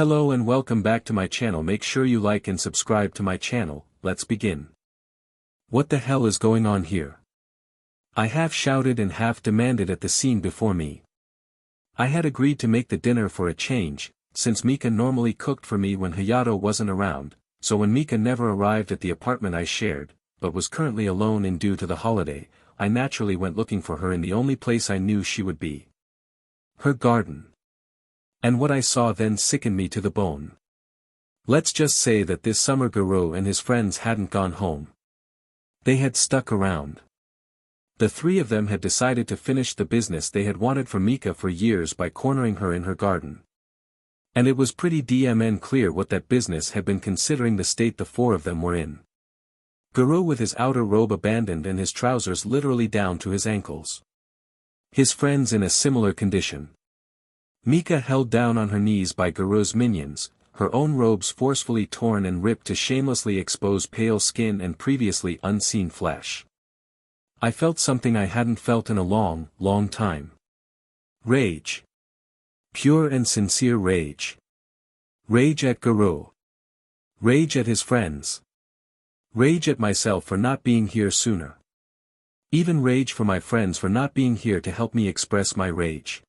Hello and welcome back to my channel. Make sure you like and subscribe to my channel. Let's begin. What the hell is going on here? I half shouted and half demanded at the scene before me. I had agreed to make the dinner for a change, since Mika normally cooked for me when Hayato wasn't around, so when Mika never arrived at the apartment I shared, but was currently alone and due to the holiday, I naturally went looking for her in the only place I knew she would be. Her garden. And what I saw then sickened me to the bone. Let's just say that this summer Garo and his friends hadn't gone home. They had stuck around. The three of them had decided to finish the business they had wanted for Mika for years by cornering her in her garden. And it was pretty DMN clear what that business had been considering the state the four of them were in. Garo with his outer robe abandoned and his trousers literally down to his ankles. His friends in a similar condition. Mika held down on her knees by Garo's minions, her own robes forcefully torn and ripped to shamelessly expose pale skin and previously unseen flesh. I felt something I hadn't felt in a long, long time. Rage. Pure and sincere rage. Rage at Garo. Rage at his friends. Rage at myself for not being here sooner. Even rage for my friends for not being here to help me express my rage.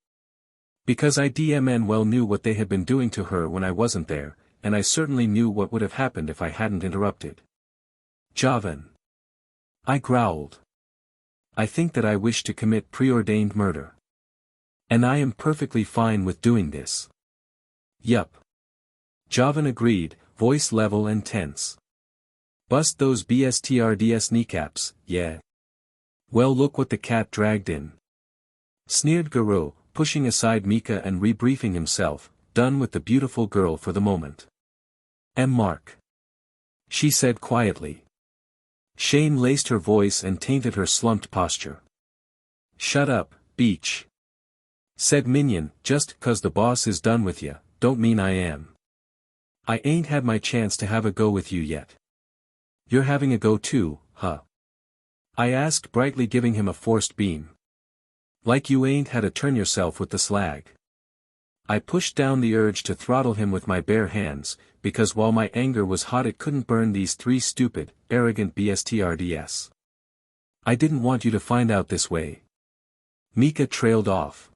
Because I DMN well knew what they had been doing to her when I wasn't there, and I certainly knew what would have happened if I hadn't interrupted. Javan. I growled. I think that I wish to commit preordained murder. And I am perfectly fine with doing this. Yup. Javan agreed, voice level and tense. Bust those BSTRDS kneecaps, yeah. Well, look what the cat dragged in. Sneered Garo, pushing aside Mika and rebriefing himself, done with the beautiful girl for the moment. Mark. She said quietly. Shame laced her voice and tainted her slumped posture. Shut up, Beach. Said Minion, just 'cause the boss is done with ya, don't mean I am. I ain't had my chance to have a go with you yet. You're having a go too, huh? I asked brightly, giving him a forced beam. Like you ain't had to turn yourself with the slag. I pushed down the urge to throttle him with my bare hands, because while my anger was hot it couldn't burn these three stupid, arrogant BSTRDS. I didn't want you to find out this way. Mika trailed off.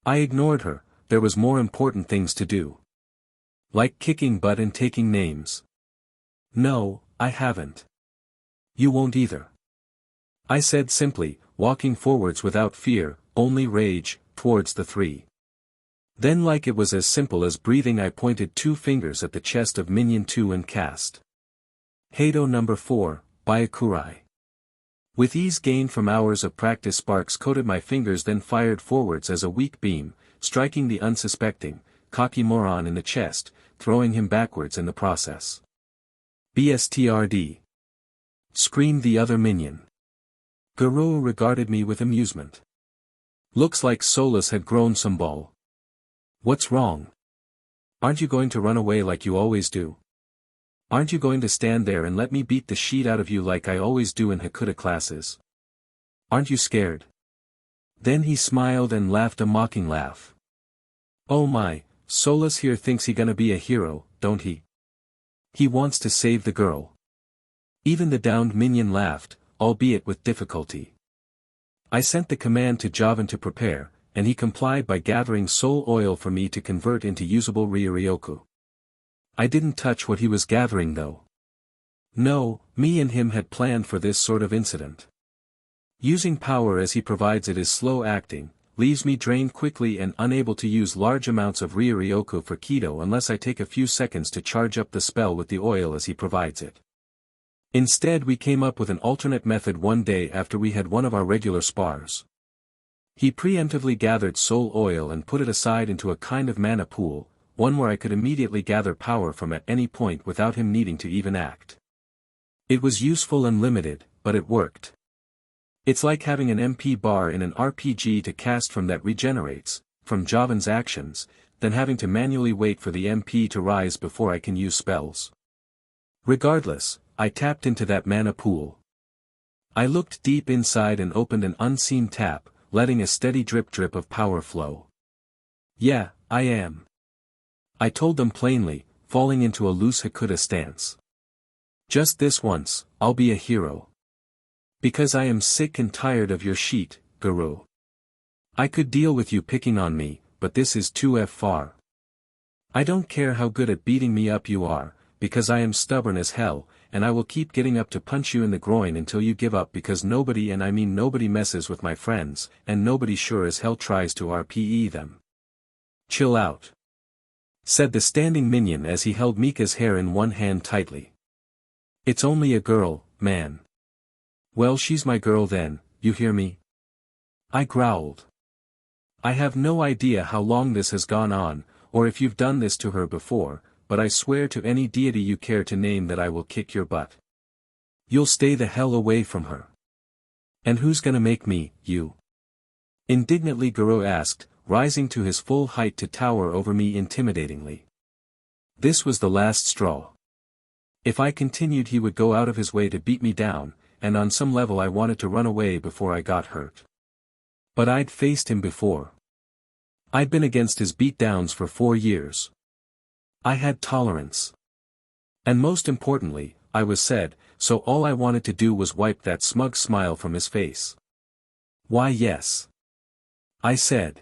I ignored her, there was more important things to do. Like kicking butt and taking names. No, I haven't. You won't either. I said simply, walking forwards without fear, only rage, towards the three. Then like it was as simple as breathing I pointed two fingers at the chest of Minion 2 and cast. Hado number 4, Byakurai. With ease gained from hours of practice, sparks coated my fingers, then fired forwards as a weak beam, striking the unsuspecting, cocky moron in the chest, throwing him backwards in the process. BSTRD. Screamed the other minion. Garo regarded me with amusement. Looks like Solus had grown some ball. What's wrong? Aren't you going to run away like you always do? Aren't you going to stand there and let me beat the shit out of you like I always do in Hakuta classes? Aren't you scared? Then he smiled and laughed a mocking laugh. Oh my, Solus here thinks he gonna be a hero, don't he? He wants to save the girl. Even the downed minion laughed, albeit with difficulty. I sent the command to Javan to prepare, and he complied by gathering soul oil for me to convert into usable Ryuryoku. I didn't touch what he was gathering though. No, me and him had planned for this sort of incident. Using power as he provides it is slow acting, leaves me drained quickly and unable to use large amounts of Ryuryoku for Kido unless I take a few seconds to charge up the spell with the oil as he provides it. Instead we came up with an alternate method one day after we had one of our regular spars. He preemptively gathered soul oil and put it aside into a kind of mana pool, one where I could immediately gather power from at any point without him needing to even act. It was useful and limited, but it worked. It's like having an MP bar in an RPG to cast from that regenerates, from Javan's actions, than having to manually wait for the MP to rise before I can use spells. Regardless, I tapped into that mana pool. I looked deep inside and opened an unseen tap, letting a steady drip of power flow. Yeah, I am. I told them plainly, falling into a loose Hakuta stance. Just this once, I'll be a hero. Because I am sick and tired of your shit, Guru. I could deal with you picking on me, but this is too far. I don't care how good at beating me up you are, because I am stubborn as hell, and I will keep getting up to punch you in the groin until you give up because nobody, and I mean nobody, messes with my friends, and nobody sure as hell tries to RPE them. Chill out, said the standing minion as he held Mika's hair in one hand tightly. It's only a girl, man. Well, she's my girl then, you hear me? I growled. I have no idea how long this has gone on, or if you've done this to her before, but I swear to any deity you care to name that I will kick your butt. You'll stay the hell away from her. And who's gonna make me, you? Indignantly Guru asked, rising to his full height to tower over me intimidatingly. This was the last straw. If I continued he would go out of his way to beat me down, and on some level I wanted to run away before I got hurt. But I'd faced him before. I'd been against his beatdowns for 4 years. I had tolerance. And most importantly, I was said, so all I wanted to do was wipe that smug smile from his face. Why yes. I said.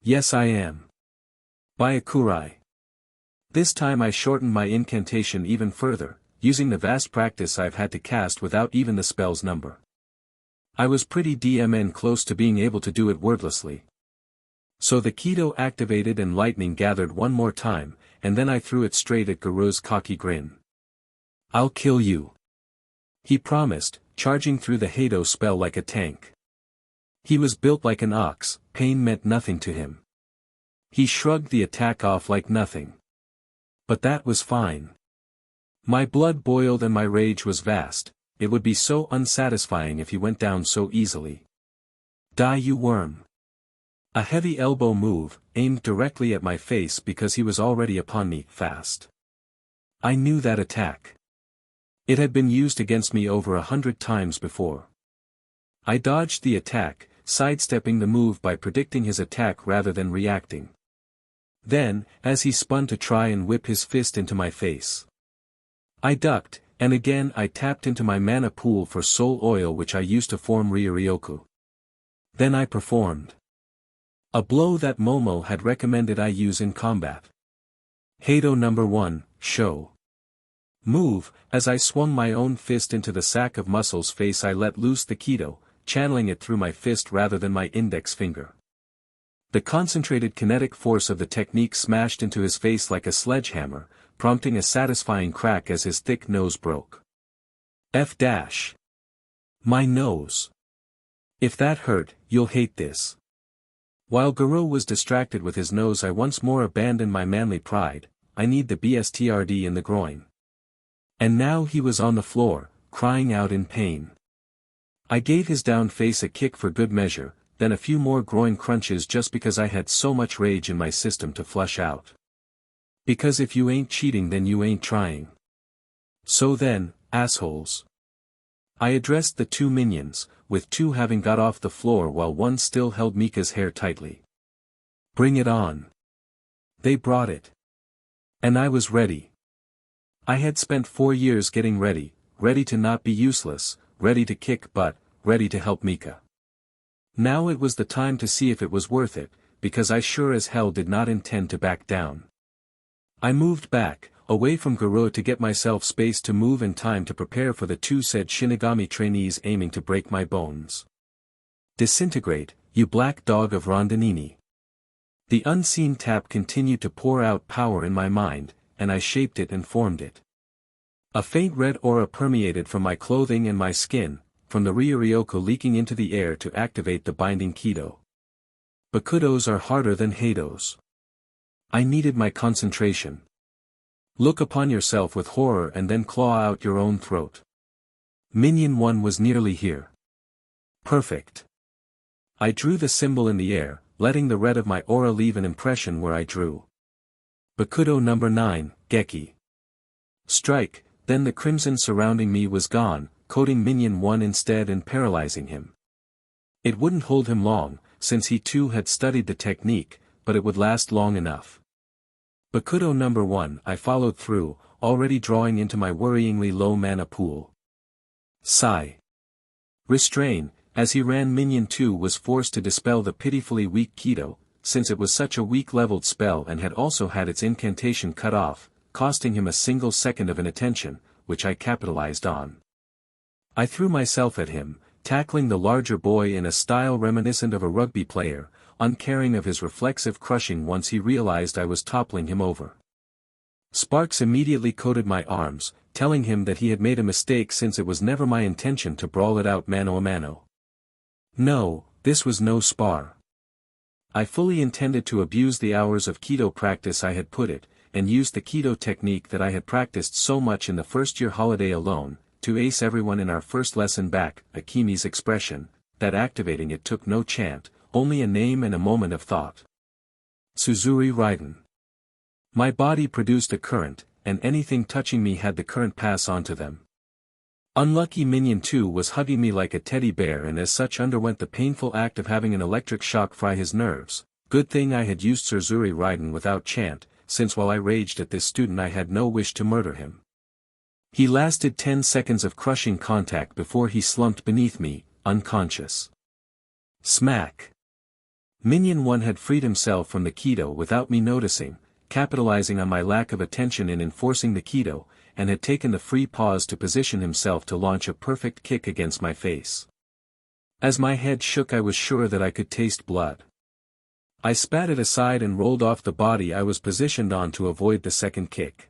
Yes I am. Byakurai. This time I shortened my incantation even further, using the vast practice I've had to cast without even the spell's number. I was pretty close to being able to do it wordlessly. So the Kido activated and lightning gathered one more time, and then I threw it straight at Guru's cocky grin. I'll kill you. He promised, charging through the Hado spell like a tank. He was built like an ox, pain meant nothing to him. He shrugged the attack off like nothing. But that was fine. My blood boiled and my rage was vast. It would be so unsatisfying if he went down so easily. Die you worm. A heavy elbow move, aimed directly at my face because he was already upon me, fast. I knew that attack. It had been used against me over 100 times before. I dodged the attack, sidestepping the move by predicting his attack rather than reacting. Then, as he spun to try and whip his fist into my face, I ducked, and again I tapped into my mana pool for soul oil which I used to form Ryuryoku. Then I performed a blow that Momo had recommended I use in combat. Hado number 1, show. Move, as I swung my own fist into the sack of muscles face I let loose the Kido, channeling it through my fist rather than my index finger. The concentrated kinetic force of the technique smashed into his face like a sledgehammer, prompting a satisfying crack as his thick nose broke. My nose. If that hurt, you'll hate this. While Guru was distracted with his nose I once more abandoned my manly pride, I need the BSTRD in the groin. And now he was on the floor, crying out in pain. I gave his down face a kick for good measure, then a few more groin crunches just because I had so much rage in my system to flush out. Because if you ain't cheating then you ain't trying. So then, assholes. I addressed the 2 minions, with 2 having got off the floor while 1 still held Mika's hair tightly. Bring it on. They brought it. And I was ready. I had spent 4 years getting ready, ready to not be useless, ready to kick butt, ready to help Mika. Now it was the time to see if it was worth it, because I sure as hell did not intend to back down. I moved back, away from Guru to get myself space to move and time to prepare for the 2 said Shinigami trainees aiming to break my bones. Disintegrate, you black dog of Rondinini. The unseen tap continued to pour out power in my mind, and I shaped it and formed it. A faint red aura permeated from my clothing and my skin, from the Ryuryoku leaking into the air to activate the binding Kido. Bakudos are harder than Hados. I needed my concentration. Look upon yourself with horror and then claw out your own throat. Minion 1 was nearly here. Perfect. I drew the symbol in the air, letting the red of my aura leave an impression where I drew. Bakudo number 9, Geki. Strike, then the crimson surrounding me was gone, coating Minion 1 instead and paralyzing him. It wouldn't hold him long, since he too had studied the technique, but it would last long enough. Bakuto number 1, I followed through, already drawing into my worryingly low mana pool. Sigh. Restrain, as he ran. Minion 2 was forced to dispel the pitifully weak Kido, since it was such a weak leveled spell and had also had its incantation cut off, costing him a single second of inattention, which I capitalized on. I threw myself at him, tackling the larger boy in a style reminiscent of a rugby player, uncaring of his reflexive crushing once he realized I was toppling him over. Sparks immediately coated my arms, telling him that he had made a mistake since it was never my intention to brawl it out mano a mano. No, this was no spar. I fully intended to abuse the hours of Kido practice I had put it, and used the Kido technique that I had practiced so much in the first-year holiday alone, to ace everyone in our first lesson back. Akimi's expression, that activating it took no chant, only a name and a moment of thought. Suzuri Raiden. My body produced a current, and anything touching me had the current pass on to them. Unlucky Minion 2 was hugging me like a teddy bear and as such underwent the painful act of having an electric shock fry his nerves. Good thing I had used Suzuri Raiden without chant, since while I raged at this student I had no wish to murder him. He lasted 10 seconds of crushing contact before he slumped beneath me, unconscious. Smack. Minion 1 had freed himself from the Kido without me noticing, capitalizing on my lack of attention in enforcing the Kido, and had taken the free pause to position himself to launch a perfect kick against my face. As my head shook I was sure that I could taste blood. I spat it aside and rolled off the body I was positioned on to avoid the second kick.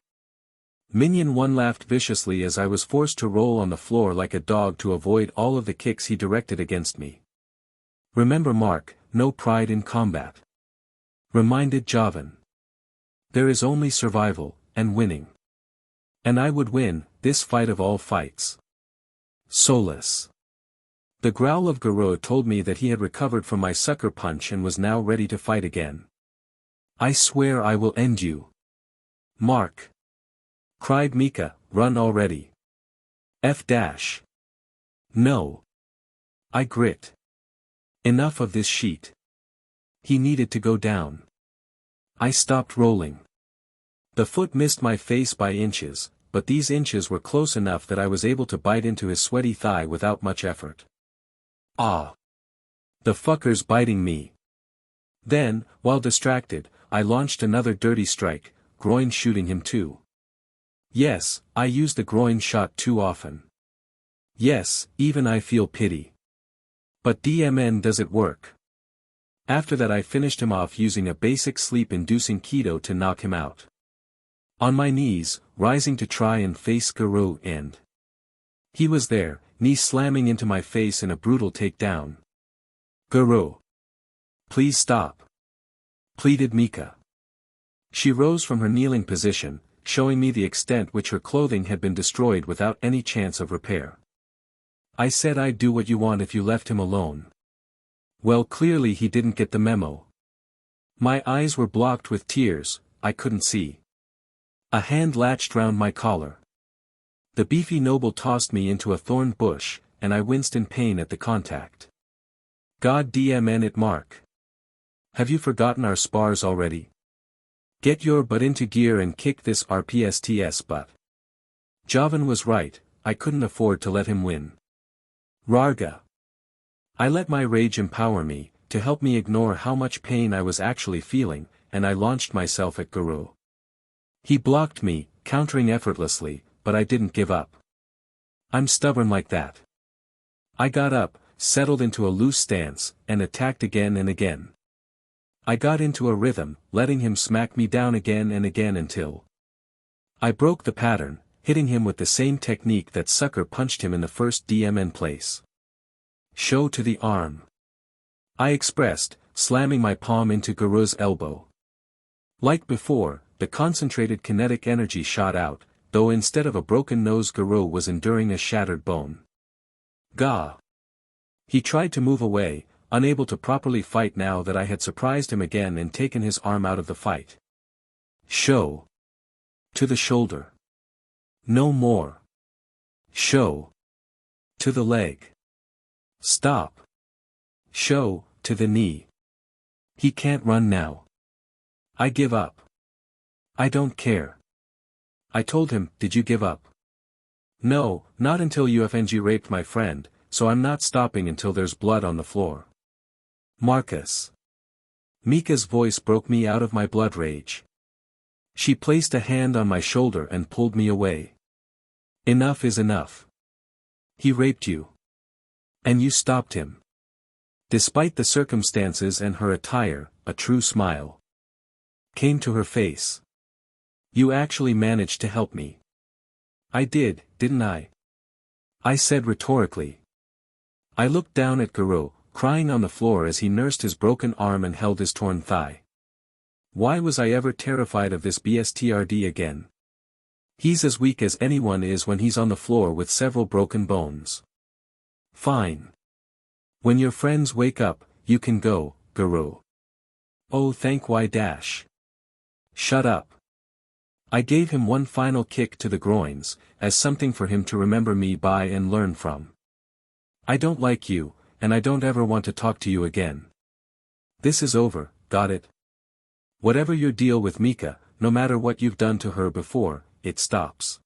Minion 1 laughed viciously as I was forced to roll on the floor like a dog to avoid all of the kicks he directed against me. Remember Mark, no pride in combat. Reminded Javan. There is only survival, and winning. And I would win, this fight of all fights. Solace. The growl of Garo told me that he had recovered from my sucker punch and was now ready to fight again. I swear I will end you. Mark. Cried Mika, run already. F dash. No. I grit. Enough of this sheet. He needed to go down. I stopped rolling. The foot missed my face by inches, but these inches were close enough that I was able to bite into his sweaty thigh without much effort. Ah! The fucker's biting me. Then, while distracted, I launched another dirty strike, groin shooting him too. Yes, I use the groin shot too often. Yes, even I feel pity. But DMN does it work. After that I finished him off using a basic sleep-inducing Kido to knock him out. On my knees, rising to try and face Garo and... He was there, knee slamming into my face in a brutal takedown. Garo. Please stop. Pleaded Mika. She rose from her kneeling position, showing me the extent which her clothing had been destroyed without any chance of repair. I said I'd do what you want if you left him alone. Well, clearly he didn't get the memo. My eyes were blocked with tears, I couldn't see. A hand latched round my collar. The beefy noble tossed me into a thorn bush, and I winced in pain at the contact. God DMN it, Mark. Have you forgotten our spars already? Get your butt into gear and kick this RPSTS butt. Javan was right, I couldn't afford to let him win. Rarga. I let my rage empower me, to help me ignore how much pain I was actually feeling, and I launched myself at Garo. He blocked me, countering effortlessly, but I didn't give up. I'm stubborn like that. I got up, settled into a loose stance, and attacked again and again. I got into a rhythm, letting him smack me down again and again until I broke the pattern, hitting him with the same technique that sucker punched him in the first DMN place. Show to the arm. I expressed, slamming my palm into Garo's elbow. Like before, the concentrated kinetic energy shot out, though instead of a broken nose Garo was enduring a shattered bone. Gah! He tried to move away, unable to properly fight now that I had surprised him again and taken his arm out of the fight. Show. To the shoulder. No more. Show. To the leg. Stop. Show, to the knee. He can't run now. I give up. I don't care. I told him, did you give up? No, not until UFNG raped my friend, so I'm not stopping until there's blood on the floor. Marcus. Mika's voice broke me out of my blood rage. She placed a hand on my shoulder and pulled me away. Enough is enough. He raped you. And you stopped him. Despite the circumstances and her attire, a true smile came to her face. You actually managed to help me. I did, didn't I? I said rhetorically. I looked down at Garo, crying on the floor as he nursed his broken arm and held his torn thigh. Why was I ever terrified of this BSTRD again? He's as weak as anyone is when he's on the floor with several broken bones. Fine. When your friends wake up, you can go, Garo. Oh thank y dash. Shut up. I gave him one final kick to the groins, as something for him to remember me by and learn from. I don't like you, and I don't ever want to talk to you again. This is over, got it? Whatever your deal with Mika, no matter what you've done to her before, it stops.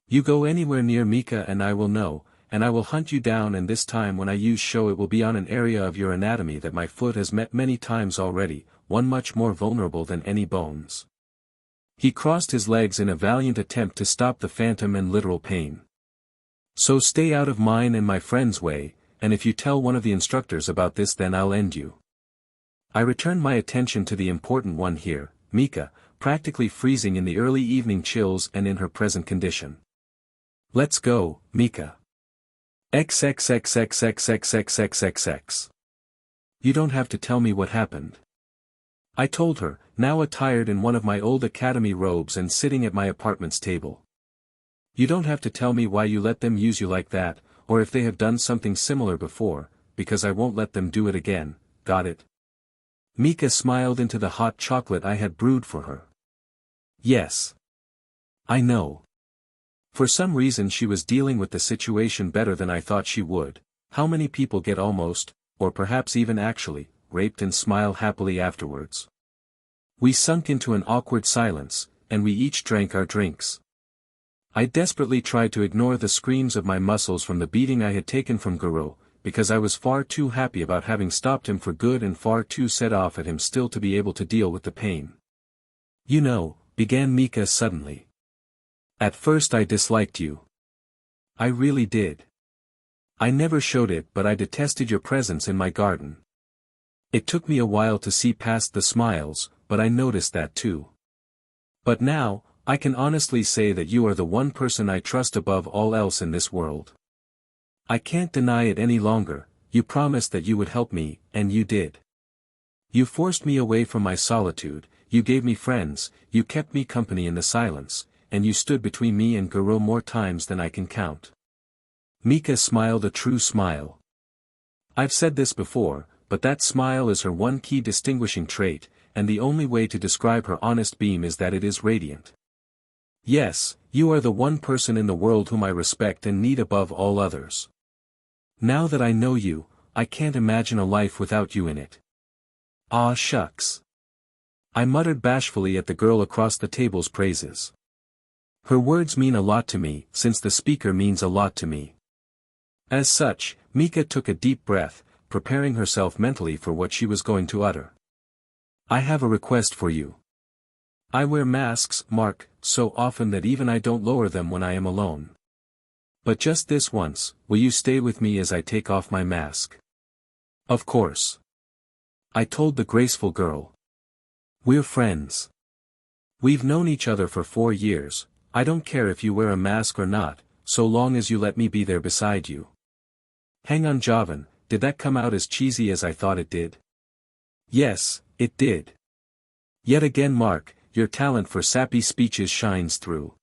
You go anywhere near Mika and I will know, and I will hunt you down, and this time when I use show it will be on an area of your anatomy that my foot has met many times already, one much more vulnerable than any bones. He crossed his legs in a valiant attempt to stop the phantom and literal pain. So stay out of mine and my friend's way, and if you tell one of the instructors about this then I'll end you. I returned my attention to the important one here, Mika, practically freezing in the early evening chills and in her present condition. Let's go, Mika. XXXXXXXXXX. You don't have to tell me what happened. I told her, now attired in one of my old academy robes and sitting at my apartment's table. You don't have to tell me why you let them use you like that, or if they have done something similar before, because I won't let them do it again, got it? Mika smiled into the hot chocolate I had brewed for her. Yes. I know. For some reason she was dealing with the situation better than I thought she would. How many people get almost, or perhaps even actually, raped and smile happily afterwards? We sunk into an awkward silence, and we each drank our drinks. I desperately tried to ignore the screams of my muscles from the beating I had taken from Garo, because I was far too happy about having stopped him for good and far too set off at him still to be able to deal with the pain. You know, began Mika suddenly. At first I disliked you. I really did. I never showed it, but I detested your presence in my garden. It took me a while to see past the smiles, but I noticed that too. But now, I can honestly say that you are the one person I trust above all else in this world. I can't deny it any longer. You promised that you would help me, and you did. You forced me away from my solitude, you gave me friends, you kept me company in the silence, and you stood between me and Garo more times than I can count. Mika smiled a true smile. I've said this before, but that smile is her one key distinguishing trait, and the only way to describe her honest beam is that it is radiant. Yes, you are the one person in the world whom I respect and need above all others. Now that I know you, I can't imagine a life without you in it. Ah shucks. I muttered bashfully at the girl across the table's praises. Her words mean a lot to me, since the speaker means a lot to me. As such, Mika took a deep breath, preparing herself mentally for what she was going to utter. I have a request for you. I wear masks, Mark, so often that even I don't lower them when I am alone. But just this once, will you stay with me as I take off my mask? Of course. I told the graceful girl. We're friends. We've known each other for 4 years, I don't care if you wear a mask or not, so long as you let me be there beside you. Hang on Javan, did that come out as cheesy as I thought it did? Yes, it did. Yet again Mark, your talent for sappy speeches shines through.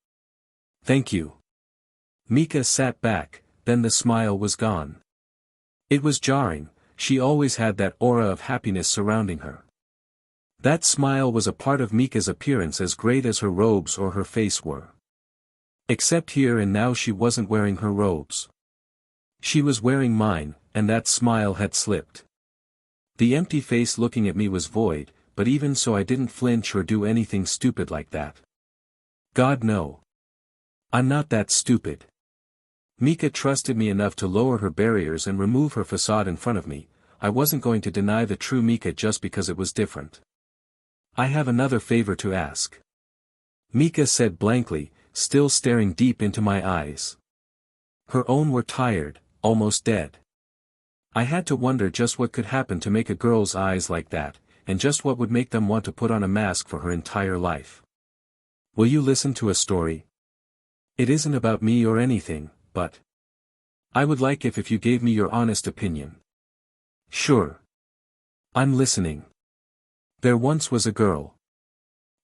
Thank you. Mika sat back, then the smile was gone. It was jarring, she always had that aura of happiness surrounding her. That smile was a part of Mika's appearance as great as her robes or her face were. Except here and now she wasn't wearing her robes. She was wearing mine, and that smile had slipped. The empty face looking at me was void, but even so I didn't flinch or do anything stupid like that. God no. I'm not that stupid. Mika trusted me enough to lower her barriers and remove her facade in front of me. I wasn't going to deny the true Mika just because it was different. I have another favor to ask. Mika said blankly, still staring deep into my eyes. Her own were tired, almost dead. I had to wonder just what could happen to make a girl's eyes like that, and just what would make them want to put on a mask for her entire life. Will you listen to a story? It isn't about me or anything, but I would like if you gave me your honest opinion. Sure. I'm listening. There once was a girl.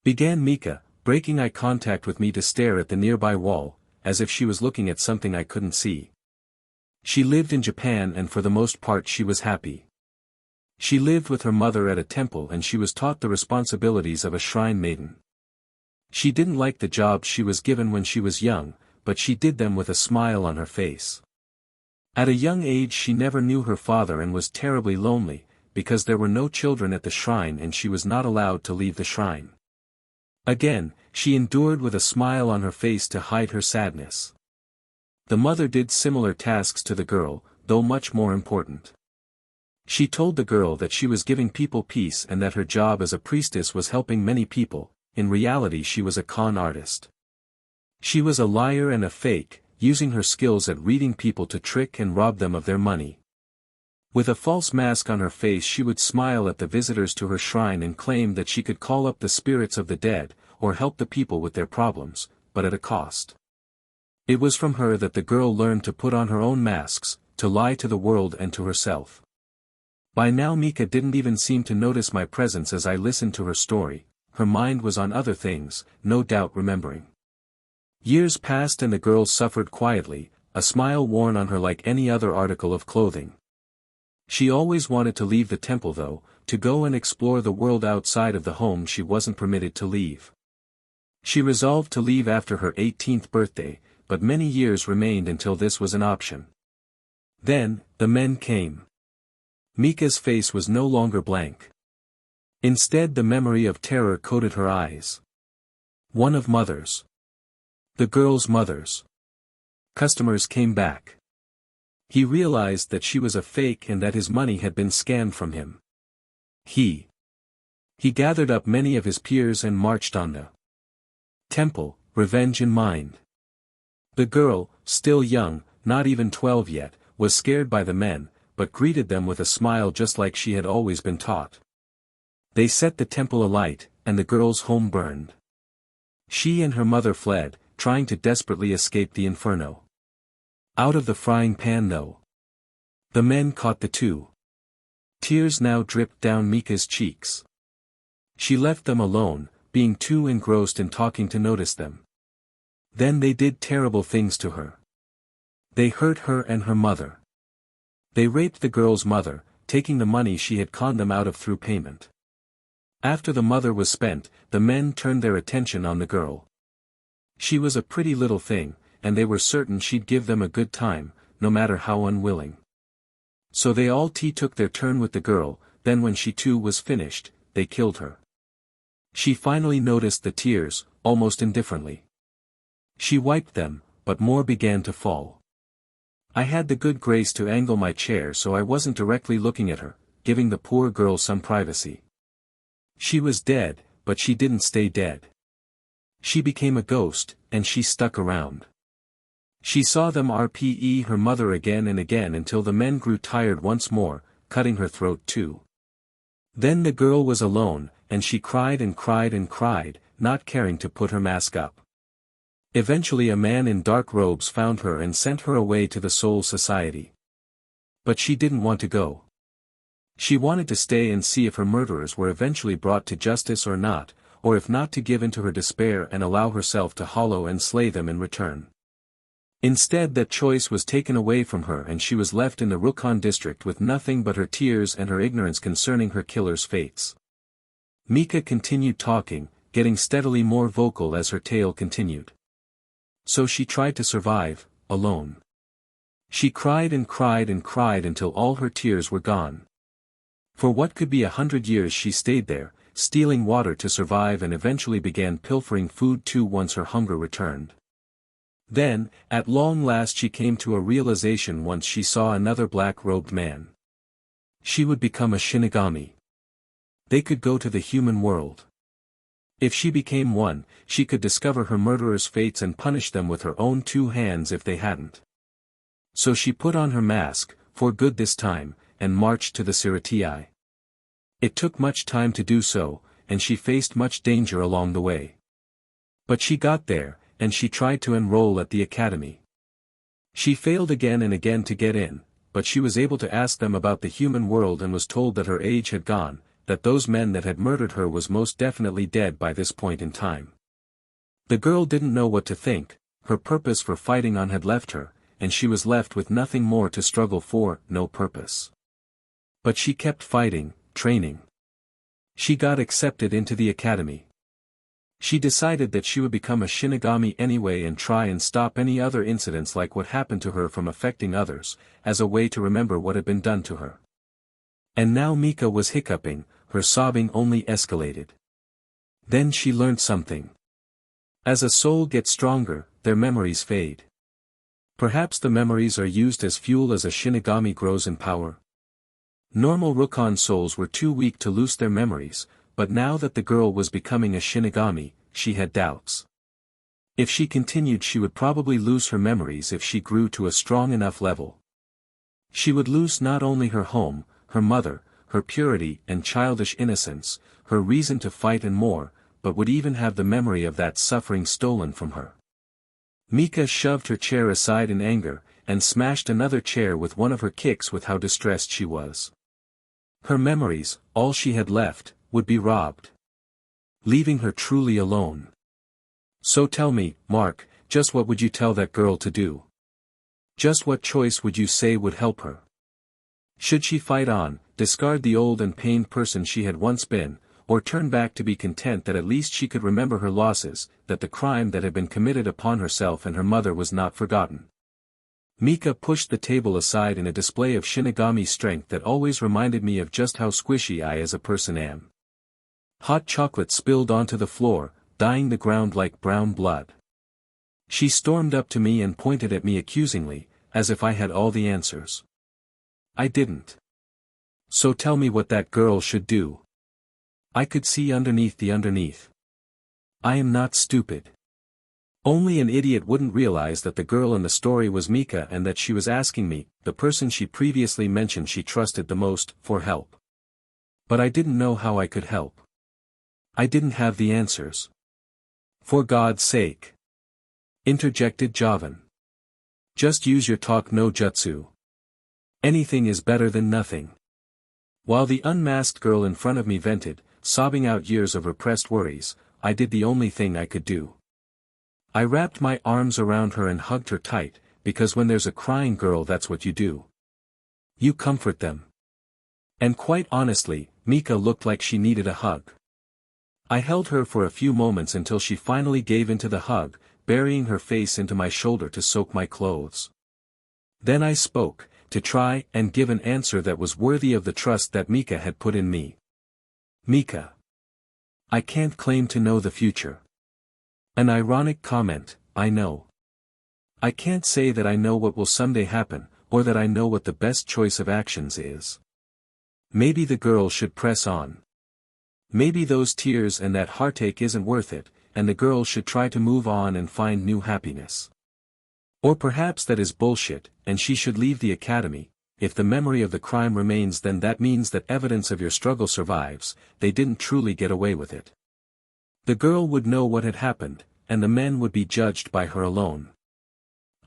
Began Mika, breaking eye contact with me to stare at the nearby wall, as if she was looking at something I couldn't see. She lived in Japan and for the most part she was happy. She lived with her mother at a temple and she was taught the responsibilities of a shrine maiden. She didn't like the jobs she was given when she was young, but she did them with a smile on her face. At a young age she never knew her father and was terribly lonely, because there were no children at the shrine and she was not allowed to leave the shrine. Again, she endured with a smile on her face to hide her sadness. The mother did similar tasks to the girl, though much more important. She told the girl that she was giving people peace and that her job as a priestess was helping many people. In reality she was a con artist. She was a liar and a fake, using her skills at reading people to trick and rob them of their money. With a false mask on her face she would smile at the visitors to her shrine and claim that she could call up the spirits of the dead, or help the people with their problems, but at a cost. It was from her that the girl learned to put on her own masks, to lie to the world and to herself. By now Mika didn't even seem to notice my presence as I listened to her story. Her mind was on other things, no doubt remembering. Years passed and the girl suffered quietly, a smile worn on her like any other article of clothing. She always wanted to leave the temple though, to go and explore the world outside of the home she wasn't permitted to leave. She resolved to leave after her 18th birthday, but many years remained until this was an option. Then, the men came. Mika's face was no longer blank. Instead the memory of terror coated her eyes. One of mothers. The girl's mothers. Customers came back. He realized that she was a fake and that his money had been scammed from him. He gathered up many of his peers and marched on the temple, revenge in mind. The girl, still young, not even 12 yet, was scared by the men, but greeted them with a smile just like she had always been taught. They set the temple alight, and the girl's home burned. She and her mother fled, trying to desperately escape the inferno. Out of the frying pan though. The men caught the two. Tears now dripped down Mika's cheeks. She left them alone, being too engrossed in talking to notice them. Then they did terrible things to her. They hurt her and her mother. They raped the girl's mother, taking the money she had conned them out of through payment. After the mother was spent, the men turned their attention on the girl. She was a pretty little thing, and they were certain she'd give them a good time, no matter how unwilling. So they all took their turn with the girl, then when she too was finished, they killed her. She finally noticed the tears, almost indifferently. She wiped them, but more began to fall. I had the good grace to angle my chair so I wasn't directly looking at her, giving the poor girl some privacy. She was dead, but she didn't stay dead. She became a ghost, and she stuck around. She saw them RPE her mother again and again until the men grew tired once more, cutting her throat too. Then the girl was alone, and she cried and cried and cried, not caring to put her mask up. Eventually a man in dark robes found her and sent her away to the Soul Society. But she didn't want to go. She wanted to stay and see if her murderers were eventually brought to justice or not, or if not to give in to her despair and allow herself to hollow and slay them in return. Instead that choice was taken away from her and she was left in the Rukon district with nothing but her tears and her ignorance concerning her killer's fates. Mika continued talking, getting steadily more vocal as her tale continued. So she tried to survive, alone. She cried and cried and cried until all her tears were gone. For what could be 100 years she stayed there, stealing water to survive, and eventually began pilfering food too once her hunger returned. Then, at long last, she came to a realization once she saw another black-robed man. She would become a Shinigami. They could go to the human world. If she became one, she could discover her murderers' fates and punish them with her own two hands if they hadn't. So she put on her mask, for good this time, and marched to the Siratii. It took much time to do so, and she faced much danger along the way. But she got there, and she tried to enroll at the academy. She failed again and again to get in, but she was able to ask them about the human world and was told that her age had gone, that those men that had murdered her was most definitely dead by this point in time. The girl didn't know what to think. Her purpose for fighting on had left her, and she was left with nothing more to struggle for, no purpose. But she kept fighting, training. She got accepted into the academy. She decided that she would become a Shinigami anyway and try and stop any other incidents like what happened to her from affecting others, as a way to remember what had been done to her. And now Mika was hiccuping, her sobbing only escalated. Then she learned something. As a soul gets stronger, their memories fade. Perhaps the memories are used as fuel as a Shinigami grows in power. Normal Rukon souls were too weak to lose their memories, but now that the girl was becoming a Shinigami, she had doubts. If she continued, she would probably lose her memories if she grew to a strong enough level. She would lose not only her home, her mother, her purity and childish innocence, her reason to fight and more, but would even have the memory of that suffering stolen from her. Mika shoved her chair aside in anger, and smashed another chair with one of her kicks with how distressed she was. Her memories, all she had left, would be robbed, leaving her truly alone. So tell me, Mark, just what would you tell that girl to do? Just what choice would you say would help her? Should she fight on, discard the old and pained person she had once been, or turn back to be content that at least she could remember her losses, that the crime that had been committed upon herself and her mother was not forgotten? Mika pushed the table aside in a display of Shinigami strength that always reminded me of just how squishy I as a person am. Hot chocolate spilled onto the floor, dyeing the ground like brown blood. She stormed up to me and pointed at me accusingly, as if I had all the answers. I didn't. So tell me what that girl should do. I could see underneath the underneath. I am not stupid. Only an idiot wouldn't realize that the girl in the story was Mika and that she was asking me, the person she previously mentioned she trusted the most, for help. But I didn't know how I could help. I didn't have the answers. For God's sake, interjected Javan. Just use your talk no jutsu. Anything is better than nothing. While the unmasked girl in front of me vented, sobbing out years of repressed worries, I did the only thing I could do. I wrapped my arms around her and hugged her tight, because when there's a crying girl that's what you do. You comfort them. And quite honestly, Mika looked like she needed a hug. I held her for a few moments until she finally gave into the hug, burying her face into my shoulder to soak my clothes. Then I spoke, to try and give an answer that was worthy of the trust that Mika had put in me. Mika. I can't claim to know the future. An ironic comment, I know. I can't say that I know what will someday happen, or that I know what the best choice of actions is. Maybe the girl should press on. Maybe those tears and that heartache isn't worth it, and the girl should try to move on and find new happiness. Or perhaps that is bullshit, and she should leave the academy. If the memory of the crime remains, then that means that evidence of your struggle survives, they didn't truly get away with it. The girl would know what had happened, and the men would be judged by her alone.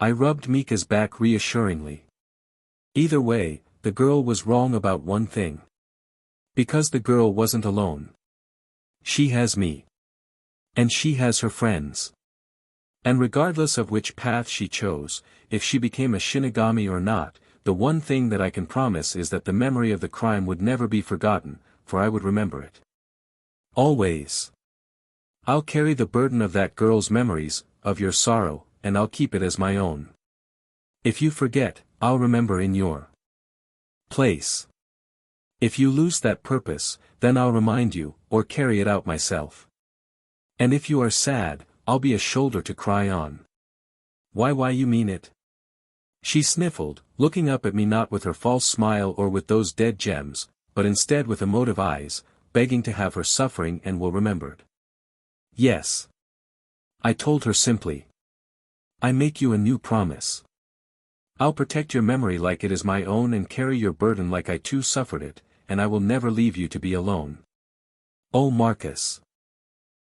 I rubbed Mika's back reassuringly. Either way, the girl was wrong about one thing. Because the girl wasn't alone. She has me. And she has her friends. And regardless of which path she chose, if she became a Shinigami or not, the one thing that I can promise is that the memory of the crime would never be forgotten, for I would remember it. Always. I'll carry the burden of that girl's memories, of your sorrow, and I'll keep it as my own. If you forget, I'll remember in your place. If you lose that purpose, then I'll remind you, or carry it out myself. And if you are sad, I'll be a shoulder to cry on. Why you mean it? She sniffled, looking up at me not with her false smile or with those dead gems, but instead with emotive eyes, begging to have her suffering and will remembered. Yes. I told her simply. I make you a new promise. I'll protect your memory like it is my own and carry your burden like I too suffered it, and I will never leave you to be alone. Oh Marcus.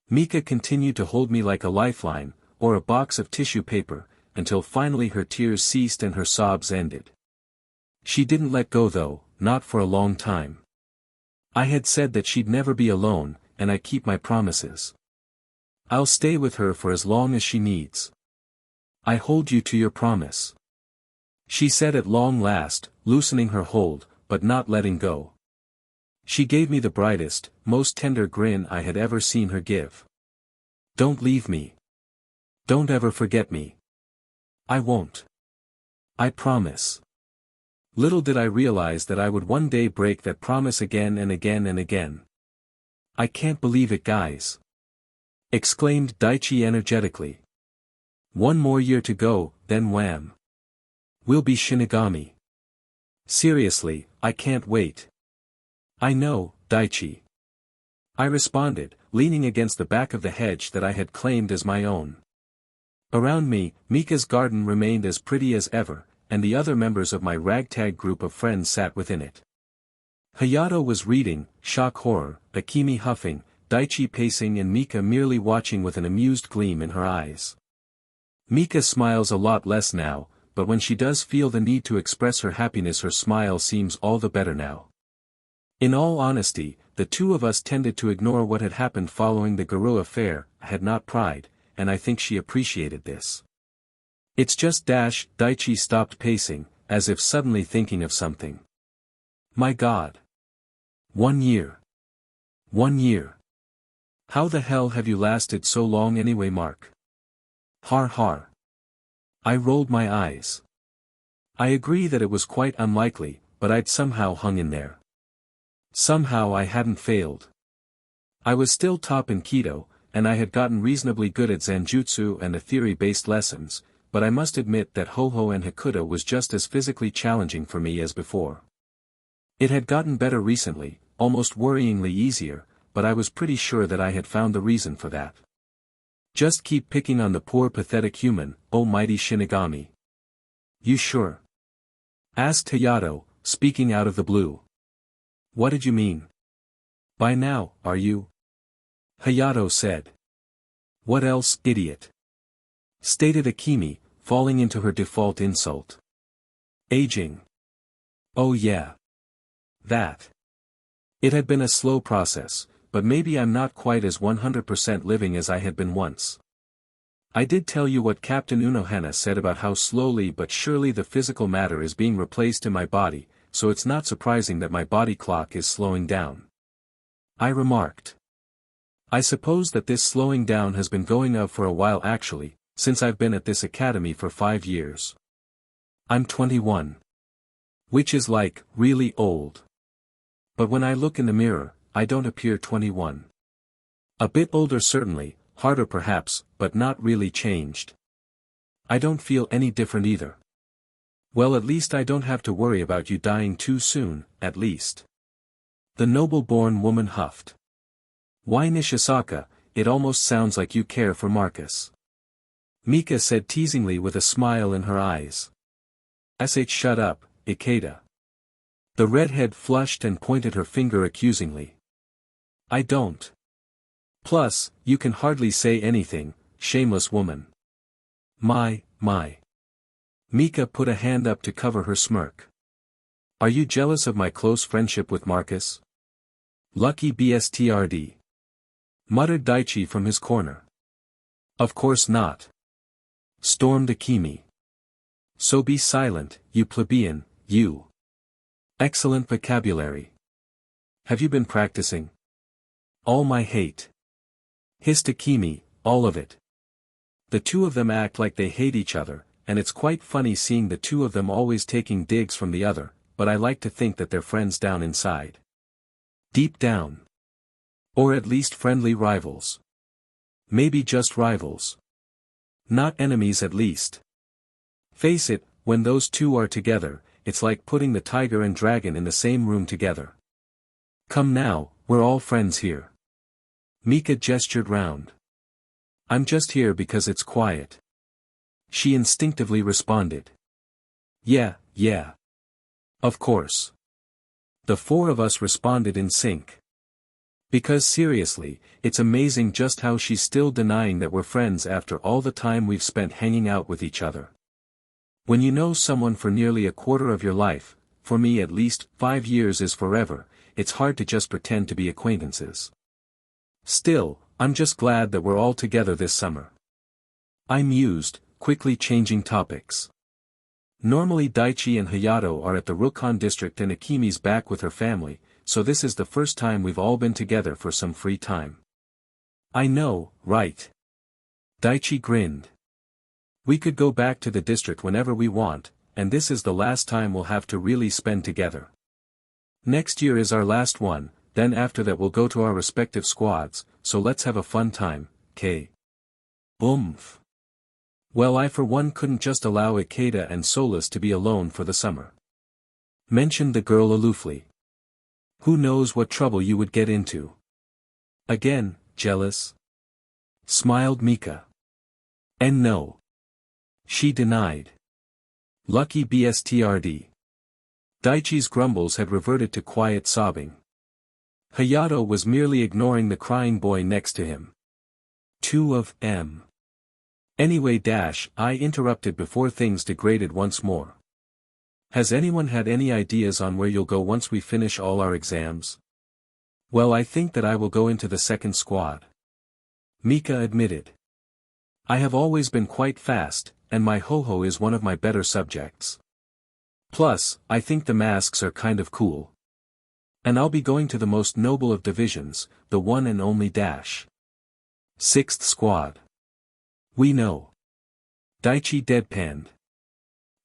Mika continued to hold me like a lifeline, or a box of tissue paper, until finally her tears ceased and her sobs ended. She didn't let go though, not for a long time. I had said that she'd never be alone, and I keep my promises. I'll stay with her for as long as she needs. I hold you to your promise. She said at long last, loosening her hold, but not letting go. She gave me the brightest, most tender grin I had ever seen her give. Don't leave me. Don't ever forget me. I won't. I promise. Little did I realize that I would one day break that promise again and again and again. I can't believe it, guys. Exclaimed Daichi energetically. One more year to go, then wham. We'll be Shinigami. Seriously, I can't wait. I know, Daichi. I responded, leaning against the back of the hedge that I had claimed as my own. Around me, Mika's garden remained as pretty as ever, and the other members of my ragtag group of friends sat within it. Hayato was reading, shock horror, Akemi huffing, Daichi pacing and Mika merely watching with an amused gleam in her eyes. Mika smiles a lot less now, but when she does feel the need to express her happiness her smile seems all the better now. In all honesty, the two of us tended to ignore what had happened following the Garou affair, had not pride, and I think she appreciated this. It's just Daichi stopped pacing, as if suddenly thinking of something. My God. 1 year. 1 year. How the hell have you lasted so long anyway, Mark? Har har. I rolled my eyes. I agree that it was quite unlikely, but I'd somehow hung in there. Somehow I hadn't failed. I was still top in Kido, and I had gotten reasonably good at Zanjutsu and the theory-based lessons, but I must admit that Ho-Ho and Hakuto was just as physically challenging for me as before. It had gotten better recently, almost worryingly easier, but I was pretty sure that I had found the reason for that. Just keep picking on the poor pathetic human, oh mighty Shinigami. You sure? Asked Hayato, speaking out of the blue. What did you mean? By now, are you? Hayato said. What else, idiot? Stated Akemi, falling into her default insult. Aging. Oh yeah. That. It had been a slow process, but maybe I'm not quite as 100% living as I had been once. I did tell you what Captain Unohana said about how slowly but surely the physical matter is being replaced in my body, so it's not surprising that my body clock is slowing down. I remarked. I suppose that this slowing down has been going on for a while actually, since I've been at this academy for 5 years. I'm 21. Which is like, really old. But when I look in the mirror, I don't appear 21. A bit older certainly, harder perhaps, but not really changed. I don't feel any different either. Well, at least I don't have to worry about you dying too soon, at least. The noble-born woman huffed. Why Nishisaka, it almost sounds like you care for Marcus. Mika said teasingly with a smile in her eyes. Shut up, Ikeda. The redhead flushed and pointed her finger accusingly. I don't. Plus, you can hardly say anything, shameless woman. My. Mika put a hand up to cover her smirk. Are you jealous of my close friendship with Marcus? Lucky BSTRD. Muttered Daichi from his corner. Of course not. Stormed Akemi. So be silent, you plebeian, you. Excellent vocabulary. Have you been practicing? All my hate. Hissed Akemi, all of it. The two of them act like they hate each other, and it's quite funny seeing the two of them always taking digs from the other, but I like to think that they're friends down inside. Deep down. Or at least friendly rivals. Maybe just rivals. Not enemies at least. Face it, when those two are together, it's like putting the tiger and dragon in the same room together. Come now, we're all friends here. Mika gestured round. I'm just here because it's quiet. She instinctively responded. Yeah. Of course. The four of us responded in sync. Because seriously, it's amazing just how she's still denying that we're friends after all the time we've spent hanging out with each other. When you know someone for nearly a quarter of your life, for me at least 5 years is forever, it's hard to just pretend to be acquaintances. Still, I'm just glad that we're all together this summer. I mused, quickly changing topics. Normally Daichi and Hayato are at the Rukon district and Akimi's back with her family, so this is the first time we've all been together for some free time. I know, right? Daichi grinned. We could go back to the district whenever we want, and this is the last time we'll have to really spend together. Next year is our last one, then after that we'll go to our respective squads, so let's have a fun time, K. Oomph. Well, I for one couldn't just allow Ikeda and Solus to be alone for the summer. Mentioned the girl aloofly. Who knows what trouble you would get into? Again, jealous? Smiled Mika. And no. She denied. Lucky BSTRD. Daichi's grumbles had reverted to quiet sobbing. Hayato was merely ignoring the crying boy next to him. 2 of M. Anyway, I interrupted before things degraded once more. Has anyone had any ideas on where you'll go once we finish all our exams? Well, I think that I will go into the second squad. Mika admitted. I have always been quite fast, and my ho-ho is one of my better subjects. Plus, I think the masks are kind of cool. And I'll be going to the most noble of divisions, the one and only Sixth squad. We know. Daichi deadpanned.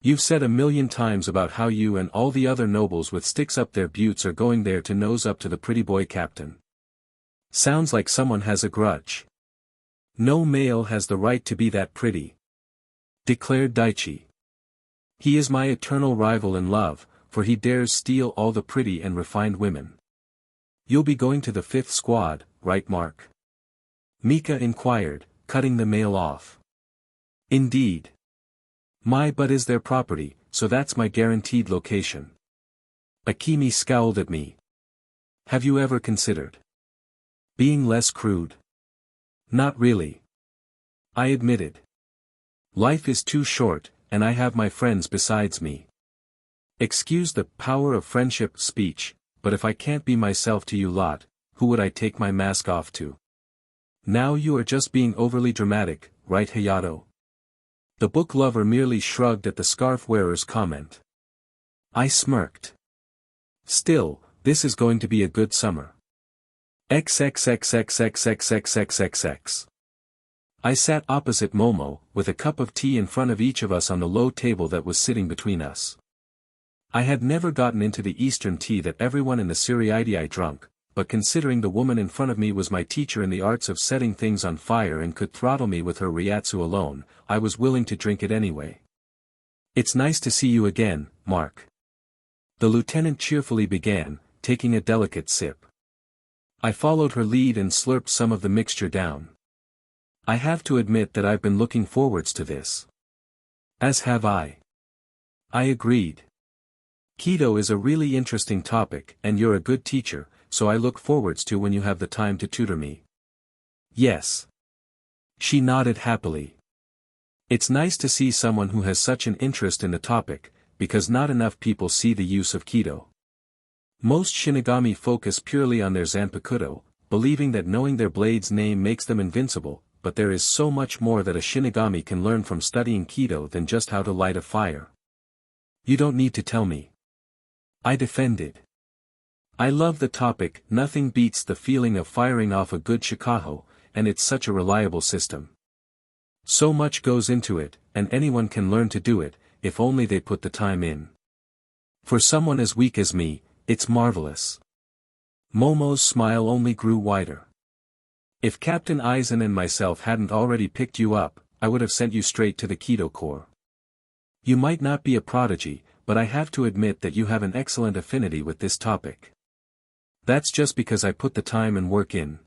You've said 1,000,000 times about how you and all the other nobles with sticks up their butts are going there to nose up to the pretty boy captain. Sounds like someone has a grudge. No male has the right to be that pretty. Declared Daichi. He is my eternal rival in love, for he dares steal all the pretty and refined women. You'll be going to the 5th squad, right Mark? Mika inquired, cutting the male off. Indeed. My butt is their property, so that's my guaranteed location. Akimi scowled at me. Have you ever considered being less crude? Not really. I admitted. Life is too short, and I have my friends besides me. Excuse the power of friendship speech, but if I can't be myself to you lot, who would I take my mask off to? Now you are just being overly dramatic, right Hayato? The book lover merely shrugged at the scarf wearer's comment. I smirked. Still, this is going to be a good summer. XXXXXXXXXX. I sat opposite Momo, with a cup of tea in front of each of us on the low table that was sitting between us. I had never gotten into the Eastern tea that everyone in the Siriidii drank, but considering the woman in front of me was my teacher in the arts of setting things on fire and could throttle me with her ryatsu alone, I was willing to drink it anyway. It's nice to see you again, Mark. The lieutenant cheerfully began, taking a delicate sip. I followed her lead and slurped some of the mixture down. I have to admit that I've been looking forwards to this. As have I. I agreed. Keto is a really interesting topic and you're a good teacher, so I look forwards to when you have the time to tutor me. Yes. She nodded happily. It's nice to see someone who has such an interest in the topic, because not enough people see the use of Keto. Most Shinigami focus purely on their Zanpakuto, believing that knowing their blade's name makes them invincible, but there is so much more that a Shinigami can learn from studying Keto than just how to light a fire. You don't need to tell me. I defended. I love the topic, nothing beats the feeling of firing off a good shikaho, and it's such a reliable system. So much goes into it, and anyone can learn to do it, if only they put the time in. For someone as weak as me, it's marvelous. Momo's smile only grew wider. If Captain Eisen and myself hadn't already picked you up, I would have sent you straight to the Kido Corps. You might not be a prodigy, but I have to admit that you have an excellent affinity with this topic. That's just because I put the time and work in.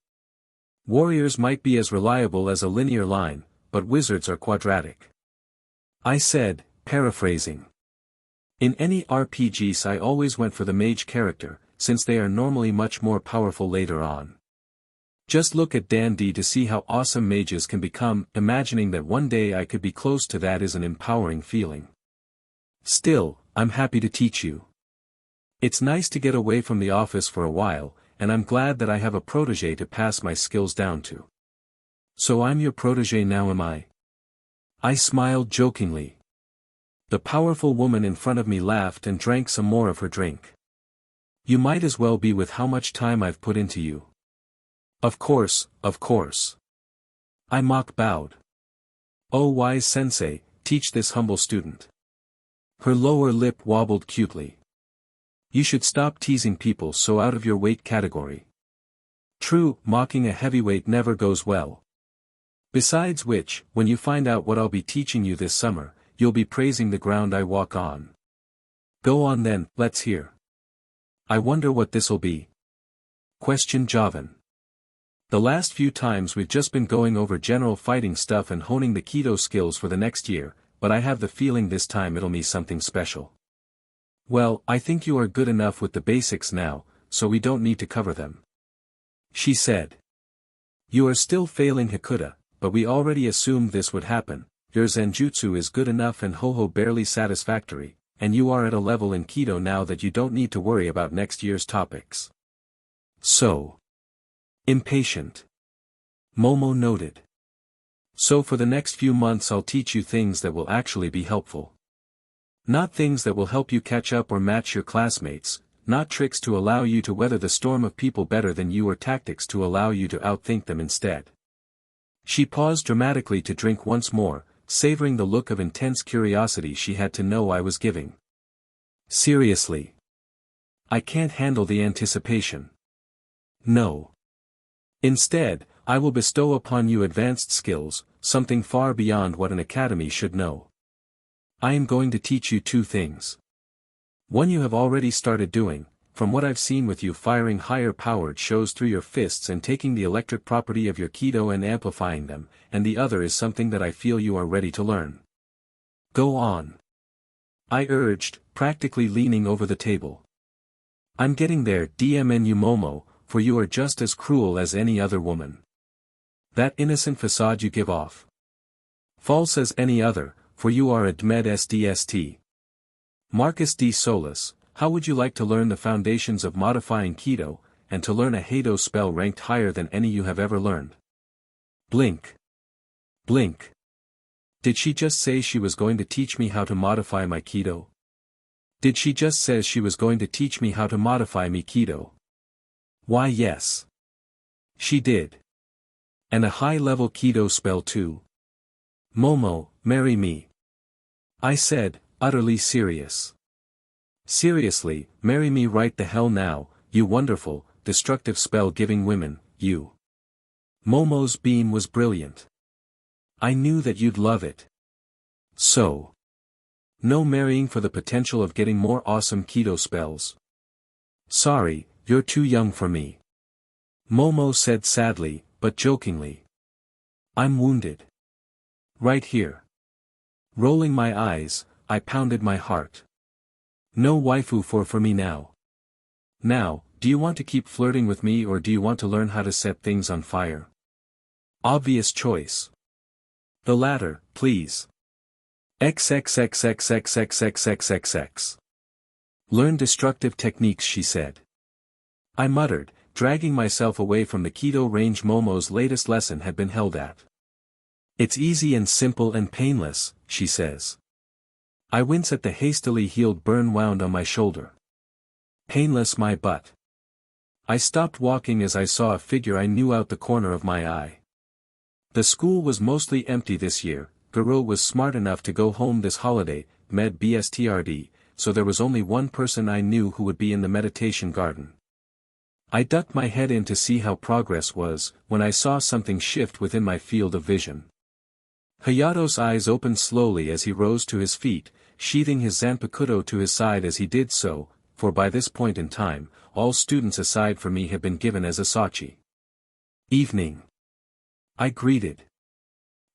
Warriors might be as reliable as a linear line, but wizards are quadratic. I said, paraphrasing. In any RPGs I always went for the mage character, since they are normally much more powerful later on. Just look at Dandy to see how awesome mages can become. Imagining that one day I could be close to that is an empowering feeling. Still, I'm happy to teach you. It's nice to get away from the office for a while, and I'm glad that I have a protege to pass my skills down to. So I'm your protege now, am I? I smiled jokingly. The powerful woman in front of me laughed and drank some more of her drink. You might as well be with how much time I've put into you. Of course, of course. I mock bowed. Oh, wise sensei, teach this humble student. Her lower lip wobbled cutely. You should stop teasing people so out of your weight category. True, mocking a heavyweight never goes well. Besides which, when you find out what I'll be teaching you this summer, you'll be praising the ground I walk on. Go on then, let's hear. I wonder what this'll be. Questioned Javan. The last few times we've just been going over general fighting stuff and honing the Kido skills for the next year, but I have the feeling this time it'll be something special. Well, I think you are good enough with the basics now, so we don't need to cover them. She said. You are still failing Hakuda, but we already assumed this would happen. Your Zenjutsu is good enough and Ho-Ho barely satisfactory, and you are at a level in Kido now that you don't need to worry about next year's topics. So. Impatient. Momo noted. So for the next few months I'll teach you things that will actually be helpful. Not things that will help you catch up or match your classmates, not tricks to allow you to weather the storm of people better than you or tactics to allow you to outthink them instead. She paused dramatically to drink once more, savoring the look of intense curiosity she had to know I was giving. Seriously. I can't handle the anticipation. No. Instead, I will bestow upon you advanced skills, something far beyond what an academy should know. I am going to teach you two things. One you have already started doing, from what I've seen with you firing higher powered shows through your fists and taking the electric property of your Kido and amplifying them, and the other is something that I feel you are ready to learn. Go on. I urged, practically leaning over the table. I'm getting there, DMNU Momo, for you are just as cruel as any other woman. That innocent facade you give off. False as any other, for you are a Dmed SDST. Marcus D. Solis, how would you like to learn the foundations of modifying Kido, and to learn a Hado spell ranked higher than any you have ever learned? Blink. Blink. Did she just say she was going to teach me how to modify my Kido? Did she just say she was going to teach me how to modify me Kido? Why yes. She did. And a high-level Kido spell too. Momo, marry me. I said, utterly serious. Seriously, marry me right the hell now, you wonderful, destructive spell-giving women, you. Momo's beam was brilliant. I knew that you'd love it. So. No marrying for the potential of getting more awesome Kido spells. Sorry, you're too young for me. Momo said sadly, but jokingly. I'm wounded. Right here. Rolling my eyes, I pounded my heart. No waifu for me now. Now, do you want to keep flirting with me or do you want to learn how to set things on fire? Obvious choice. The latter, please. XXXXXXXXXX. Learn destructive techniques, she said. I muttered, dragging myself away from the Kido range Momo's latest lesson had been held at. It's easy and simple and painless, she says. I wince at the hastily healed burn wound on my shoulder. Painless my butt. I stopped walking as I saw a figure I knew out the corner of my eye. The school was mostly empty this year. Guru was smart enough to go home this holiday, med BSTRD, so there was only one person I knew who would be in the meditation garden. I ducked my head in to see how progress was, when I saw something shift within my field of vision. Hayato's eyes opened slowly as he rose to his feet, sheathing his Zanpakuto to his side as he did so, for by this point in time, all students aside from me had been given as Asachi. Evening. I greeted.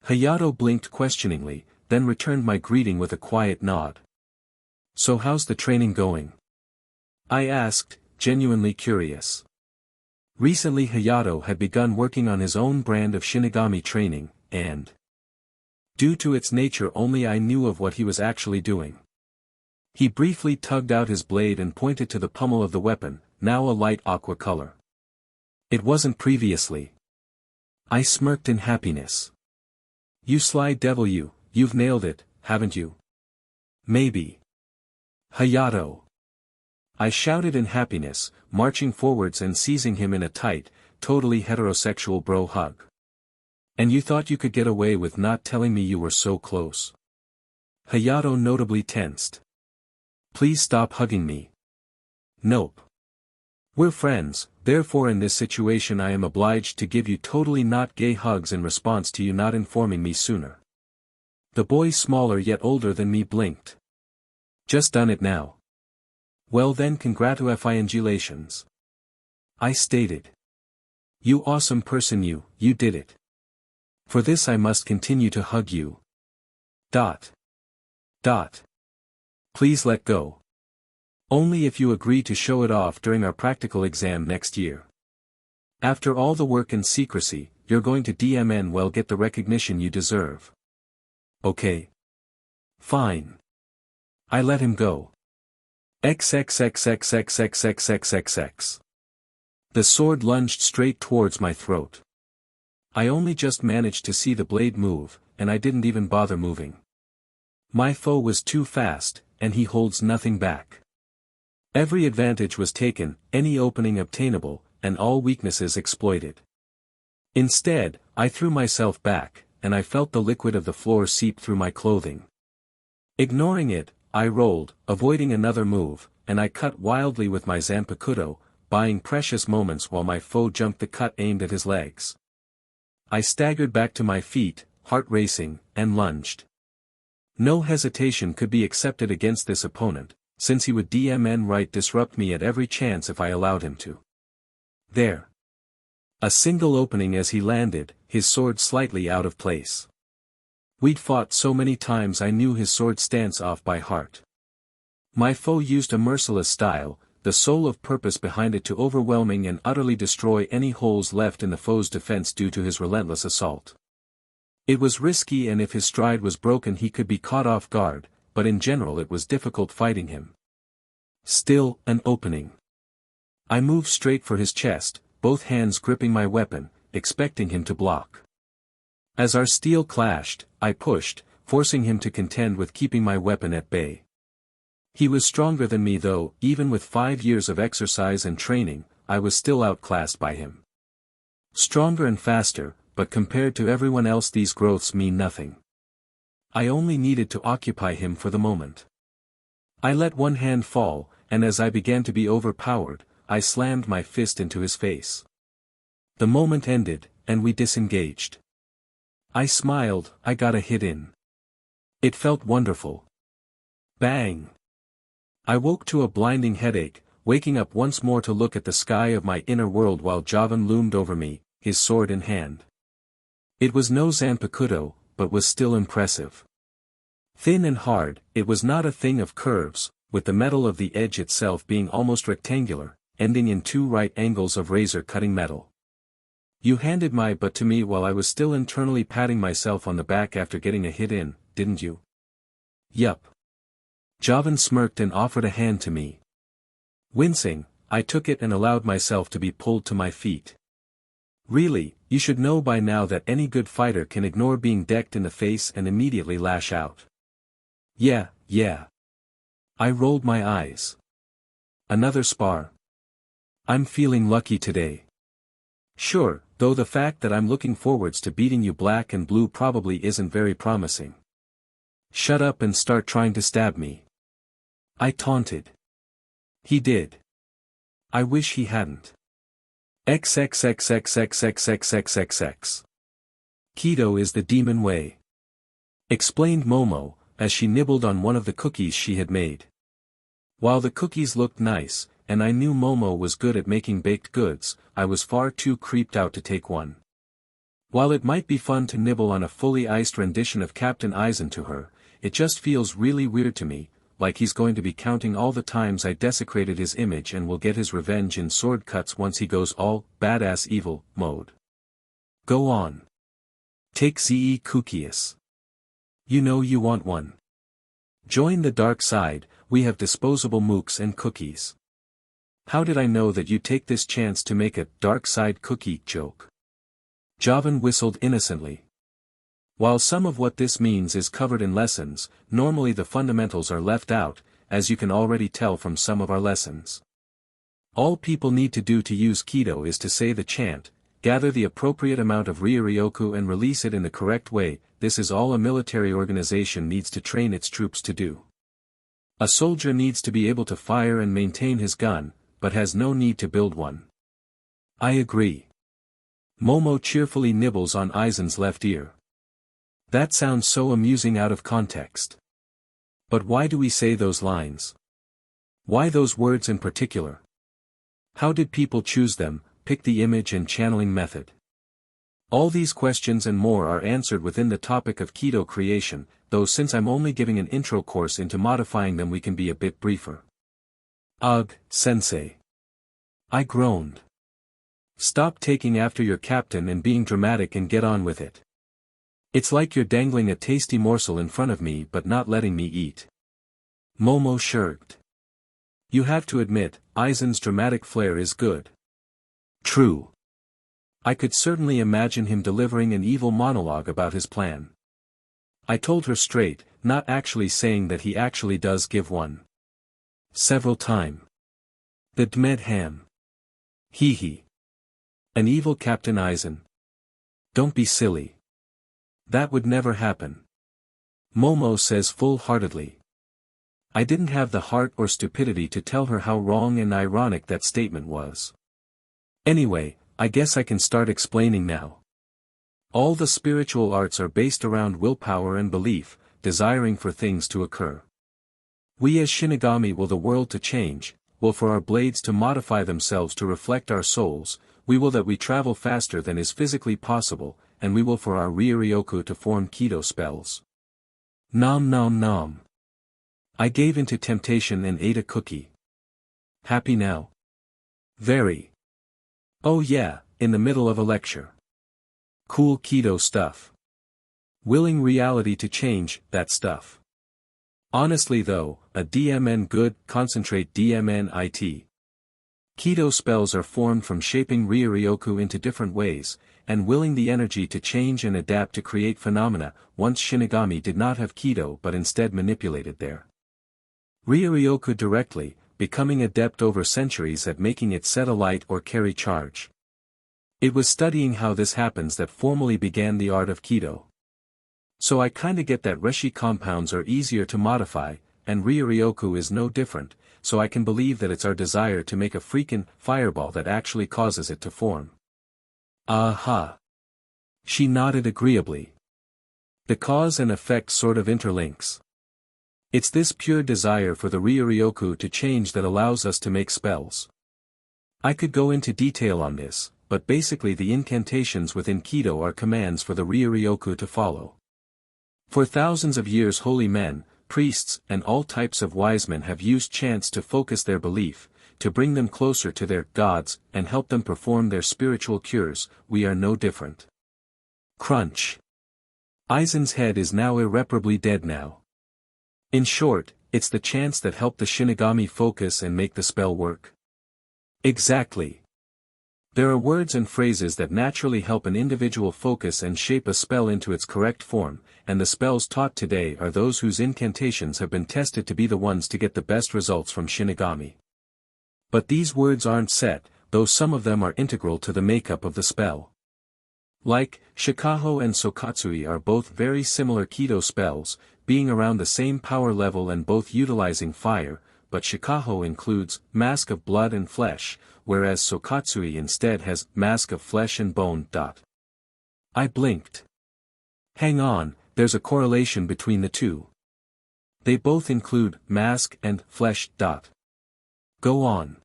Hayato blinked questioningly, then returned my greeting with a quiet nod. So how's the training going? I asked, genuinely curious. Recently Hayato had begun working on his own brand of Shinigami training, and due to its nature only I knew of what he was actually doing. He briefly tugged out his blade and pointed to the pommel of the weapon, now a light aqua color. It wasn't previously. I smirked in happiness. You sly devil you've nailed it, haven't you? Maybe. Hayato. I shouted in happiness, marching forwards and seizing him in a tight, totally heterosexual bro hug. And you thought you could get away with not telling me you were so close? Hayato notably tensed. Please stop hugging me. Nope. We're friends, therefore in this situation I am obliged to give you totally not gay hugs in response to you not informing me sooner. The boy smaller yet older than me blinked. Just done it now. Well then congratulations. I stated. You awesome person you did it. For this I must continue to hug you. Please let go. Only if you agree to show it off during our practical exam next year. After all the work and secrecy, you're going to DMN well get the recognition you deserve. Okay. Fine. I let him go. XXXXXXXXXX. The sword lunged straight towards my throat. I only just managed to see the blade move, and I didn't even bother moving. My foe was too fast, and he holds nothing back. Every advantage was taken, any opening obtainable, and all weaknesses exploited. Instead, I threw myself back, and I felt the liquid of the floor seep through my clothing. Ignoring it, I rolled, avoiding another move, and I cut wildly with my Zanpakuto, buying precious moments while my foe jumped the cut aimed at his legs. I staggered back to my feet, heart racing, and lunged. No hesitation could be accepted against this opponent, since he would DMN right disrupt me at every chance if I allowed him to. There. A single opening as he landed, his sword slightly out of place. We'd fought so many times I knew his sword stance off by heart. My foe used a merciless style, the sole of purpose behind it to overwhelming and utterly destroy any holes left in the foe's defense due to his relentless assault. It was risky and if his stride was broken he could be caught off guard, but in general it was difficult fighting him. Still, an opening. I moved straight for his chest, both hands gripping my weapon, expecting him to block. As our steel clashed, I pushed, forcing him to contend with keeping my weapon at bay. He was stronger than me though, even with 5 years of exercise and training, I was still outclassed by him. Stronger and faster, but compared to everyone else these growths mean nothing. I only needed to occupy him for the moment. I let one hand fall, and as I began to be overpowered, I slammed my fist into his face. The moment ended, and we disengaged. I smiled, I got a hit in. It felt wonderful. Bang! I woke to a blinding headache, waking up once more to look at the sky of my inner world while Javan loomed over me, his sword in hand. It was no Zanpakuto, but was still impressive. Thin and hard, it was not a thing of curves, with the metal of the edge itself being almost rectangular, ending in 2 right angles of razor-cutting metal. You handed my butt to me while I was still internally patting myself on the back after getting a hit in, didn't you? Yup. Javan smirked and offered a hand to me. Wincing, I took it and allowed myself to be pulled to my feet. Really, you should know by now that any good fighter can ignore being decked in the face and immediately lash out. Yeah. I rolled my eyes. Another spar. I'm feeling lucky today. Sure, though the fact that I'm looking forwards to beating you black and blue probably isn't very promising. Shut up and start trying to stab me. I taunted. He did. I wish he hadn't. XXXXXXXXXX. Keto is the demon way. Explained Momo, as she nibbled on one of the cookies she had made. While the cookies looked nice, and I knew Momo was good at making baked goods, I was far too creeped out to take one. While it might be fun to nibble on a fully iced rendition of Captain Aizen to her, it just feels really weird to me, like he's going to be counting all the times I desecrated his image and will get his revenge in sword cuts once he goes all badass evil mode. Go on. Take Ze Cookies. You know you want one. Join the dark side, we have disposable mooks and cookies. How did I know that you'd take this chance to make a dark side cookie joke? Javan whistled innocently. While some of what this means is covered in lessons, normally the fundamentals are left out, as you can already tell from some of our lessons. All people need to do to use Keto is to say the chant, gather the appropriate amount of Ryuryoku and release it in the correct way. This is all a military organization needs to train its troops to do. A soldier needs to be able to fire and maintain his gun, but has no need to build one. I agree. Momo cheerfully nibbles on Aizen's left ear. That sounds so amusing out of context. But why do we say those lines? Why those words in particular? How did people choose them, pick the image and channeling method? All these questions and more are answered within the topic of Keto creation, though since I'm only giving an intro course into modifying them we can be a bit briefer. Ugh, sensei. I groaned. Stop taking after your captain and being dramatic and get on with it. It's like you're dangling a tasty morsel in front of me but not letting me eat. Momo shrugged. You have to admit, Aizen's dramatic flair is good. True. I could certainly imagine him delivering an evil monologue about his plan. I told her straight, not actually saying that he actually does give one. Several times. The Dmed Ham. Hee hee. An evil Captain Aizen. Don't be silly. That would never happen. Momo says full-heartedly. I didn't have the heart or stupidity to tell her how wrong and ironic that statement was. Anyway, I guess I can start explaining now. All the spiritual arts are based around willpower and belief, desiring for things to occur. We as Shinigami will the world to change, will for our blades to modify themselves to reflect our souls, we will that we travel faster than is physically possible, and we will for our Ryuryoku to form Keto spells. Nom nom nom. I gave into temptation and ate a cookie. Happy now? Very. Oh yeah, in the middle of a lecture. Cool Keto stuff. Willing reality to change, that stuff. Honestly though, a DMN good, concentrate DMN IT. Keto spells are formed from shaping Ryuryoku into different ways, and willing the energy to change and adapt to create phenomena. Once Shinigami did not have Keto but instead manipulated their Ryuryoku directly, becoming adept over centuries at making it set alight or carry charge. It was studying how this happens that formally began the art of Keto. So I kinda get that Reshi compounds are easier to modify, and Ryuryoku is no different, so I can believe that it's our desire to make a freakin' fireball that actually causes it to form. Aha. She nodded agreeably. The cause and effect sort of interlinks. It's this pure desire for the Ryuryoku to change that allows us to make spells. I could go into detail on this, but basically the incantations within Keto are commands for the Ryuryoku to follow. For thousands of years holy men, priests, and all types of wise men have used chants to focus their belief, to bring them closer to their gods, and help them perform their spiritual cures. We are no different. Crunch. Aizen's head is now irreparably dead now. In short, it's the chants that help the Shinigami focus and make the spell work. Exactly. There are words and phrases that naturally help an individual focus and shape a spell into its correct form, and the spells taught today are those whose incantations have been tested to be the ones to get the best results from Shinigami. But these words aren't set, though some of them are integral to the makeup of the spell. Like, Shikaho and Sokatsui are both very similar Keto spells, being around the same power level and both utilizing fire, but Shikaho includes Mask of Blood and Flesh, whereas Sokatsui instead has mask of flesh and bone. I blinked. Hang on, there's a correlation between the two. They both include mask and flesh. Go on.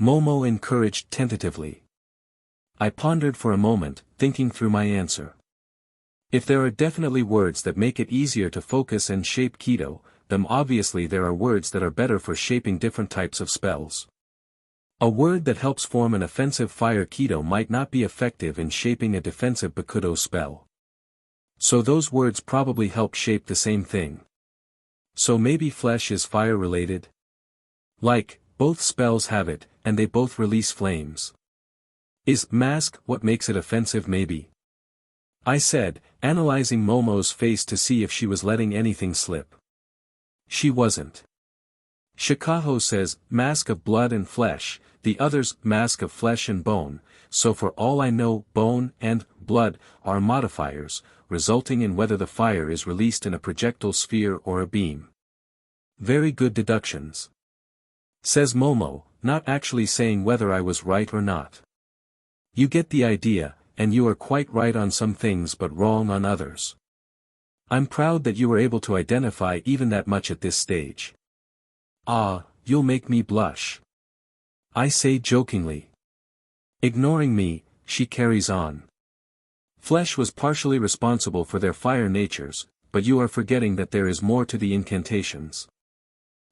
Momo encouraged tentatively. I pondered for a moment, thinking through my answer. If there are definitely words that make it easier to focus and shape Kido, then obviously there are words that are better for shaping different types of spells. A word that helps form an offensive fire Kido might not be effective in shaping a defensive Bakudo spell. So those words probably help shape the same thing. So maybe flesh is fire related? Like, both spells have it, and they both release flames. Is mask what makes it offensive maybe? I said, analyzing Momo's face to see if she was letting anything slip. She wasn't. Shikaho says, mask of blood and flesh, the other's mask of flesh and bone, so for all I know bone and blood are modifiers, resulting in whether the fire is released in a projectile sphere or a beam. Very good deductions. Says Momo, not actually saying whether I was right or not. You get the idea, and you are quite right on some things but wrong on others. I'm proud that you were able to identify even that much at this stage. Ah, you'll make me blush. I say jokingly. Ignoring me, she carries on. Flesh was partially responsible for their fire natures, but you are forgetting that there is more to the incantations.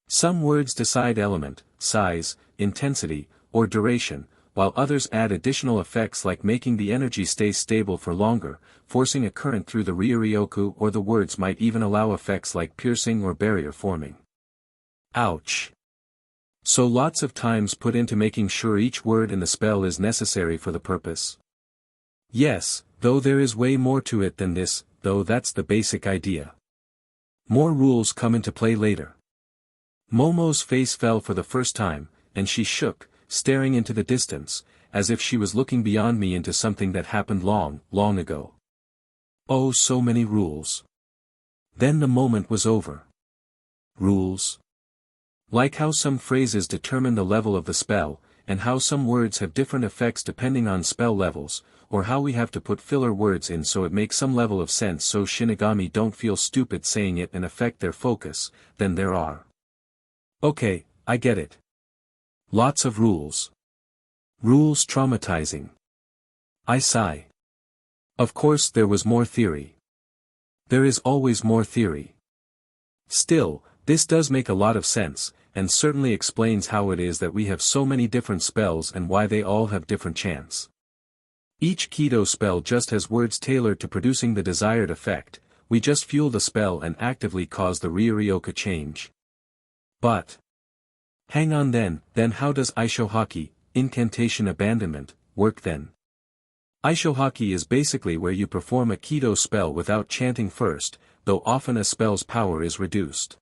Some words decide element, size, intensity, or duration, while others add additional effects like making the energy stay stable for longer, forcing a current through the Ryuryoku, or the words might even allow effects like piercing or barrier forming. Ouch. So lots of times put into making sure each word in the spell is necessary for the purpose. Yes, though there is way more to it than this, though that's the basic idea. More rules come into play later. Momo's face fell for the first time, and she shook, staring into the distance, as if she was looking beyond me into something that happened long, long ago. Oh, so many rules. Then the moment was over. Rules. Like how some phrases determine the level of the spell, and how some words have different effects depending on spell levels, or how we have to put filler words in so it makes some level of sense so Shinigami don't feel stupid saying it and affect their focus, then there are. Okay, I get it. Lots of rules. Rules traumatizing. I sigh. Of course there was more theory. There is always more theory. Still, this does make a lot of sense, and certainly explains how it is that we have so many different spells and why they all have different chants. Each Kido spell just has words tailored to producing the desired effect, we just fuel the spell and actively cause the Ryuryoku change. But hang on then how does Aishohaki, incantation abandonment, work then? Aishohaki is basically where you perform a Kido spell without chanting first, though often a spell's power is reduced.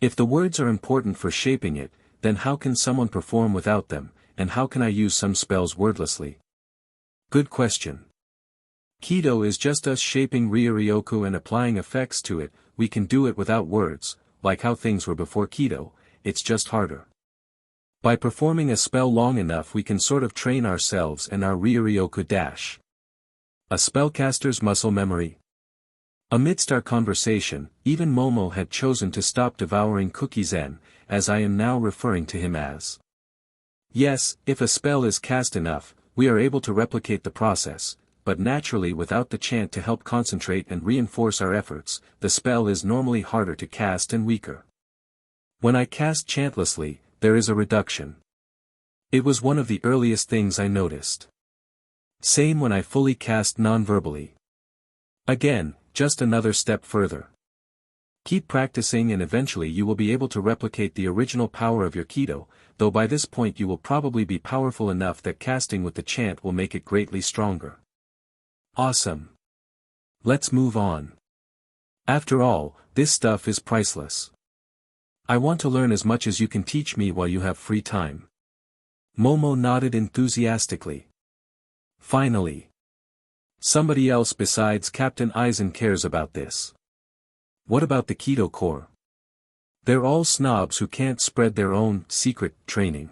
If the words are important for shaping it, then how can someone perform without them, and how can I use some spells wordlessly? Good question. Kido is just us shaping Ryuryoku and applying effects to it, we can do it without words, like how things were before Kido, it's just harder. By performing a spell long enough we can sort of train ourselves and our Ryuryoku dash. A spellcaster's muscle memory. Amidst our conversation, even Momo had chosen to stop devouring Cookie Zen, as I am now referring to him as. Yes, if a spell is cast enough, we are able to replicate the process, but naturally without the chant to help concentrate and reinforce our efforts, the spell is normally harder to cast and weaker. When I cast chantlessly, there is a reduction. It was one of the earliest things I noticed. Same when I fully cast non-verbally. Again, just another step further. Keep practicing and eventually you will be able to replicate the original power of your Kido, though by this point you will probably be powerful enough that casting with the chant will make it greatly stronger. Awesome. Let's move on. After all, this stuff is priceless. I want to learn as much as you can teach me while you have free time. Momo nodded enthusiastically. Finally. Somebody else besides Captain Aizen cares about this. What about the Kido Corps? They're all snobs who can't spread their own secret training.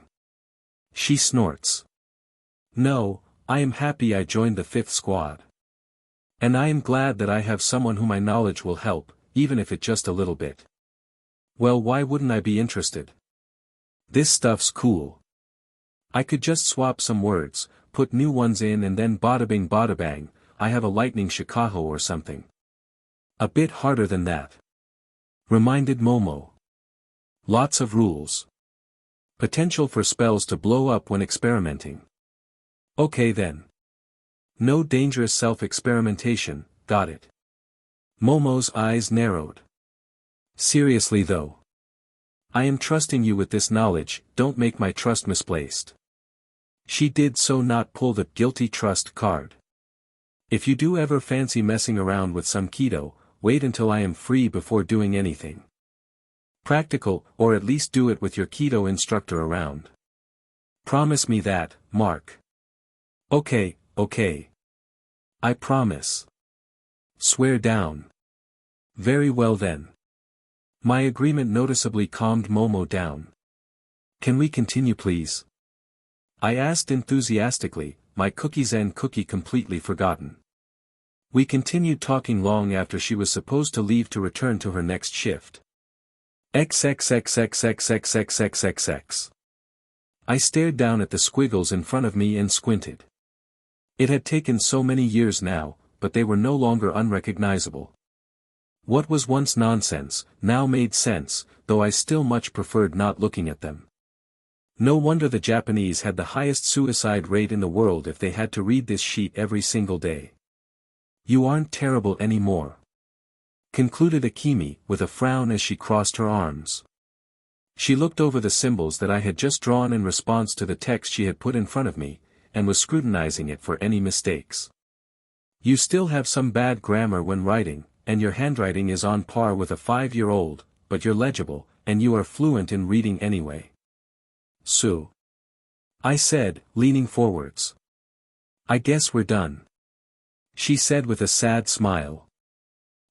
She snorts. No, I am happy I joined the 5th squad. And I am glad that I have someone whom my knowledge will help, even if it just a little bit. Well, why wouldn't I be interested? This stuff's cool. I could just swap some words, put new ones in and then bada bing bada bang, I have a lightning shikaho or something. A bit harder than that. Reminded Momo. Lots of rules. Potential for spells to blow up when experimenting. Okay then. No dangerous self-experimentation, got it. Momo's eyes narrowed. Seriously though. I am trusting you with this knowledge, don't make my trust misplaced. She did so not pull the guilty trust card. If you do ever fancy messing around with some keto, wait until I am free before doing anything. Practical, or at least do it with your keto instructor around. Promise me that, Mark. Okay, okay. I promise. Swear down. Very well then. My agreement noticeably calmed Momo down. Can we continue please? I asked enthusiastically, my cookies and cookie completely forgotten. We continued talking long after she was supposed to leave to return to her next shift. XXXXXXXXXXX. I stared down at the squiggles in front of me and squinted. It had taken so many years now, but they were no longer unrecognizable. What was once nonsense, now made sense, though I still much preferred not looking at them. No wonder the Japanese had the highest suicide rate in the world if they had to read this sheet every single day. You aren't terrible anymore. Concluded Akemi, with a frown as she crossed her arms. She looked over the symbols that I had just drawn in response to the text she had put in front of me, and was scrutinizing it for any mistakes. You still have some bad grammar when writing, and your handwriting is on par with a 5-year-old, but you're legible, and you are fluent in reading anyway. So. I said, leaning forwards. I guess we're done. She said with a sad smile.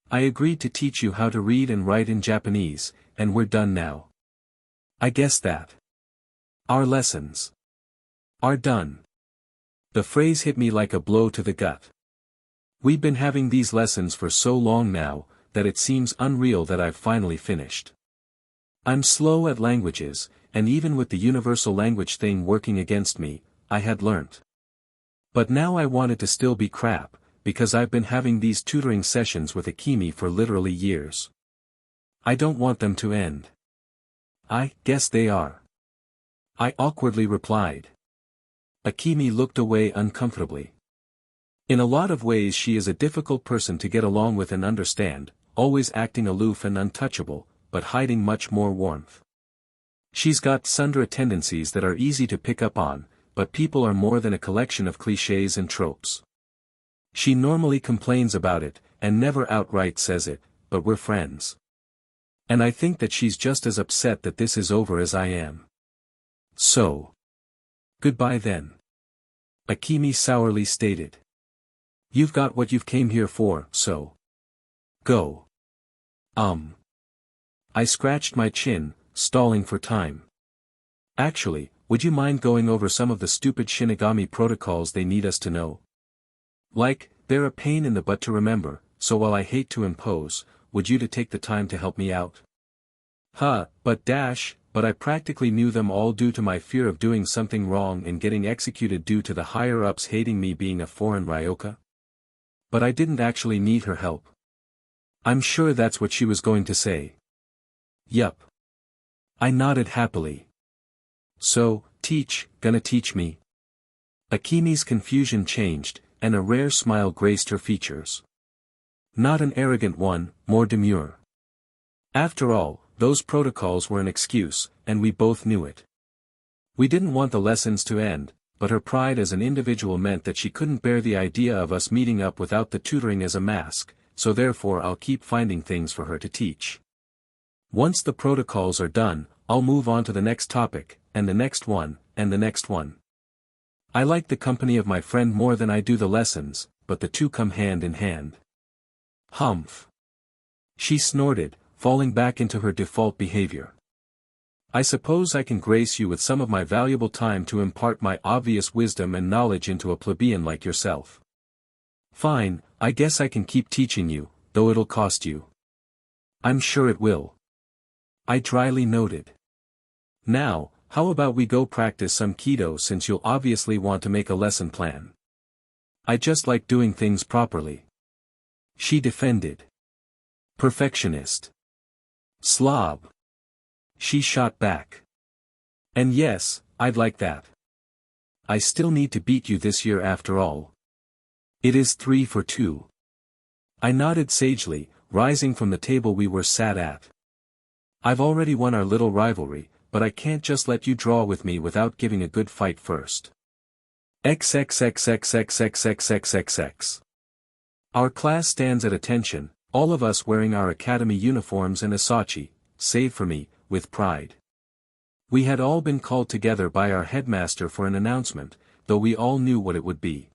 I agreed to teach you how to read and write in Japanese, and we're done now. I guess that. Our lessons are done. The phrase hit me like a blow to the gut. We've been having these lessons for so long now, that it seems unreal that I've finally finished. I'm slow at languages, and even with the universal language thing working against me, I had learnt. But now I wanted to still be crap, because I've been having these tutoring sessions with Akemi for literally years. I don't want them to end. I guess they are. I awkwardly replied. Akemi looked away uncomfortably. In a lot of ways she is a difficult person to get along with and understand, always acting aloof and untouchable, but hiding much more warmth. She's got sundry tendencies that are easy to pick up on, but people are more than a collection of clichés and tropes. She normally complains about it, and never outright says it, but we're friends. And I think that she's just as upset that this is over as I am. So. Goodbye then. Akemi sourly stated. You've got what you've came here for, so. Go. I scratched my chin, stalling for time. Actually, would you mind going over some of the stupid Shinigami protocols they need us to know? Like, they're a pain in the butt to remember, so while I hate to impose, would you to take the time to help me out? But I practically knew them all due to my fear of doing something wrong and getting executed due to the higher-ups hating me being a foreign Ryoka. But I didn't actually need her help. I'm sure that's what she was going to say. Yup. I nodded happily. So, gonna teach me? Akemi's confusion changed, and a rare smile graced her features. Not an arrogant one, more demure. After all, those protocols were an excuse, and we both knew it. We didn't want the lessons to end, but her pride as an individual meant that she couldn't bear the idea of us meeting up without the tutoring as a mask, so therefore I'll keep finding things for her to teach. Once the protocols are done, I'll move on to the next topic, and the next one, and the next one. I like the company of my friend more than I do the lessons, but the two come hand in hand. Humph. She snorted, falling back into her default behavior. I suppose I can grace you with some of my valuable time to impart my obvious wisdom and knowledge into a plebeian like yourself. Fine, I guess I can keep teaching you, though it'll cost you. I'm sure it will. I dryly noted. Now, how about we go practice some Kido since you'll obviously want to make a lesson plan. I just like doing things properly. She defended. Perfectionist. Slob. She shot back. And yes, I'd like that. I still need to beat you this year after all. It is 3 for 2. I nodded sagely, rising from the table we were sat at. I've already won our little rivalry, but I can't just let you draw with me without giving a good fight first. XXXXXXXXXX. Our class stands at attention, all of us wearing our academy uniforms and Asachi, save for me, with pride. We had all been called together by our headmaster for an announcement, though we all knew what it would be.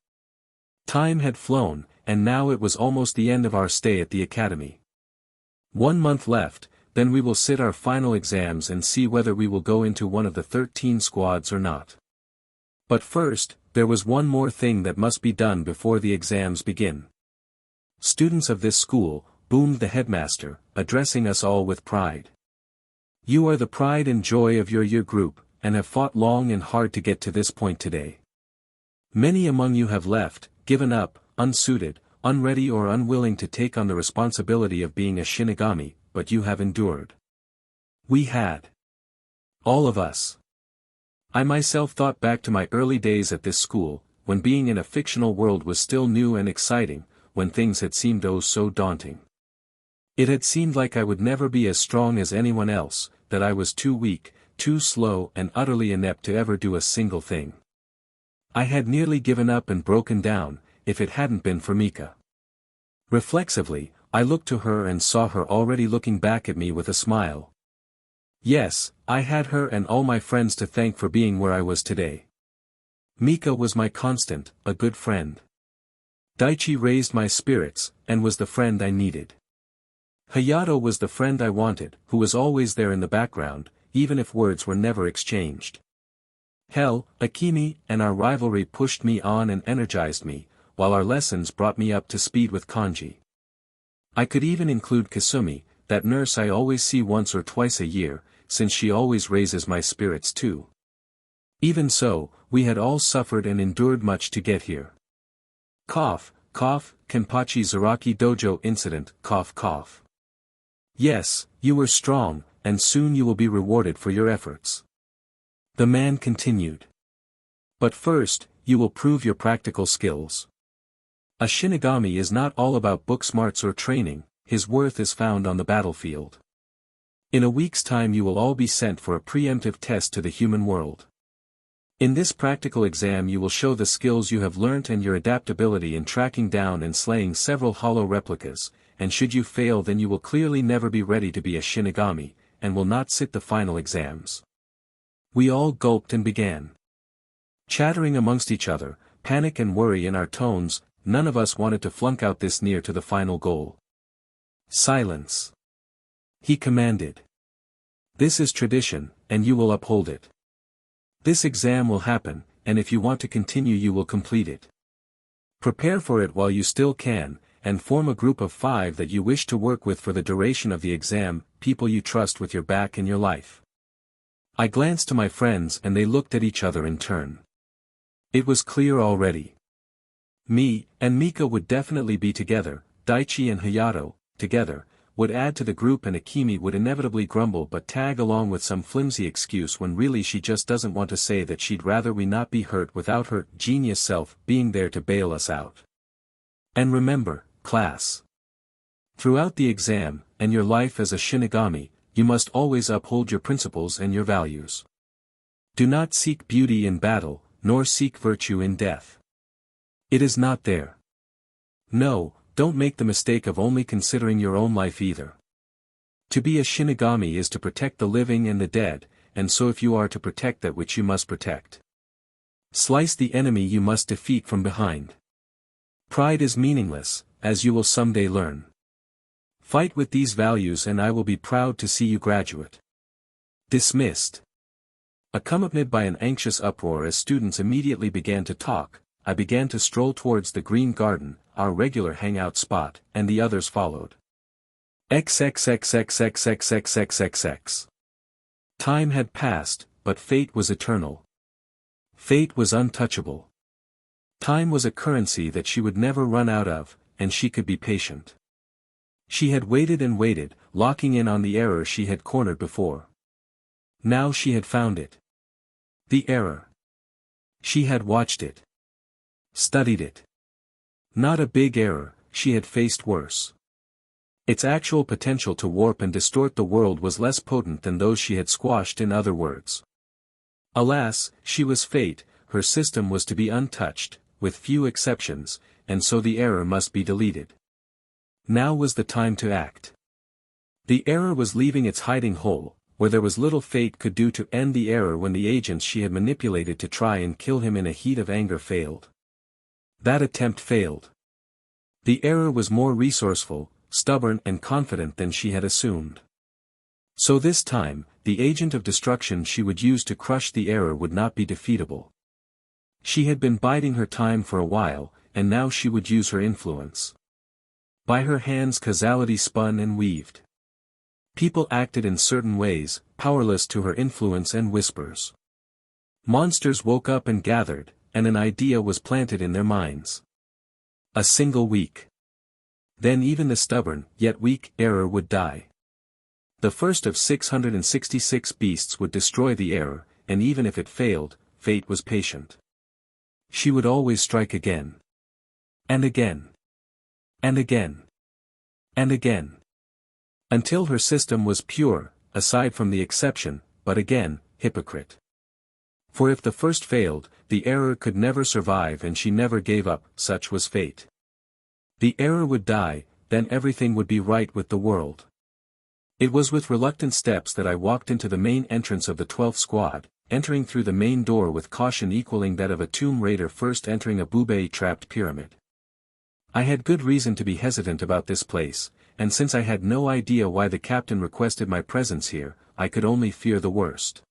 Time had flown, and now it was almost the end of our stay at the academy. 1 month left, then we will sit our final exams and see whether we will go into one of the 13 squads or not. But first, there was one more thing that must be done before the exams begin. Students of this school, boomed the headmaster, addressing us all with pride. You are the pride and joy of your year group, and have fought long and hard to get to this point today. Many among you have left, given up, unsuited, unready or unwilling to take on the responsibility of being a Shinigami, but you have endured. We had. All of us. I myself thought back to my early days at this school, when being in a fictional world was still new and exciting, when things had seemed oh so daunting. It had seemed like I would never be as strong as anyone else, that I was too weak, too slow and utterly inept to ever do a single thing. I had nearly given up and broken down, if it hadn't been for Mika. Reflexively, I looked to her and saw her already looking back at me with a smile. Yes, I had her and all my friends to thank for being where I was today. Mika was my constant, a good friend. Daichi raised my spirits, and was the friend I needed. Hayato was the friend I wanted, who was always there in the background, even if words were never exchanged. Hell, Akemi and our rivalry pushed me on and energized me, while our lessons brought me up to speed with kanji. I could even include Kasumi, that nurse I always see once or twice a year, since she always raises my spirits too. Even so, we had all suffered and endured much to get here. Cough, cough, Kenpachi Zaraki Dojo incident, cough cough. Yes, you were strong, and soon you will be rewarded for your efforts. The man continued. But first, you will prove your practical skills. A Shinigami is not all about book smarts or training, his worth is found on the battlefield. In a week's time you will all be sent for a preemptive test to the human world. In this practical exam you will show the skills you have learnt and your adaptability in tracking down and slaying several hollow replicas, and should you fail then you will clearly never be ready to be a Shinigami, and will not sit the final exams. We all gulped and began. Chattering amongst each other, panic and worry in our tones, none of us wanted to flunk out this near to the final goal. Silence. He commanded. This is tradition, and you will uphold it. This exam will happen, and if you want to continue you will complete it. Prepare for it while you still can, and form a group of 5 that you wish to work with for the duration of the exam, people you trust with your back and your life. I glanced to my friends and they looked at each other in turn. It was clear already. Me and Mika would definitely be together, Daichi and Hayato, together, would add to the group and Akemi would inevitably grumble but tag along with some flimsy excuse when really she just doesn't want to say that she'd rather we not be hurt without her genius self being there to bail us out. And remember, class. Throughout the exam, and your life as a Shinigami, you must always uphold your principles and your values. Do not seek beauty in battle, nor seek virtue in death. It is not there. No, don't make the mistake of only considering your own life either. To be a Shinigami is to protect the living and the dead, and so if you are to protect that which you must protect. Slice the enemy you must defeat from behind. Pride is meaningless, as you will someday learn. Fight with these values and I will be proud to see you graduate. Dismissed. Accompanied by an anxious uproar as students immediately began to talk, I began to stroll towards the green garden, our regular hangout spot, and the others followed. XXXXXXXXXXX. Time had passed, but fate was eternal. Fate was untouchable. Time was a currency that she would never run out of, and she could be patient. She had waited and waited, locking in on the error she had cornered before. Now she had found it. The error. She had watched it. Studied it. Not a big error, she had faced worse. Its actual potential to warp and distort the world was less potent than those she had squashed, in other words. Alas, she was fate, her system was to be untouched, with few exceptions, and so the error must be deleted. Now was the time to act. The error was leaving its hiding hole, where there was little fate could do to end the error when the agents she had manipulated to try and kill him in a heat of anger failed. That attempt failed. The error was more resourceful, stubborn and confident than she had assumed. So this time, the agent of destruction she would use to crush the error would not be defeatable. She had been biding her time for a while, and now she would use her influence. By her hands causality spun and weaved. People acted in certain ways, powerless to her influence and whispers. Monsters woke up and gathered, and an idea was planted in their minds. A single week. Then even the stubborn, yet weak, error would die. The first of 666 beasts would destroy the error, and even if it failed, fate was patient. She would always strike again. And again. And again. And again. Until her system was pure, aside from the exception, but again, hypocrite. For if the first failed, the error could never survive and she never gave up, such was fate. The error would die, then everything would be right with the world. It was with reluctant steps that I walked into the main entrance of the 12th squad, entering through the main door with caution equaling that of a tomb raider first entering a bubé-trapped pyramid. I had good reason to be hesitant about this place, and since I had no idea why the captain requested my presence here, I could only fear the worst.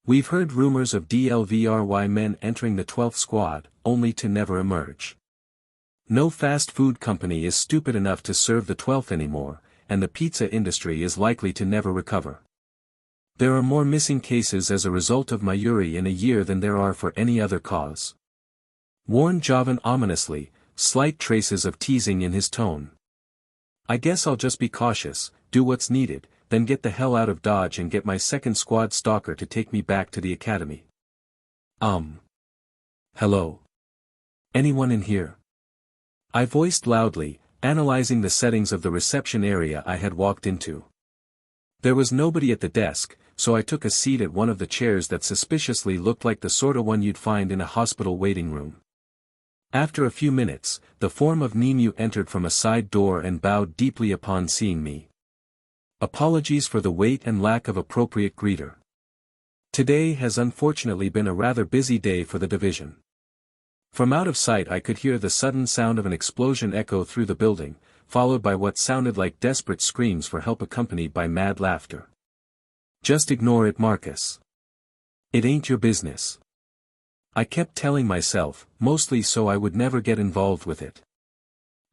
We've heard rumors of DLVRY men entering the 12th squad, only to never emerge. No fast food company is stupid enough to serve the 12th anymore, and the pizza industry is likely to never recover. There are more missing cases as a result of Mayuri in a year than there are for any other cause. Warned Javan ominously, slight traces of teasing in his tone. I guess I'll just be cautious, do what's needed, then get the hell out of Dodge and get my second squad stalker to take me back to the academy. Hello? Anyone in here? I voiced loudly, analyzing the settings of the reception area I had walked into. There was nobody at the desk, so I took a seat at one of the chairs that suspiciously looked like the sort of one you'd find in a hospital waiting room. After a few minutes, the form of Nimue entered from a side door and bowed deeply upon seeing me. Apologies for the wait and lack of appropriate greeter. Today has unfortunately been a rather busy day for the division. From out of sight I could hear the sudden sound of an explosion echo through the building, followed by what sounded like desperate screams for help accompanied by mad laughter. Just ignore it, Marcus. It ain't your business. I kept telling myself, mostly so I would never get involved with it.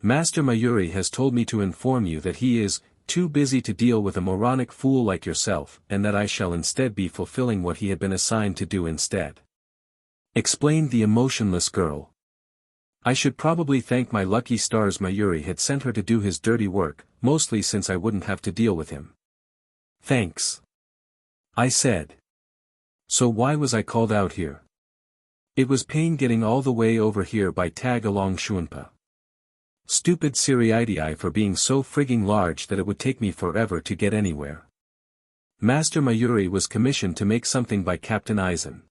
Master Mayuri has told me to inform you that he is too busy to deal with a moronic fool like yourself, and that I shall instead be fulfilling what he had been assigned to do instead. Explained the emotionless girl. I should probably thank my lucky stars Mayuri had sent her to do his dirty work, mostly since I wouldn't have to deal with him. Thanks. I said. So why was I called out here? It was pain getting all the way over here by tag-along Shunpa. Stupid Siriidii for being so frigging large that it would take me forever to get anywhere. Master Mayuri was commissioned to make something by Captain Aizen.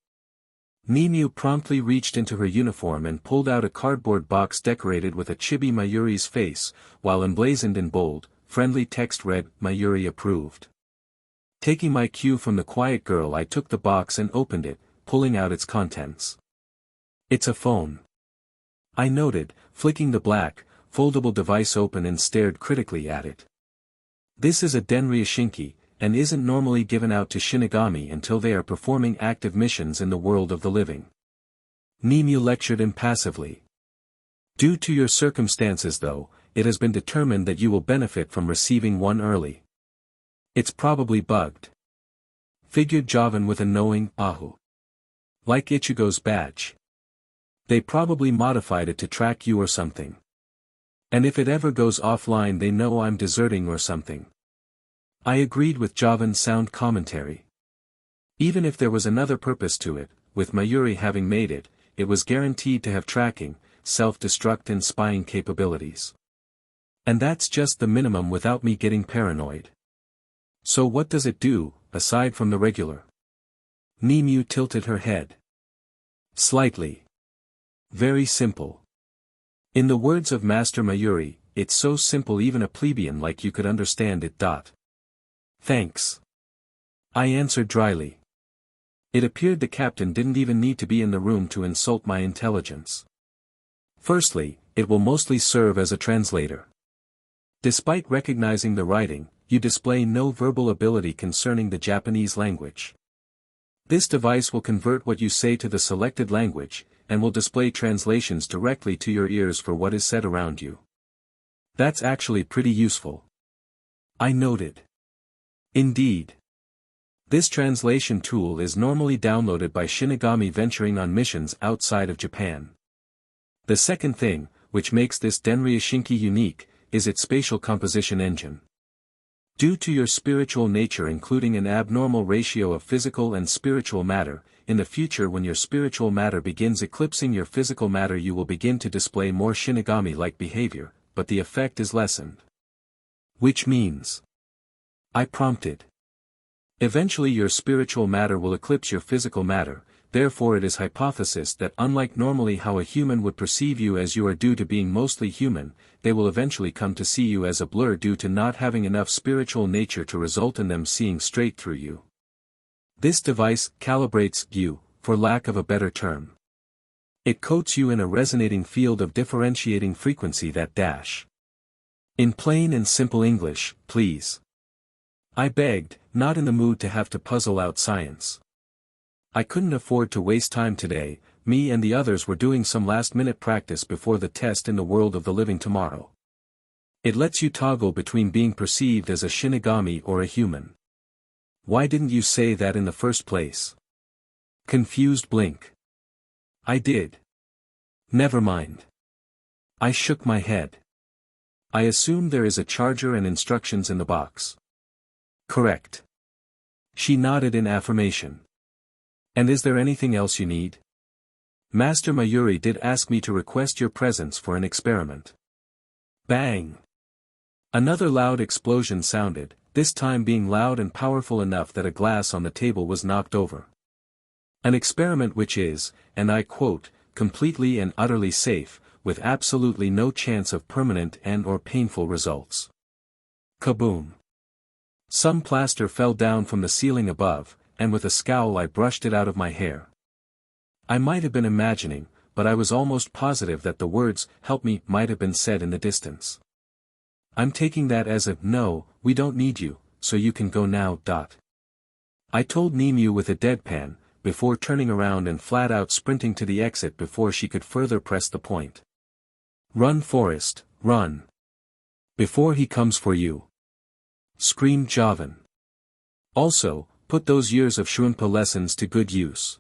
Nimue promptly reached into her uniform and pulled out a cardboard box decorated with a chibi Mayuri's face, while emblazoned in bold, friendly text read, Mayuri approved. Taking my cue from the quiet girl, I took the box and opened it, pulling out its contents. It's a phone. I noted, flicking the black, foldable device open and stared critically at it. This is a Denryashinki, and isn't normally given out to Shinigami until they are performing active missions in the world of the living. Nimue lectured impassively. Due to your circumstances though, it has been determined that you will benefit from receiving one early. It's probably bugged. Figured Javan with a knowing ahu. Like Ichigo's badge. They probably modified it to track you or something. And if it ever goes offline they know I'm deserting or something. I agreed with Javan's sound commentary. Even if there was another purpose to it, with Mayuri having made it, it was guaranteed to have tracking, self-destruct and spying capabilities. And that's just the minimum without me getting paranoid. So what does it do, aside from the regular? Nimue tilted her head. Slightly. Very simple. In the words of Master Mayuri, it's so simple even a plebeian like you could understand it. Thanks. I answered dryly. It appeared the captain didn't even need to be in the room to insult my intelligence. Firstly, it will mostly serve as a translator. Despite recognizing the writing, you display no verbal ability concerning the Japanese language. This device will convert what you say to the selected language, and will display translations directly to your ears for what is said around you. That's actually pretty useful. I noted. Indeed. This translation tool is normally downloaded by Shinigami venturing on missions outside of Japan. The second thing, which makes this Denryashinki unique, is its spatial composition engine. Due to your spiritual nature including an abnormal ratio of physical and spiritual matter, in the future when your spiritual matter begins eclipsing your physical matter you will begin to display more Shinigami-like behavior, but the effect is lessened. Which means? I prompted. Eventually your spiritual matter will eclipse your physical matter, therefore it is hypothesis that unlike normally how a human would perceive you as you are due to being mostly human, they will eventually come to see you as a blur due to not having enough spiritual nature to result in them seeing straight through you. This device calibrates you, for lack of a better term. It coats you in a resonating field of differentiating frequency that dash. In plain and simple English, please. I begged, not in the mood to have to puzzle out science. I couldn't afford to waste time today, me and the others were doing some last-minute practice before the test in the world of the living tomorrow. It lets you toggle between being perceived as a Shinigami or a human. Why didn't you say that in the first place? Confused blink. I did. Never mind. I shook my head. I assume there is a charger and instructions in the box. Correct. She nodded in affirmation. And is there anything else you need? Master Mayuri did ask me to request your presence for an experiment. Bang! Another loud explosion sounded, this time being loud and powerful enough that a glass on the table was knocked over. An experiment which is, and I quote, completely and utterly safe, with absolutely no chance of permanent and/or painful results. Kaboom! Some plaster fell down from the ceiling above, and with a scowl I brushed it out of my hair. I might have been imagining, but I was almost positive that the words, "help me," might have been said in the distance. I'm taking that as a, "No, we don't need you, so you can go now." I told Nimue with a deadpan, before turning around and flat out sprinting to the exit before she could further press the point. Run Forrest, run. Before he comes for you. Screamed Javan. Also, put those years of Shunpa lessons to good use.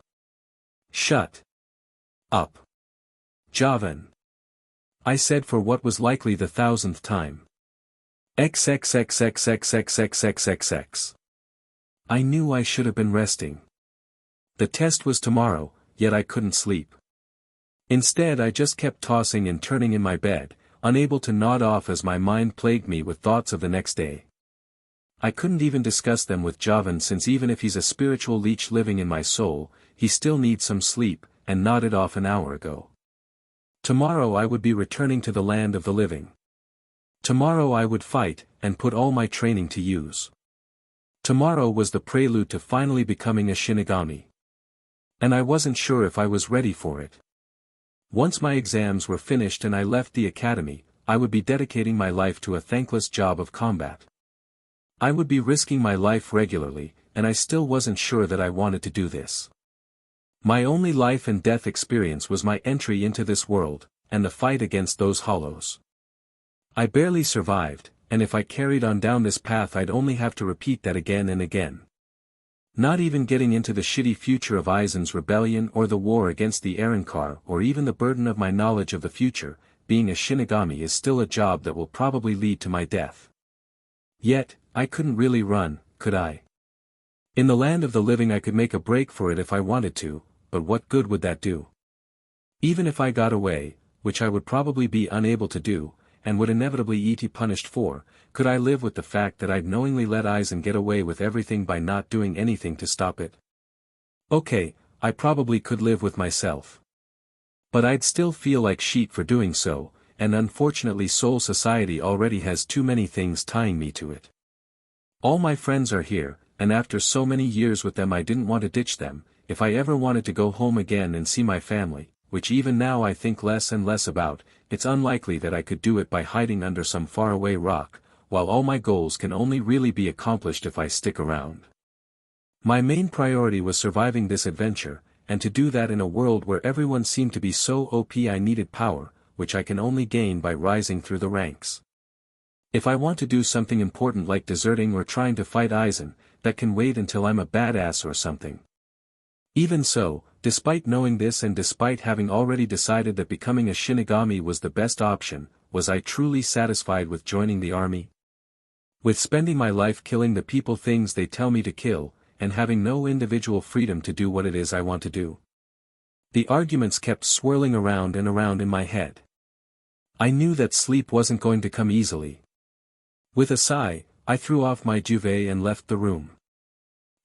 Shut up. Javan. I said for what was likely the 1000th time. XXXXXXXXXX. I knew I should have been resting. The test was tomorrow, yet I couldn't sleep. Instead I just kept tossing and turning in my bed, unable to nod off as my mind plagued me with thoughts of the next day. I couldn't even discuss them with Javan since even if he's a spiritual leech living in my soul, he still needs some sleep, and nodded off an hour ago. Tomorrow I would be returning to the land of the living. Tomorrow I would fight, and put all my training to use. Tomorrow was the prelude to finally becoming a Shinigami. And I wasn't sure if I was ready for it. Once my exams were finished and I left the academy, I would be dedicating my life to a thankless job of combat. I would be risking my life regularly, and I still wasn't sure that I wanted to do this. My only life and death experience was my entry into this world, and the fight against those hollows. I barely survived, and if I carried on down this path I'd only have to repeat that again and again. Not even getting into the shitty future of Aizen's rebellion or the war against the Arrancar or even the burden of my knowledge of the future, being a Shinigami is still a job that will probably lead to my death. Yet, I couldn't really run, could I? In the land of the living I could make a break for it if I wanted to, but what good would that do? Even if I got away, which I would probably be unable to do, and would inevitably be punished for, could I live with the fact that I'd knowingly let Aizen get away with everything by not doing anything to stop it? Okay, I probably could live with myself. But I'd still feel like shit for doing so, and unfortunately Soul Society already has too many things tying me to it. All my friends are here, and after so many years with them I didn't want to ditch them. If I ever wanted to go home again and see my family, which even now I think less and less about, it's unlikely that I could do it by hiding under some faraway rock, while all my goals can only really be accomplished if I stick around. My main priority was surviving this adventure, and to do that in a world where everyone seemed to be so OP I needed power, which I can only gain by rising through the ranks. If I want to do something important like deserting or trying to fight Aizen, that can wait until I'm a badass or something. Even so, despite knowing this and despite having already decided that becoming a Shinigami was the best option, was I truly satisfied with joining the army? With spending my life killing the people things they tell me to kill, and having no individual freedom to do what it is I want to do? The arguments kept swirling around and around in my head. I knew that sleep wasn't going to come easily. With a sigh, I threw off my duvet and left the room.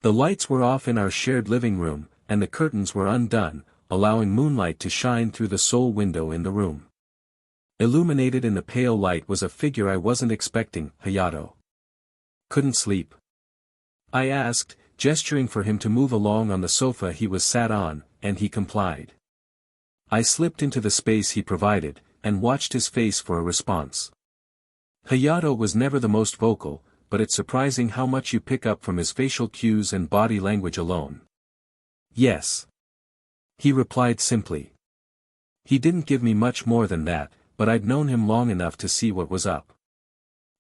The lights were off in our shared living room, and the curtains were undone, allowing moonlight to shine through the sole window in the room. Illuminated in the pale light was a figure I wasn't expecting, Hayato. Couldn't sleep? I asked, gesturing for him to move along on the sofa he was sat on, and he complied. I slipped into the space he provided, and watched his face for a response. Hayato was never the most vocal, but it's surprising how much you pick up from his facial cues and body language alone. Yes. He replied simply. He didn't give me much more than that, but I'd known him long enough to see what was up.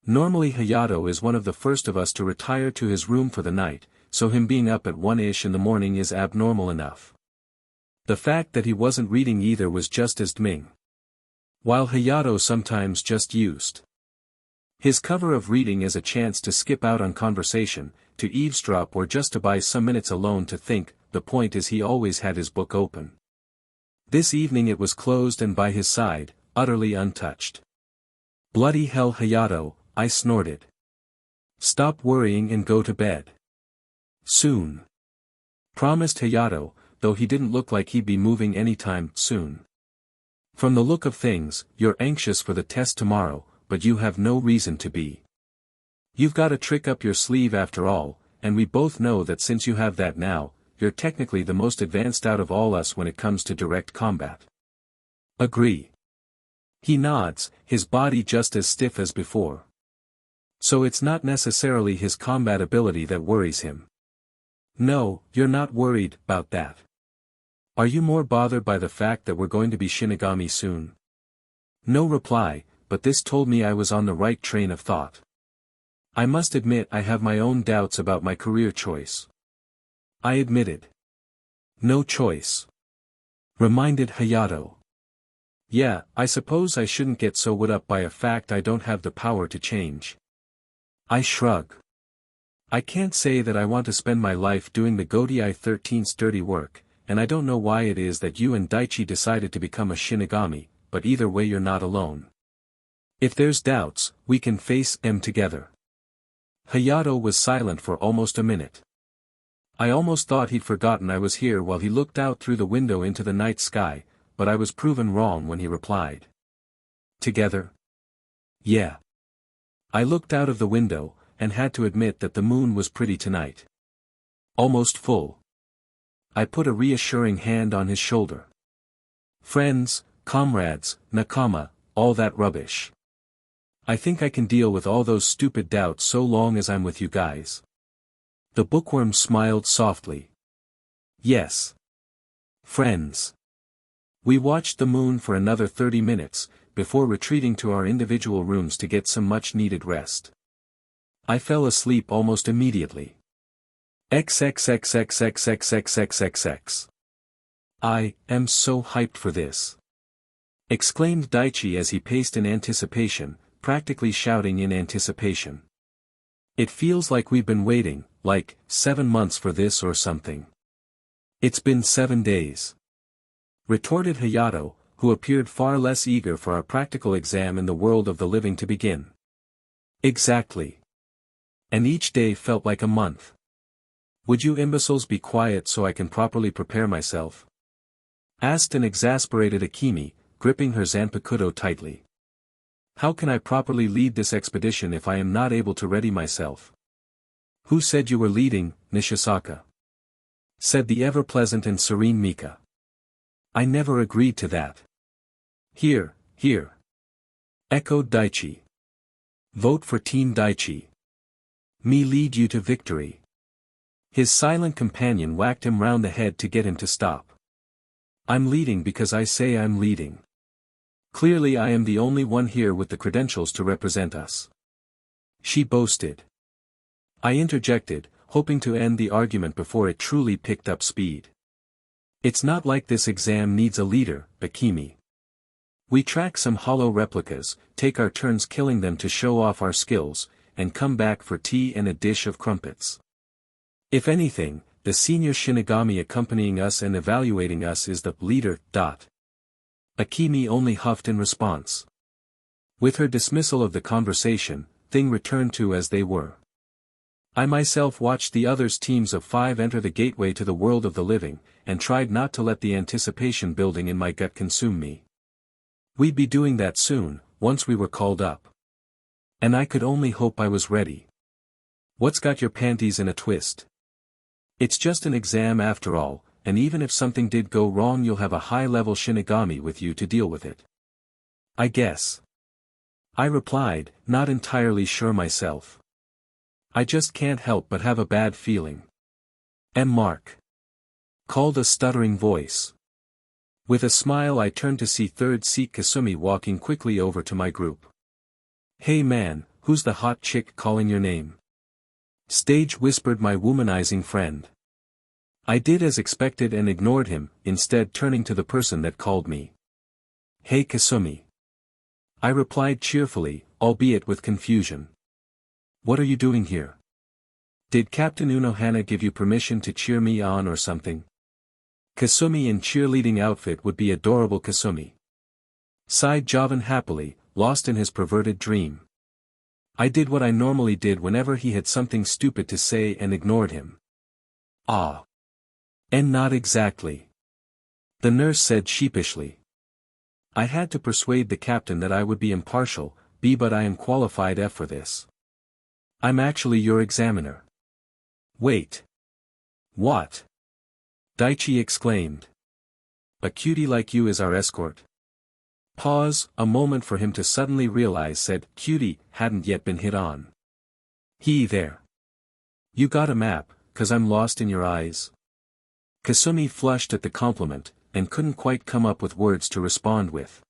Normally Hayato is one of the first of us to retire to his room for the night, so him being up at 1-ish in the morning is abnormal enough. The fact that he wasn't reading either was just as dming. While Hayato sometimes just used his cover of reading as a chance to skip out on conversation, to eavesdrop or just to buy some minutes alone to think, the point is he always had his book open. This evening it was closed and by his side, utterly untouched. Bloody hell Hayato, I snorted. Stop worrying and go to bed. Soon. Promised Hayato, though he didn't look like he'd be moving anytime soon. From the look of things, you're anxious for the test tomorrow, but you have no reason to be. You've got a trick up your sleeve after all, and we both know that since you have that now, you're technically the most advanced out of all us when it comes to direct combat. Agree. He nods, his body just as stiff as before. So it's not necessarily his combat ability that worries him. No, you're not worried about that. Are you more bothered by the fact that we're going to be Shinigami soon? No reply, but this told me I was on the right train of thought. I must admit I have my own doubts about my career choice. I admitted. No choice. Reminded Hayato. Yeah, I suppose I shouldn't get so wound up by a fact I don't have the power to change. I shrug. I can't say that I want to spend my life doing the Godai 13's dirty work, and I don't know why it is that you and Daichi decided to become a Shinigami, but either way you're not alone. If there's doubts, we can face them together. Hayato was silent for almost a minute. I almost thought he'd forgotten I was here while he looked out through the window into the night sky, but I was proven wrong when he replied. Together? Yeah. I looked out of the window, and had to admit that the moon was pretty tonight. Almost full. I put a reassuring hand on his shoulder. Friends, comrades, nakama, all that rubbish. I think I can deal with all those stupid doubts so long as I'm with you guys. The bookworm smiled softly. Yes. Friends. We watched the moon for another 30 minutes, before retreating to our individual rooms to get some much-needed rest. I fell asleep almost immediately. XXXXXXXXXX. I am so hyped for this. Exclaimed Daichi as he paced in anticipation, practically shouting in anticipation. It feels like we've been waiting, like, 7 months for this or something. It's been 7 days. Retorted Hayato, who appeared far less eager for our practical exam in the world of the living to begin. Exactly. And each day felt like a month. Would you imbeciles be quiet so I can properly prepare myself? Asked an exasperated Akemi, gripping her Zanpakuto tightly. How can I properly lead this expedition if I am not able to ready myself? Who said you were leading, Nishisaka? Said the ever-pleasant and serene Mika. I never agreed to that. Here. Echoed Daichi. Vote for Team Daichi. Me lead you to victory. His silent companion whacked him round the head to get him to stop. I'm leading because I say I'm leading. Clearly I am the only one here with the credentials to represent us. She boasted. I interjected, hoping to end the argument before it truly picked up speed. It's not like this exam needs a leader, Akemi. We track some hollow replicas, take our turns killing them to show off our skills, and come back for tea and a dish of crumpets. If anything, the senior Shinigami accompanying us and evaluating us is the leader. Akemi only huffed in response. With her dismissal of the conversation, things returned to as they were. I myself watched the others' teams of 5 enter the gateway to the world of the living, and tried not to let the anticipation building in my gut consume me. We'd be doing that soon, once we were called up. And I could only hope I was ready. What's got your panties in a twist? It's just an exam after all, and even if something did go wrong you'll have a high-level Shinigami with you to deal with it. I guess. I replied, not entirely sure myself. I just can't help but have a bad feeling. Mark. Called a stuttering voice. With a smile I turned to see third seat Kasumi walking quickly over to my group. Hey man, who's the hot chick calling your name? Stage whispered my womanizing friend. I did as expected and ignored him, instead turning to the person that called me. Hey Kasumi. I replied cheerfully, albeit with confusion. What are you doing here? Did Captain Unohana give you permission to cheer me on or something? Kasumi in cheerleading outfit would be adorable Kasumi. Sighed Jovan happily, lost in his perverted dream. I did what I normally did whenever he had something stupid to say and ignored him. Ah. And not exactly. The nurse said sheepishly. I had to persuade the captain that I would be impartial, but I am qualified for this. I'm actually your examiner. Wait. What? Daichi exclaimed. A cutie like you is our escort. Pause, a moment for him to suddenly realize said cutie hadn't yet been hit on. He there. You got a map, 'cause I'm lost in your eyes. Kasumi flushed at the compliment, and couldn't quite come up with words to respond with.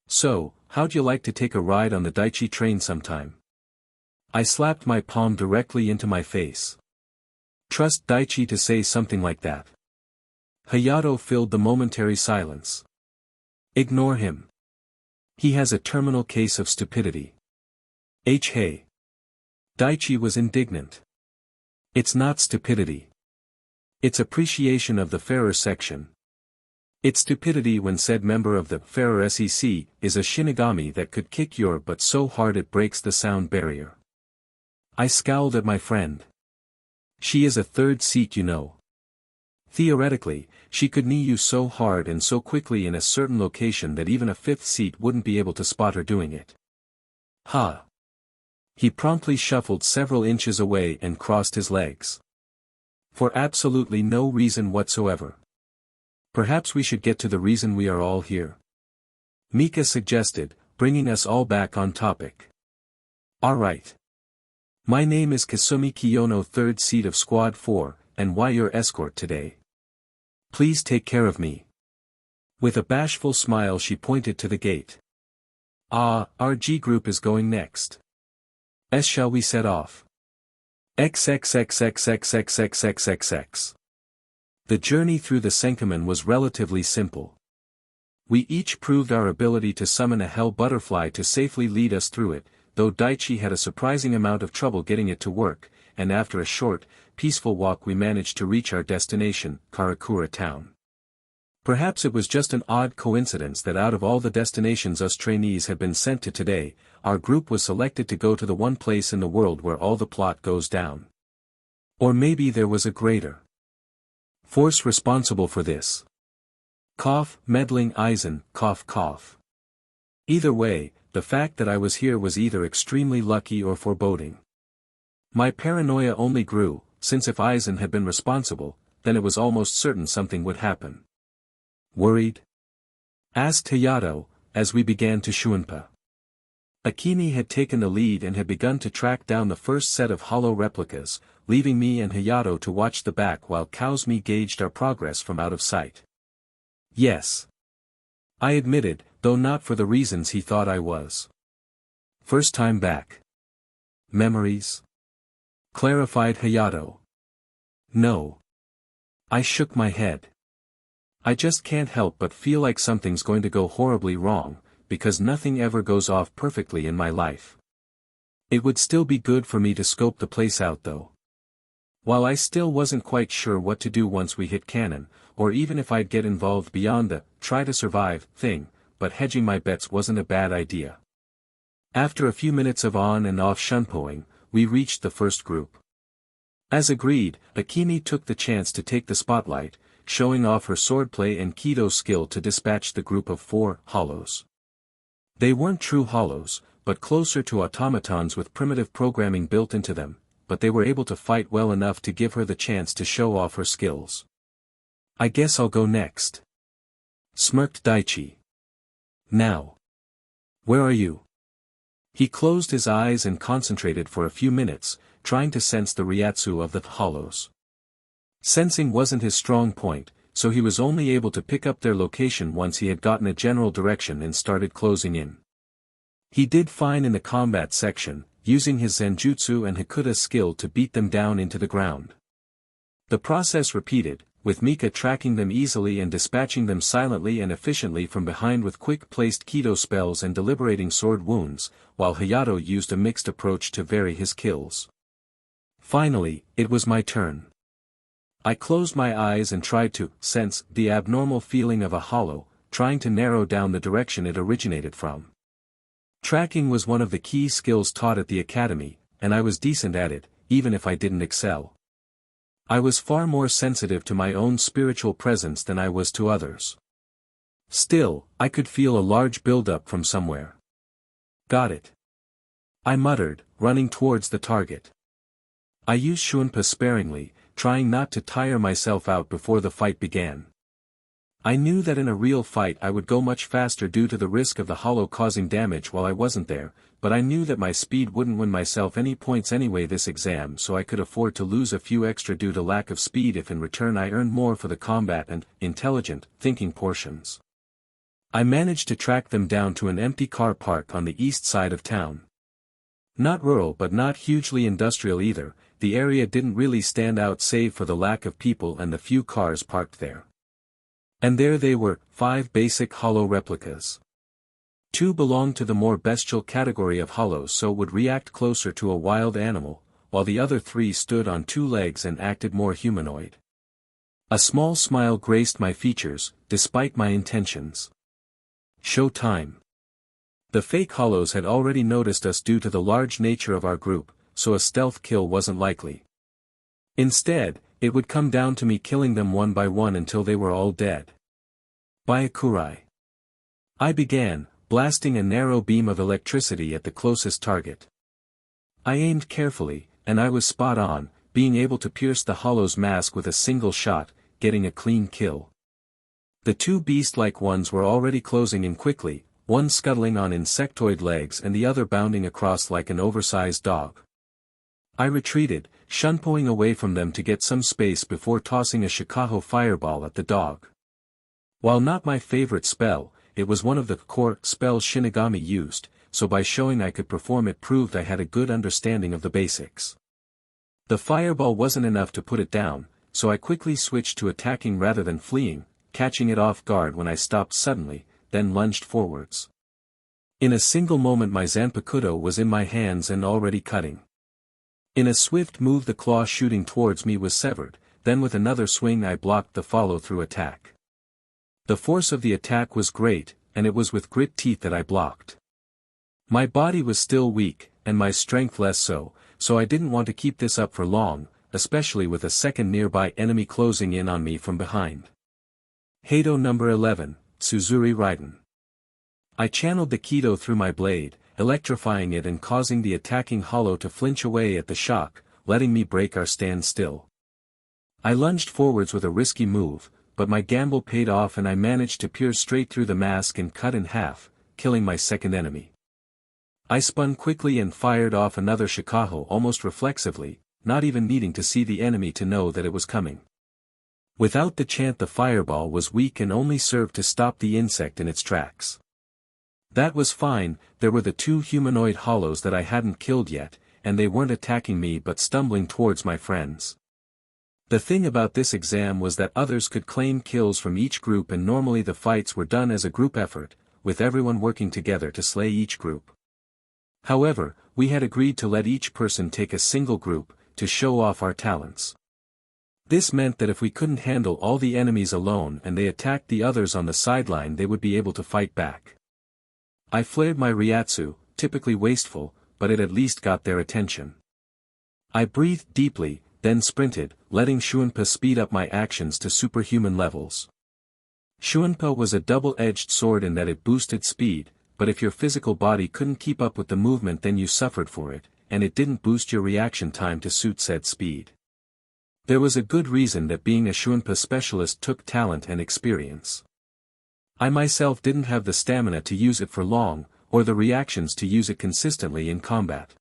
So, how'd you like to take a ride on the Daichi train sometime? I slapped my palm directly into my face. Trust Daichi to say something like that. Hayato filled the momentary silence. Ignore him. He has a terminal case of stupidity. Hey. Daichi was indignant. It's not stupidity. It's appreciation of the fairer section. It's stupidity when said member of the fairer SEC is a Shinigami that could kick your butt so hard it breaks the sound barrier. I scowled at my friend. She is a third seat you know. Theoretically, she could knee you so hard and so quickly in a certain location that even a fifth seat wouldn't be able to spot her doing it. Ha! He promptly shuffled several inches away and crossed his legs. For absolutely no reason whatsoever. Perhaps we should get to the reason we are all here. Mika suggested, bringing us all back on topic. Alright. My name is Kasumi Kiyono, 3rd seat of Squad 4, and why your escort today? Please take care of me. With a bashful smile she pointed to the gate. Our G group is going next. Shall we set off? XXXXXXXXXXX. The journey through the Senkamen was relatively simple. We each proved our ability to summon a hell butterfly to safely lead us through it, though Daichi had a surprising amount of trouble getting it to work, and after a short, peaceful walk we managed to reach our destination, Karakura town. Perhaps it was just an odd coincidence that out of all the destinations us trainees had been sent to today, our group was selected to go to the one place in the world where all the plot goes down. Or maybe there was a greater force responsible for this. Cough, meddling Eisen, cough cough. Either way, the fact that I was here was either extremely lucky or foreboding. My paranoia only grew, since if Eisen had been responsible, then it was almost certain something would happen. Worried? Asked Hayato, as we began to Shuinpa. Akemi had taken the lead and had begun to track down the first set of hollow replicas, leaving me and Hayato to watch the back while Kouzumi gauged our progress from out of sight. Yes. I admitted, though not for the reasons he thought I was. First time back. Memories? Clarified Hayato. No. I shook my head. I just can't help but feel like something's going to go horribly wrong, because nothing ever goes off perfectly in my life. It would still be good for me to scope the place out though. While I still wasn't quite sure what to do once we hit canon, or even if I'd get involved beyond the try to survive thing, but hedging my bets wasn't a bad idea. After a few minutes of on and off shunpoing, we reached the first group. As agreed, Akemi took the chance to take the spotlight, showing off her swordplay and Kido skill to dispatch the group of 4 hollows. They weren't true hollows, but closer to automatons with primitive programming built into them, but they were able to fight well enough to give her the chance to show off her skills. I guess I'll go next. Smirked Daichi. Now. Where are you? He closed his eyes and concentrated for a few minutes, trying to sense the Ryatsu of the hollows. Sensing wasn't his strong point, so he was only able to pick up their location once he had gotten a general direction and started closing in. He did fine in the combat section, using his Zanjutsu and Hakuta skill to beat them down into the ground. The process repeated, with Mika tracking them easily and dispatching them silently and efficiently from behind with quick-placed Kido spells and deliberating sword wounds, while Hayato used a mixed approach to vary his kills. Finally, it was my turn. I closed my eyes and tried to sense the abnormal feeling of a hollow, trying to narrow down the direction it originated from. Tracking was one of the key skills taught at the academy, and I was decent at it, even if I didn't excel. I was far more sensitive to my own spiritual presence than I was to others. Still, I could feel a large buildup from somewhere. Got it. I muttered, running towards the target. I used Shunpa sparingly, trying not to tire myself out before the fight began. I knew that in a real fight I would go much faster due to the risk of the hollow causing damage while I wasn't there, but I knew that my speed wouldn't win myself any points anyway this exam, so I could afford to lose a few extra due to lack of speed if in return I earned more for the combat and intelligent thinking portions. I managed to track them down to an empty car park on the east side of town. Not rural but not hugely industrial either, the area didn't really stand out save for the lack of people and the few cars parked there. And there they were, 5 basic hollow replicas. 2 belonged to the more bestial category of hollows, so would react closer to a wild animal, while the other 3 stood on 2 legs and acted more humanoid. A small smile graced my features, despite my intentions. Show time. The fake hollows had already noticed us due to the large nature of our group, so a stealth kill wasn't likely. Instead, it would come down to me killing them one by one until they were all dead. Byakurai. I began, blasting a narrow beam of electricity at the closest target. I aimed carefully, and I was spot on, being able to pierce the hollow's mask with a single shot, getting a clean kill. The 2 beast-like ones were already closing in quickly, one scuttling on insectoid legs and the other bounding across like an oversized dog. I retreated, shunpoing away from them to get some space before tossing a Shikaho fireball at the dog. While not my favorite spell, it was one of the core spells Shinigami used, so by showing I could perform it proved I had a good understanding of the basics. The fireball wasn't enough to put it down, so I quickly switched to attacking rather than fleeing, catching it off guard when I stopped suddenly, then lunged forwards. In a single moment my Zanpakuto was in my hands and already cutting. In a swift move the claw shooting towards me was severed, then with another swing I blocked the follow-through attack. The force of the attack was great, and it was with grit teeth that I blocked. My body was still weak, and my strength less so I didn't want to keep this up for long, especially with a second nearby enemy closing in on me from behind. Hado number 11, Suzuri Raiden. I channeled the Kido through my blade, electrifying it and causing the attacking hollow to flinch away at the shock, letting me break our stand still. I lunged forwards with a risky move, but my gamble paid off and I managed to pierce straight through the mask and cut in half, killing my second enemy. I spun quickly and fired off another Shikaho almost reflexively, not even needing to see the enemy to know that it was coming. Without the chant the fireball was weak and only served to stop the insect in its tracks. That was fine, there were the two humanoid hollows that I hadn't killed yet, and they weren't attacking me but stumbling towards my friends. The thing about this exam was that others could claim kills from each group and normally the fights were done as a group effort, with everyone working together to slay each group. However, we had agreed to let each person take a single group, to show off our talents. This meant that if we couldn't handle all the enemies alone and they attacked the others on the sideline they would be able to fight back. I flared my Ryatsu, typically wasteful, but it at least got their attention. I breathed deeply, then sprinted, letting Shunpa speed up my actions to superhuman levels. Shunpa was a double-edged sword in that it boosted speed, but if your physical body couldn't keep up with the movement then you suffered for it, and it didn't boost your reaction time to suit said speed. There was a good reason that being a Shunpa specialist took talent and experience. I myself didn't have the stamina to use it for long, or the reactions to use it consistently in combat.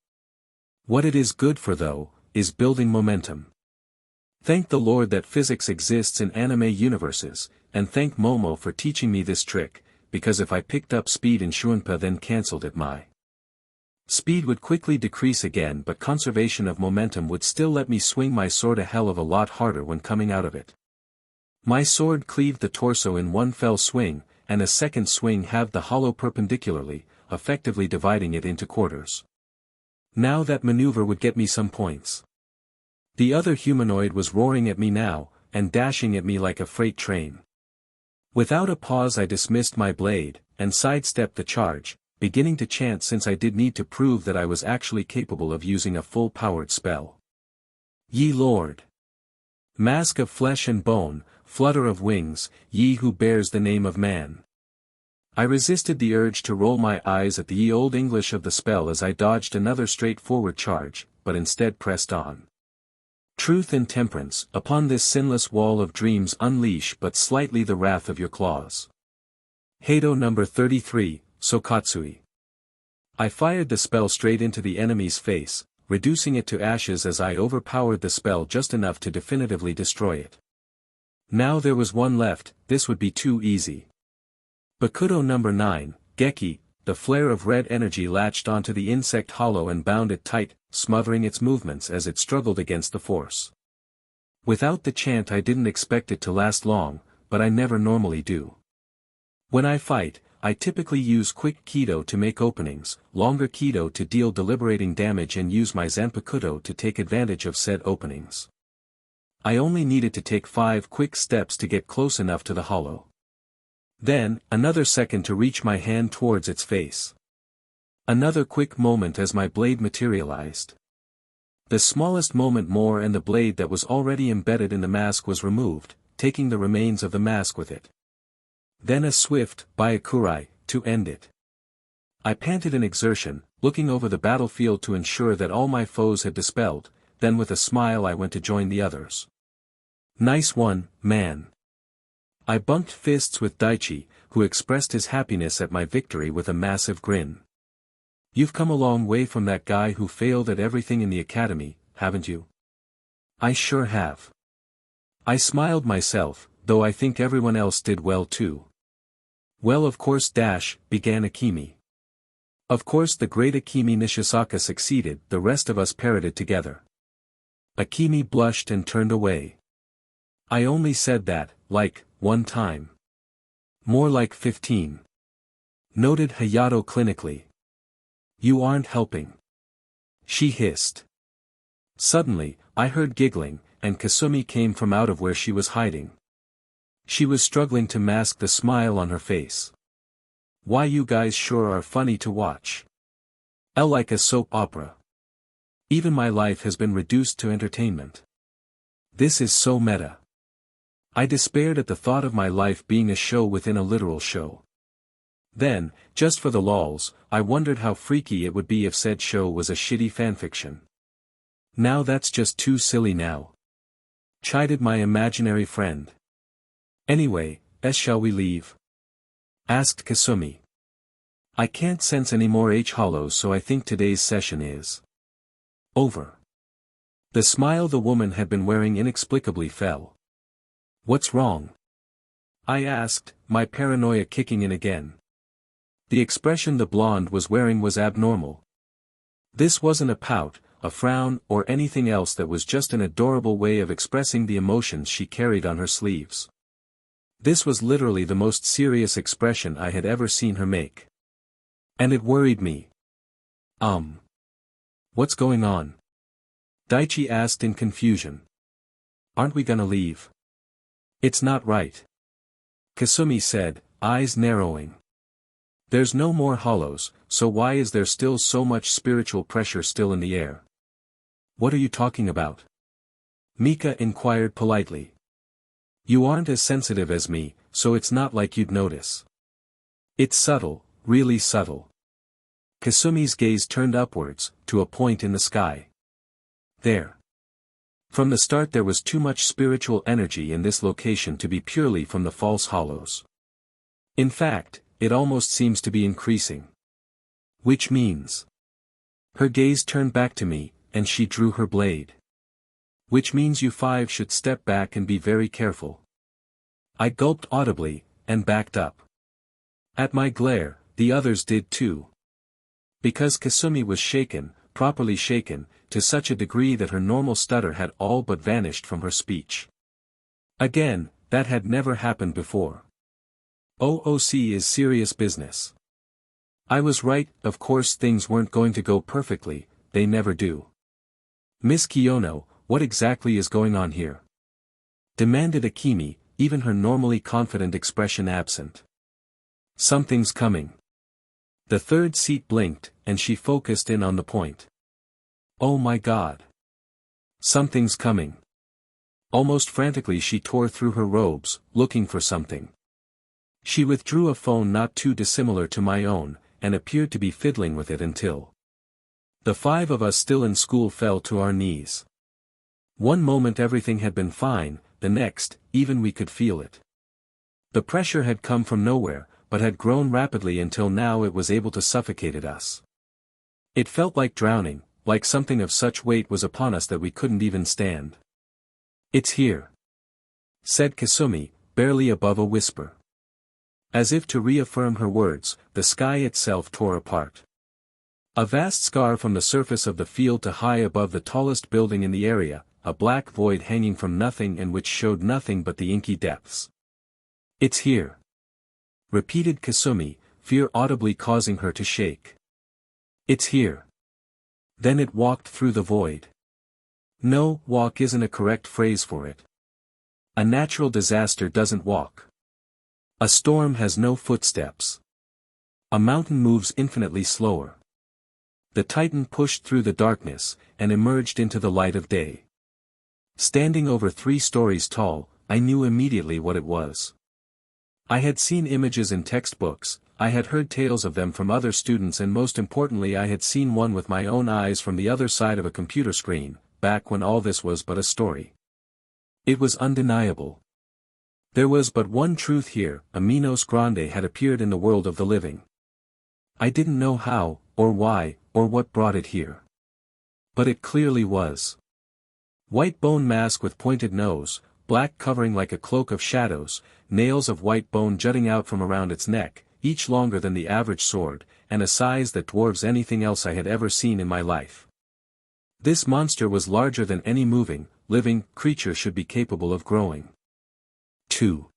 What it is good for though, is building momentum. Thank the Lord that physics exists in anime universes, and thank Momo for teaching me this trick, because if I picked up speed in Shunpa then cancelled it my speed would quickly decrease again but conservation of momentum would still let me swing my sword a hell of a lot harder when coming out of it. My sword cleaved the torso in one fell swing, and a second swing halved the hollow perpendicularly, effectively dividing it into quarters. Now that maneuver would get me some points. The other humanoid was roaring at me now, and dashing at me like a freight train. Without a pause I dismissed my blade, and sidestepped the charge, beginning to chant since I did need to prove that I was actually capable of using a full-powered spell. Ye Lord! Mask of flesh and bone, flutter of wings, ye who bears the name of man. I resisted the urge to roll my eyes at the ye old English of the spell as I dodged another straightforward charge, but instead pressed on. Truth and temperance, upon this sinless wall of dreams unleash but slightly the wrath of your claws. Hado number 33, Sokatsui. I fired the spell straight into the enemy's face, reducing it to ashes as I overpowered the spell just enough to definitively destroy it. Now there was one left, this would be too easy. Bakuto number 9, Geki, the flare of red energy latched onto the insect hollow and bound it tight, smothering its movements as it struggled against the force. Without the chant I didn't expect it to last long, but I never normally do. When I fight, I typically use quick Kido to make openings, longer Kido to deal deliberating damage and use my Zanpakuto to take advantage of said openings. I only needed to take 5 quick steps to get close enough to the hollow. Then, another second to reach my hand towards its face. Another quick moment as my blade materialized. The smallest moment more and the blade that was already embedded in the mask was removed, taking the remains of the mask with it. Then a swift, Byakurai, to end it. I panted in exertion, looking over the battlefield to ensure that all my foes had dispelled, then with a smile I went to join the others. Nice one, man. I bumped fists with Daichi, who expressed his happiness at my victory with a massive grin. You've come a long way from that guy who failed at everything in the academy, haven't you? I sure have. I smiled myself, though I think everyone else did well too. Well, of course, began Akemi. Of course the great Akemi Nishisaka succeeded, the rest of us parroted together. Akemi blushed and turned away. I only said that, like, one time. More like 15. Noted Hayato clinically. You aren't helping. She hissed. Suddenly, I heard giggling, and Kasumi came from out of where she was hiding. She was struggling to mask the smile on her face. Why, you guys sure are funny to watch. Like a soap opera. Even my life has been reduced to entertainment. This is so meta. I despaired at the thought of my life being a show within a literal show. Then, just for the lols, I wondered how freaky it would be if said show was a shitty fanfiction. Now that's just too silly now. Chided my imaginary friend. Anyway, shall we leave? Asked Kasumi. I can't sense any more H-hollows, so I think today's session is over. The smile the woman had been wearing inexplicably fell. What's wrong? I asked, my paranoia kicking in again. The expression the blonde was wearing was abnormal. This wasn't a pout, a frown, or anything else, that was just an adorable way of expressing the emotions she carried on her sleeves. This was literally the most serious expression I had ever seen her make. And it worried me. What's going on? Daichi asked in confusion. Aren't we gonna leave? It's not right. Kasumi said, eyes narrowing. There's no more hollows, so why is there still so much spiritual pressure still in the air? What are you talking about? Mika inquired politely. You aren't as sensitive as me, so it's not like you'd notice. It's subtle, really subtle. Kasumi's gaze turned upwards, to a point in the sky. There. From the start there was too much spiritual energy in this location to be purely from the false hollows. In fact, it almost seems to be increasing. Which means. Her gaze turned back to me, and she drew her blade. Which means you five should step back and be very careful. I gulped audibly, and backed up. At my glare, the others did too. Because Kasumi was shaken, properly shaken, to such a degree that her normal stutter had all but vanished from her speech. Again, that had never happened before. OOC is serious business. I was right, of course things weren't going to go perfectly, they never do. Miss Kiyono, what exactly is going on here? Demanded Akemi, even her normally confident expression absent. Something's coming. The third seat blinked, and she focused in on the point. Oh my god. Something's coming. Almost frantically she tore through her robes, looking for something. She withdrew a phone not too dissimilar to my own, and appeared to be fiddling with it until the five of us still in school fell to our knees. One moment everything had been fine, the next, even we could feel it. The pressure had come from nowhere, but had grown rapidly until now it was able to suffocate us. It felt like drowning, like something of such weight was upon us that we couldn't even stand. It's here. Said Kasumi, barely above a whisper. As if to reaffirm her words, the sky itself tore apart. A vast scar from the surface of the field to high above the tallest building in the area, a black void hanging from nothing and which showed nothing but the inky depths. It's here. Repeated Kasumi, fear audibly causing her to shake. It's here. Then it walked through the void. No, walk isn't a correct phrase for it. A natural disaster doesn't walk. A storm has no footsteps. A mountain moves infinitely slower. The Titan pushed through the darkness, and emerged into the light of day. Standing over 3 stories tall, I knew immediately what it was. I had seen images in textbooks, I had heard tales of them from other students, and most importantly I had seen one with my own eyes from the other side of a computer screen, back when all this was but a story. It was undeniable. There was but one truth here: a Minos Grande had appeared in the world of the living. I didn't know how, or why, or what brought it here. But it clearly was. White bone mask with pointed nose, black covering like a cloak of shadows, nails of white bone jutting out from around its neck, each longer than the average sword, and a size that dwarfs anything else I had ever seen in my life. This monster was larger than any moving, living creature should be capable of growing. 2.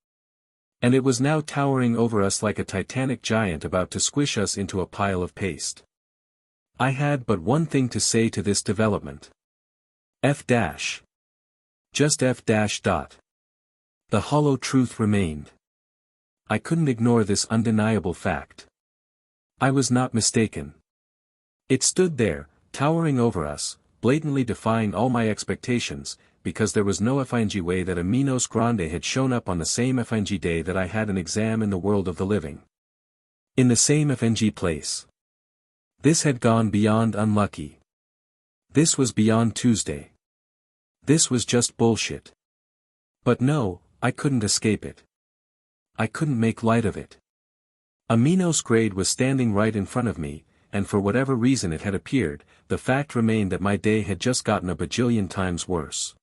And it was now towering over us like a titanic giant about to squish us into a pile of paste. I had but one thing to say to this development. F-. Just F-. The hollow truth remained. I couldn't ignore this undeniable fact. I was not mistaken. It stood there, towering over us, blatantly defying all my expectations, because there was no FNG way that a Minos Grande had shown up on the same FNG day that I had an exam in the world of the living. In the same FNG place. This had gone beyond unlucky. This was beyond Tuesday. This was just bullshit. But no, I couldn't escape it. I couldn't make light of it. A Minos grade was standing right in front of me, and for whatever reason it had appeared, the fact remained that my day had just gotten a bajillion times worse.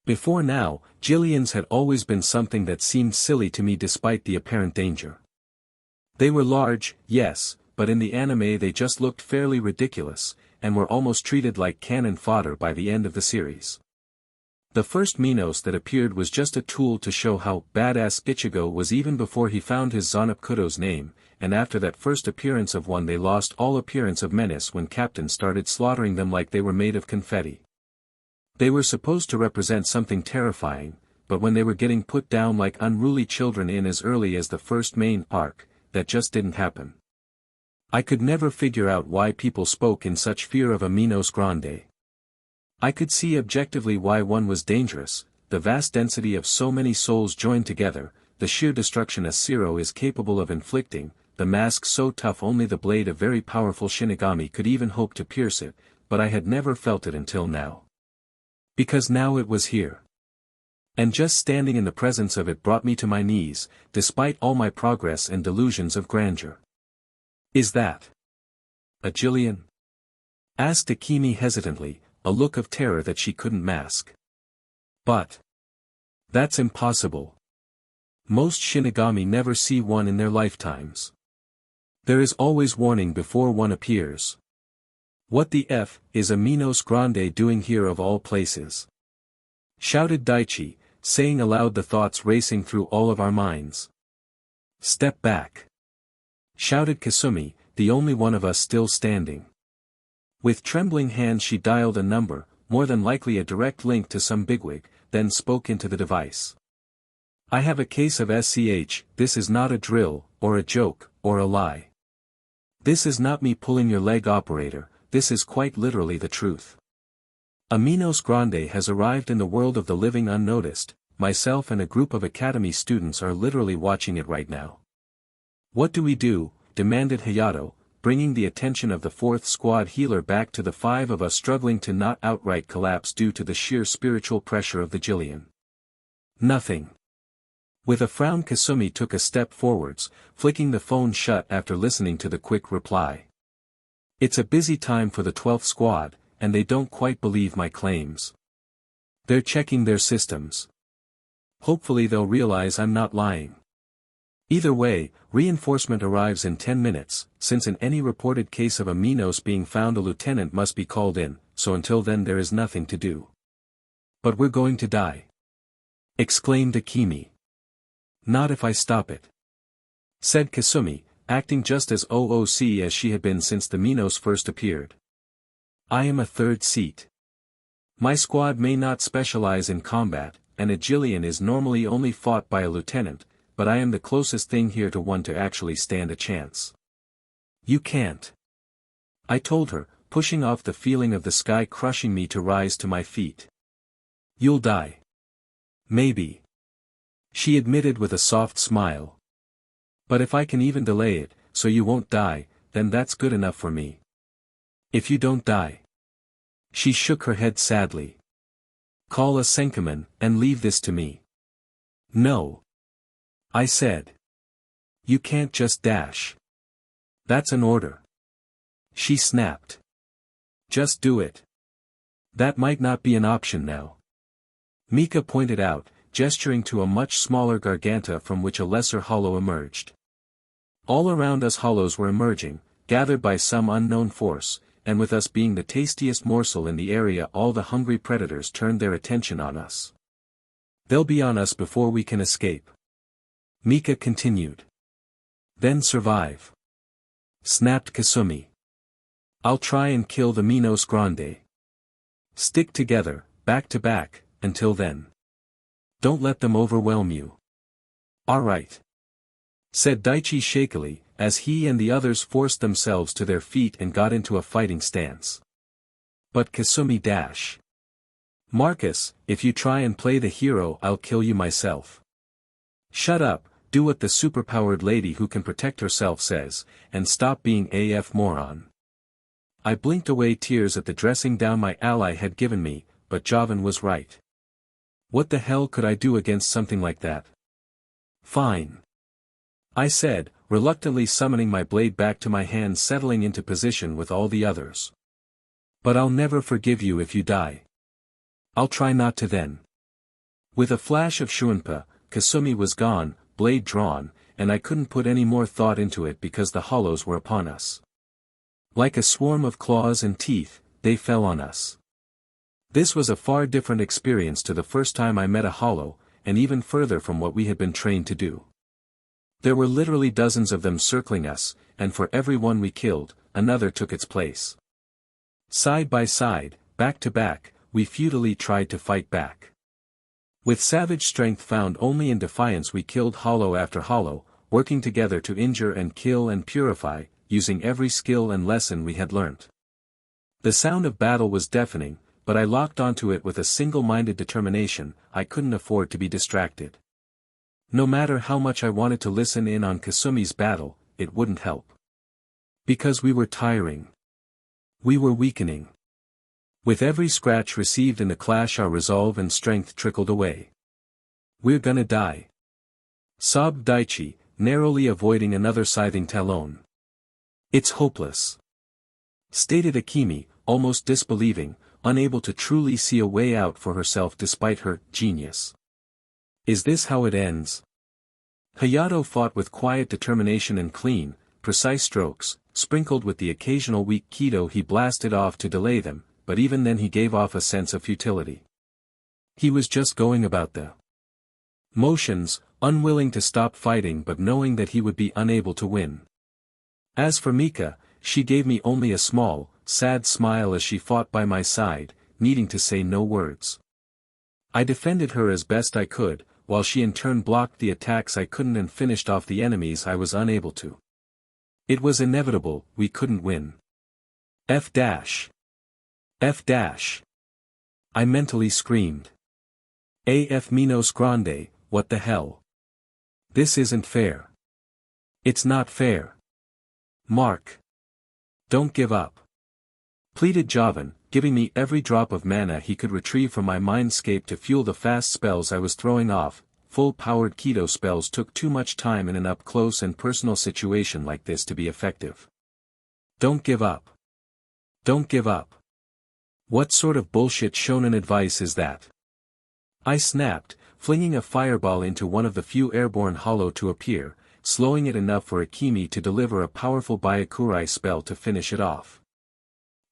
Before now, Jillians had always been something that seemed silly to me despite the apparent danger. They were large, yes, but in the anime they just looked fairly ridiculous, and were almost treated like cannon fodder by the end of the series. The first Minos that appeared was just a tool to show how badass Ichigo was even before he found his Zanpakuto's name, and after that first appearance of one they lost all appearance of menace when Captain started slaughtering them like they were made of confetti. They were supposed to represent something terrifying, but when they were getting put down like unruly children in as early as the first main arc, that just didn't happen. I could never figure out why people spoke in such fear of a Minos Grande. I could see objectively why one was dangerous: the vast density of so many souls joined together, the sheer destruction a Zero is capable of inflicting, the mask so tough only the blade of very powerful Shinigami could even hope to pierce it, but I had never felt it until now. Because now it was here. And just standing in the presence of it brought me to my knees, despite all my progress and delusions of grandeur. Is that a Jillian? Asked Akemi hesitantly, a look of terror that she couldn't mask. But that's impossible. Most Shinigami never see one in their lifetimes. There is always warning before one appears. What the F is a Minos Grande doing here of all places? Shouted Daichi, saying aloud the thoughts racing through all of our minds. Step back. Shouted Kasumi, the only one of us still standing. With trembling hands she dialed a number, more than likely a direct link to some bigwig, then spoke into the device. I have a case of SCH, this is not a drill, or a joke, or a lie. This is not me pulling your leg, operator, this is quite literally the truth. A Minos Grande has arrived in the world of the living unnoticed, myself and a group of academy students are literally watching it right now. What do we do? Demanded Hayato, bringing the attention of the fourth squad healer back to the five of us struggling to not outright collapse due to the sheer spiritual pressure of the Jillian. Nothing. With a frown Kasumi took a step forwards, flicking the phone shut after listening to the quick reply. It's a busy time for the 12th squad, and they don't quite believe my claims. They're checking their systems. Hopefully they'll realize I'm not lying. Either way, reinforcement arrives in 10 minutes, since in any reported case of a Minos being found a lieutenant must be called in, so until then there is nothing to do. But we're going to die. Exclaimed Akemi. Not if I stop it. Said Kasumi, acting just as OOC as she had been since the Minos first appeared. I am a third seat. My squad may not specialize in combat, and a Jillian is normally only fought by a lieutenant, but I am the closest thing here to one to actually stand a chance. You can't. I told her, pushing off the feeling of the sky crushing me to rise to my feet. You'll die. Maybe. She admitted with a soft smile. But if I can even delay it, so you won't die, then that's good enough for me. If you don't die. She shook her head sadly. Call a Senkaman, and leave this to me. No. I said. You can't just dash. That's an order. She snapped. Just do it. That might not be an option now. Mika pointed out, gesturing to a much smaller garganta from which a lesser hollow emerged. All around us hollows were emerging, gathered by some unknown force, and with us being the tastiest morsel in the area, all the hungry predators turned their attention on us. They'll be on us before we can escape. Mika continued. Then survive. Snapped Kasumi. I'll try and kill the Minos Grande. Stick together, back to back, until then. Don't let them overwhelm you. All right. Said Daichi shakily, as he and the others forced themselves to their feet and got into a fighting stance. But Kasumi dash. Marcus, if you try and play the hero, I'll kill you myself. Shut up, do what the superpowered lady who can protect herself says, and stop being AF moron. I blinked away tears at the dressing down my ally had given me, but Javan was right. What the hell could I do against something like that? Fine. I said, reluctantly summoning my blade back to my hand, settling into position with all the others. But I'll never forgive you if you die. I'll try not to then. With a flash of Shunpa, Kasumi was gone, blade drawn, and I couldn't put any more thought into it because the hollows were upon us. Like a swarm of claws and teeth, they fell on us. This was a far different experience to the first time I met a hollow, and even further from what we had been trained to do. There were literally dozens of them circling us, and for every one we killed, another took its place. Side by side, back to back, we futilely tried to fight back. With savage strength found only in defiance, we killed hollow after hollow, working together to injure and kill and purify, using every skill and lesson we had learnt. The sound of battle was deafening, but I locked onto it with a single-minded determination. I couldn't afford to be distracted. No matter how much I wanted to listen in on Kasumi's battle, it wouldn't help. Because we were tiring. We were weakening. With every scratch received in the clash, our resolve and strength trickled away. We're gonna die. Sobbed Daichi, narrowly avoiding another scything talon. It's hopeless. Stated Akemi, almost disbelieving, unable to truly see a way out for herself despite her genius. Is this how it ends? Hayato fought with quiet determination and clean, precise strokes, sprinkled with the occasional weak Kido he blasted off to delay them, but even then he gave off a sense of futility. He was just going about the motions, unwilling to stop fighting but knowing that he would be unable to win. As for Mika, she gave me only a small, sad smile as she fought by my side, needing to say no words. I defended her as best I could, while she in turn blocked the attacks I couldn't and finished off the enemies I was unable to. It was inevitable, we couldn't win. F dash. F dash. I mentally screamed. AF Minos Grande, what the hell? This isn't fair. It's not fair. Mark. Don't give up. Pleaded Javan, giving me every drop of mana he could retrieve from my mindscape to fuel the fast spells I was throwing off. Full-powered Kido spells took too much time in an up-close and personal situation like this to be effective. Don't give up. Don't give up. What sort of bullshit shonen advice is that? I snapped, flinging a fireball into one of the few airborne hollow to appear, slowing it enough for Akemi to deliver a powerful Byakurai spell to finish it off.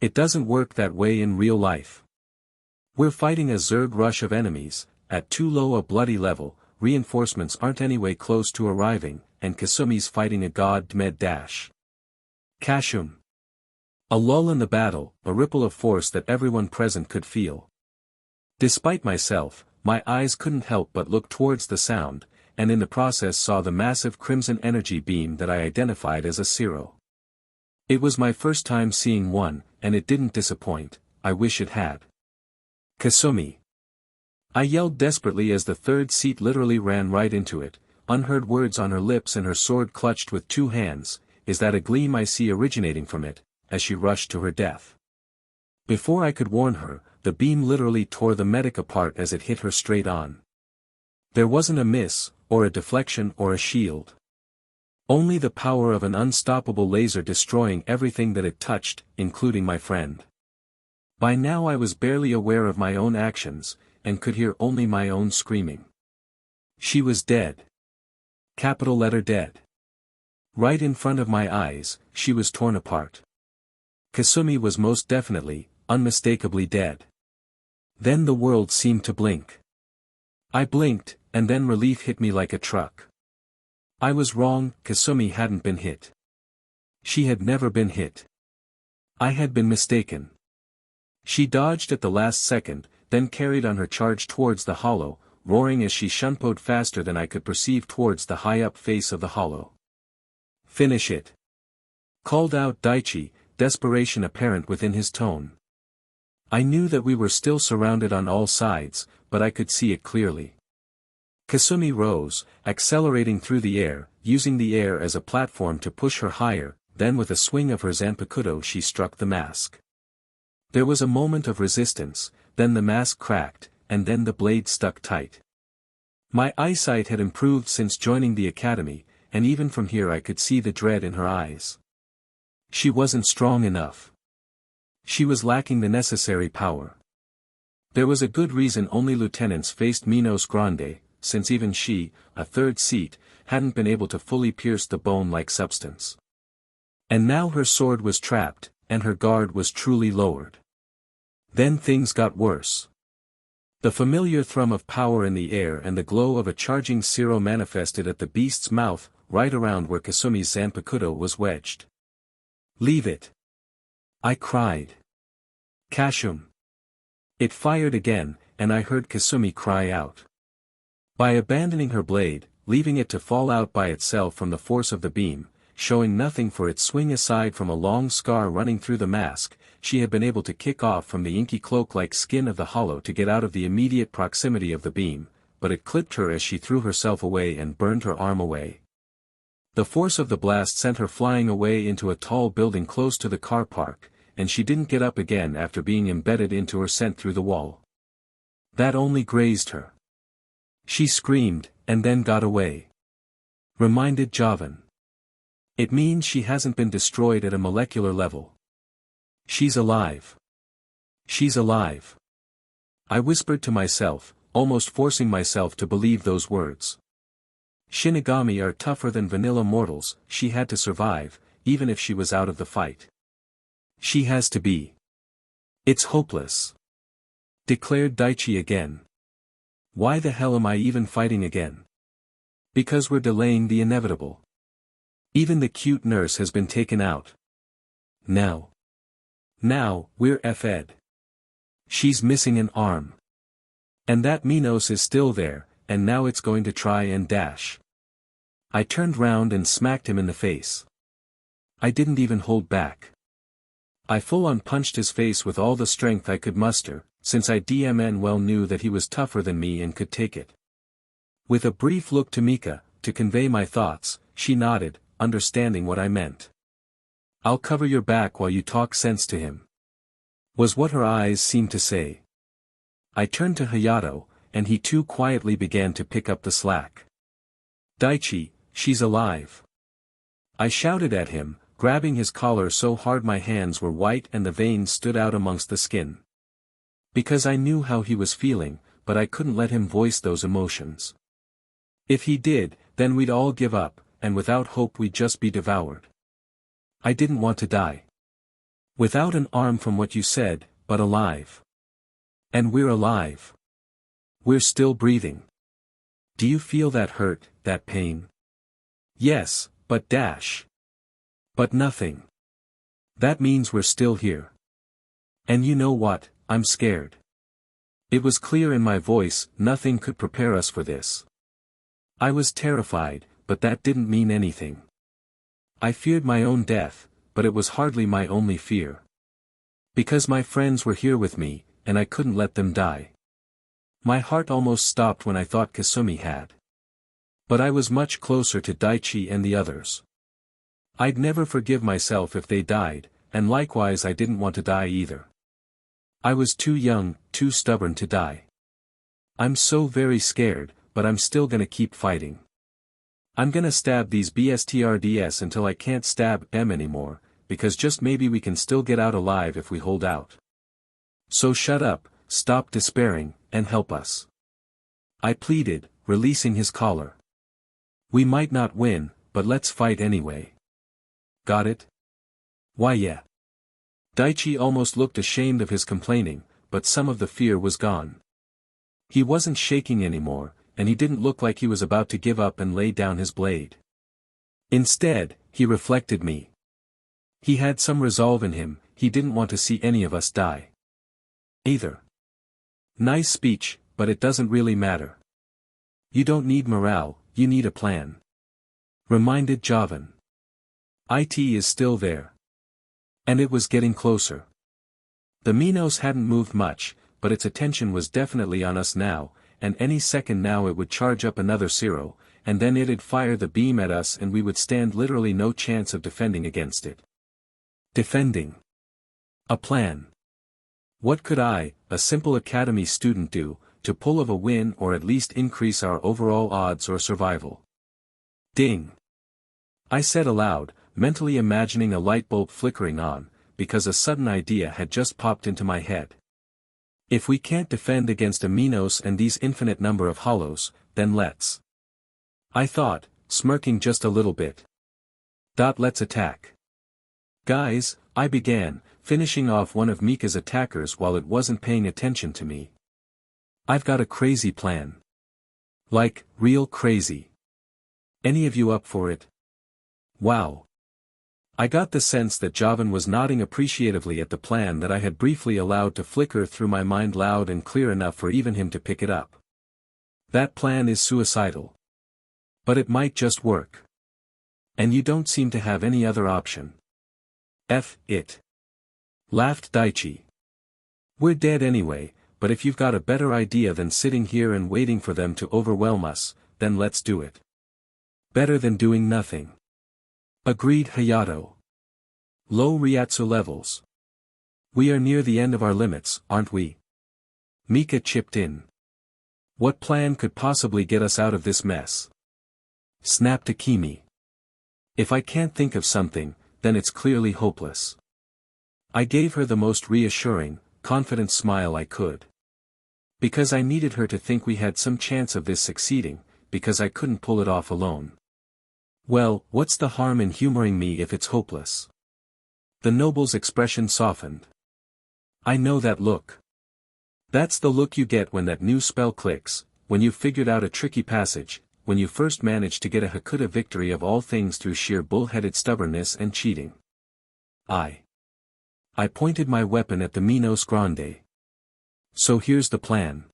It doesn't work that way in real life. We're fighting a Zerg rush of enemies, at too low a bloody level, reinforcements aren't anyway close to arriving, and Kasumi's fighting a god med dash. Kashum. A lull in the battle, a ripple of force that everyone present could feel. Despite myself, my eyes couldn't help but look towards the sound, and in the process saw the massive crimson energy beam that I identified as a Zero. It was my first time seeing one, and it didn't disappoint. I wish it had. Kasumi. I yelled desperately as the third seat literally ran right into it, unheard words on her lips and her sword clutched with two hands. Is that a gleam I see originating from it, as she rushed to her death? Before I could warn her, the beam literally tore the medic apart as it hit her straight on. There wasn't a miss, or a deflection or a shield. Only the power of an unstoppable laser destroying everything that it touched, including my friend. By now I was barely aware of my own actions, and could hear only my own screaming. She was dead. Capital letter dead. Right in front of my eyes, she was torn apart. Kasumi was most definitely, unmistakably dead. Then the world seemed to blink. I blinked, and then relief hit me like a truck. I was wrong, Kasumi hadn't been hit. She had never been hit. I had been mistaken. She dodged at the last second, then carried on her charge towards the hollow, roaring as she shunpoed faster than I could perceive towards the high-up face of the hollow. "Finish it!" called out Daichi, desperation apparent within his tone. I knew that we were still surrounded on all sides, but I could see it clearly. Kasumi rose, accelerating through the air, using the air as a platform to push her higher, then with a swing of her Zanpakuto she struck the mask. There was a moment of resistance, then the mask cracked, and then the blade stuck tight. My eyesight had improved since joining the academy, and even from here I could see the dread in her eyes. She wasn't strong enough. She was lacking the necessary power. There was a good reason only lieutenants faced Minos Grande, since even she, a third seat, hadn't been able to fully pierce the bone-like substance. And now her sword was trapped, and her guard was truly lowered. Then things got worse. The familiar thrum of power in the air and the glow of a charging Zero manifested at the beast's mouth, right around where Kasumi's Zanpakuto was wedged. "Leave it!" I cried. "Kashum!" It fired again, and I heard Kasumi cry out. By abandoning her blade, leaving it to fall out by itself from the force of the beam, showing nothing for its swing aside from a long scar running through the mask, she had been able to kick off from the inky cloak-like skin of the hollow to get out of the immediate proximity of the beam, but it clipped her as she threw herself away and burned her arm away. The force of the blast sent her flying away into a tall building close to the car park, and she didn't get up again after being embedded into or sent through the wall. That only grazed her. She screamed, and then got away. Reminded Javan. It means she hasn't been destroyed at a molecular level. She's alive. She's alive. I whispered to myself, almost forcing myself to believe those words. Shinigami are tougher than vanilla mortals, she had to survive, even if she was out of the fight. She has to be. It's hopeless. Declared Daichi again. Why the hell am I even fighting again? Because we're delaying the inevitable. Even the cute nurse has been taken out. Now, we're FE'd. She's missing an arm. And that Minos is still there, and now it's going to try and dash. I turned round and smacked him in the face. I didn't even hold back. I full-on punched his face with all the strength I could muster, since I well knew that he was tougher than me and could take it. With a brief look to Mika, to convey my thoughts, she nodded, understanding what I meant. "I'll cover your back while you talk sense to him," was what her eyes seemed to say. I turned to Hayato, and he too quietly began to pick up the slack. "Daichi, she's alive!" I shouted at him, grabbing his collar so hard my hands were white and the veins stood out amongst the skin. Because I knew how he was feeling, but I couldn't let him voice those emotions. If he did, then we'd all give up, and without hope we'd just be devoured. I didn't want to die. Without an arm from what you said, but alive. And we're alive. We're still breathing. Do you feel that hurt, that pain? Yes, but dash. But nothing. That means we're still here. And you know what, I'm scared. It was clear in my voice, nothing could prepare us for this. I was terrified, but that didn't mean anything. I feared my own death, but it was hardly my only fear. Because my friends were here with me, and I couldn't let them die. My heart almost stopped when I thought Kasumi had. But I was much closer to Daichi and the others. I'd never forgive myself if they died, and likewise I didn't want to die either. I was too young, too stubborn to die. I'm so very scared, but I'm still gonna keep fighting. I'm gonna stab these BSTRDS until I can't stab them anymore, because just maybe we can still get out alive if we hold out. So shut up, stop despairing, and help us. I pleaded, releasing his collar. We might not win, but let's fight anyway. Got it? Why yeah. Daichi almost looked ashamed of his complaining, but some of the fear was gone. He wasn't shaking anymore, and he didn't look like he was about to give up and lay down his blade. Instead, he reflected me. He had some resolve in him, he didn't want to see any of us die. Either. Nice speech, but it doesn't really matter. You don't need morale, you need a plan. Reminded Javan. It is still there. And it was getting closer. The Minos hadn't moved much, but its attention was definitely on us now, and any second now it would charge up another Zero, and then it'd fire the beam at us and we would stand literally no chance of defending against it. Defending. A plan. What could I, a simple academy student do, to pull of a win or at least increase our overall odds or survival? Ding. I said aloud, mentally imagining a light bulb flickering on, because a sudden idea had just popped into my head. If we can't defend against a Minos and these infinite number of hollows, then let's. I thought, smirking just a little bit. Let's attack. Guys, I began, finishing off one of Mika's attackers while it wasn't paying attention to me. I've got a crazy plan. Like, real crazy. Any of you up for it? Wow. I got the sense that Javan was nodding appreciatively at the plan that I had briefly allowed to flicker through my mind loud and clear enough for even him to pick it up. That plan is suicidal. But it might just work. And you don't seem to have any other option. F it. Laughed Daichi. We're dead anyway, but if you've got a better idea than sitting here and waiting for them to overwhelm us, then let's do it. Better than doing nothing. Agreed Hayato. Low Ryatsu levels. We are near the end of our limits, aren't we? Mika chipped in. What plan could possibly get us out of this mess? Snapped Akemi. If I can't think of something, then it's clearly hopeless. I gave her the most reassuring, confident smile I could. Because I needed her to think we had some chance of this succeeding, because I couldn't pull it off alone. Well, what's the harm in humoring me if it's hopeless? The noble's expression softened. I know that look. That's the look you get when that new spell clicks, when you've figured out a tricky passage, when you first manage to get a Hakuta victory of all things through sheer bullheaded stubbornness and cheating. I pointed my weapon at the Minos Grande. So here's the plan.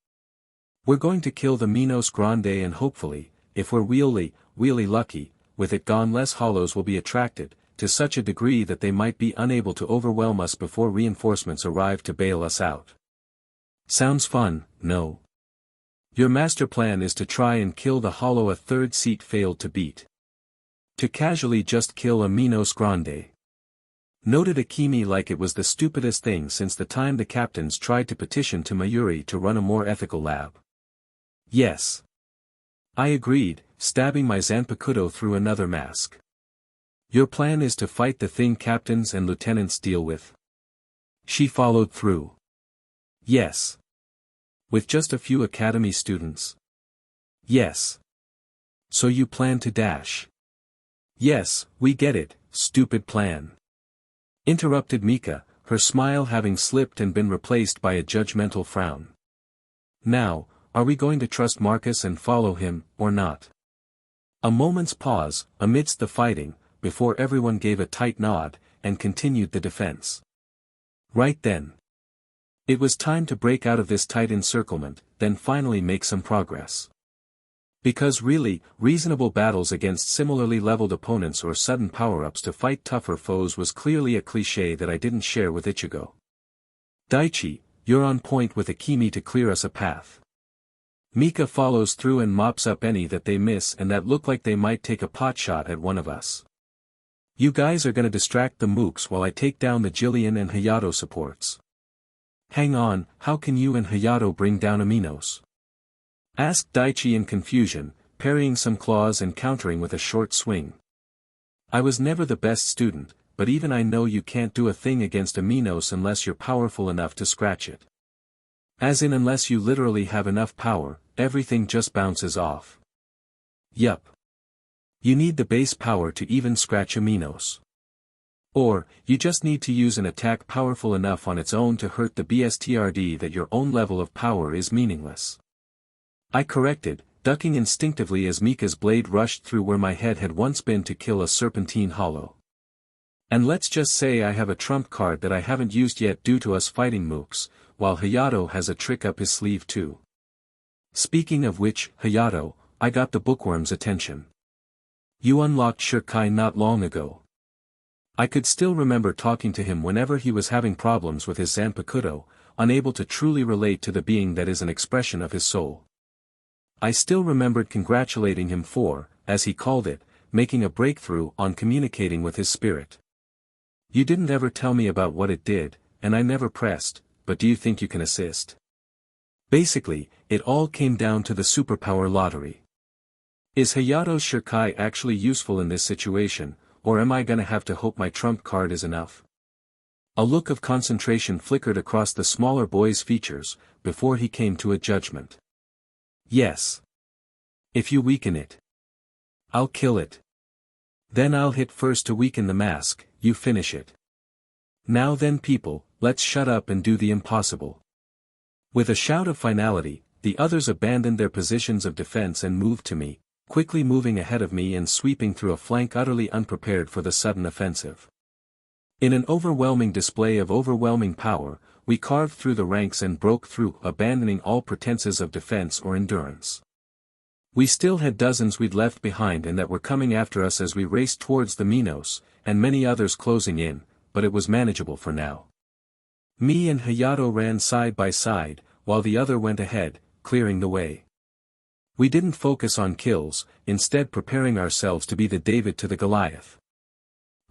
We're going to kill the Minos Grande and hopefully, if we're really lucky, with it gone less hollows will be attracted, to such a degree that they might be unable to overwhelm us before reinforcements arrive to bail us out. Sounds fun, no? Your master plan is to try and kill the hollow a third seat failed to beat. To casually just kill a Minos Grande. Noted Akemi like it was the stupidest thing since the time the captains tried to petition to Mayuri to run a more ethical lab. Yes. I agreed, stabbing my Zanpakuto through another mask. Your plan is to fight the thing captains and lieutenants deal with. She followed through. Yes. With just a few academy students. Yes. So you plan to dash. Yes, we get it, stupid plan. Interrupted Mika, her smile having slipped and been replaced by a judgmental frown. Now, are we going to trust Marcus and follow him, or not? A moment's pause, amidst the fighting, before everyone gave a tight nod, and continued the defense. Right then. It was time to break out of this tight encirclement, then finally make some progress. Because really, reasonable battles against similarly leveled opponents or sudden power-ups to fight tougher foes was clearly a cliché that I didn't share with Ichigo. Daichi, you're on point with Akemi to clear us a path. Mika follows through and mops up any that they miss and that look like they might take a pot shot at one of us. You guys are gonna distract the mooks while I take down the Jillian and Hayato supports. Hang on, how can you and Hayato bring down a Minos? asked Daichi in confusion, parrying some claws and countering with a short swing. I was never the best student, but even I know you can't do a thing against a Minos unless you're powerful enough to scratch it. As in unless you literally have enough power, everything just bounces off. Yup. You need the base power to even scratch a Minos. Or, you just need to use an attack powerful enough on its own to hurt the BSTRD that your own level of power is meaningless. I corrected, ducking instinctively as Mika's blade rushed through where my head had once been to kill a serpentine hollow. And let's just say I have a trump card that I haven't used yet due to us fighting mooks, while Hayato has a trick up his sleeve too. Speaking of which, Hayato, I got the bookworm's attention. You unlocked Shirkai not long ago. I could still remember talking to him whenever he was having problems with his Zanpakuto, unable to truly relate to the being that is an expression of his soul. I still remembered congratulating him for, as he called it, making a breakthrough on communicating with his spirit. You didn't ever tell me about what it did, and I never pressed, but do you think you can assist? Basically, it all came down to the superpower lottery. Is Hayato's Shirkai actually useful in this situation, or am I gonna have to hope my trump card is enough? A look of concentration flickered across the smaller boy's features, before he came to a judgment. Yes. If you weaken it, I'll kill it. Then I'll hit first to weaken the mask, you finish it. Now then people, let's shut up and do the impossible. With a shout of finality, the others abandoned their positions of defense and moved to me, quickly moving ahead of me and sweeping through a flank utterly unprepared for the sudden offensive. In an overwhelming display of overwhelming power, we carved through the ranks and broke through, abandoning all pretenses of defense or endurance. We still had dozens we'd left behind and that were coming after us as we raced towards the Minos, and many others closing in, but it was manageable for now. Me and Hayato ran side by side, while the other went ahead, clearing the way. We didn't focus on kills, instead preparing ourselves to be the David to the Goliath.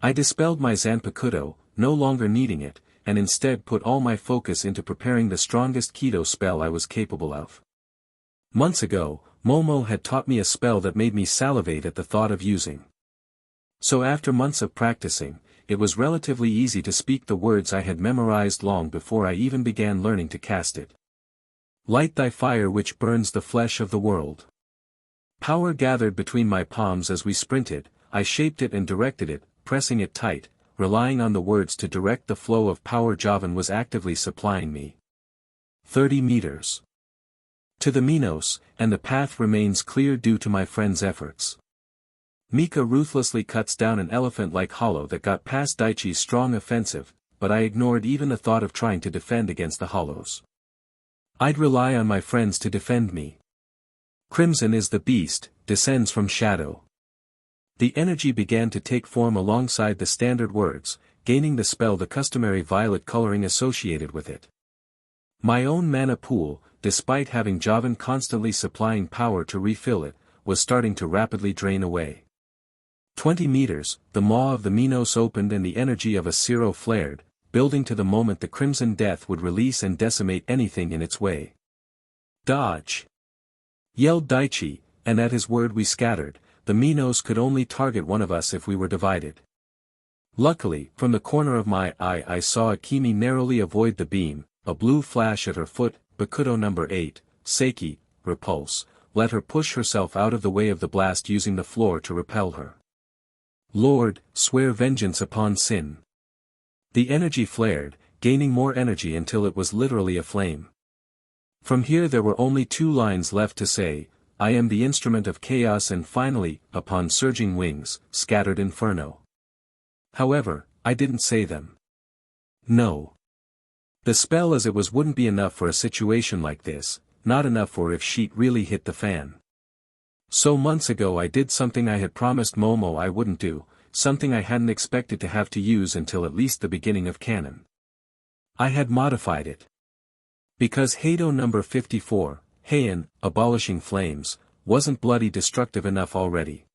I dispelled my Zanpakuto, no longer needing it, and instead put all my focus into preparing the strongest Kido spell I was capable of. Months ago, Momo had taught me a spell that made me salivate at the thought of using. So after months of practicing, it was relatively easy to speak the words I had memorized long before I even began learning to cast it. Light thy fire which burns the flesh of the world. Power gathered between my palms as we sprinted, I shaped it and directed it, pressing it tight, relying on the words to direct the flow of power Javan was actively supplying me. 30 meters. To the Minos, and the path remains clear due to my friend's efforts. Mika ruthlessly cuts down an elephant-like hollow that got past Daichi's strong offensive, but I ignored even the thought of trying to defend against the hollows. I'd rely on my friends to defend me. Crimson is the beast, descends from shadow. The energy began to take form alongside the standard words, gaining the spell the customary violet coloring associated with it. My own mana pool, despite having Javan constantly supplying power to refill it, was starting to rapidly drain away. 20 meters, the maw of the Minos opened and the energy of a Zero flared, building to the moment the crimson death would release and decimate anything in its way. Dodge! Yelled Daichi, and at his word we scattered. The Minos could only target one of us if we were divided. Luckily, from the corner of my eye I saw Akemi narrowly avoid the beam, a blue flash at her foot. Bakuto number 8, Seiki, repulse, let her push herself out of the way of the blast using the floor to repel her. Lord, swear vengeance upon sin. The energy flared, gaining more energy until it was literally a flame. From here there were only 2 lines left to say, I am the instrument of chaos, and finally, upon surging wings, scattered inferno. However, I didn't say them. No. The spell as it was wouldn't be enough for a situation like this, not enough for if sheet really hit the fan. So months ago I did something I had promised Momo I wouldn't do, something I hadn't expected to have to use until at least the beginning of canon. I had modified it. Because Hado number 54, Heian, abolishing flames, wasn't bloody destructive enough already.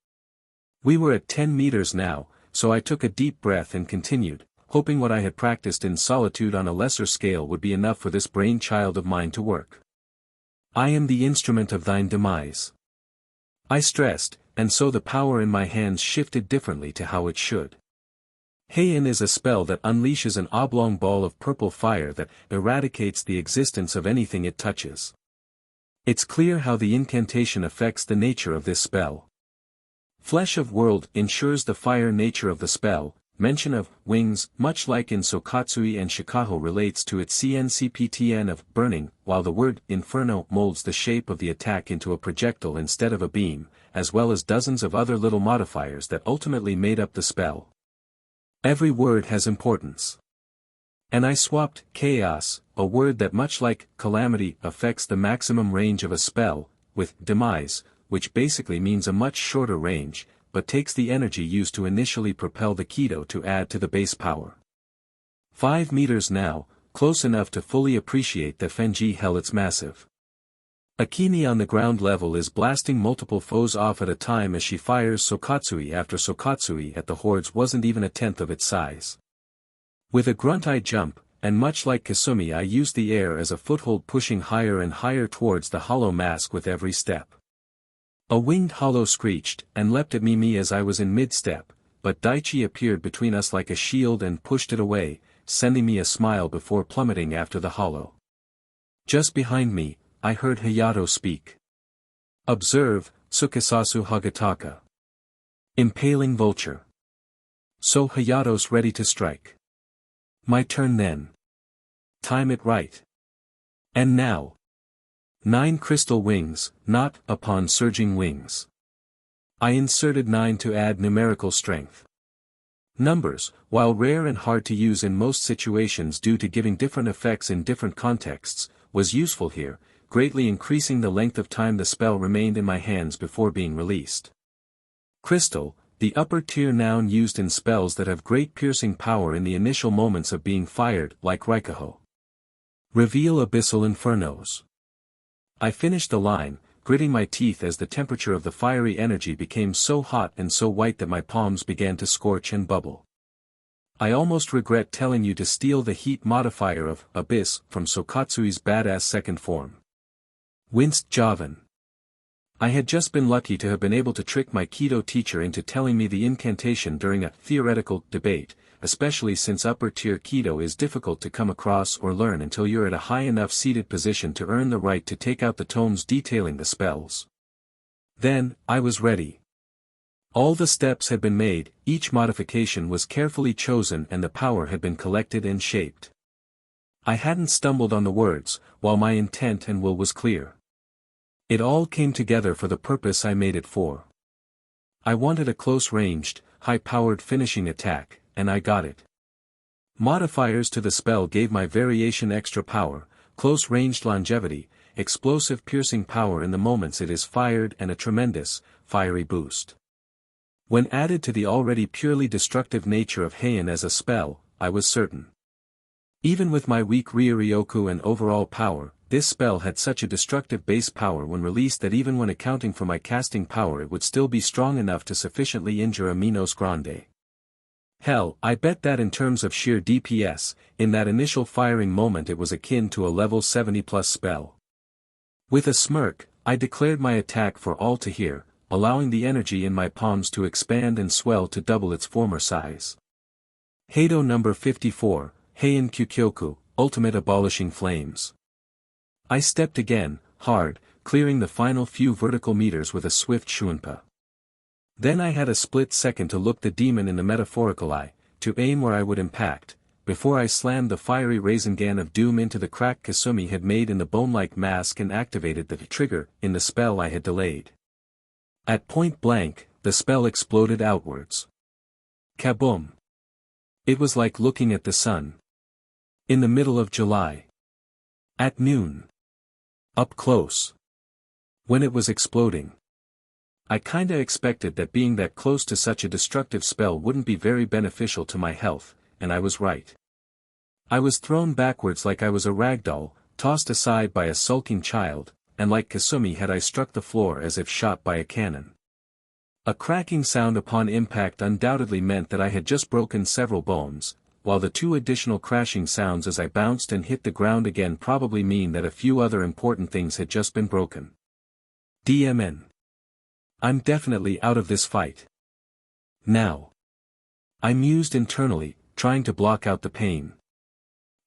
We were at 10 meters now, so I took a deep breath and continued, hoping what I had practiced in solitude on a lesser scale would be enough for this brainchild of mine to work. I am the instrument of thine demise. I stressed, and so the power in my hands shifted differently to how it should. Heian is a spell that unleashes an oblong ball of purple fire that eradicates the existence of anything it touches. It's clear how the incantation affects the nature of this spell. Flesh of World ensures the fire nature of the spell. Mention of wings, much like in Sokatsui and Shikaho, relates to its CNCPTN of burning, while the word inferno molds the shape of the attack into a projectile instead of a beam, as well as dozens of other little modifiers that ultimately made up the spell. Every word has importance. And I swapped chaos, a word that much like calamity affects the maximum range of a spell, with demise, which basically means a much shorter range, but takes the energy used to initially propel the Kido to add to the base power. 5 meters now, close enough to fully appreciate that Fenji hell it's massive. Akini on the ground level is blasting multiple foes off at a time as she fires Sokatsui after Sokatsui at the hordes wasn't even a tenth of its size. With a grunt I jump, and much like Kasumi I use the air as a foothold, pushing higher and higher towards the hollow mask with every step. A winged hollow screeched and leapt at me as I was in mid-step, but Daichi appeared between us like a shield and pushed it away, sending me a smile before plummeting after the hollow. Just behind me, I heard Hayato speak. Observe, Tsukisasu Hagataka. Impaling vulture. So Hayato's ready to strike. My turn then. Time it right. And now. 9 crystal wings, not upon surging wings. I inserted 9 to add numerical strength. Numbers, while rare and hard to use in most situations due to giving different effects in different contexts, was useful here, greatly increasing the length of time the spell remained in my hands before being released. Crystal, the upper tier noun used in spells that have great piercing power in the initial moments of being fired, like Raikaho. Reveal abyssal infernos. I finished the line, gritting my teeth as the temperature of the fiery energy became so hot and so white that my palms began to scorch and bubble. I almost regret telling you to steal the heat modifier of Abyss from Sokatsui's badass second form. Winced Javan. I had just been lucky to have been able to trick my Kido teacher into telling me the incantation during a theoretical debate, especially since upper-tier Kido is difficult to come across or learn until you're at a high enough seated position to earn the right to take out the tomes detailing the spells. Then, I was ready. All the steps had been made, each modification was carefully chosen and the power had been collected and shaped. I hadn't stumbled on the words, while my intent and will was clear. It all came together for the purpose I made it for. I wanted a close-ranged, high-powered finishing attack, and I got it. Modifiers to the spell gave my variation extra power, close-ranged longevity, explosive piercing power in the moments it is fired, and a tremendous, fiery boost. When added to the already purely destructive nature of Heian as a spell, I was certain. Even with my weak Ryuryoku and overall power, this spell had such a destructive base power when released that even when accounting for my casting power it would still be strong enough to sufficiently injure a Minos Grande. Hell, I bet that in terms of sheer DPS, in that initial firing moment it was akin to a level 70+ spell. With a smirk, I declared my attack for all to hear, allowing the energy in my palms to expand and swell to double its former size. Heido number 54, Heian Kyukyoku, Ultimate Abolishing Flames. I stepped again, hard, clearing the final few vertical meters with a swift shunpa. Then I had a split second to look the demon in the metaphorical eye, to aim where I would impact, before I slammed the fiery Rasengan of doom into the crack Kasumi had made in the bone-like mask and activated the trigger in the spell I had delayed. At point blank, the spell exploded outwards. Kaboom! It was like looking at the sun. In the middle of July. At noon. Up close. When it was exploding. I kinda expected that being that close to such a destructive spell wouldn't be very beneficial to my health, and I was right. I was thrown backwards like I was a ragdoll, tossed aside by a sulking child, and like Kasumi had I struck the floor as if shot by a cannon. A cracking sound upon impact undoubtedly meant that I had just broken several bones, while the two additional crashing sounds as I bounced and hit the ground again probably mean that a few other important things had just been broken. DMN. I'm definitely out of this fight. Now. I mused internally, trying to block out the pain.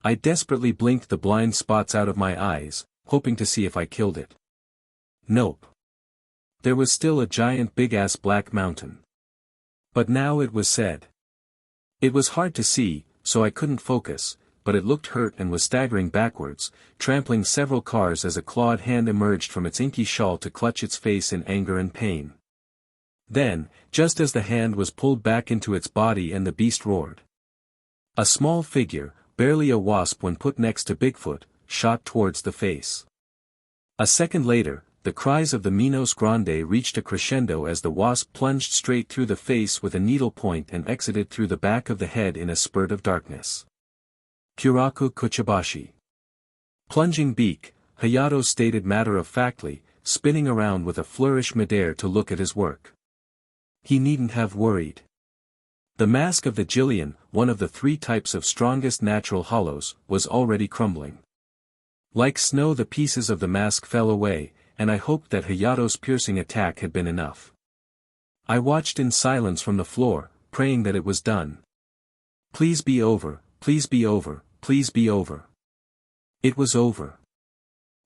I desperately blinked the blind spots out of my eyes, hoping to see if I killed it. Nope. There was still a giant big-ass black mountain. But now it was said. It was hard to see, so I couldn't focus, but it looked hurt and was staggering backwards, trampling several cars as a clawed hand emerged from its inky shawl to clutch its face in anger and pain. Then, just as the hand was pulled back into its body and the beast roared. A small figure, barely a wasp when put next to Bigfoot, shot towards the face. A second later, the cries of the Minos Grande reached a crescendo as the wasp plunged straight through the face with a needle point and exited through the back of the head in a spurt of darkness. Kuraku Kuchibashi. Plunging beak, Hayato stated matter-of-factly, spinning around with a flourish midair to look at his work. He needn't have worried. The mask of the Jillian, one of the 3 types of strongest natural hollows, was already crumbling. Like snow the pieces of the mask fell away, and I hoped that Hayato's piercing attack had been enough. I watched in silence from the floor, praying that it was done. Please be over, please be over, please be over. It was over.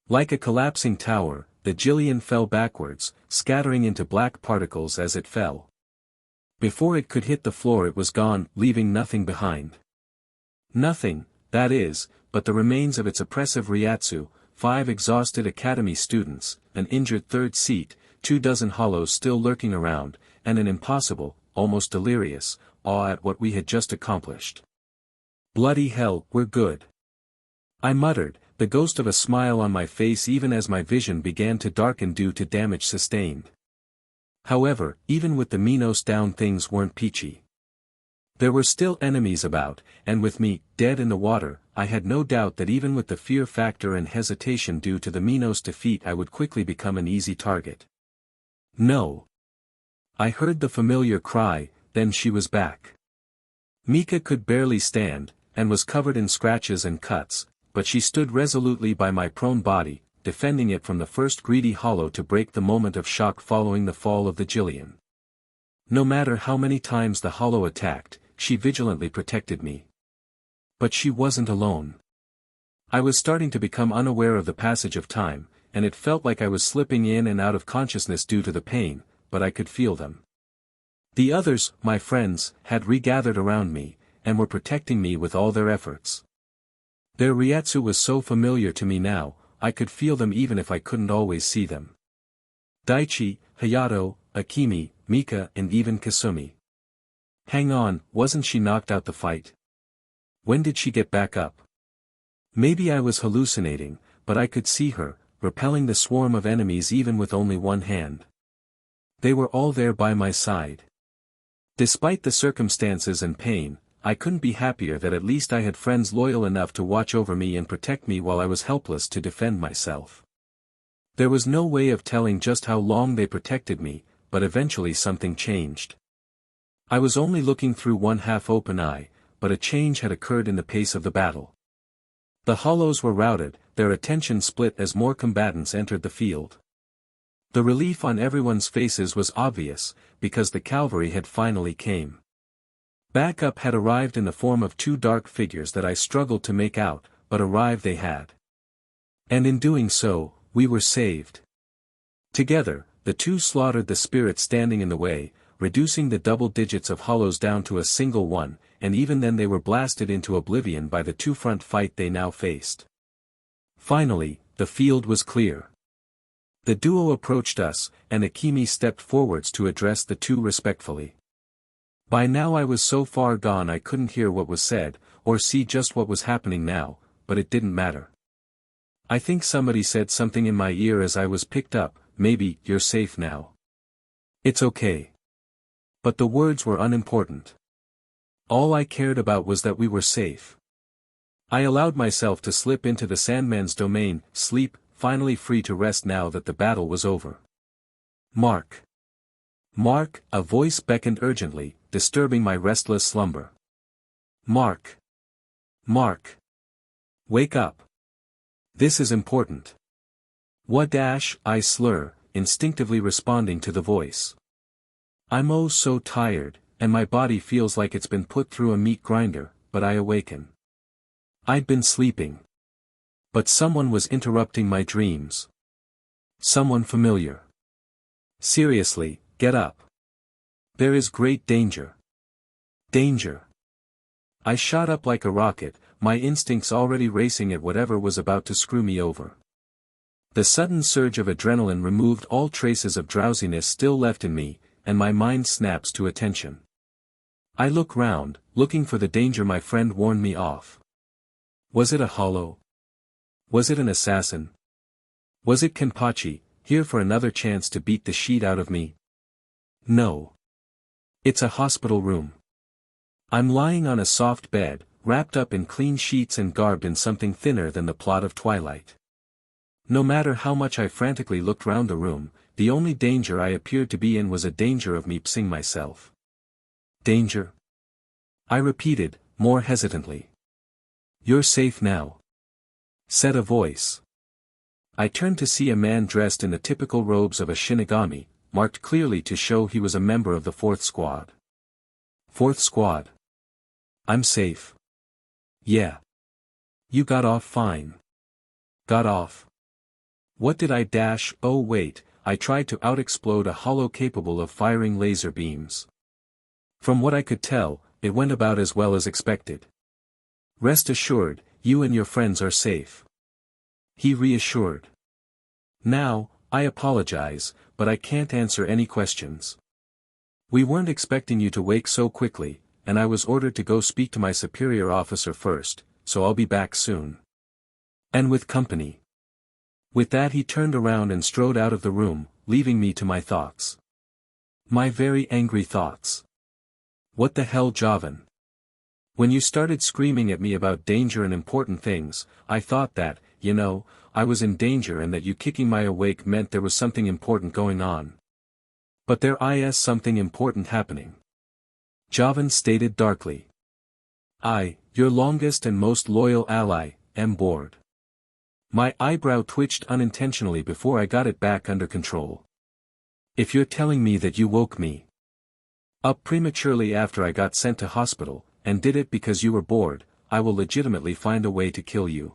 Like a collapsing tower, the Jillian fell backwards, scattering into black particles as it fell. Before it could hit the floor it was gone, leaving nothing behind. Nothing, that is, but the remains of its oppressive Ryatsu, 5 exhausted academy students, an injured third seat, 24 hollows still lurking around, and an impossible, almost delirious, awe at what we had just accomplished. Bloody hell, we're good. I muttered, the ghost of a smile on my face even as my vision began to darken due to damage sustained. However, even with the Minos down things weren't peachy. There were still enemies about, and with me, dead in the water, I had no doubt that even with the fear factor and hesitation due to the Minos defeat I would quickly become an easy target. No. I heard the familiar cry, then she was back. Mika could barely stand, and was covered in scratches and cuts, but she stood resolutely by my prone body, defending it from the first greedy hollow to break the moment of shock following the fall of the Jillian. No matter how many times the hollow attacked, she vigilantly protected me. But she wasn't alone. I was starting to become unaware of the passage of time, and it felt like I was slipping in and out of consciousness due to the pain, but I could feel them. The others, my friends, had regathered around me, and were protecting me with all their efforts. Their Ryatsu was so familiar to me now, I could feel them even if I couldn't always see them. Daichi, Hayato, Akemi, Mika and even Kasumi. Hang on, wasn't she knocked out the fight? When did she get back up? Maybe I was hallucinating, but I could see her, repelling the swarm of enemies even with only one hand. They were all there by my side. Despite the circumstances and pain, I couldn't be happier that at least I had friends loyal enough to watch over me and protect me while I was helpless to defend myself. There was no way of telling just how long they protected me, but eventually something changed. I was only looking through one half-open eye, but a change had occurred in the pace of the battle. The hollows were routed, their attention split as more combatants entered the field. The relief on everyone's faces was obvious, because the cavalry had finally came. Backup had arrived in the form of 2 dark figures that I struggled to make out, but arrive they had. And in doing so, we were saved. Together, the 2 slaughtered the spirits standing in the way, reducing the double digits of hollows down to a single one, and even then they were blasted into oblivion by the 2-front fight they now faced. Finally, the field was clear. The duo approached us, and Akemi stepped forwards to address the 2 respectfully. By now I was so far gone I couldn't hear what was said, or see just what was happening now, but it didn't matter. I think somebody said something in my ear as I was picked up, maybe, "You're safe now." It's okay. But the words were unimportant. All I cared about was that we were safe. I allowed myself to slip into the Sandman's domain, sleep, finally free to rest now that the battle was over. Mark. Mark, a voice beckoned urgently, disturbing my restless slumber. Mark. Mark. Wake up. This is important. What? I slur, instinctively responding to the voice. I'm oh so tired, and my body feels like it's been put through a meat grinder, but I awaken. I'd been sleeping. But someone was interrupting my dreams. Someone familiar. Seriously, get up. There is great danger. Danger. I shot up like a rocket, my instincts already racing at whatever was about to screw me over. The sudden surge of adrenaline removed all traces of drowsiness still left in me, and my mind snaps to attention. I look round, looking for the danger my friend warned me off. Was it a hollow? Was it an assassin? Was it Kenpachi, here for another chance to beat the sheet out of me? No. It's a hospital room. I'm lying on a soft bed, wrapped up in clean sheets and garbed in something thinner than the plot of Twilight. No matter how much I frantically looked round the room, the only danger I appeared to be in was a danger of me psing myself. Danger? I repeated, more hesitantly. You're safe now, said a voice. I turned to see a man dressed in the typical robes of a Shinigami, marked clearly to show he was a member of the 4th Squad. 4th Squad. I'm safe. Yeah. You got off fine. Got off. What did I dash? Oh wait, I tried to out-explode a hollow capable of firing laser beams. From what I could tell, it went about as well as expected. Rest assured, you and your friends are safe. He reassured. Now, I apologize, but I can't answer any questions. We weren't expecting you to wake so quickly, and I was ordered to go speak to my superior officer first, so I'll be back soon. And with company. With that he turned around and strode out of the room, leaving me to my thoughts. My very angry thoughts. What the hell, Javan? When you started screaming at me about danger and important things, I thought that, you know, I was in danger and that you kicking my awake meant there was something important going on. But there is something important happening. Javan stated darkly. I, your longest and most loyal ally, am bored. My eyebrow twitched unintentionally before I got it back under control. If you're telling me that you woke me up prematurely after I got sent to hospital, and did it because you were bored, I will legitimately find a way to kill you.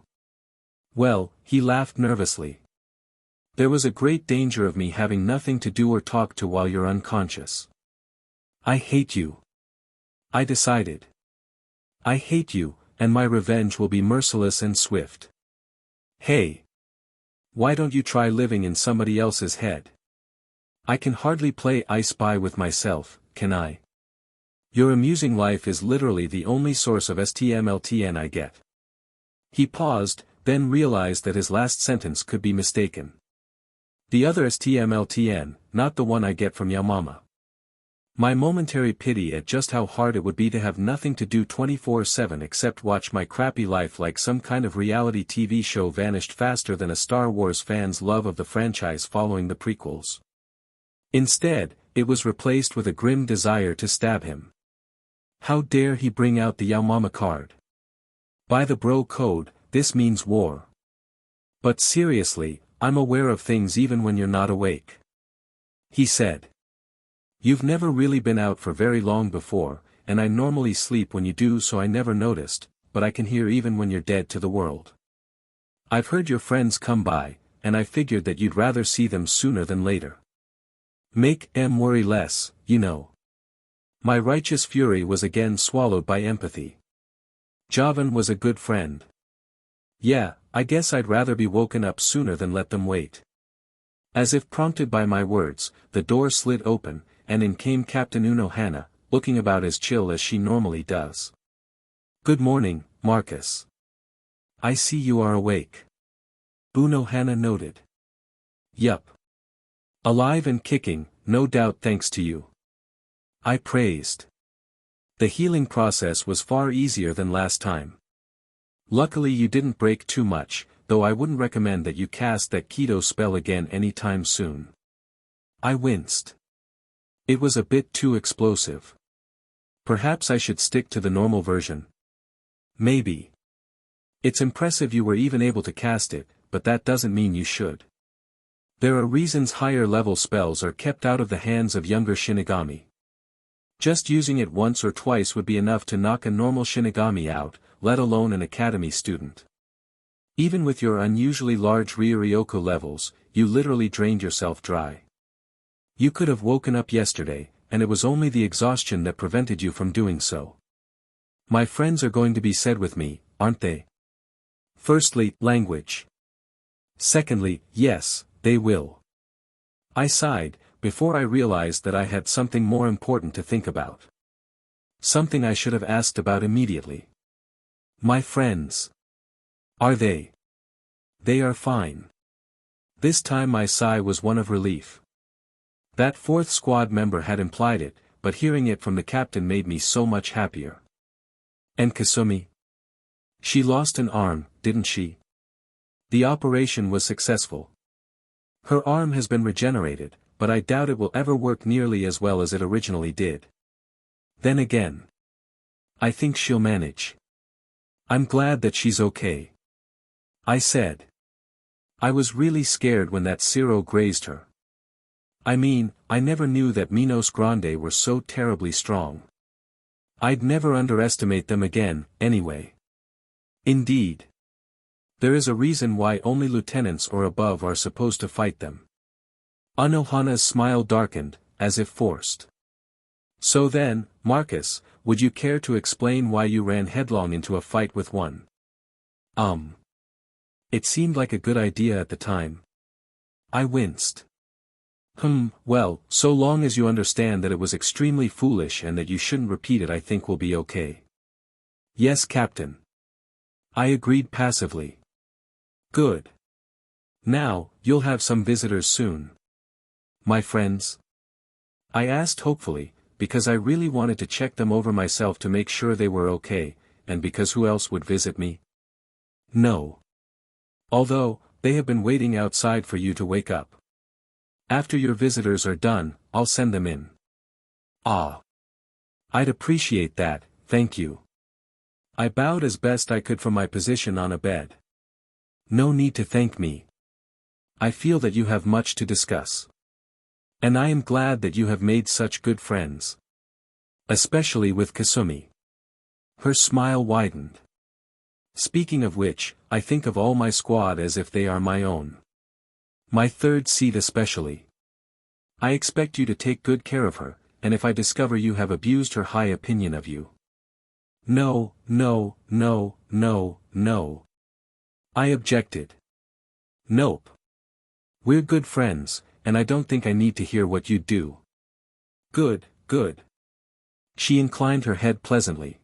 Well, he laughed nervously. There was a great danger of me having nothing to do or talk to while you're unconscious. I hate you. I decided. I hate you, and my revenge will be merciless and swift. Hey. Why don't you try living in somebody else's head? I can hardly play I Spy with myself, can I? Your amusing life is literally the only source of STMLTN I get. He paused, then realized that his last sentence could be mistaken. The other STMLTN, not the one I get from Yaomama. My momentary pity at just how hard it would be to have nothing to do 24/7 except watch my crappy life like some kind of reality TV show vanished faster than a Star Wars fan's love of the franchise following the prequels. Instead, it was replaced with a grim desire to stab him. How dare he bring out the Yaomama card? By the bro code, this means war. But seriously, I'm aware of things even when you're not awake. He said. You've never really been out for very long before, and I normally sleep when you do, so I never noticed, but I can hear even when you're dead to the world. I've heard your friends come by, and I figured that you'd rather see them sooner than later. Make them worry less, you know. My righteous fury was again swallowed by empathy. Javan was a good friend. Yeah, I guess I'd rather be woken up sooner than let them wait. As if prompted by my words, the door slid open, and in came Captain Unohana, looking about as chill as she normally does. Good morning, Marcus. I see you are awake. Unohana noted. Yup. Alive and kicking, no doubt thanks to you. I praised. The healing process was far easier than last time. Luckily you didn't break too much, though I wouldn't recommend that you cast that keto spell again anytime soon. I winced. It was a bit too explosive. Perhaps I should stick to the normal version. Maybe. It's impressive you were even able to cast it, but that doesn't mean you should. There are reasons higher-level spells are kept out of the hands of younger Shinigami. Just using it once or twice would be enough to knock a normal Shinigami out, let alone an academy student. Even with your unusually large Ryuryoko levels, you literally drained yourself dry. You could have woken up yesterday, and it was only the exhaustion that prevented you from doing so. My friends are going to be sad with me, aren't they? Firstly, language. Secondly, yes, they will. I sighed, before I realized that I had something more important to think about. Something I should have asked about immediately. My friends. Are they? They are fine. This time my sigh was one of relief. That fourth squad member had implied it, but hearing it from the captain made me so much happier. And Kasumi? She lost an arm, didn't she? The operation was successful. Her arm has been regenerated, but I doubt it will ever work nearly as well as it originally did. Then again, I think she'll manage. I'm glad that she's okay. I said. I was really scared when that Zero grazed her. I mean, I never knew that Minos Grande were so terribly strong. I'd never underestimate them again, anyway. Indeed. There is a reason why only lieutenants or above are supposed to fight them. Anohana's smile darkened, as if forced. So then, Marcus, would you care to explain why you ran headlong into a fight with one? It seemed like a good idea at the time. I winced. Well, so long as you understand that it was extremely foolish and that you shouldn't repeat it, I think we'll be okay. Yes, Captain. I agreed passively. Good. Now, you'll have some visitors soon. My friends? I asked hopefully, because I really wanted to check them over myself to make sure they were okay, and because who else would visit me? No. Although, they have been waiting outside for you to wake up. After your visitors are done, I'll send them in. Ah. I'd appreciate that, thank you. I bowed as best I could from my position on a bed. No need to thank me. I feel that you have much to discuss. And I am glad that you have made such good friends. Especially with Kasumi. Her smile widened. Speaking of which, I think of all my squad as if they are my own. My third seat especially. I expect you to take good care of her, and if I discover you have abused her high opinion of you. No. I objected. Nope. We're good friends, and I don't think I need to hear what you'd do. Good. She inclined her head pleasantly.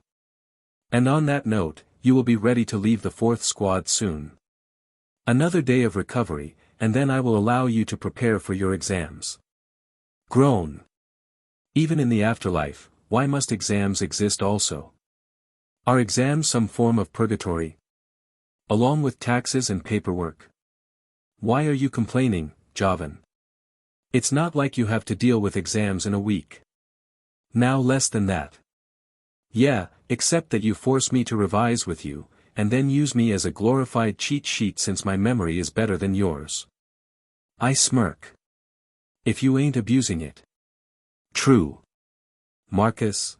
And on that note, you will be ready to leave the fourth squad soon. Another day of recovery, and then I will allow you to prepare for your exams. Groan. Even in the afterlife, why must exams exist also? Are exams some form of purgatory? Along with taxes and paperwork? Why are you complaining, Javan? It's not like you have to deal with exams in a week. Now less than that. Yeah, except that you force me to revise with you, and then use me as a glorified cheat sheet since my memory is better than yours. I smirk. If you ain't abusing it. True. Marcus?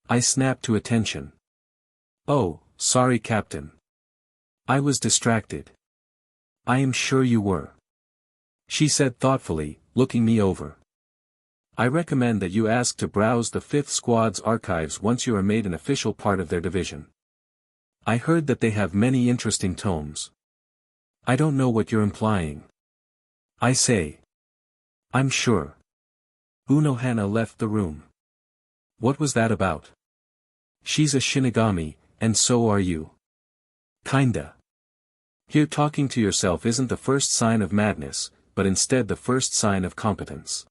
I snap to attention. Oh, sorry Captain. I was distracted. I am sure you were. She said thoughtfully, looking me over. I recommend that you ask to browse the 5th Squad's archives once you are made an official part of their division. I heard that they have many interesting tomes. I don't know what you're implying. I say. I'm sure. Unohana left the room. What was that about? She's a Shinigami, and so are you. Kinda. Here talking to yourself isn't the first sign of madness, but instead the first sign of competence.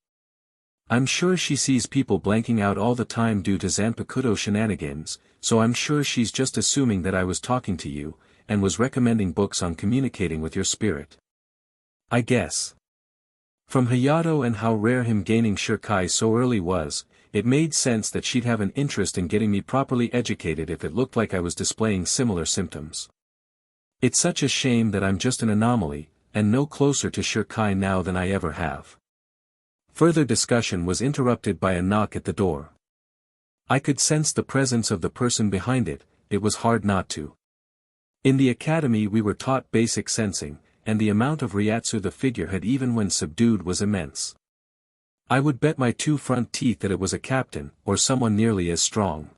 I'm sure she sees people blanking out all the time due to Zanpakuto shenanigans, so I'm sure she's just assuming that I was talking to you, and was recommending books on communicating with your spirit. I guess. From Hayato and how rare him gaining Shirkai so early was, it made sense that she'd have an interest in getting me properly educated if it looked like I was displaying similar symptoms. It's such a shame that I'm just an anomaly, and no closer to Shirkai now than I ever have. Further discussion was interrupted by a knock at the door. I could sense the presence of the person behind it, it was hard not to. In the academy we were taught basic sensing, and the amount of Ryatsu the figure had even when subdued was immense. I would bet my 2 front teeth that it was a captain, or someone nearly as strong.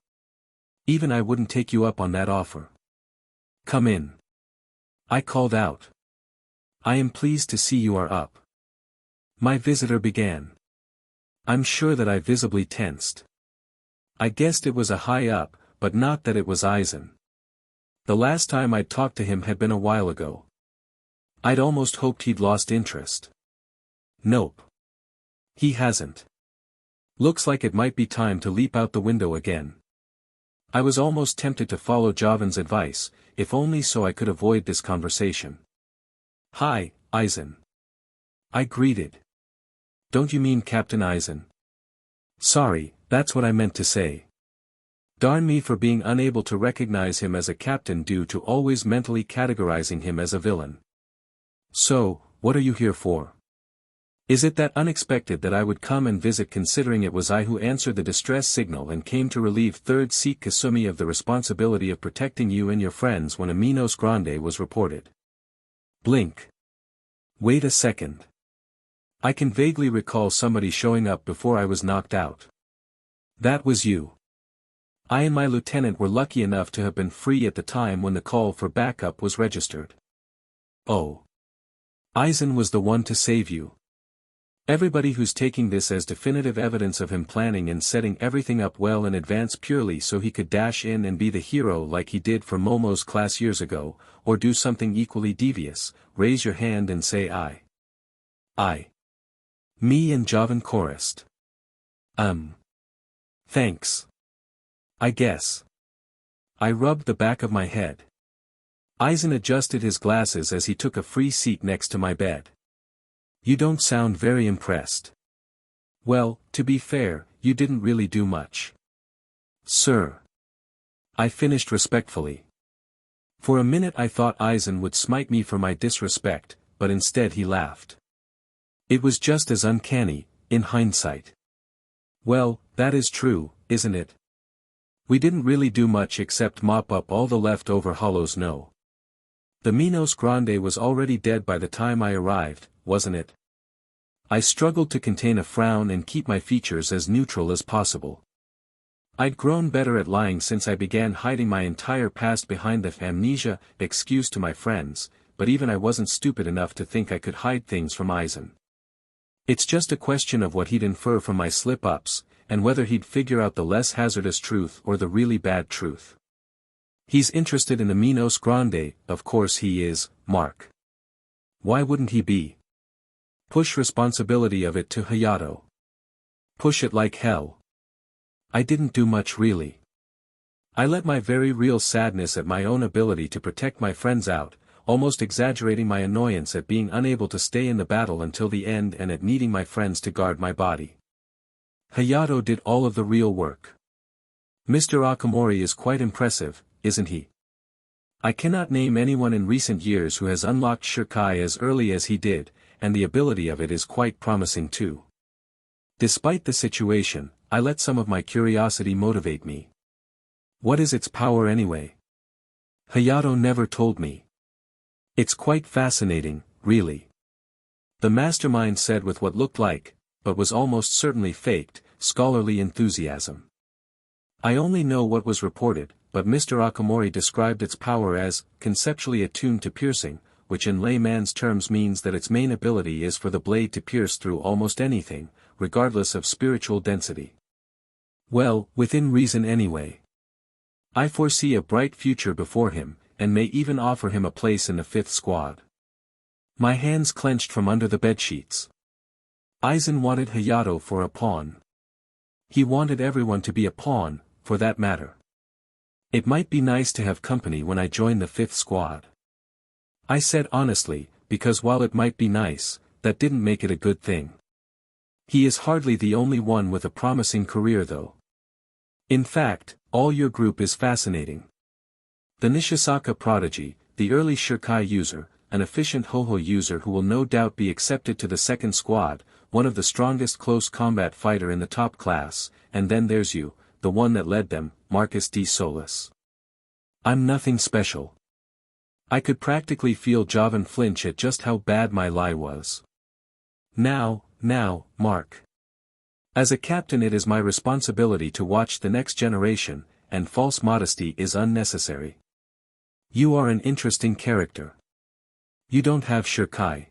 Even I wouldn't take you up on that offer. Come in. I called out. I am pleased to see you are up. My visitor began. I'm sure that I visibly tensed. I guessed it was a high up, but not that it was Aizen. The last time I'd talked to him had been a while ago. I'd almost hoped he'd lost interest. Nope. He hasn't. Looks like it might be time to leap out the window again. I was almost tempted to follow Javan's advice, if only so I could avoid this conversation. Hi, Aizen. I greeted. Don't you mean Captain Aizen? Sorry, that's what I meant to say. Darn me for being unable to recognize him as a captain due to always mentally categorizing him as a villain. So, what are you here for? Is it that unexpected that I would come and visit considering it was I who answered the distress signal and came to relieve 3rd Seat Kasumi of the responsibility of protecting you and your friends when a Minos Grande was reported? Blink. Wait a second. I can vaguely recall somebody showing up before I was knocked out. That was you. I and my lieutenant were lucky enough to have been free at the time when the call for backup was registered. Oh. Aizen was the one to save you. Everybody who's taking this as definitive evidence of him planning and setting everything up well in advance purely so he could dash in and be the hero like he did for Momo's class years ago, or do something equally devious, raise your hand and say I. I. Me and Javan chorused. Thanks. I guess. I rubbed the back of my head. Aizen adjusted his glasses as he took a free seat next to my bed. You don't sound very impressed. Well, to be fair, you didn't really do much. Sir. I finished respectfully. For a minute I thought Aizen would smite me for my disrespect, but instead he laughed. It was just as uncanny, in hindsight. Well, that is true, isn't it? We didn't really do much except mop up all the leftover hollows. No. The Minos Grande was already dead by the time I arrived, wasn't it? I struggled to contain a frown and keep my features as neutral as possible. I'd grown better at lying since I began hiding my entire past behind the amnesia excuse to my friends, but even I wasn't stupid enough to think I could hide things from Aizen. It's just a question of what he'd infer from my slip-ups, and whether he'd figure out the less hazardous truth or the really bad truth. He's interested in the Minos Grande, of course he is, Mark. Why wouldn't he be? Push responsibility of it to Hayato. Push it like hell. I didn't do much really. I let my very real sadness at my own ability to protect my friends out, almost exaggerating my annoyance at being unable to stay in the battle until the end and at needing my friends to guard my body. Hayato did all of the real work. Mr. Akamori is quite impressive, isn't he? I cannot name anyone in recent years who has unlocked Shirkai as early as he did, and the ability of it is quite promising too. Despite the situation, I let some of my curiosity motivate me. What is its power anyway? Hayato never told me. It's quite fascinating, really. The mastermind said with what looked like, but was almost certainly faked, scholarly enthusiasm. I only know what was reported, but Mr. Akamori described its power as, conceptually attuned to piercing, which in layman's terms means that its main ability is for the blade to pierce through almost anything, regardless of spiritual density. Well, within reason anyway. I foresee a bright future before him, and may even offer him a place in the 5th squad. My hands clenched from under the bedsheets. Aizen wanted Hayato for a pawn. He wanted everyone to be a pawn, for that matter. It might be nice to have company when I join the 5th squad. I said honestly, because while it might be nice, that didn't make it a good thing. He is hardly the only one with a promising career though. In fact, all your group is fascinating. The Nishisaka prodigy, the early Shirkai user, an efficient Ho-Ho user who will no doubt be accepted to the second squad, one of the strongest close combat fighter in the top class, and then there's you, the one that led them, Marcus D. Solis. I'm nothing special. I could practically feel Javan flinch at just how bad my lie was. Now, Mark. As a captain it is my responsibility to watch the next generation, and false modesty is unnecessary. You are an interesting character. You don't have Shirkai.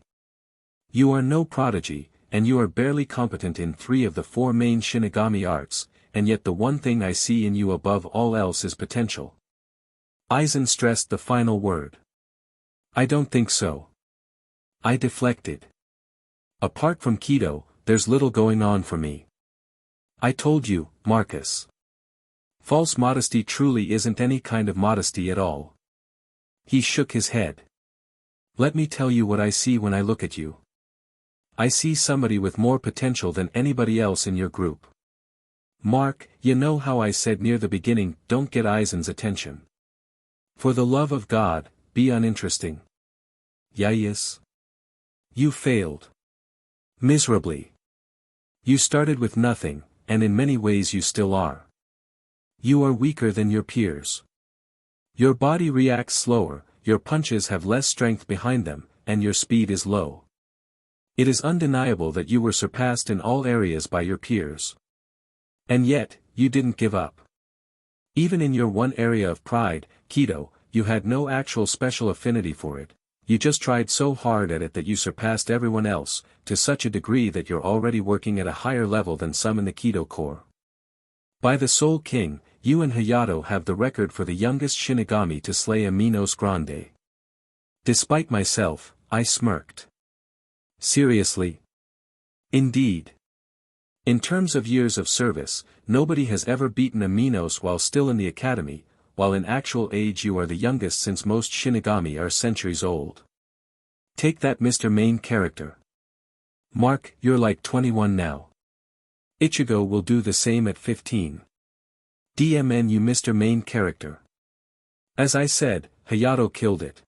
You are no prodigy, and you are barely competent in 3 of the 4 main Shinigami arts, and yet the one thing I see in you above all else is potential. Aizen stressed the final word. I don't think so. I deflected. Apart from Kido, there's little going on for me. I told you, Marcus. False modesty truly isn't any kind of modesty at all. He shook his head. Let me tell you what I see when I look at you. I see somebody with more potential than anybody else in your group. Mark, you know how I said near the beginning, don't get Aizen's attention. For the love of God, be uninteresting. Yes. You failed. Miserably. You started with nothing, and in many ways you still are. You are weaker than your peers. Your body reacts slower, your punches have less strength behind them, and your speed is low. It is undeniable that you were surpassed in all areas by your peers. And yet, you didn't give up. Even in your one area of pride, Kido, you had no actual special affinity for it. You just tried so hard at it that you surpassed everyone else, to such a degree that you're already working at a higher level than some in the Kido Corps. By the Soul King, you and Hayato have the record for the youngest Shinigami to slay a Minos Grande. Despite myself, I smirked. Seriously? Indeed. In terms of years of service, nobody has ever beaten a Minos while still in the academy, while in actual age you are the youngest since most Shinigami are centuries old. Take that Mr. Main Character. Mark, you're like 21 now. Ichigo will do the same at 15. DMN you Mr. Main Character. As I said, Hayato killed it.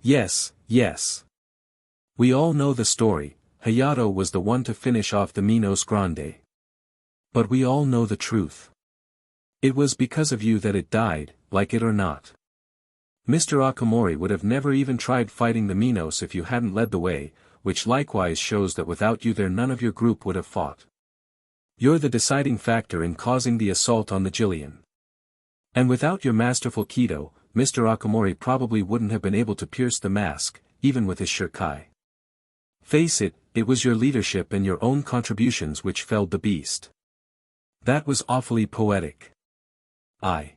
Yes. We all know the story, Hayato was the one to finish off the Minos Grande. But we all know the truth. It was because of you that it died, like it or not. Mr. Akamori would have never even tried fighting the Minos if you hadn't led the way, which likewise shows that without you there none of your group would have fought. You're the deciding factor in causing the assault on the Jillian. And without your masterful Kido, Mr. Akamori probably wouldn't have been able to pierce the mask, even with his Shirkai. Face it, it was your leadership and your own contributions which felled the beast. That was awfully poetic. I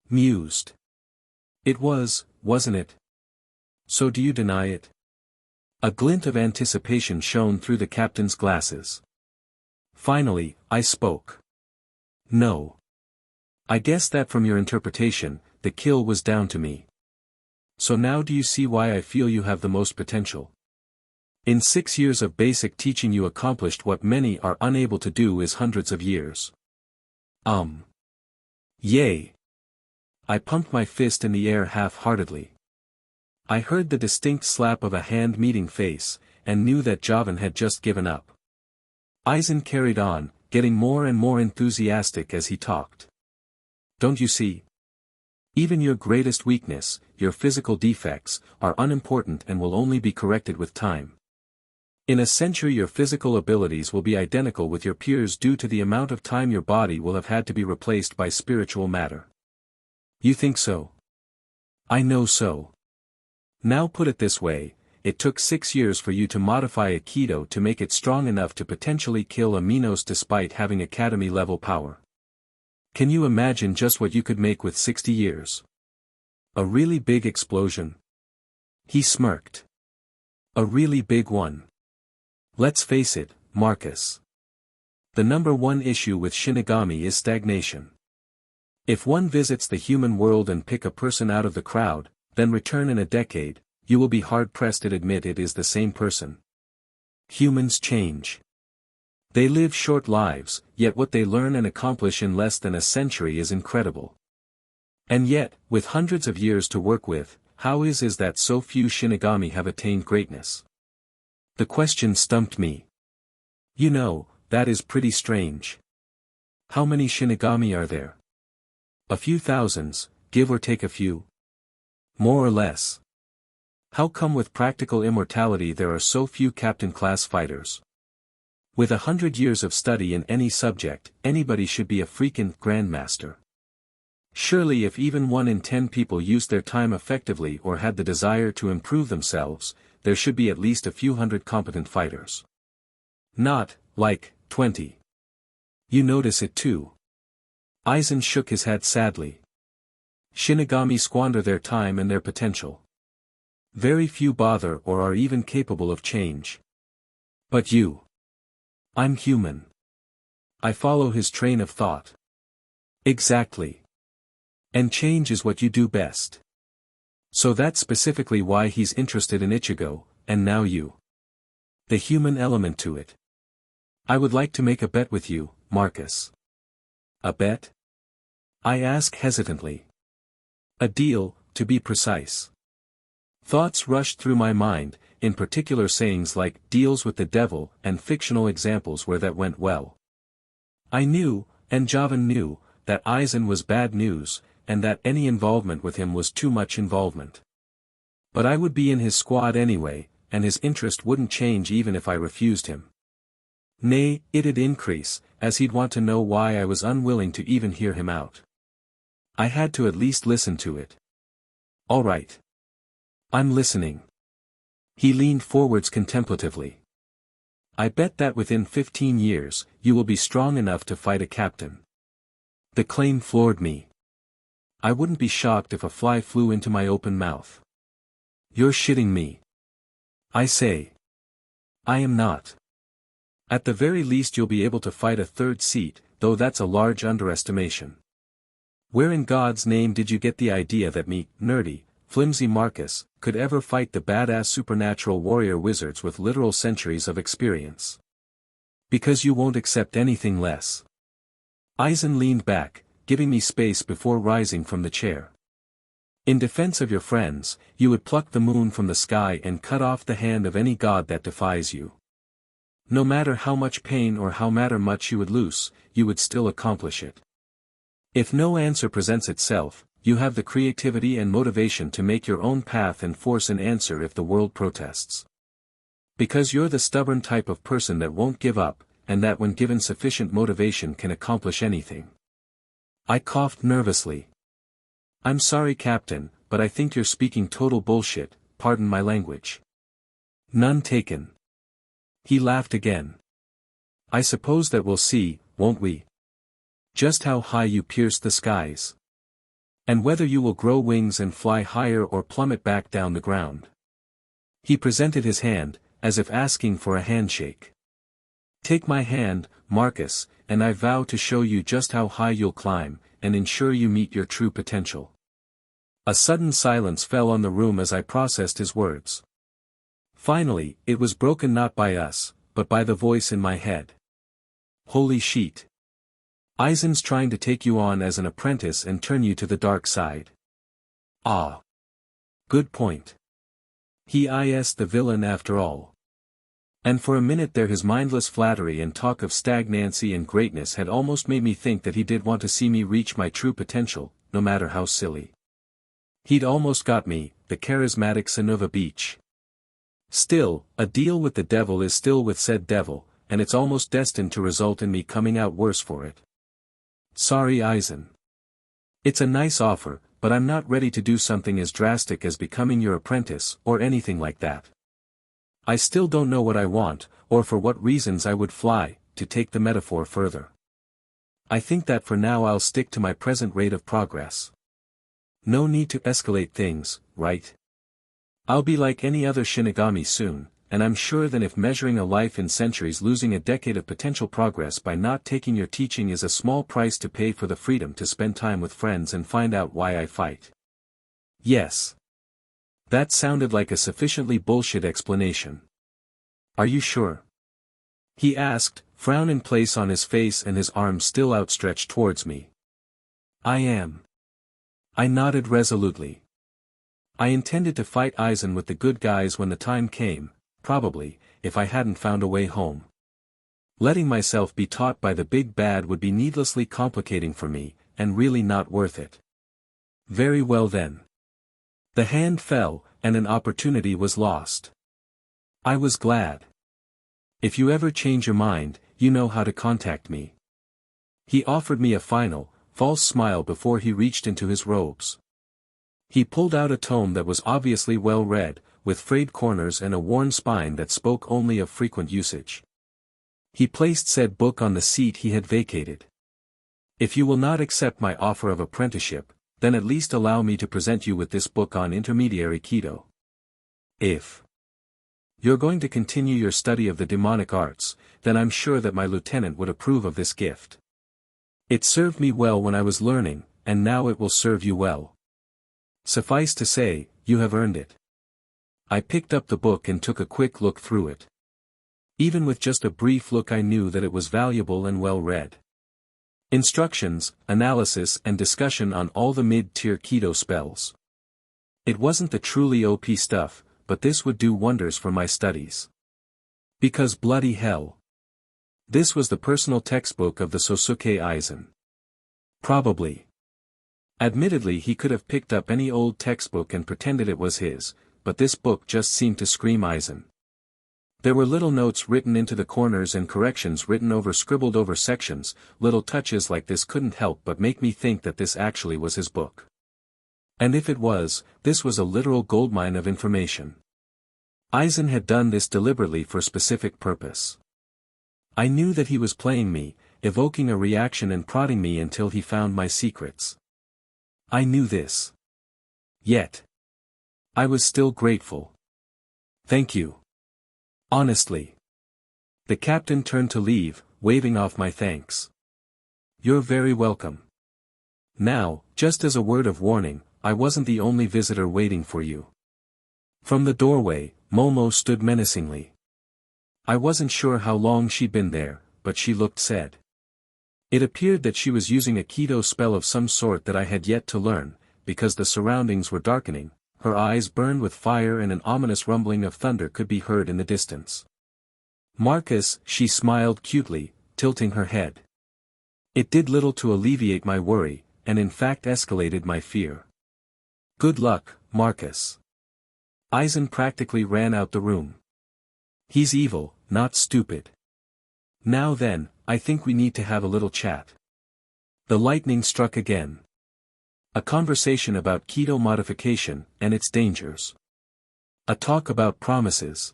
mused. It was, wasn't it? So do you deny it? A glint of anticipation shone through the captain's glasses. Finally, I spoke. No. I guess that from your interpretation, the kill was down to me. So now do you see why I feel you have the most potential? In 6 years of basic teaching you accomplished what many are unable to do is hundreds of years. Yay. I pumped my fist in the air half-heartedly. I heard the distinct slap of a hand meeting face, and knew that Javan had just given up. Aizen carried on, getting more and more enthusiastic as he talked. Don't you see? Even your greatest weakness, your physical defects, are unimportant and will only be corrected with time. In a century your physical abilities will be identical with your peers due to the amount of time your body will have had to be replaced by spiritual matter. You think so? I know so. Now put it this way, it took 6 years for you to modify a Kido to make it strong enough to potentially kill a Minos despite having academy-level power. Can you imagine just what you could make with 60 years? A really big explosion? He smirked. A really big one. Let's face it, Marcus. The number one issue with Shinigami is stagnation. If one visits the human world and pick a person out of the crowd, then return in a decade, you will be hard-pressed to admit it is the same person. Humans change. They live short lives, yet what they learn and accomplish in less than a century is incredible. And yet, with hundreds of years to work with, how is that so few Shinigami have attained greatness? The question stumped me. You know, that is pretty strange. How many Shinigami are there? A few thousands, give or take a few. More or less. How come with practical immortality there are so few captain-class fighters? With 100 years of study in any subject, anybody should be a freaking grandmaster. Surely if even 1 in 10 people used their time effectively or had the desire to improve themselves, there should be at least a few hundred competent fighters. Not, like, 20. You notice it too. Aizen shook his head sadly. Shinigami squander their time and their potential. Very few bother or are even capable of change. But you. I'm human. I follow his train of thought. Exactly. And change is what you do best. So that's specifically why he's interested in Ichigo, and now you. The human element to it. I would like to make a bet with you, Marcus. A bet? I ask hesitantly. A deal, to be precise. Thoughts rushed through my mind, in particular sayings like deals with the devil and fictional examples where that went well. I knew, and Javan knew, that Aizen was bad news, and that any involvement with him was too much involvement. But I would be in his squad anyway, and his interest wouldn't change even if I refused him. Nay, it'd increase, as he'd want to know why I was unwilling to even hear him out. I had to at least listen to it. All right. I'm listening. He leaned forwards contemplatively. I bet that within 15 years, you will be strong enough to fight a captain. The claim floored me. I wouldn't be shocked if a fly flew into my open mouth. You're shitting me. I say. I am not. At the very least you'll be able to fight a third seat, though that's a large underestimation. Where in God's name did you get the idea that me, nerdy, flimsy Marcus, could ever fight the badass supernatural warrior wizards with literal centuries of experience? Because you won't accept anything less. Aizen leaned back, giving me space before rising from the chair. In defense of your friends, you would pluck the moon from the sky and cut off the hand of any god that defies you. No matter how much pain or how much you would lose, you would still accomplish it. If no answer presents itself, you have the creativity and motivation to make your own path and force an answer if the world protests. Because you're the stubborn type of person that won't give up, and that when given sufficient motivation can accomplish anything. I coughed nervously. I'm sorry, Captain, but I think you're speaking total bullshit, pardon my language. None taken. He laughed again. I suppose that we'll see, won't we? Just how high you pierce the skies. And whether you will grow wings and fly higher or plummet back down the ground. He presented his hand, as if asking for a handshake. Take my hand, Marcus, and I vow to show you just how high you'll climb, and ensure you meet your true potential. A sudden silence fell on the room as I processed his words. Finally, it was broken not by us, but by the voice in my head. Holy shit. Aizen's trying to take you on as an apprentice and turn you to the dark side. Ah. Good point. He is the villain after all. And for a minute there his mindless flattery and talk of stagnancy and greatness had almost made me think that he did want to see me reach my true potential, no matter how silly. He'd almost got me, the charismatic Sonova Beach. Still, a deal with the devil is still with said devil, and it's almost destined to result in me coming out worse for it. Sorry, Aizen. It's a nice offer, but I'm not ready to do something as drastic as becoming your apprentice or anything like that. I still don't know what I want, or for what reasons I would fly, to take the metaphor further. I think that for now I'll stick to my present rate of progress. No need to escalate things, right? I'll be like any other Shinigami soon, and I'm sure that if measuring a life in centuries losing a decade of potential progress by not taking your teaching is a small price to pay for the freedom to spend time with friends and find out why I fight. Yes. That sounded like a sufficiently bullshit explanation. Are you sure? He asked, frown in place on his face and his arms still outstretched towards me. I am. I nodded resolutely. I intended to fight Aizen with the good guys when the time came, probably, if I hadn't found a way home. Letting myself be taught by the big bad would be needlessly complicating for me, and really not worth it. Very well then. The hand fell, and an opportunity was lost. I was glad. If you ever change your mind, you know how to contact me. He offered me a final, false smile before he reached into his robes. He pulled out a tome that was obviously well read, with frayed corners and a worn spine that spoke only of frequent usage. He placed said book on the seat he had vacated. If you will not accept my offer of apprenticeship, then at least allow me to present you with this book on intermediary Kido. If you're going to continue your study of the demonic arts, then I'm sure that my lieutenant would approve of this gift. It served me well when I was learning, and now it will serve you well. Suffice to say, you have earned it. I picked up the book and took a quick look through it. Even with just a brief look I knew that it was valuable and well read. Instructions, analysis and discussion on all the mid-tier Kido spells. It wasn't the truly OP stuff, but this would do wonders for my studies. Because bloody hell. This was the personal textbook of the Sosuke Aizen. Probably. Admittedly he could have picked up any old textbook and pretended it was his, but this book just seemed to scream Aizen. There were little notes written into the corners and corrections written over scribbled over sections. Little touches like this couldn't help but make me think that this actually was his book. And if it was, this was a literal goldmine of information. Aizen had done this deliberately for specific purpose. I knew that he was playing me, evoking a reaction and prodding me until he found my secrets. I knew this. Yet I was still grateful. Thank you. Honestly. The captain turned to leave, waving off my thanks. You're very welcome. Now, just as a word of warning, I wasn't the only visitor waiting for you. From the doorway, Momo stood menacingly. I wasn't sure how long she'd been there, but she looked sad. It appeared that she was using a Kido spell of some sort that I had yet to learn, because the surroundings were darkening. Her eyes burned with fire and an ominous rumbling of thunder could be heard in the distance. Marcus, she smiled cutely, tilting her head. It did little to alleviate my worry, and in fact escalated my fear. Good luck, Marcus. Aizen practically ran out the room. He's evil, not stupid. Now then, I think we need to have a little chat. The lightning struck again. A conversation about Kido modification and its dangers. A talk about promises.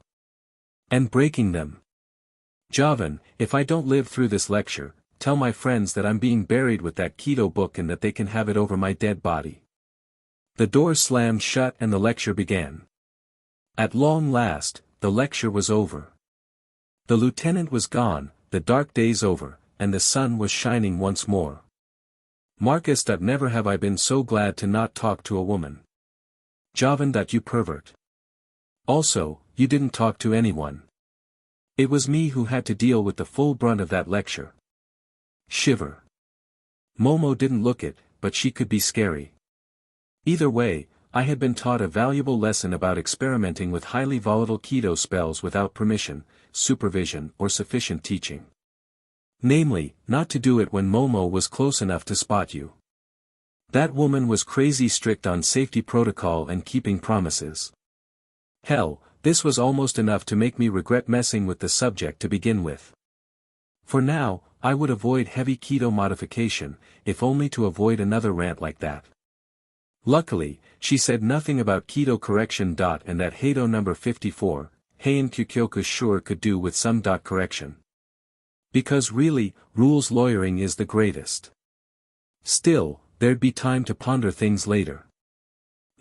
And breaking them. Javan, if I don't live through this lecture, tell my friends that I'm being buried with that Kido book and that they can have it over my dead body. The door slammed shut and the lecture began. At long last, the lecture was over. The lieutenant was gone, the dark days over, and the sun was shining once more. Marcus. Never have I been so glad to not talk to a woman. Javan. You pervert. Also, you didn't talk to anyone. It was me who had to deal with the full brunt of that lecture. Shiver. Momo didn't look it, but she could be scary. Either way, I had been taught a valuable lesson about experimenting with highly volatile Kido spells without permission, supervision or sufficient teaching. Namely, not to do it when Momo was close enough to spot you. That woman was crazy strict on safety protocol and keeping promises. Hell, this was almost enough to make me regret messing with the subject to begin with. For now, I would avoid heavy Kido modification, if only to avoid another rant like that. Luckily, she said nothing about Kido correction. And that Heido number 54, Heian Kyukyoku sure could do with some correction. Because really, rules lawyering is the greatest. Still, there'd be time to ponder things later.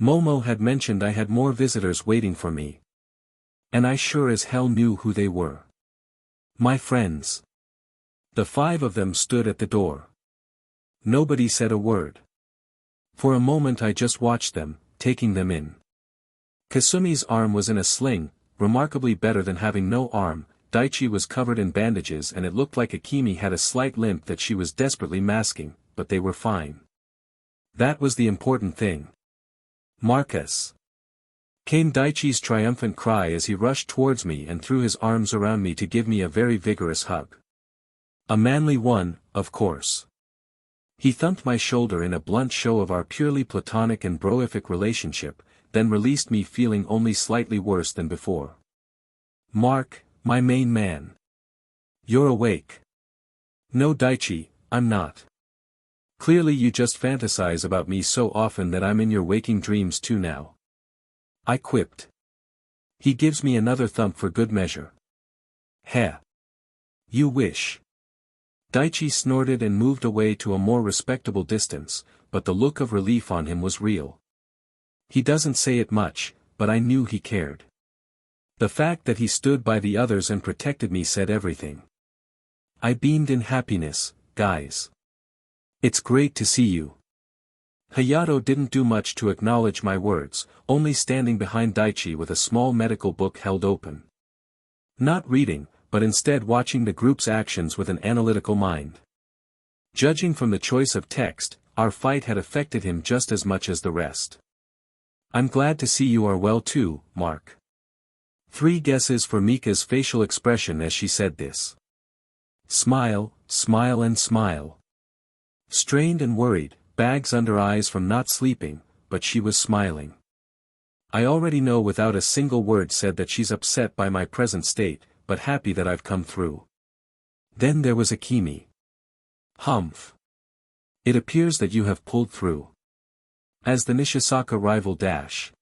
Momo had mentioned I had more visitors waiting for me. And I sure as hell knew who they were. My friends. The 5 of them stood at the door. Nobody said a word. For a moment I just watched them, taking them in. Kasumi's arm was in a sling, remarkably better than having no arm. Daichi was covered in bandages and it looked like Akemi had a slight limp that she was desperately masking, but they were fine. That was the important thing. Marcus. Came Daichi's triumphant cry as he rushed towards me and threw his arms around me to give me a very vigorous hug. A manly one, of course. He thumped my shoulder in a blunt show of our purely platonic and broific relationship, then released me feeling only slightly worse than before. Mark, my main man. You're awake. No Daichi, I'm not. Clearly you just fantasize about me so often that I'm in your waking dreams too now. I quipped. He gives me another thump for good measure. Heh. You wish. Daichi snorted and moved away to a more respectable distance, but the look of relief on him was real. He doesn't say it much, but I knew he cared. The fact that he stood by the others and protected me said everything. I beamed in happiness, guys. It's great to see you. Hayato didn't do much to acknowledge my words, only standing behind Daichi with a small medical book held open. Not reading, but instead watching the group's actions with an analytical mind. Judging from the choice of text, our fight had affected him just as much as the rest. I'm glad to see you are well too, Mark. 3 guesses for Mika's facial expression as she said this. Smile, smile and smile. Strained and worried, bags under eyes from not sleeping, but she was smiling. I already know without a single word said that she's upset by my present state, but happy that I've come through. Then there was Akemi. Humph. It appears that you have pulled through. As the Nishisaka rival dash.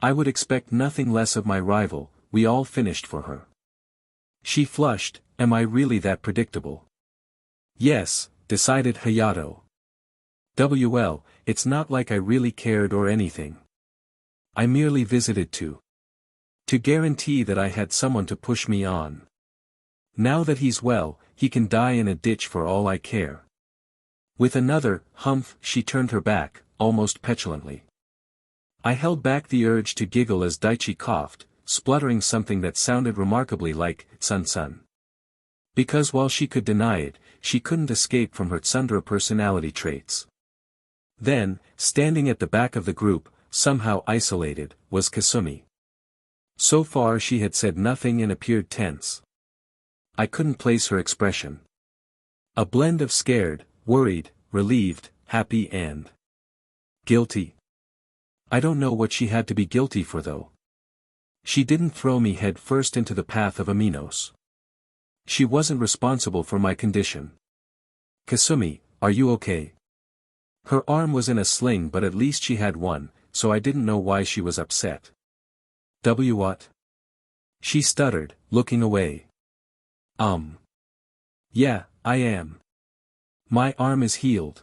I would expect nothing less of my rival, we all finished for her. She flushed, am I really that predictable? Yes, decided Hayato. WL, it's not like I really cared or anything. I merely visited to guarantee that I had someone to push me on. Now that he's well, he can die in a ditch for all I care. With another humph, she turned her back, almost petulantly. I held back the urge to giggle as Daichi coughed, spluttering something that sounded remarkably like Tsun. Because while she could deny it, she couldn't escape from her tsundere personality traits. Then, standing at the back of the group, somehow isolated, was Kasumi. So far she had said nothing and appeared tense. I couldn't place her expression. A blend of scared, worried, relieved, happy and guilty. I don't know what she had to be guilty for though. She didn't throw me head first into the path of aminos. She wasn't responsible for my condition. Kasumi, are you okay? Her arm was in a sling but at least she had one, so I didn't know why she was upset. What? She stuttered, looking away. Yeah, I am. My arm is healed.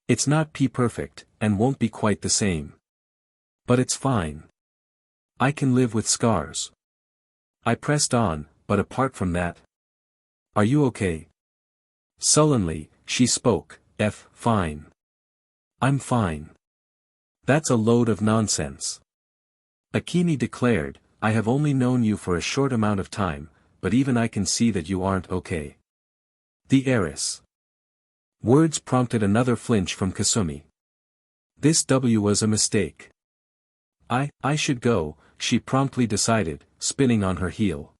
It's not perfect, and won't be quite the same. But it's fine. I can live with scars. I pressed on, but apart from that. Are you okay? Sullenly, she spoke, fine. I'm fine. That's a load of nonsense. Akemi declared, I have only known you for a short amount of time, but even I can see that you aren't okay. The heiress. Words prompted another flinch from Kasumi. This was a mistake. I should go, she promptly decided, spinning on her heel.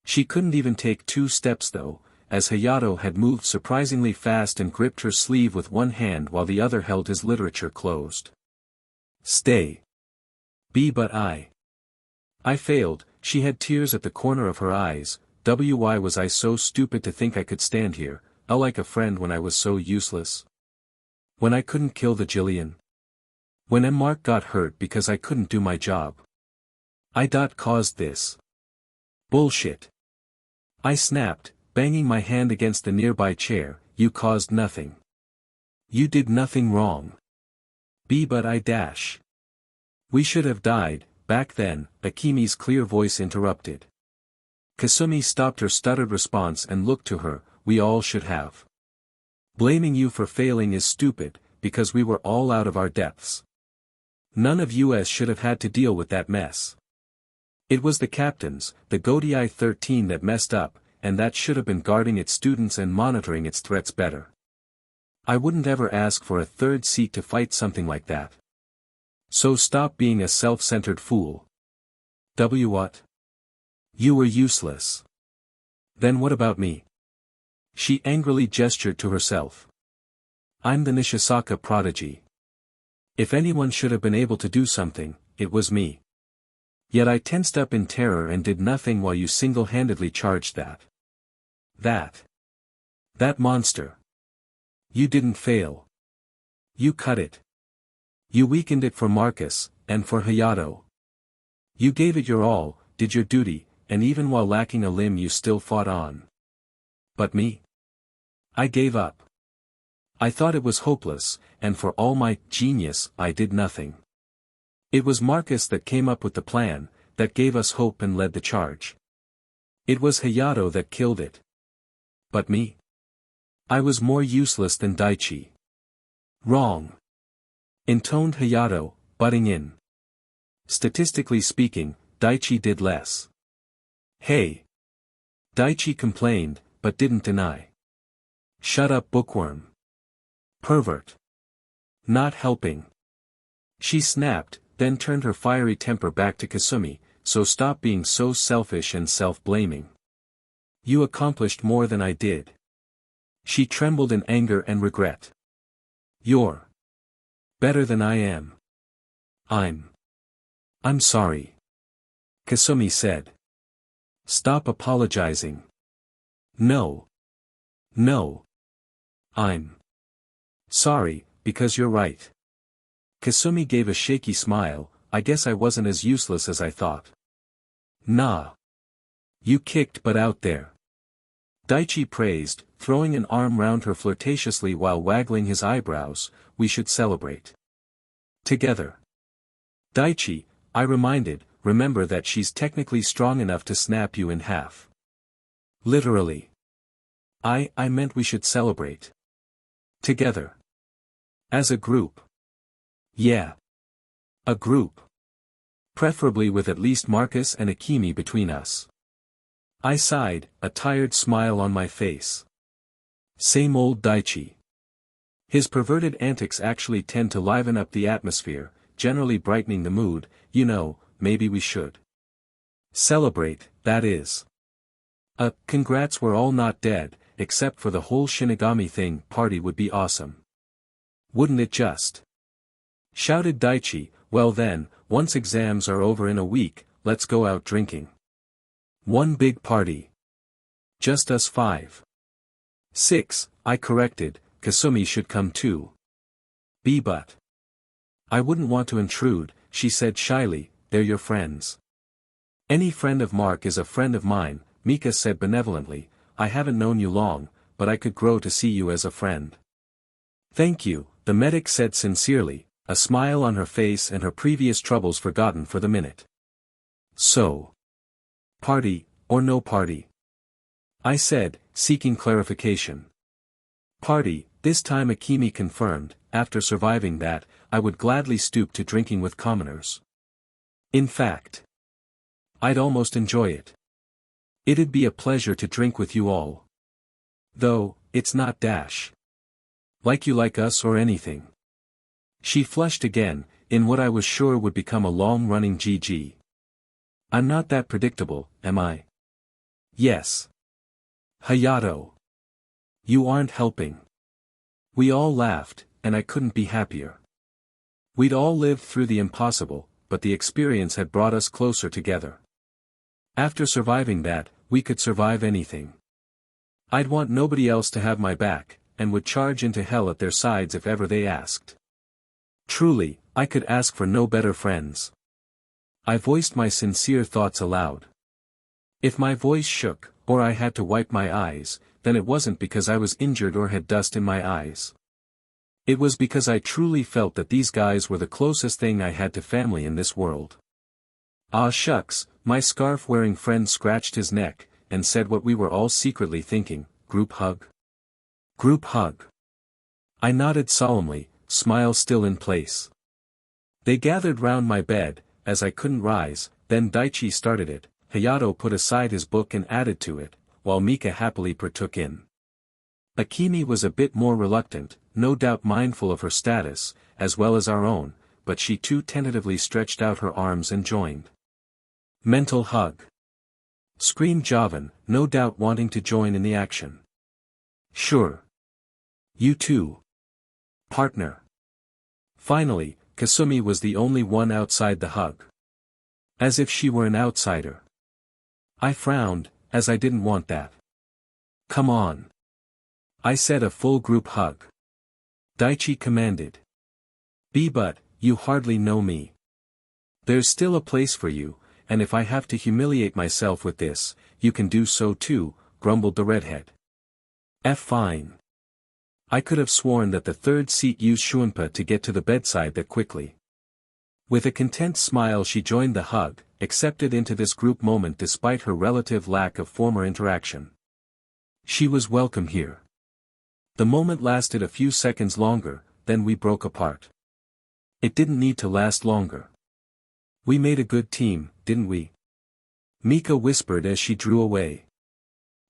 She couldn't even take 2 steps though, as Hayato had moved surprisingly fast and gripped her sleeve with one hand while the other held his literature closed. Stay. But I failed, she had tears at the corner of her eyes. Why was I so stupid to think I could stand here, like a friend when I was so useless? When I couldn't kill the Jillian? When Mark got hurt because I couldn't do my job? I caused this. Bullshit. I snapped, banging my hand against the nearby chair, you caused nothing. You did nothing wrong. But I dash. We should have died, back then, Akemi's clear voice interrupted. Kasumi stopped her stuttered response and looked to her, we all should have. Blaming you for failing is stupid, because we were all out of our depths. None of us should have had to deal with that mess. It was the captains, the Godii 13 that messed up, and that should have been guarding its students and monitoring its threats better. I wouldn't ever ask for a 3rd seat to fight something like that. So stop being a self-centered fool. What? You were useless. Then what about me? She angrily gestured to herself. I'm the Nishisaka prodigy. If anyone should have been able to do something, it was me. Yet I tensed up in terror and did nothing while you single-handedly charged that. That monster. You didn't fail. You cut it. You weakened it for Marcus, and for Hayato. You gave it your all, did your duty, and even while lacking a limb you still fought on. But me? I gave up. I thought it was hopeless, and for all my genius I did nothing. It was Marcus that came up with the plan, that gave us hope and led the charge. It was Hayato that killed it. But me? I was more useless than Daichi. Wrong. Intoned Hayato, butting in. Statistically speaking, Daichi did less. Hey. Daichi complained, but didn't deny. Shut up, bookworm. Pervert. Not helping. She snapped, then turned her fiery temper back to Kasumi, so stop being so selfish and self-blaming. You accomplished more than I did. She trembled in anger and regret. You're better than I am. I'm sorry. Kasumi said. Stop apologizing. No. I'm sorry, because you're right. Kasumi gave a shaky smile. I guess I wasn't as useless as I thought. Nah. You kicked butt out there. Daichi praised, throwing an arm round her flirtatiously while waggling his eyebrows. We should celebrate. Together. Daichi, I reminded, remember that she's technically strong enough to snap you in half. Literally. I meant we should celebrate. Together. As a group. Yeah. A group. Preferably with at least Marcus and Akemi between us. I sighed, a tired smile on my face. Same old Daichi. His perverted antics actually tend to liven up the atmosphere, generally brightening the mood. Maybe we should celebrate, that is. Congrats we're all not dead, except for the whole Shinigami thing. Party would be awesome. Wouldn't it just? Shouted Daichi. Well then, once exams are over in a week, let's go out drinking. One big party. Just us 5. 6, I corrected, Kasumi should come too. But. I wouldn't want to intrude, she said shyly, they're your friends. Any friend of Mark is a friend of mine, Mika said benevolently. I haven't known you long, but I could grow to see you as a friend. Thank you, the medic said sincerely, a smile on her face and her previous troubles forgotten for the minute. So. Party, or no party? I said, seeking clarification. Party, this time Akemi confirmed. After surviving that, I would gladly stoop to drinking with commoners. In fact, I'd almost enjoy it. It'd be a pleasure to drink with you all. Though, it's not dash. Like you like us or anything. She flushed again, in what I was sure would become a long-running GG. I'm not that predictable, am I? Yes. Hayato. You aren't helping. We all laughed, and I couldn't be happier. We'd all lived through the impossible, but the experience had brought us closer together. After surviving that, we could survive anything. I'd want nobody else to have my back, and would charge into hell at their sides if ever they asked. Truly, I could ask for no better friends. I voiced my sincere thoughts aloud. If my voice shook, or I had to wipe my eyes, then it wasn't because I was injured or had dust in my eyes. It was because I truly felt that these guys were the closest thing I had to family in this world. Ah shucks, my scarf-wearing friend scratched his neck, and said what we were all secretly thinking, group hug. Group hug. I nodded solemnly, smile still in place. They gathered round my bed, as I couldn't rise, then Daichi started it, Hayato put aside his book and added to it, while Mika happily partook in. Akemi was a bit more reluctant, no doubt mindful of her status, as well as our own, but she too tentatively stretched out her arms and joined. Mental hug. Screamed Javan, no doubt wanting to join in the action. Sure. You too. Partner. Finally, Kasumi was the only one outside the hug. As if she were an outsider. I frowned, as I didn't want that. Come on. I said a full group hug. Daichi commanded. But, you hardly know me. There's still a place for you, and if I have to humiliate myself with this, you can do so too, grumbled the redhead. Fine. I could have sworn that the third seat used Shunpa to get to the bedside that quickly. With a content smile she joined the hug, accepted into this group moment despite her relative lack of former interaction. She was welcome here. The moment lasted a few seconds longer, then we broke apart. It didn't need to last longer. We made a good team, didn't we? Mika whispered as she drew away.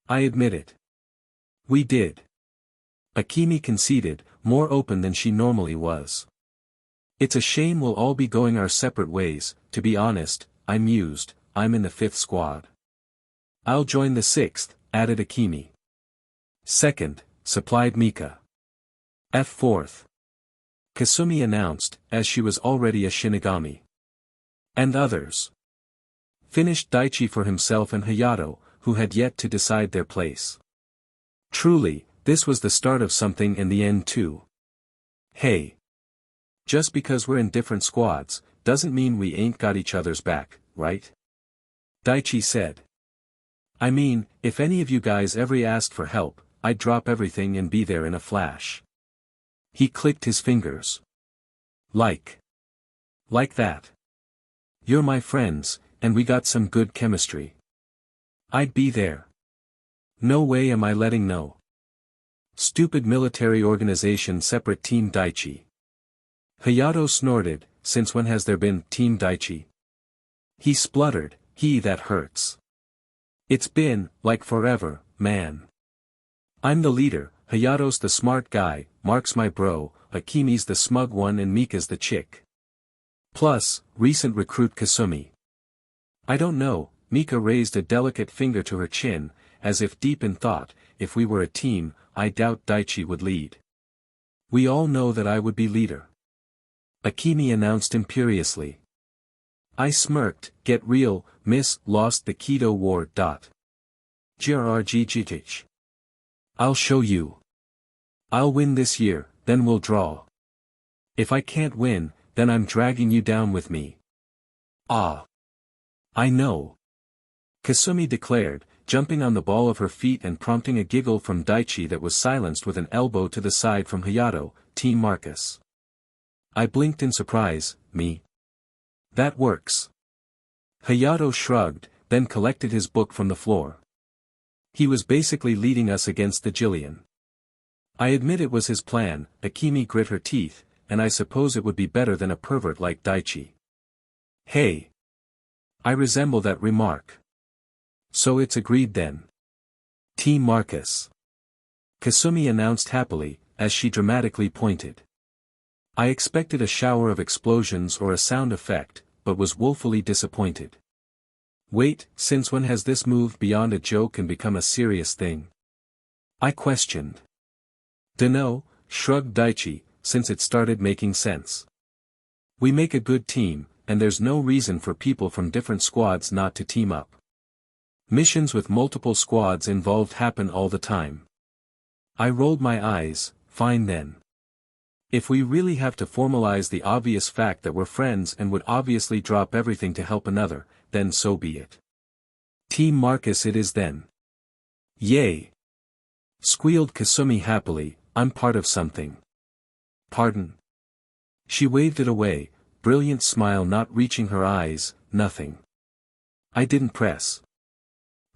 I admit it. We did. Akemi conceded, more open than she normally was. It's a shame we'll all be going our separate ways, to be honest, I mused, I'm in the 5th squad. I'll join the 6th, added Akemi. 2nd, supplied Mika. F4th. Kasumi announced, as she was already a Shinigami. And others. Finished Daichi for himself and Hayato, who had yet to decide their place. Truly, this was the start of something in the end too. Hey. Just because we're in different squads, doesn't mean we ain't got each other's back, right? Daichi said. I mean, if any of you guys ever asked for help, I'd drop everything and be there in a flash. He clicked his fingers. Like that. You're my friends, and we got some good chemistry. I'd be there. No way am I letting no. Stupid military organization separate Team Daichi. Hayato snorted, since when has there been Team Daichi? He spluttered, that hurts. It's been, like forever, man. I'm the leader, Hayato's the smart guy, Mark's my bro, Akemi's the smug one and Mika's the chick. Plus, recent recruit Kasumi. I don't know, Mika raised a delicate finger to her chin, as if deep in thought, if we were a team, I doubt Daichi would lead. We all know that I would be leader. Akemi announced imperiously. I smirked, get real, miss, lost the Keto War. Grrggh. I'll show you. I'll win this year, then we'll draw. If I can't win, then I'm dragging you down with me. Ah. I know. Kasumi declared, jumping on the ball of her feet and prompting a giggle from Daichi that was silenced with an elbow to the side from Hayato, Team Marcus. I blinked in surprise, me. That works. Hayato shrugged, then collected his book from the floor. He was basically leading us against the Jillian. I admit it was his plan, Akemi grit her teeth, and I suppose it would be better than a pervert like Daichi. Hey. I resemble that remark. So it's agreed then. Team Marcus. Kasumi announced happily, as she dramatically pointed. I expected a shower of explosions or a sound effect, but was woefully disappointed. Wait, since when has this moved beyond a joke and become a serious thing? I questioned. Dunno, shrugged Daichi, since it started making sense. We make a good team, and there's no reason for people from different squads not to team up. Missions with multiple squads involved happen all the time. I rolled my eyes, fine then. If we really have to formalize the obvious fact that we're friends and would obviously drop everything to help another, then so be it. Team Marcus it is then. Yay! Squealed Kasumi happily, I'm part of something. Pardon? She waved it away, brilliant smile not reaching her eyes, nothing. I didn't press.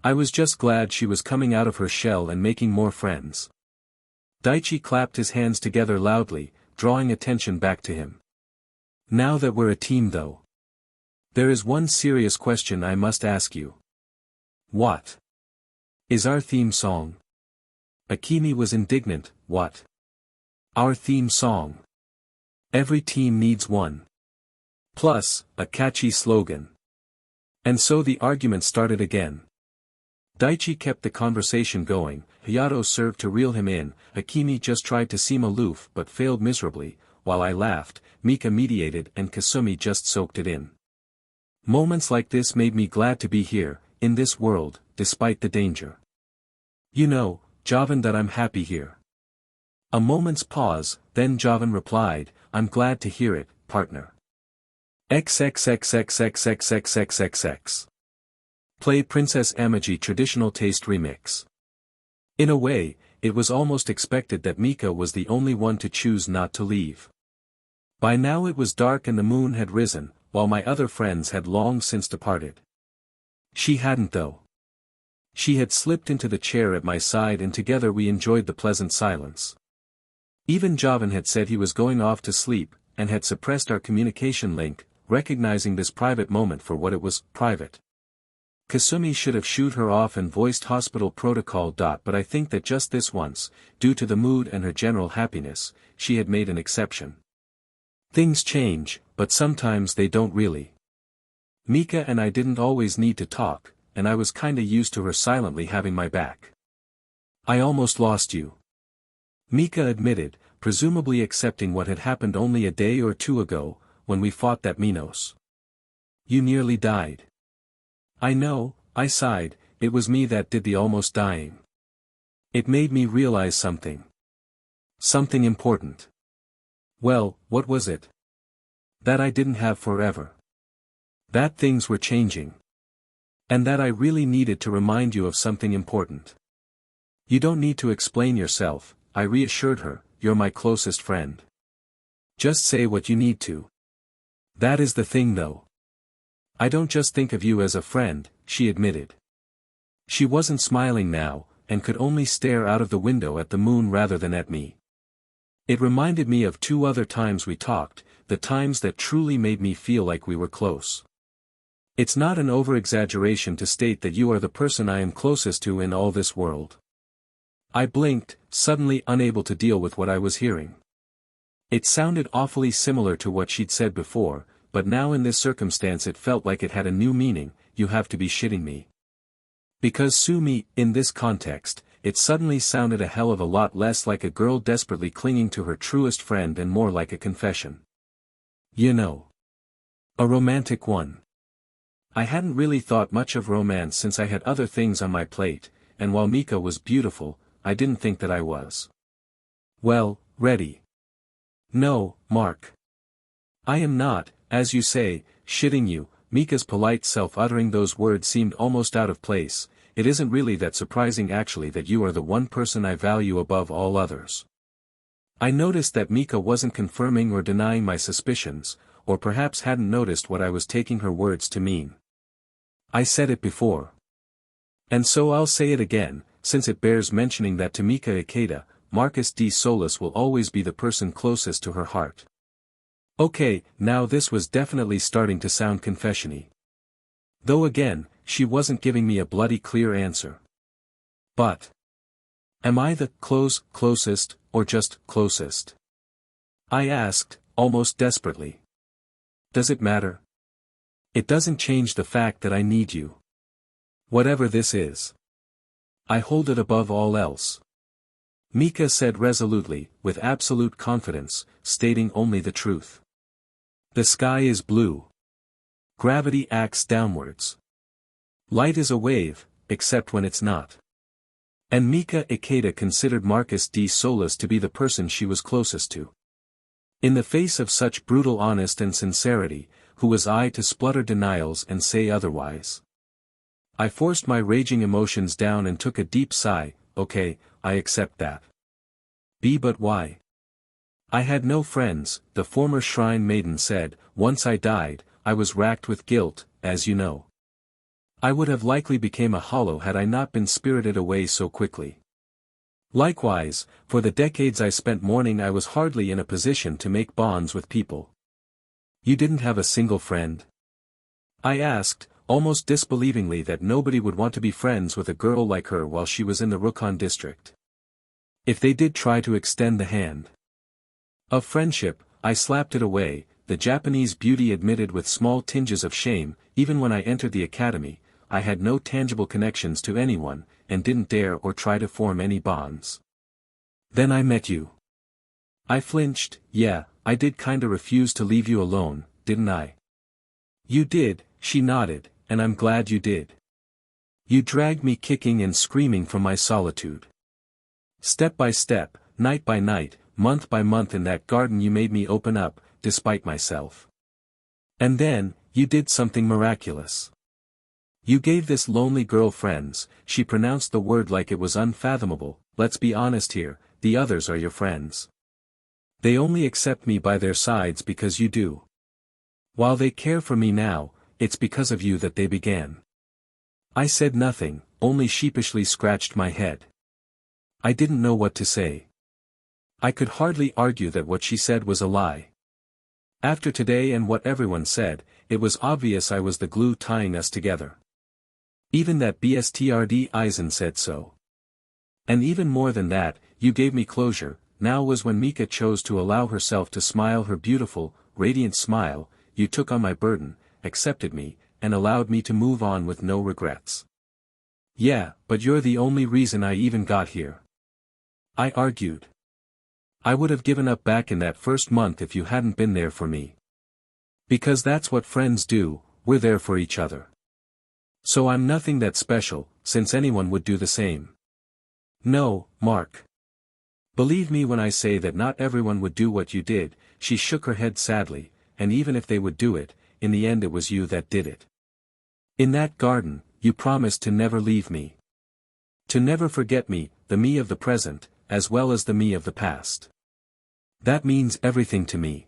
I was just glad she was coming out of her shell and making more friends. Daichi clapped his hands together loudly, drawing attention back to him. Now that we're a team though. There is one serious question I must ask you. What? Is our theme song? Akemi was indignant, what? Our theme song. Every team needs one. Plus, a catchy slogan. And so the argument started again. Daichi kept the conversation going, Hayato served to reel him in, Akemi just tried to seem aloof but failed miserably, while I laughed, Mika mediated and Kasumi just soaked it in. Moments like this made me glad to be here, in this world, despite the danger. You know, Javan, that I'm happy here. A moment's pause, then Javan replied, I'm glad to hear it, partner. XXXXXXXXXXX. Play Princess Amagi Traditional Taste Remix. In a way, it was almost expected that Mika was the only one to choose not to leave. By now it was dark and the moon had risen, while my other friends had long since departed. She hadn't though. She had slipped into the chair at my side and together we enjoyed the pleasant silence. Even Javan had said he was going off to sleep, and had suppressed our communication link, recognizing this private moment for what it was, private. Kasumi should have shooed her off and voiced hospital protocol. But I think that just this once, due to the mood and her general happiness, she had made an exception. Things change, but sometimes they don't really. Mika and I didn't always need to talk, and I was kinda used to her silently having my back. I almost lost you. Mika admitted, presumably accepting what had happened only a day or two ago, when we fought that Minos. You nearly died. I know, I sighed, it was me that did the almost dying. It made me realize something. Something important. Well, what was it? That I didn't have forever. That things were changing. And that I really needed to remind you of something important. You don't need to explain yourself, I reassured her, you're my closest friend. Just say what you need to. That is the thing though. I don't just think of you as a friend, she admitted. She wasn't smiling now, and could only stare out of the window at the moon rather than at me. It reminded me of 2 other times we talked, the times that truly made me feel like we were close. It's not an over-exaggeration to state that you are the person I am closest to in all this world. I blinked, suddenly unable to deal with what I was hearing. It sounded awfully similar to what she'd said before, but now in this circumstance it felt like it had a new meaning, you have to be shitting me. Because sue me, in this context, it suddenly sounded a hell of a lot less like a girl desperately clinging to her truest friend and more like a confession. You know. A romantic one. I hadn't really thought much of romance since I had other things on my plate, and while Mika was beautiful, I didn't think that I was. Well, ready. No, Mark. I am not, as you say, shitting you. Mika's polite self uttering those words seemed almost out of place. It isn't really that surprising actually that you are the one person I value above all others. I noticed that Mika wasn't confirming or denying my suspicions, or perhaps hadn't noticed what I was taking her words to mean. I said it before. And so I'll say it again, since it bears mentioning that to Mika Ikeda, Marcus D. Solis will always be the person closest to her heart. Okay, now this was definitely starting to sound confession-y. Though again, she wasn't giving me a bloody clear answer. But am I the closest, or just closest? I asked, almost desperately. Does it matter? It doesn't change the fact that I need you. Whatever this is. I hold it above all else. Mika said resolutely, with absolute confidence, stating only the truth. The sky is blue. Gravity acts downwards. Light is a wave, except when it's not. And Mika Ikeda considered Marcus D. Solis to be the person she was closest to. In the face of such brutal honesty and sincerity, who was I to splutter denials and say otherwise? I forced my raging emotions down and took a deep sigh. Okay, I accept that. But why? I had no friends, the former shrine maiden said. Once I died, I was racked with guilt, as you know. I would have likely become a hollow had I not been spirited away so quickly. Likewise, for the decades I spent mourning I was hardly in a position to make bonds with people. You didn't have a single friend? I asked, almost disbelievingly that nobody would want to be friends with a girl like her while she was in the Rukon district. If they did try to extend the hand of friendship, I slapped it away, the Japanese beauty admitted with small tinges of shame. Even when I entered the academy, I had no tangible connections to anyone, and didn't dare or try to form any bonds. Then I met you. I flinched. Yeah, I did kinda refuse to leave you alone, didn't I? You did, she nodded, and I'm glad you did. You dragged me kicking and screaming from my solitude. Step by step, night by night, month by month in that garden you made me open up, despite myself. And then, you did something miraculous. You gave this lonely girl friends. She pronounced the word like it was unfathomable. Let's be honest here, the others are your friends. They only accept me by their sides because you do. While they care for me now, it's because of you that they began. I said nothing, only sheepishly scratched my head. I didn't know what to say. I could hardly argue that what she said was a lie. After today and what everyone said, it was obvious I was the glue tying us together. Even that bstrd Eisen said so. And even more than that, you gave me closure. Now was when Mika chose to allow herself to smile her beautiful, radiant smile. You took on my burden, accepted me, and allowed me to move on with no regrets. Yeah, but you're the only reason I even got here. I argued. I would have given up back in that first month if you hadn't been there for me. Because that's what friends do, we're there for each other. So I'm nothing that special, since anyone would do the same. No, Mark. Believe me when I say that not everyone would do what you did. She shook her head sadly, and even if they would do it, in the end it was you that did it. In that garden, you promised to never leave me. To never forget me, the me of the present, as well as the me of the past. That means everything to me.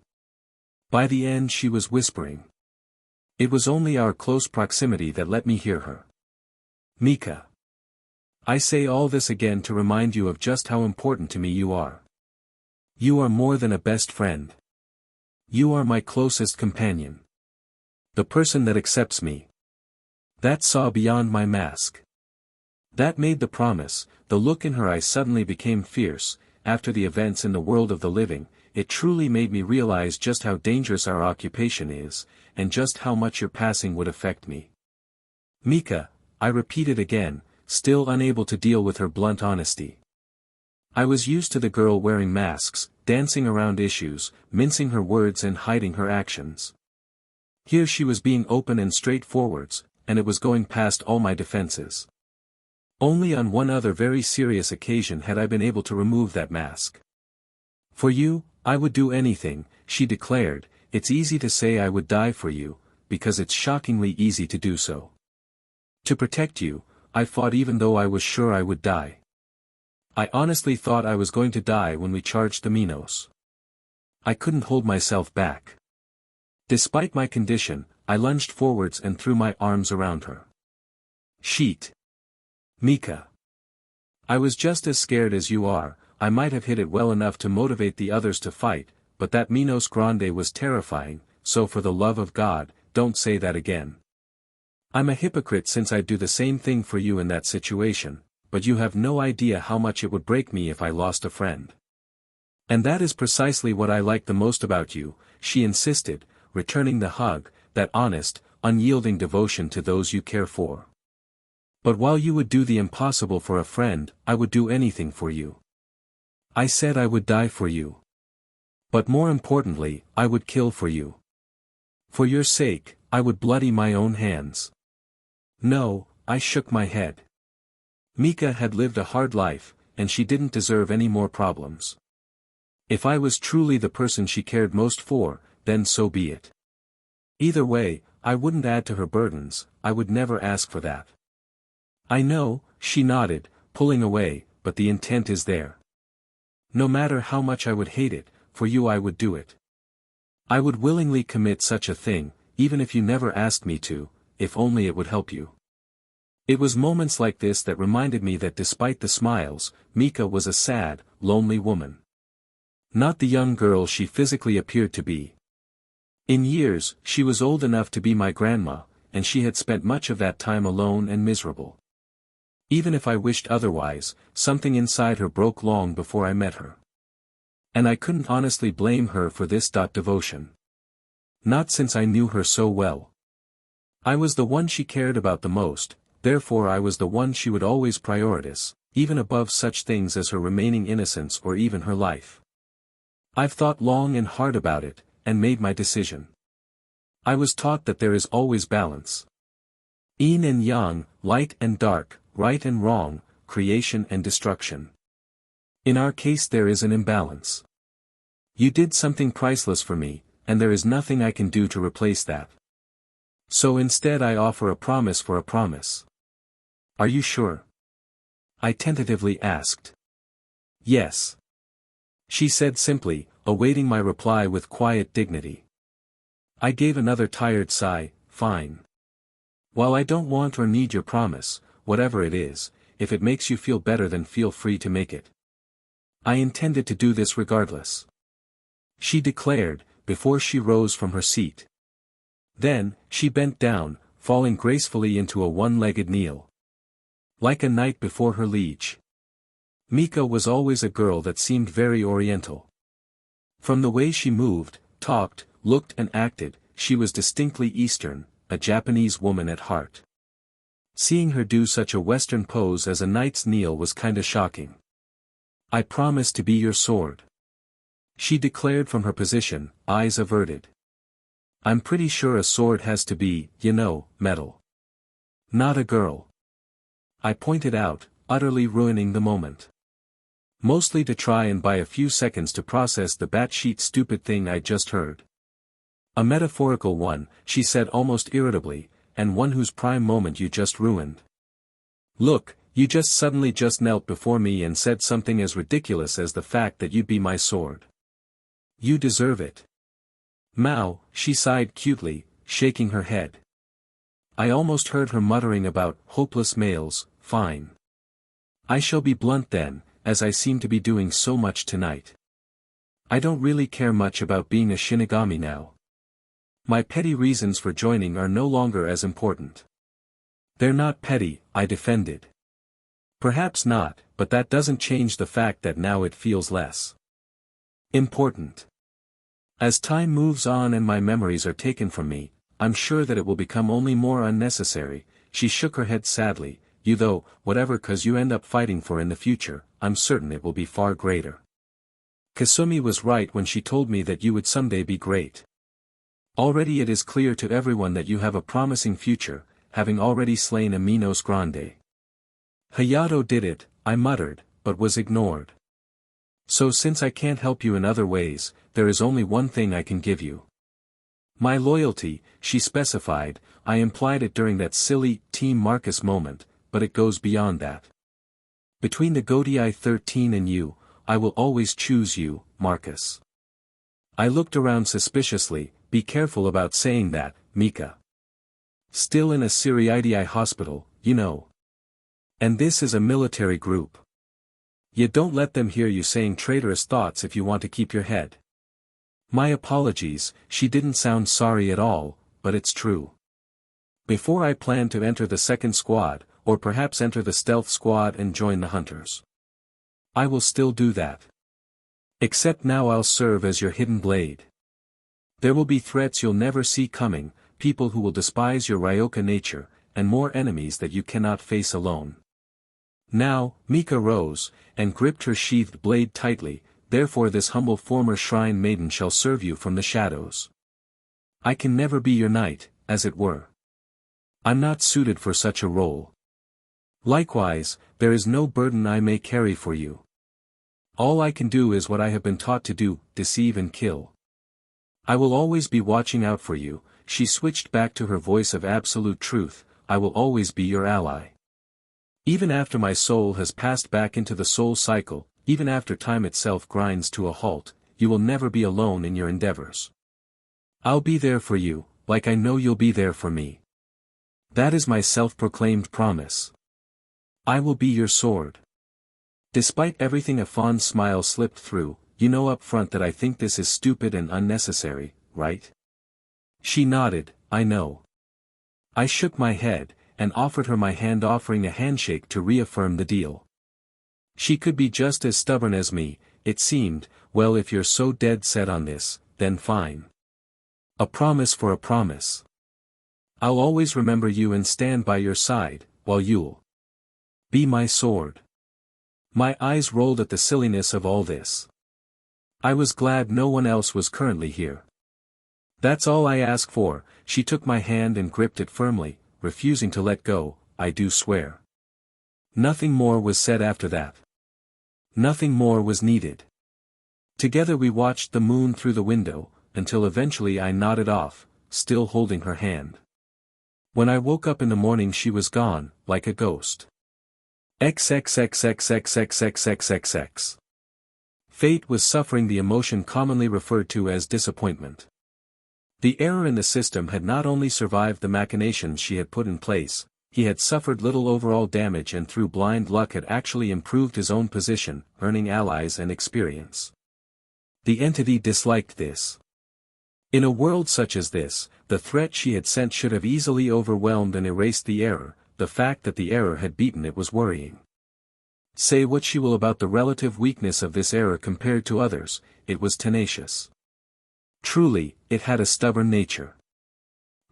By the end she was whispering. It was only our close proximity that let me hear her. Mika. I say all this again to remind you of just how important to me you are. You are more than a best friend. You are my closest companion. The person that accepts me. That saw beyond my mask. That made the promise. The look in her eyes suddenly became fierce. After the events in the world of the living, it truly made me realize just how dangerous our occupation is, and just how much your passing would affect me. Mika, I repeated again, still unable to deal with her blunt honesty. I was used to the girl wearing masks, dancing around issues, mincing her words and hiding her actions. Here she was being open and straightforward, and it was going past all my defenses. Only on one other very serious occasion had I been able to remove that mask. For you, I would do anything, she declared. It's easy to say I would die for you, because it's shockingly easy to do so. To protect you, I fought even though I was sure I would die. I honestly thought I was going to die when we charged the Minos. I couldn't hold myself back. Despite my condition, I lunged forwards and threw my arms around her. Sheet. Mika. I was just as scared as you are. I might have hit it well enough to motivate the others to fight, but that Minos Grande was terrifying, so for the love of God, don't say that again. I'm a hypocrite since I'd do the same thing for you in that situation, but you have no idea how much it would break me if I lost a friend. And that is precisely what I like the most about you, she insisted, returning the hug, that honest, unyielding devotion to those you care for. But while you would do the impossible for a friend, I would do anything for you. I said I would die for you. But more importantly, I would kill for you. For your sake, I would bloody my own hands. No, I shook my head. Mika had lived a hard life, and she didn't deserve any more problems. If I was truly the person she cared most for, then so be it. Either way, I wouldn't add to her burdens. I would never ask for that. I know, she nodded, pulling away, but the intent is there. No matter how much I would hate it, for you I would do it. I would willingly commit such a thing, even if you never asked me to, if only it would help you. It was moments like this that reminded me that despite the smiles, Mika was a sad, lonely woman. Not the young girl she physically appeared to be. In years, she was old enough to be my grandma, and she had spent much of that time alone and miserable. Even if I wished otherwise, something inside her broke long before I met her. And I couldn't honestly blame her for this. Devotion. Not since I knew her so well. I was the one she cared about the most, therefore I was the one she would always prioritize, even above such things as her remaining innocence or even her life. I've thought long and hard about it, and made my decision. I was taught that there is always balance. Yin and yang, light and dark, right and wrong, creation and destruction. In our case there is an imbalance. You did something priceless for me, and there is nothing I can do to replace that. So instead I offer a promise for a promise. Are you sure? I tentatively asked. Yes. She said simply, awaiting my reply with quiet dignity. I gave another tired sigh, fine. While I don't want or need your promise, whatever it is, if it makes you feel better then feel free to make it. I intended to do this regardless. She declared, before she rose from her seat. Then, she bent down, falling gracefully into a one-legged kneel. Like a knight before her liege. Mika was always a girl that seemed very oriental. From the way she moved, talked, looked and acted, she was distinctly Eastern, a Japanese woman at heart. Seeing her do such a Western pose as a knight's kneel was kinda shocking. I promise to be your sword. She declared from her position, eyes averted. I'm pretty sure a sword has to be, metal. Not a girl. I pointed out, utterly ruining the moment. Mostly to try and buy a few seconds to process the batshit stupid thing I just heard. A metaphorical one, she said almost irritably, and one whose prime moment you just ruined. Look, you just suddenly knelt before me and said something as ridiculous as the fact that you'd be my sword. You deserve it. Mao, she sighed cutely, shaking her head. I almost heard her muttering about hopeless males, fine. I shall be blunt then, as I seem to be doing so much tonight. I don't really care much about being a Shinigami now. My petty reasons for joining are no longer as important. They're not petty, I defended. Perhaps not, but that doesn't change the fact that now it feels less important. As time moves on and my memories are taken from me, I'm sure that it will become only more unnecessary. She shook her head sadly. Whatever cause you end up fighting for in the future, I'm certain it will be far greater. Kasumi was right when she told me that you would someday be great. Already it is clear to everyone that you have a promising future, having already slain a Minos Grande. Hayato did it, I muttered, but was ignored. So since I can't help you in other ways, there is only one thing I can give you. My loyalty, she specified. I implied it during that silly Team Marcus moment, but it goes beyond that. Between the Godii 13 and you, I will always choose you, Marcus. I looked around suspiciously. Be careful about saying that, Mika. Still in a Siriidii hospital, And this is a military group. You don't let them hear you saying traitorous thoughts if you want to keep your head. My apologies, she didn't sound sorry at all, but it's true. Before I plan to enter the second squad, or perhaps enter the stealth squad and join the hunters. I will still do that. Except now I'll serve as your hidden blade. There will be threats you'll never see coming, people who will despise your Ryoka nature, and more enemies that you cannot face alone. Now, Mika rose, and gripped her sheathed blade tightly. Therefore this humble former shrine maiden shall serve you from the shadows. I can never be your knight, as it were. I'm not suited for such a role. Likewise, there is no burden I may carry for you. All I can do is what I have been taught to do, deceive and kill. I will always be watching out for you. She switched back to her voice of absolute truth. I will always be your ally. Even after my soul has passed back into the soul cycle, even after time itself grinds to a halt, you will never be alone in your endeavors. I'll be there for you, like I know you'll be there for me. That is my self-proclaimed promise. I will be your sword. Despite everything, a fond smile slipped through. You know up front that I think this is stupid and unnecessary, right? She nodded. I know. I shook my head, and offered her my hand, offering a handshake to reaffirm the deal. She could be just as stubborn as me, it seemed. Well, if you're so dead set on this, then fine. A promise for a promise. I'll always remember you and stand by your side, while you'll be my sword. My eyes rolled at the silliness of all this. I was glad no one else was currently here. That's all I ask for. She took my hand and gripped it firmly, refusing to let go, I do swear. Nothing more was said after that. Nothing more was needed. Together we watched the moon through the window, until eventually I nodded off, still holding her hand. When I woke up in the morning she was gone, like a ghost. XXXXXXXXXX. Fate was suffering the emotion commonly referred to as disappointment. The error in the system had not only survived the machinations she had put in place, he had suffered little overall damage and through blind luck had actually improved his own position, earning allies and experience. The entity disliked this. In a world such as this, the threat she had sent should have easily overwhelmed and erased the error. The fact that the error had beaten it was worrying. Say what she will about the relative weakness of this error compared to others, it was tenacious. Truly, it had a stubborn nature.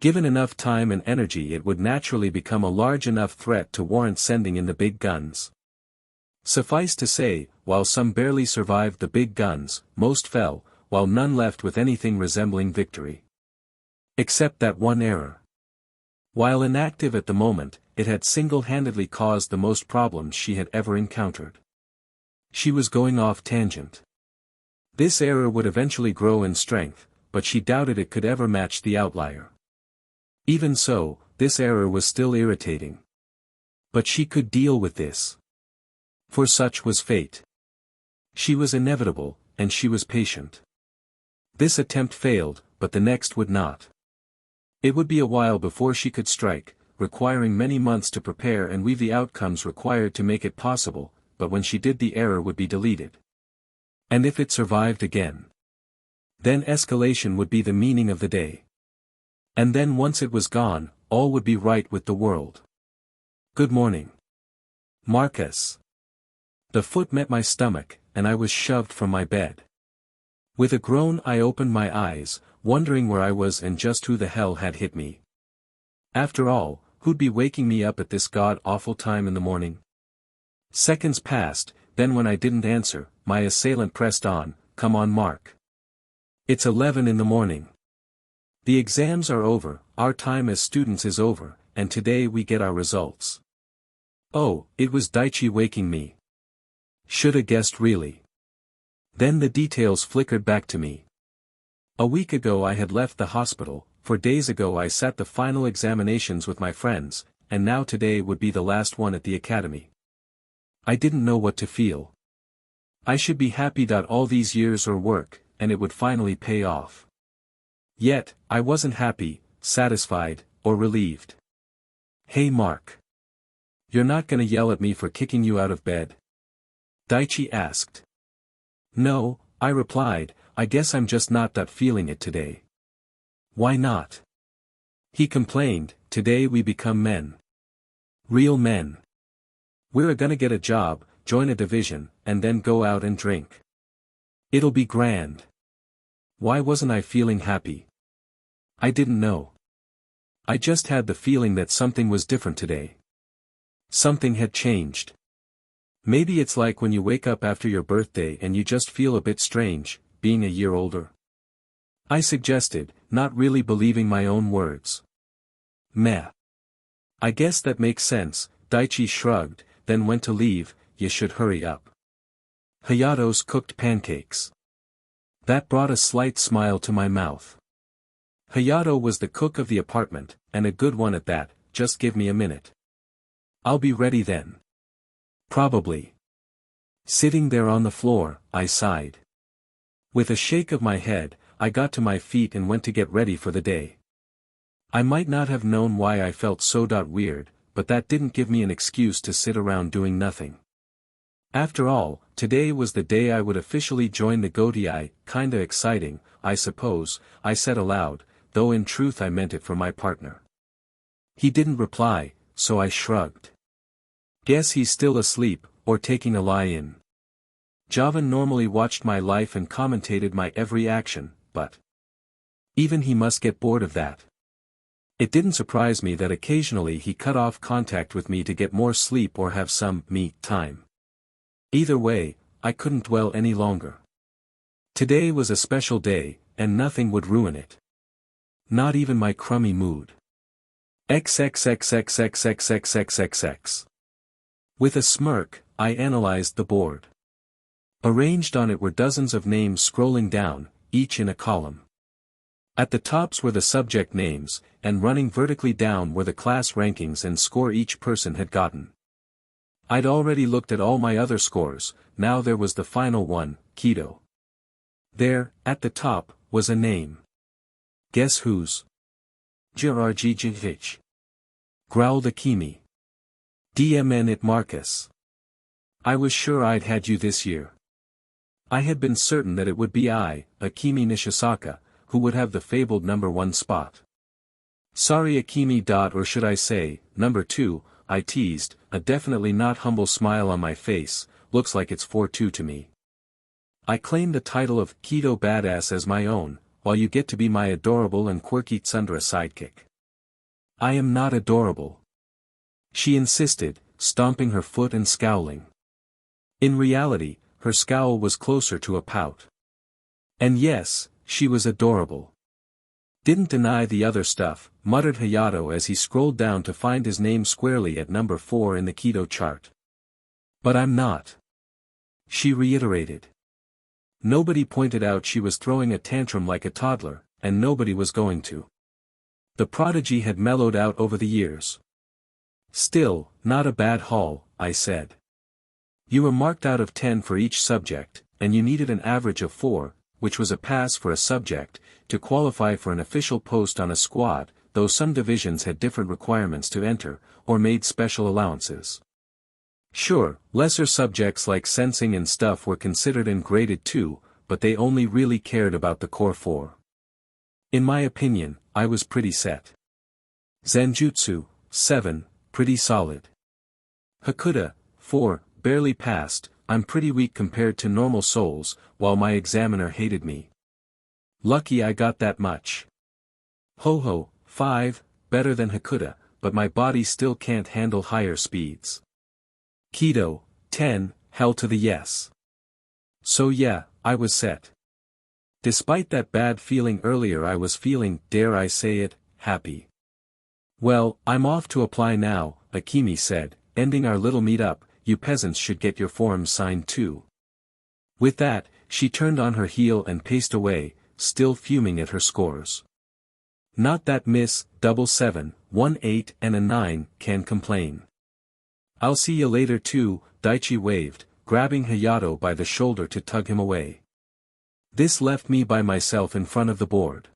Given enough time and energy it would naturally become a large enough threat to warrant sending in the big guns. Suffice to say, while some barely survived the big guns, most fell, while none left with anything resembling victory. Except that one error. While inactive at the moment, it had single-handedly caused the most problems she had ever encountered. She was going off tangent. This error would eventually grow in strength, but she doubted it could ever match the outlier. Even so, this error was still irritating. But she could deal with this. For such was fate. She was inevitable, and she was patient. This attempt failed, but the next would not. It would be a while before she could strike, requiring many months to prepare and weave the outcomes required to make it possible, but when she did the error would be deleted. And if it survived again, then escalation would be the meaning of the day. And then once it was gone, all would be right with the world. Good morning, Marcus. The foot met my stomach, and I was shoved from my bed. With a groan I opened my eyes, wondering where I was and just who the hell had hit me. After all, who'd be waking me up at this god-awful time in the morning? Seconds passed, then when I didn't answer, my assailant pressed on, "Come on, Mark. It's 11 in the morning. The exams are over, our time as students is over, and today we get our results." Oh, it was Daichi waking me. Shoulda guessed really. Then the details flickered back to me. A week ago I had left the hospital, 4 days ago I sat the final examinations with my friends, and now today would be the last one at the academy. I didn't know what to feel. I should be happy that all these years or work, and it would finally pay off. Yet, I wasn't happy, satisfied, or relieved. "Hey Mark. You're not gonna yell at me for kicking you out of bed?" Daichi asked. "No," I replied, "I guess I'm just not that feeling it today." "Why not?" He complained, "Today we become men. Real men. We're gonna get a job, join a division, and then go out and drink. It'll be grand." Why wasn't I feeling happy? I didn't know. I just had the feeling that something was different today. Something had changed. Maybe it's like when you wake up after your birthday and you just feel a bit strange, being a year older. I suggested, not really believing my own words. Meh. I guess that makes sense, Daichi shrugged, then went to leave. You should hurry up. Hayato's cooked pancakes. That brought a slight smile to my mouth. Hayato was the cook of the apartment, and a good one at that. Just give me a minute. I'll be ready then. Probably. Sitting there on the floor, I sighed. With a shake of my head, I got to my feet and went to get ready for the day. I might not have known why I felt so weird, but that didn't give me an excuse to sit around doing nothing. After all, today was the day I would officially join the Gotei. Kinda exciting, I suppose, I said aloud, though in truth I meant it for my partner. He didn't reply, so I shrugged. Guess he's still asleep, or taking a lie-in. Javan normally watched my life and commentated my every action, but Even he must get bored of that. It didn't surprise me that occasionally he cut off contact with me to get more sleep or have some me time. Either way, I couldn't dwell any longer. Today was a special day, and nothing would ruin it. Not even my crummy mood. XXXXXXXXXX. With a smirk, I analyzed the board. Arranged on it were dozens of names scrolling down, each in a column. At the tops were the subject names, and running vertically down were the class rankings and score each person had gotten. I'd already looked at all my other scores, now there was the final one, Keto. There, at the top, was a name. Guess whose? Jirarjijivich. Growled Akimi. DMN it Marcus. I was sure I'd had you this year. I had been certain that it would be I, Akimi Nishisaka, who would have the fabled number 1 spot. Sorry Akimi. Or should I say, number 2, I teased, a definitely not humble smile on my face, looks like it's 4-2 to me. I claim the title of Keto Badass as my own, while you get to be my adorable and quirky Tsundra sidekick. I am not adorable. She insisted, stomping her foot and scowling. In reality, her scowl was closer to a pout. And yes, she was adorable. Didn't deny the other stuff, muttered Hayato as he scrolled down to find his name squarely at number 4 in the Keto chart. But I'm not. She reiterated. Nobody pointed out she was throwing a tantrum like a toddler, and nobody was going to. The prodigy had mellowed out over the years. Still, not a bad haul, I said. You were marked out of 10 for each subject, and you needed an average of 4, which was a pass for a subject, to qualify for an official post on a squad, though some divisions had different requirements to enter, or made special allowances. Sure, lesser subjects like sensing and stuff were considered and graded too, but they only really cared about the core 4. In my opinion, I was pretty set. Zanjutsu, 7, pretty solid. Hakuta, 4, barely passed. I'm pretty weak compared to normal souls, while my examiner hated me. Lucky I got that much. Ho-ho, 5, better than Hakuta, but my body still can't handle higher speeds. Keto, 10, hell to the yes. So yeah, I was set. Despite that bad feeling earlier, I was feeling, dare I say it, happy. Well, I'm off to apply now, Akimi said, ending our little meet-up. You peasants should get your forms signed too. With that, she turned on her heel and paced away, still fuming at her scores. Not that Miss 7, 1 8 and a 9 can complain. I'll see you later too, Daichi waved, grabbing Hayato by the shoulder to tug him away. This left me by myself in front of the board.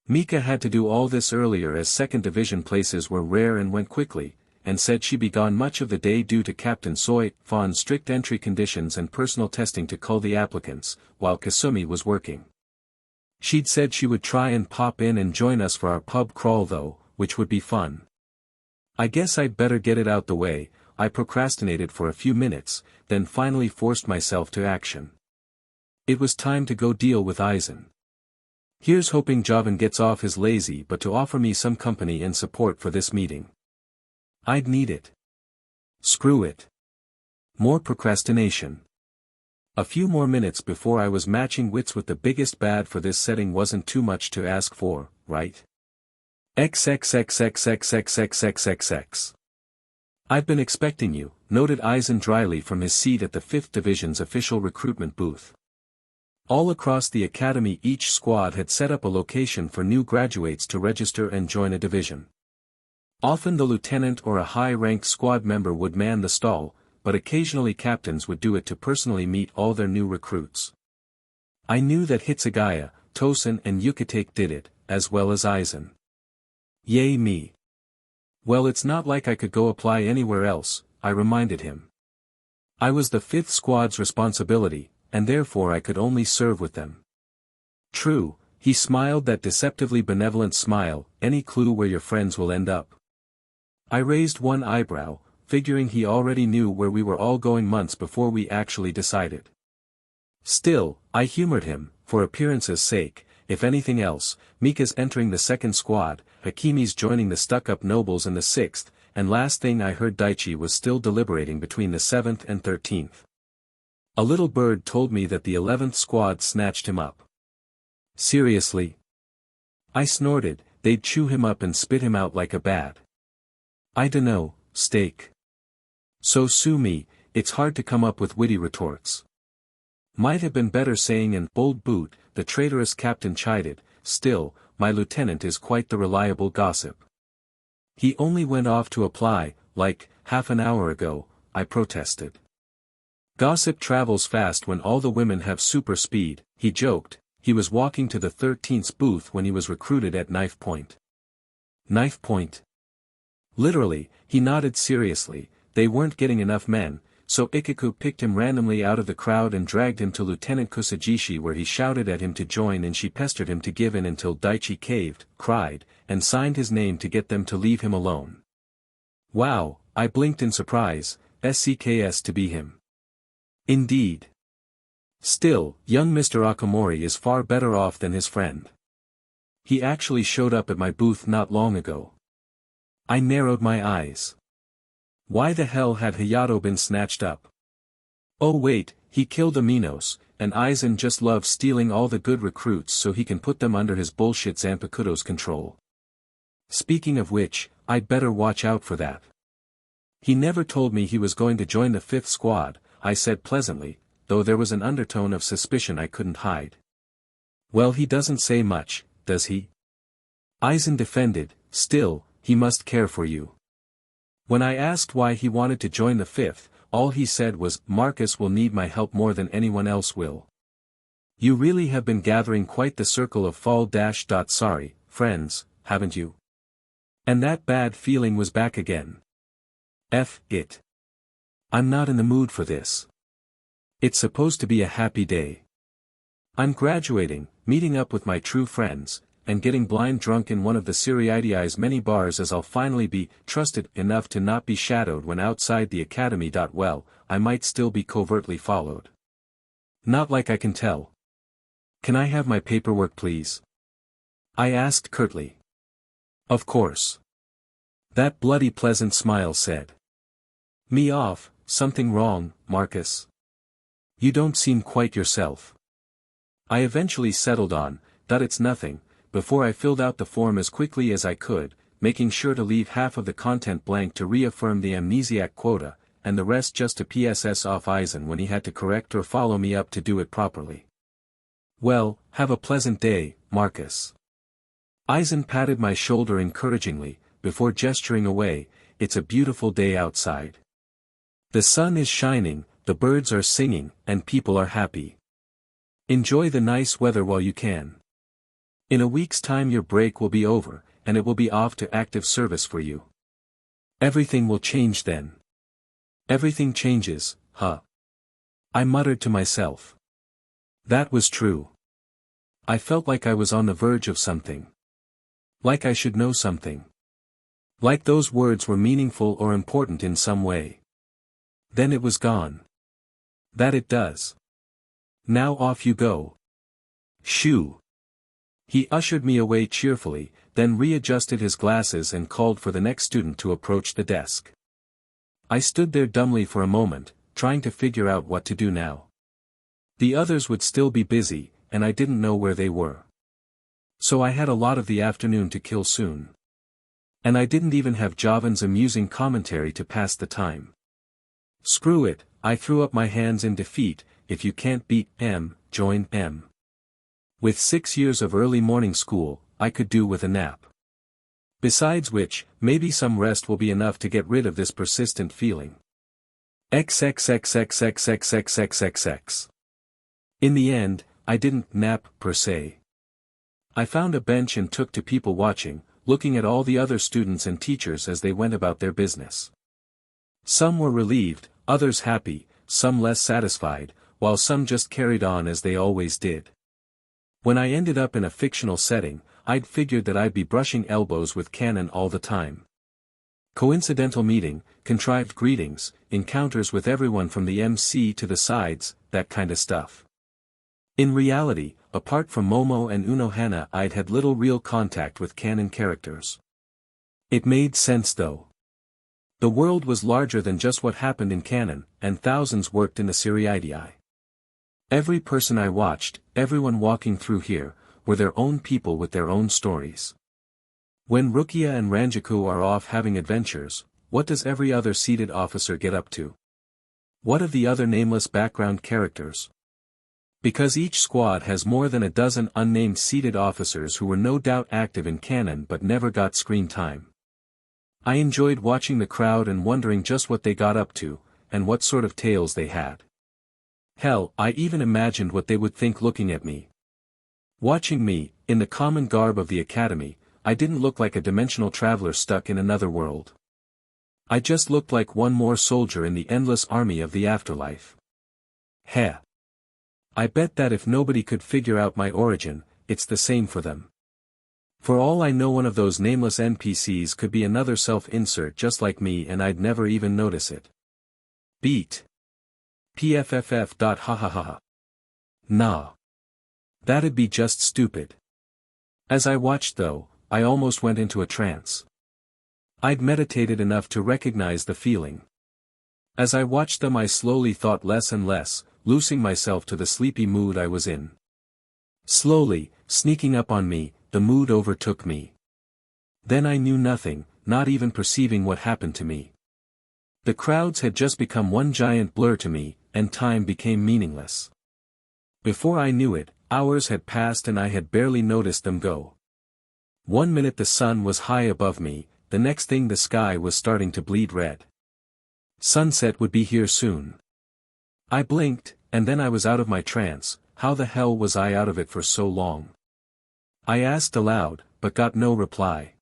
Mika had to do all this earlier as second division places were rare and went quickly, and said she'd be gone much of the day due to Captain Soi Fon's strict entry conditions and personal testing to cull the applicants, while Kasumi was working. She'd said she would try and pop in and join us for our pub crawl though, which would be fun. I guess I'd better get it out the way. I procrastinated for a few minutes, then finally forced myself to action. It was time to go deal with Aizen. Here's hoping Jovan gets off his lazy but to offer me some company and support for this meeting. I'd need it. Screw it. More procrastination. A few more minutes before I was matching wits with the biggest bad for this setting wasn't too much to ask for, right? XXXXXXXXXXX. I've been expecting you, noted Aizen dryly from his seat at the 5th Division's official recruitment booth. All across the academy each squad had set up a location for new graduates to register and join a division. Often the lieutenant or a high-ranked squad member would man the stall, but occasionally captains would do it to personally meet all their new recruits. I knew that Hitsugaya, Tosen and Yukitake did it, as well as Aizen. Yay me. Well, it's not like I could go apply anywhere else, I reminded him. I was the 5th squad's responsibility, and therefore I could only serve with them. True, he smiled that deceptively benevolent smile, any clue where your friends will end up? I raised one eyebrow, figuring he already knew where we were all going months before we actually decided. Still, I humored him, for appearance's sake, if anything else, Mika's entering the second squad, Hakimi's joining the stuck-up nobles in the sixth, and last thing I heard Daichi was still deliberating between the 7th and 13th. A little bird told me that the 11th squad snatched him up. Seriously? I snorted, they'd chew him up and spit him out like a bat. I dunno, steak. So sue me, it's hard to come up with witty retorts. Might have been better saying an old boot, the traitorous captain chided, still, my lieutenant is quite the reliable gossip. He only went off to apply, like, half an hour ago, I protested. Gossip travels fast when all the women have super speed, he joked. He was walking to the 13th booth when he was recruited at knife point. Knife point? Literally, he nodded seriously, they weren't getting enough men, so Ikaku picked him randomly out of the crowd and dragged him to Lieutenant Kusajishi where he shouted at him to join and she pestered him to give in until Daichi caved, cried, and signed his name to get them to leave him alone. Wow, I blinked in surprise, SCKS to be him. Indeed. Still, young Mr. Akamori is far better off than his friend. He actually showed up at my booth not long ago. I narrowed my eyes. Why the hell had Hayato been snatched up? Oh wait, he killed Aminos, and Aizen just loves stealing all the good recruits so he can put them under his bullshit Zanpakuto's control. Speaking of which, I'd better watch out for that. He never told me he was going to join the 5th squad, I said pleasantly, though there was an undertone of suspicion I couldn't hide. Well, he doesn't say much, does he? Aizen defended, still, he must care for you. When I asked why he wanted to join the 5th, all he said was, Marcus will need my help more than anyone else will. You really have been gathering quite the circle of sorry, friends, haven't you? And that bad feeling was back again. F it. I'm not in the mood for this. It's supposed to be a happy day. I'm graduating, meeting up with my true friends, and getting blind drunk in one of the Siriidi's many bars as I'll finally be trusted enough to not be shadowed when outside the academy. Well, I might still be covertly followed. Not like I can tell. Can I have my paperwork please? I asked curtly. Of course. That bloody pleasant smile said. Me off, something wrong, Marcus? You don't seem quite yourself. I eventually settled on, that it's nothing, before I filled out the form as quickly as I could, making sure to leave half of the content blank to reaffirm the amnesiac quota, and the rest just to PSS off Aizen when he had to correct or follow me up to do it properly. Well, have a pleasant day, Marcus. Aizen patted my shoulder encouragingly, before gesturing away, it's a beautiful day outside. The sun is shining, the birds are singing, and people are happy. Enjoy the nice weather while you can. In a week's time your break will be over, and it will be off to active service for you. Everything will change then. Everything changes, huh? I muttered to myself. That was true. I felt like I was on the verge of something. Like I should know something. Like those words were meaningful or important in some way. Then it was gone. That it does. Now off you go. Shoo. He ushered me away cheerfully, then readjusted his glasses and called for the next student to approach the desk. I stood there dumbly for a moment, trying to figure out what to do now. The others would still be busy, and I didn't know where they were. So I had a lot of the afternoon to kill soon. And I didn't even have Javan's amusing commentary to pass the time. Screw it, I threw up my hands in defeat, if you can't beat M, join M. With 6 years of early morning school, I could do with a nap. Besides which, maybe some rest will be enough to get rid of this persistent feeling. XXXXXXXXXX. In the end, I didn't nap per se. I found a bench and took to people watching, looking at all the other students and teachers as they went about their business. Some were relieved, others happy, some less satisfied, while some just carried on as they always did. When I ended up in a fictional setting, I'd figured that I'd be brushing elbows with canon all the time. Coincidental meeting, contrived greetings, encounters with everyone from the MC to the sides, that kinda stuff. In reality, apart from Momo and Unohana, I'd had little real contact with canon characters. It made sense though. The world was larger than just what happened in canon, and thousands worked in the Seriidii. Every person I watched, everyone walking through here, were their own people with their own stories. When Rukia and Ranjaku are off having adventures, what does every other seated officer get up to? What of the other nameless background characters? Because each squad has more than a dozen unnamed seated officers who were no doubt active in canon but never got screen time. I enjoyed watching the crowd and wondering just what they got up to, and what sort of tales they had. Hell, I even imagined what they would think looking at me. Watching me, in the common garb of the academy, I didn't look like a dimensional traveler stuck in another world. I just looked like one more soldier in the endless army of the afterlife. Heh. I bet that if nobody could figure out my origin, it's the same for them. For all I know, one of those nameless NPCs could be another self-insert just like me and I'd never even notice it. Beat. PFFF. Nah. That'd be just stupid. As I watched though, I almost went into a trance. I'd meditated enough to recognize the feeling. As I watched them I slowly thought less and less, losing myself to the sleepy mood I was in. Slowly, sneaking up on me, the mood overtook me. Then I knew nothing, not even perceiving what happened to me. The crowds had just become one giant blur to me, and time became meaningless. Before I knew it, hours had passed and I had barely noticed them go. 1 minute the sun was high above me, the next thing the sky was starting to bleed red. Sunset would be here soon. I blinked, and then I was out of my trance. How the hell was I out of it for so long? I asked aloud, but got no reply.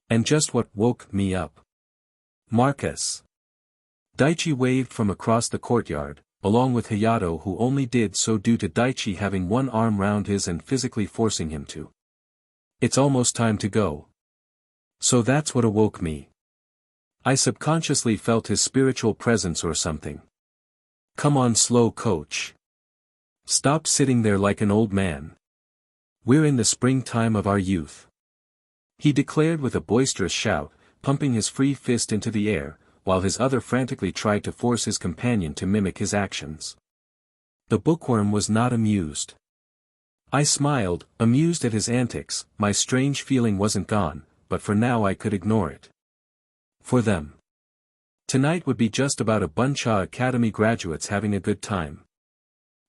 And just what woke me up? Marcus. Daichi waved from across the courtyard, along with Hayato, who only did so due to Daichi having one arm round his and physically forcing him to. It's almost time to go. So that's what awoke me. I subconsciously felt his spiritual presence or something. Come on, slow coach. Stop sitting there like an old man. We're in the springtime of our youth. He declared with a boisterous shout, pumping his free fist into the air, while his other frantically tried to force his companion to mimic his actions. The bookworm was not amused. I smiled, amused at his antics. My strange feeling wasn't gone, but for now I could ignore it. For them. Tonight would be just about a bunch of academy graduates having a good time.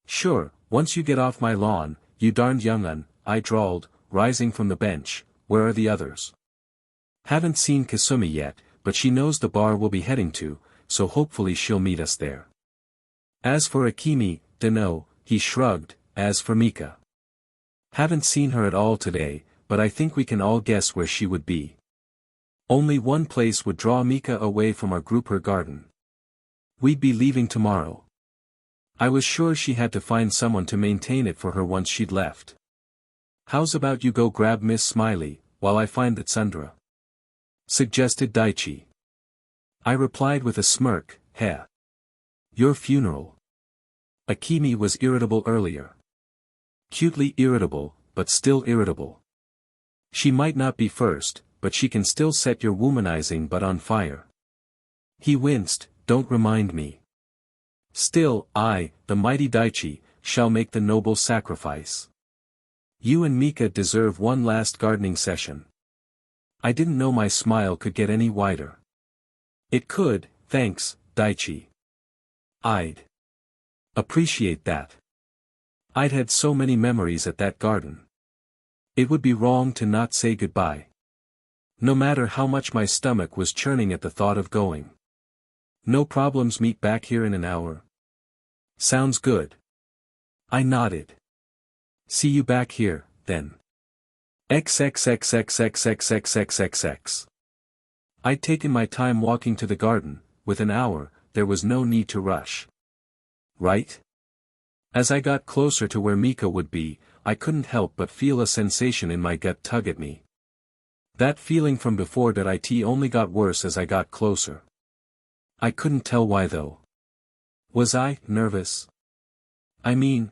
Sure, once you get off my lawn, you darned young'un, I drawled, rising from the bench. Where are the others? Haven't seen Kasumi yet, but she knows the bar we'll be heading to, so hopefully she'll meet us there. As for Akemi, dunno, he shrugged. As for Mika. Haven't seen her at all today, but I think we can all guess where she would be. Only one place would draw Mika away from our group, her garden. We'd be leaving tomorrow. I was sure she had to find someone to maintain it for her once she'd left. How's about you go grab Miss Smiley, while I find that Sundra? Suggested Daichi. I replied with a smirk, heh. Your funeral. Akemi was irritable earlier. Cutely irritable, but still irritable. She might not be first, but she can still set your womanizing butt on fire. He winced, don't remind me. Still, I, the mighty Daichi, shall make the noble sacrifice. You and Mika deserve one last gardening session. I didn't know my smile could get any wider. It could, thanks, Daichi. I'd appreciate that. I'd had so many memories at that garden. It would be wrong to not say goodbye. No matter how much my stomach was churning at the thought of going. No problems, meet back here in an hour. Sounds good. I nodded. See you back here, then. XXXXXXXXXX. I'd taken my time walking to the garden. With an hour, there was no need to rush. Right? As I got closer to where Mika would be, I couldn't help but feel a sensation in my gut tug at me. That feeling from before that it only got worse as I got closer. I couldn't tell why though. Was I nervous? I mean,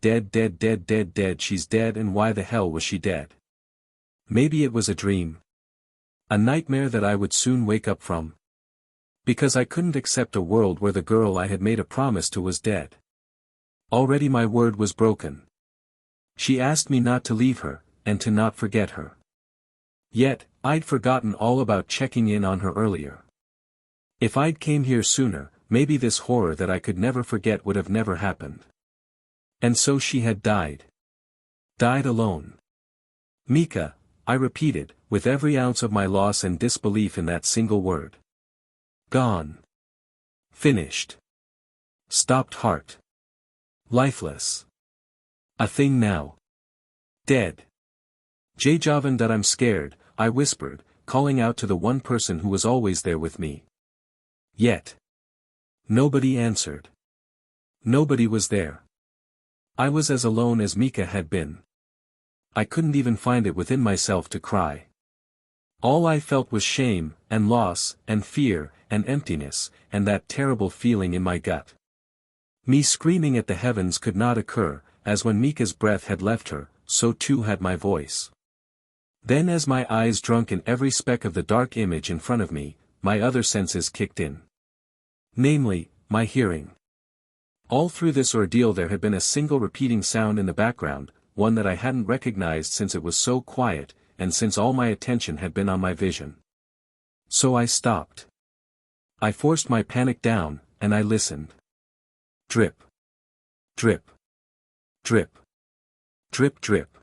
dead dead dead dead dead she's dead and why the hell was she dead? Maybe it was a dream. A nightmare that I would soon wake up from. Because I couldn't accept a world where the girl I had made a promise to was dead. Already my word was broken. She asked me not to leave her, and to not forget her. Yet, I'd forgotten all about checking in on her earlier. If I'd came here sooner, maybe this horror that I could never forget would have never happened. And so she had died. Died alone. Mika, I repeated, with every ounce of my loss and disbelief in that single word. Gone. Finished. Stopped heart. Lifeless. A thing now. Dead. Javan that I'm scared, I whispered, calling out to the one person who was always there with me. Yet. Nobody answered. Nobody was there. I was as alone as Mika had been. I couldn't even find it within myself to cry. All I felt was shame, and loss, and fear, and emptiness, and that terrible feeling in my gut. Me screaming at the heavens could not occur, as when Mika's breath had left her, so too had my voice. Then as my eyes drunk in every speck of the dark image in front of me, my other senses kicked in. Namely, my hearing. All through this ordeal there had been a single repeating sound in the background, one that I hadn't recognized since it was so quiet, and since all my attention had been on my vision. So I stopped. I forced my panic down, and I listened. Drip. Drip. Drip. Drip drip.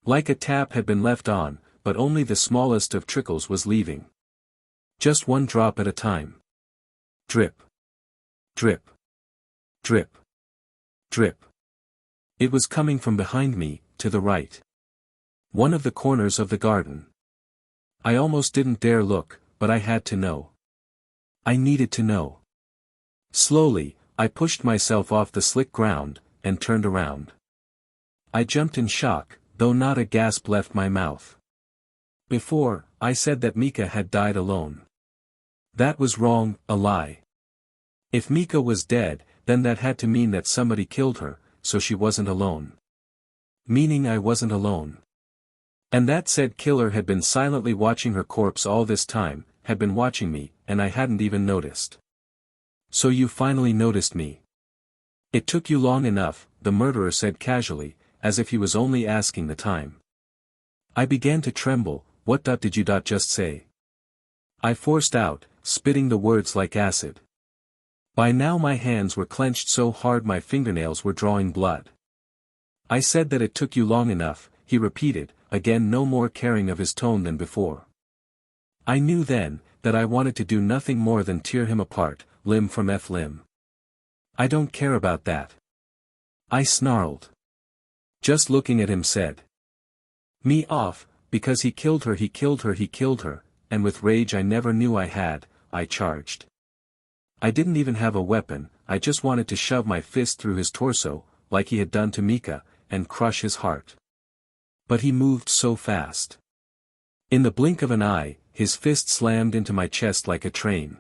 Like a tap had been left on, but only the smallest of trickles was leaving. Just one drop at a time. Drip. Drip. Drip. Drip. It was coming from behind me, to the right. One of the corners of the garden. I almost didn't dare look, but I had to know. I needed to know. Slowly, I pushed myself off the slick ground, and turned around. I jumped in shock, though not a gasp left my mouth. Before, I said that Mika had died alone. That was wrong, a lie. If Mika was dead, then that had to mean that somebody killed her, so she wasn't alone. Meaning I wasn't alone. And that said killer had been silently watching her corpse all this time, had been watching me, and I hadn't even noticed. So you finally noticed me. It took you long enough, the murderer said casually, as if he was only asking the time. I began to tremble. What did you just say? I forced out, spitting the words like acid. By now my hands were clenched so hard my fingernails were drawing blood. I said that it took you long enough, he repeated, again no more caring of his tone than before. I knew then, that I wanted to do nothing more than tear him apart, limb from limb. I don't care about that. I snarled. Just looking at him said. Me off, because he killed her he killed her he killed her, and with rage I never knew I had, I charged. I didn't even have a weapon, I just wanted to shove my fist through his torso, like he had done to Mika, and crush his heart. But he moved so fast. In the blink of an eye, his fist slammed into my chest like a train.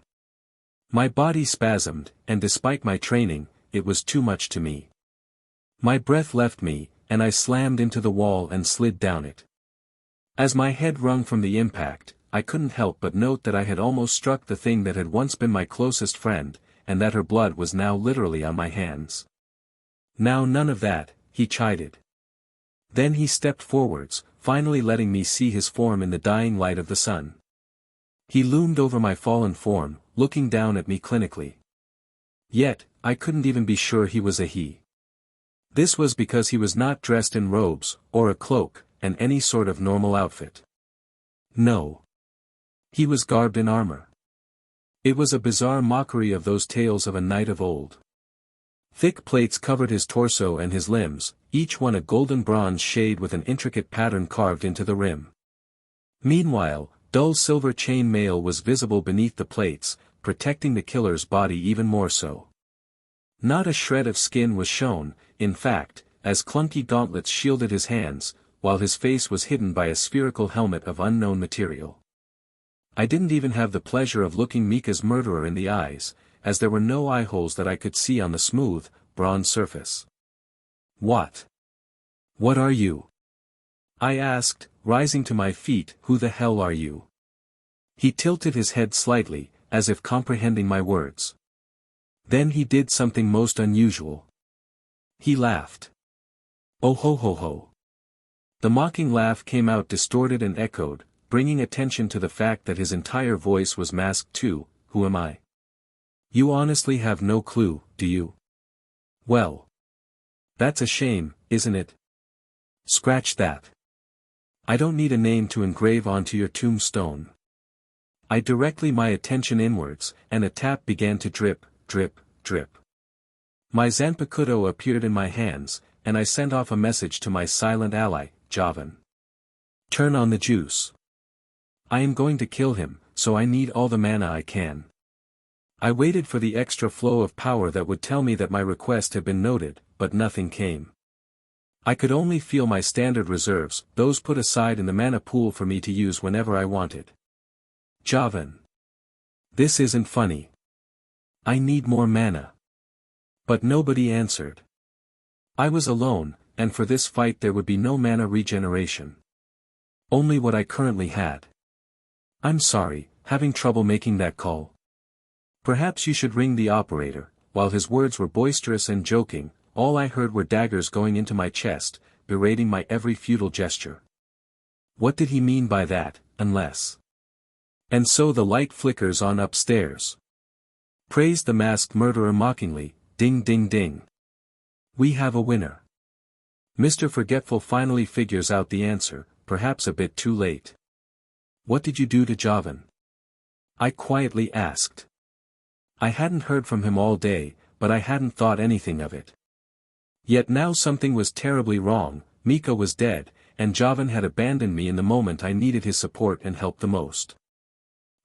My body spasmed, and despite my training, it was too much to me. My breath left me, and I slammed into the wall and slid down it. As my head rung from the impact, I couldn't help but note that I had almost struck the thing that had once been my closest friend, and that her blood was now literally on my hands. Now none of that, he chided. Then he stepped forwards, finally letting me see his form in the dying light of the sun. He loomed over my fallen form, looking down at me clinically. Yet, I couldn't even be sure he was a he. This was because he was not dressed in robes, or a cloak, and any sort of normal outfit. No. He was garbed in armor. It was a bizarre mockery of those tales of a knight of old. Thick plates covered his torso and his limbs, each one a golden bronze shade with an intricate pattern carved into the rim. Meanwhile, dull silver chain mail was visible beneath the plates, protecting the killer's body even more so. Not a shred of skin was shown, in fact, as clunky gauntlets shielded his hands, while his face was hidden by a spherical helmet of unknown material. I didn't even have the pleasure of looking Mika's murderer in the eyes, as there were no eyeholes that I could see on the smooth, bronze surface. What? What are you? I asked, rising to my feet. Who the hell are you? He tilted his head slightly, as if comprehending my words. Then he did something most unusual. He laughed. Oh ho ho ho. The mocking laugh came out distorted and echoed, bringing attention to the fact that his entire voice was masked too. Who am I? You honestly have no clue, do you? Well. That's a shame, isn't it? Scratch that. I don't need a name to engrave onto your tombstone. I directed my attention inwards, and a tap began to drip, drip, drip. My Zanpakuto appeared in my hands, and I sent off a message to my silent ally, Javan. Turn on the juice. I am going to kill him, so I need all the mana I can. I waited for the extra flow of power that would tell me that my request had been noted, but nothing came. I could only feel my standard reserves, those put aside in the mana pool for me to use whenever I wanted. Javan. This isn't funny. I need more mana. But nobody answered. I was alone, and for this fight there would be no mana regeneration. Only what I currently had. I'm sorry, having trouble making that call. Perhaps you should ring the operator. While his words were boisterous and joking, all I heard were daggers going into my chest, berating my every futile gesture. What did he mean by that, unless? And so the light flickers on upstairs. Praised the masked murderer mockingly, ding ding ding. We have a winner. Mr. Forgetful finally figures out the answer, perhaps a bit too late. What did you do to Javan? I quietly asked. I hadn't heard from him all day, but I hadn't thought anything of it. Yet now something was terribly wrong. Mika was dead, and Javan had abandoned me in the moment I needed his support and help the most.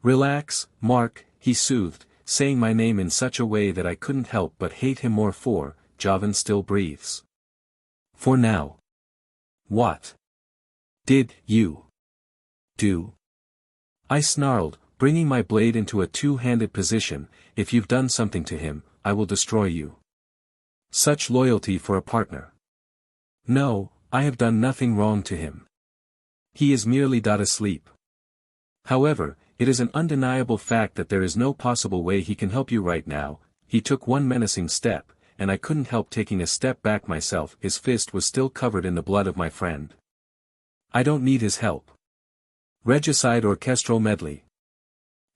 Relax, Mark, he soothed, saying my name in such a way that I couldn't help but hate him more for, Javan still breathes. For now. What did you do? I snarled, bringing my blade into a two-handed position. If you've done something to him, I will destroy you. Such loyalty for a partner. No, I have done nothing wrong to him. He is merely asleep. However, it is an undeniable fact that there is no possible way he can help you right now. He took one menacing step, and I couldn't help taking a step back myself. His fist was still covered in the blood of my friend. I don't need his help. Regicide orchestral medley.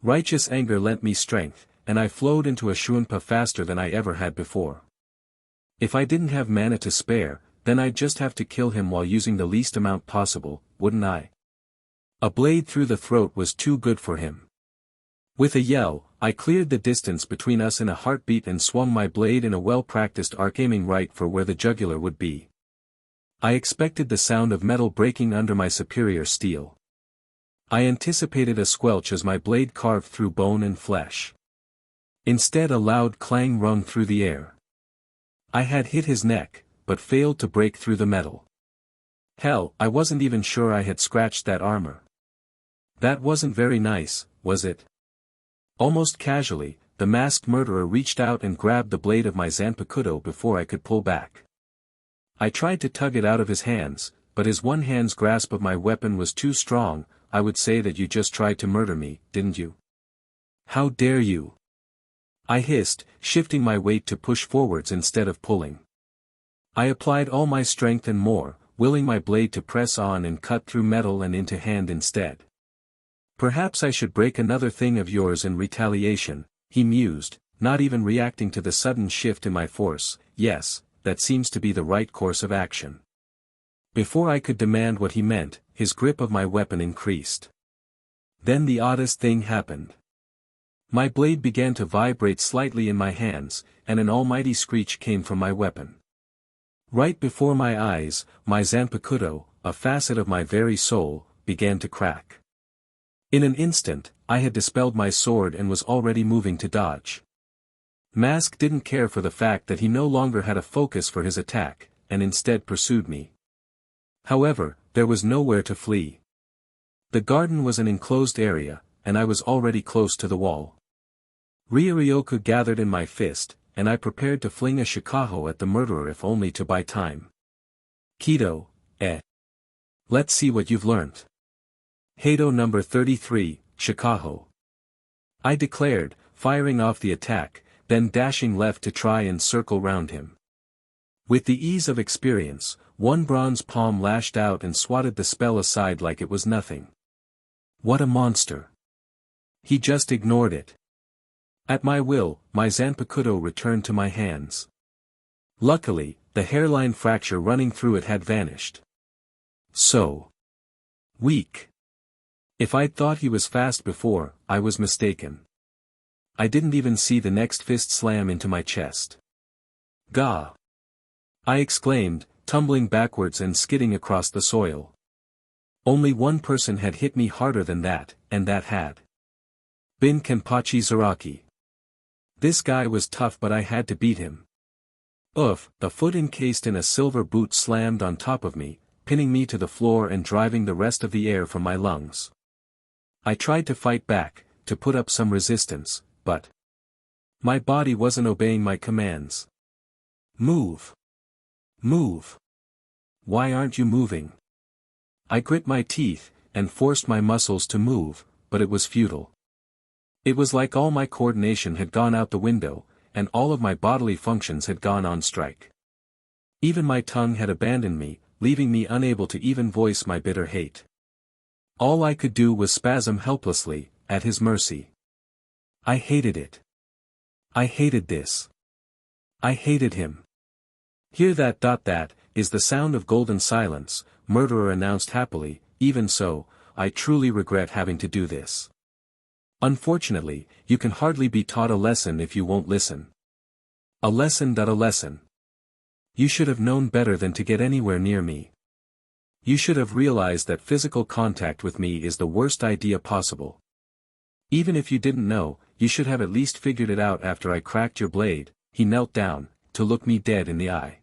Righteous anger lent me strength, and I flowed into a Shunpa faster than I ever had before. If I didn't have mana to spare, then I'd just have to kill him while using the least amount possible, wouldn't I? A blade through the throat was too good for him. With a yell, I cleared the distance between us in a heartbeat and swung my blade in a well-practiced arc, aiming right for where the jugular would be. I expected the sound of metal breaking under my superior steel. I anticipated a squelch as my blade carved through bone and flesh. Instead, a loud clang rung through the air. I had hit his neck, but failed to break through the metal. Hell, I wasn't even sure I had scratched that armor. That wasn't very nice, was it? Almost casually, the masked murderer reached out and grabbed the blade of my Zanpakuto before I could pull back. I tried to tug it out of his hands, but his one hand's grasp of my weapon was too strong. I would say that you just tried to murder me, didn't you? How dare you? I hissed, shifting my weight to push forwards instead of pulling. I applied all my strength and more, willing my blade to press on and cut through metal and into hand instead. Perhaps I should break another thing of yours in retaliation, he mused, not even reacting to the sudden shift in my force. Yes, that seems to be the right course of action. Before I could demand what he meant, his grip of my weapon increased. Then the oddest thing happened. My blade began to vibrate slightly in my hands, and an almighty screech came from my weapon. Right before my eyes, my Zanpakuto, a facet of my very soul, began to crack. In an instant, I had dispelled my sword and was already moving to dodge. Mask didn't care for the fact that he no longer had a focus for his attack, and instead pursued me. However, there was nowhere to flee. The garden was an enclosed area, and I was already close to the wall. Ryuryoku gathered in my fist, and I prepared to fling a shikaho at the murderer if only to buy time. Kido, eh? Let's see what you've learnt. Heido number 33, shikaho. I declared, firing off the attack, then dashing left to try and circle round him. With the ease of experience, one bronze palm lashed out and swatted the spell aside like it was nothing. What a monster. He just ignored it. At my will, my Zanpakuto returned to my hands. Luckily, the hairline fracture running through it had vanished. So weak. If I'd thought he was fast before, I was mistaken. I didn't even see the next fist slam into my chest. Gah! I exclaimed, tumbling backwards and skidding across the soil. Only one person had hit me harder than that, and that had been Kenpachi Zaraki. This guy was tough, but I had to beat him. Oof! A foot encased in a silver boot slammed on top of me, pinning me to the floor and driving the rest of the air from my lungs. I tried to fight back, to put up some resistance, but my body wasn't obeying my commands. Move! Move! Why aren't you moving? I grit my teeth, and forced my muscles to move, but it was futile. It was like all my coordination had gone out the window, and all of my bodily functions had gone on strike. Even my tongue had abandoned me, leaving me unable to even voice my bitter hate. All I could do was spasm helplessly, at his mercy. I hated it. I hated this. I hated him. Hear that? That is the sound of golden silence, murderer announced happily. Even so, I truly regret having to do this. Unfortunately, you can hardly be taught a lesson if you won't listen. A lesson. A lesson. You should have known better than to get anywhere near me. You should have realized that physical contact with me is the worst idea possible. Even if you didn't know, you should have at least figured it out after I cracked your blade. He knelt down, to look me dead in the eye.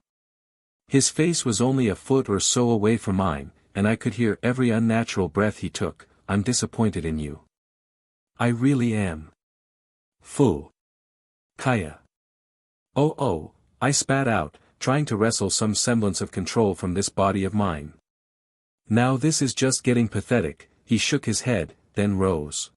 His face was only a foot or so away from mine, and I could hear every unnatural breath he took. I'm disappointed in you. I really am. Fu. Kaya. Oh, I spat out, trying to wrestle some semblance of control from this body of mine. Now this is just getting pathetic. He shook his head, then rose.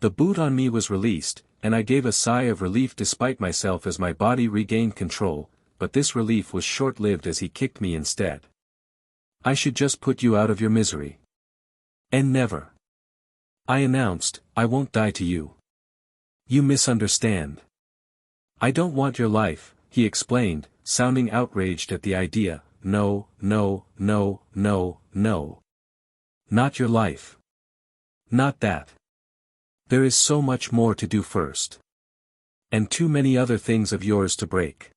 The boot on me was released, and I gave a sigh of relief despite myself as my body regained control, but this relief was short-lived as he kicked me instead. I should just put you out of your misery. And never. I announced, I won't die to you. You misunderstand. I don't want your life, he explained, sounding outraged at the idea. No. Not your life. Not that. There is so much more to do first. And too many other things of yours to break.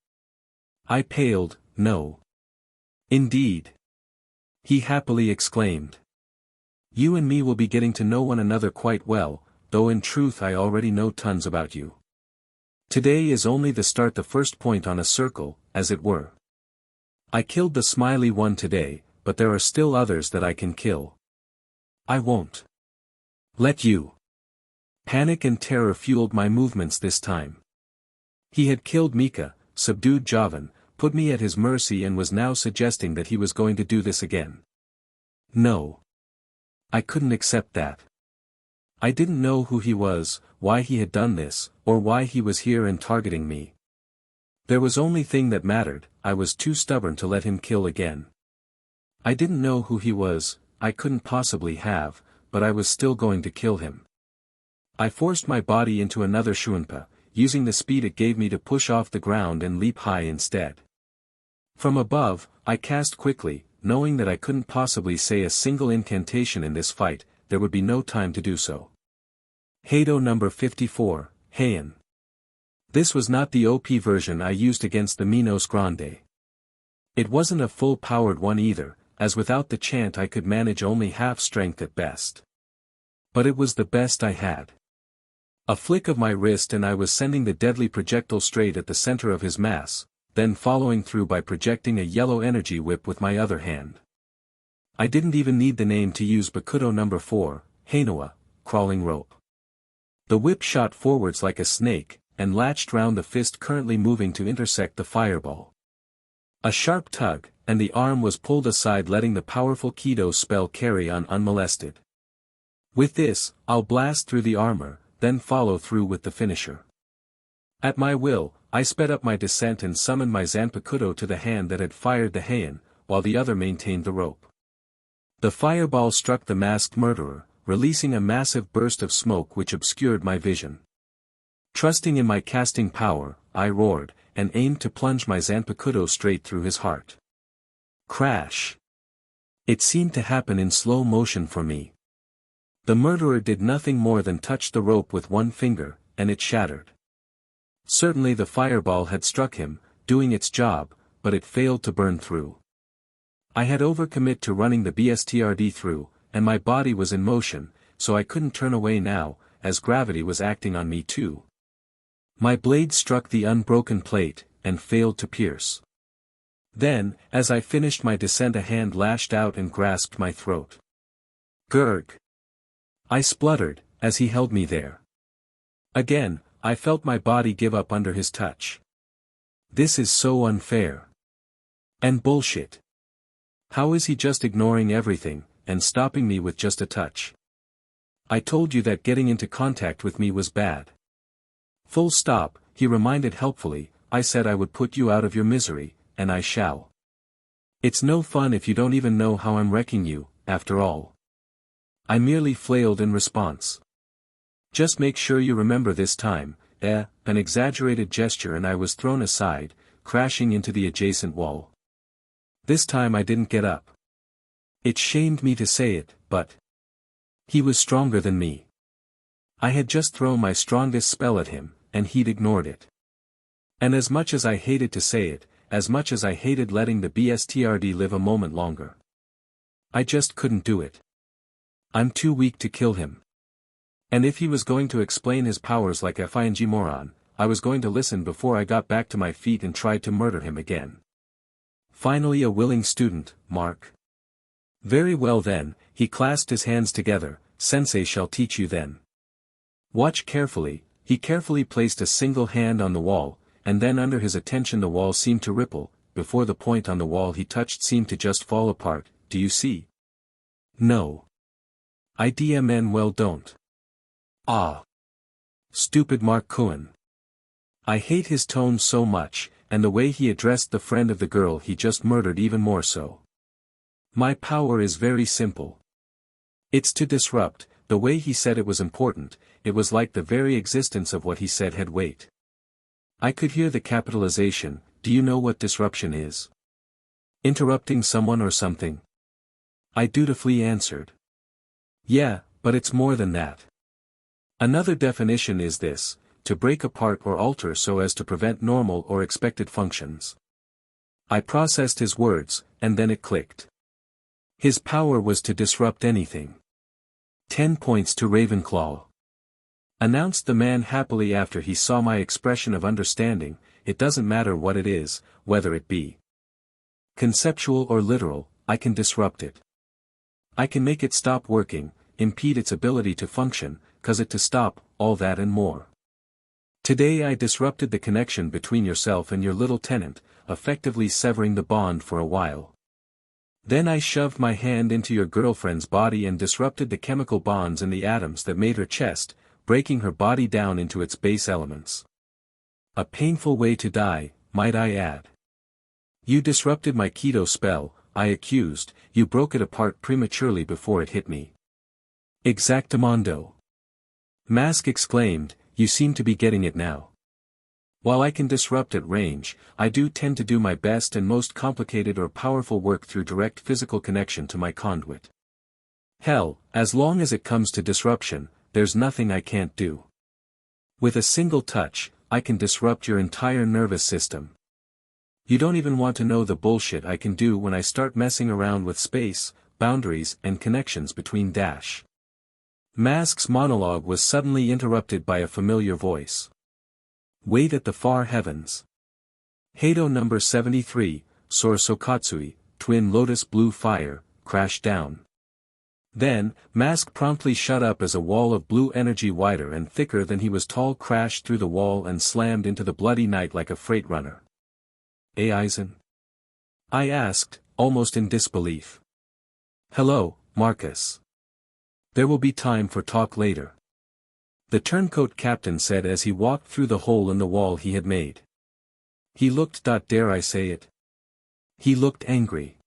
I paled. No. Indeed. He happily exclaimed. You and me will be getting to know one another quite well, though in truth I already know tons about you. Today is only the start, the first point on a circle, as it were. I killed the smiley one today, but there are still others that I can kill. I won't let you. Panic and terror fueled my movements this time. He had killed Mika, subdued Javan, put me at his mercy, and was now suggesting that he was going to do this again. No. I couldn't accept that. I didn't know who he was, why he had done this, or why he was here and targeting me. There was only thing that mattered. I was too stubborn to let him kill again. I didn't know who he was, I couldn't possibly have, but I was still going to kill him. I forced my body into another shunpa, using the speed it gave me to push off the ground and leap high instead. From above, I cast quickly, knowing that I couldn't possibly say a single incantation in this fight. There would be no time to do so. Heido number 54, Heian. This was not the OP version I used against the Minos Grande. It wasn't a full-powered one either, as without the chant I could manage only half strength at best. But it was the best I had. A flick of my wrist and I was sending the deadly projectile straight at the center of his mass, then following through by projecting a yellow energy whip with my other hand. I didn't even need the name to use Bakuto number 4, Heinoa, crawling rope. The whip shot forwards like a snake, and latched round the fist currently moving to intersect the fireball. A sharp tug, and the arm was pulled aside, letting the powerful Kido spell carry on unmolested. With this, I'll blast through the armor, then follow through with the finisher. At my will, I sped up my descent and summoned my Zanpakuto to the hand that had fired the Heian, while the other maintained the rope. The fireball struck the masked murderer, releasing a massive burst of smoke which obscured my vision. Trusting in my casting power, I roared, and aimed to plunge my Zanpakuto straight through his heart. Crash! It seemed to happen in slow motion for me. The murderer did nothing more than touch the rope with one finger, and it shattered. Certainly the fireball had struck him, doing its job, but it failed to burn through. I had overcommit to running the BSTRD through, and my body was in motion, so I couldn't turn away now, as gravity was acting on me too. My blade struck the unbroken plate, and failed to pierce. Then, as I finished my descent, a hand lashed out and grasped my throat. Gurg! I spluttered, as he held me there. Again, I felt my body give up under his touch. This is so unfair. And bullshit. How is he just ignoring everything, and stopping me with just a touch? I told you that getting into contact with me was bad. Full stop, he reminded helpfully. I said I would put you out of your misery, and I shall. It's no fun if you don't even know how I'm wrecking you, after all. I merely flailed in response. Just make sure you remember this time. An exaggerated gesture and I was thrown aside, crashing into the adjacent wall. This time I didn't get up. It shamed me to say it, but he was stronger than me. I had just thrown my strongest spell at him, and he'd ignored it. And as much as I hated to say it, as much as I hated letting the BSTRD live a moment longer, I just couldn't do it. I'm too weak to kill him. And if he was going to explain his powers like a FANFICTION moron, I was going to listen before I got back to my feet and tried to murder him again. Finally a willing student, Mark. Very well then, he clasped his hands together. Sensei shall teach you then. Watch carefully. He carefully placed a single hand on the wall, and then under his attention the wall seemed to ripple. Before the point on the wall he touched seemed to just fall apart. Do you see? No. Well, don't. Ah. Stupid Mark Cohen. I hate his tone so much, and the way he addressed the friend of the girl he just murdered even more so. My power is very simple. It's to disrupt. The way he said it was important, it was like the very existence of what he said had weight. I could hear the capitalization. Do you know what disruption is? Interrupting someone or something? I dutifully answered. Yeah, but it's more than that. Another definition is this: to break apart or alter so as to prevent normal or expected functions. I processed his words, and then it clicked. His power was to disrupt anything. 10 points to Ravenclaw. Announced the man happily after he saw my expression of understanding. It doesn't matter what it is, whether it be conceptual or literal, I can disrupt it. I can make it stop working, impede its ability to function, cause it to stop, all that and more. Today I disrupted the connection between yourself and your little tenant, effectively severing the bond for a while. Then I shoved my hand into your girlfriend's body and disrupted the chemical bonds in the atoms that made her chest, breaking her body down into its base elements. A painful way to die, might I add. You disrupted my Kido spell, I accused. You broke it apart prematurely before it hit me. Exactamundo. Mask exclaimed, you seem to be getting it now. While I can disrupt at range, I do tend to do my best and most complicated or powerful work through direct physical connection to my conduit. Hell, as long as it comes to disruption, there's nothing I can't do. With a single touch, I can disrupt your entire nervous system. You don't even want to know the bullshit I can do when I start messing around with space, boundaries and connections between dash. Mask's monologue was suddenly interrupted by a familiar voice. Wait at the far heavens. Heido number 73, Sorosokatsui, twin lotus blue fire, crashed down. Then, Mask promptly shut up as a wall of blue energy wider and thicker than he was tall crashed through the wall and slammed into the bloody night like a freight runner. Aizen? I asked, almost in disbelief. Hello, Marcus. There will be time for talk later. The turncoat captain said as he walked through the hole in the wall he had made. He looked, dare I say it? He looked angry.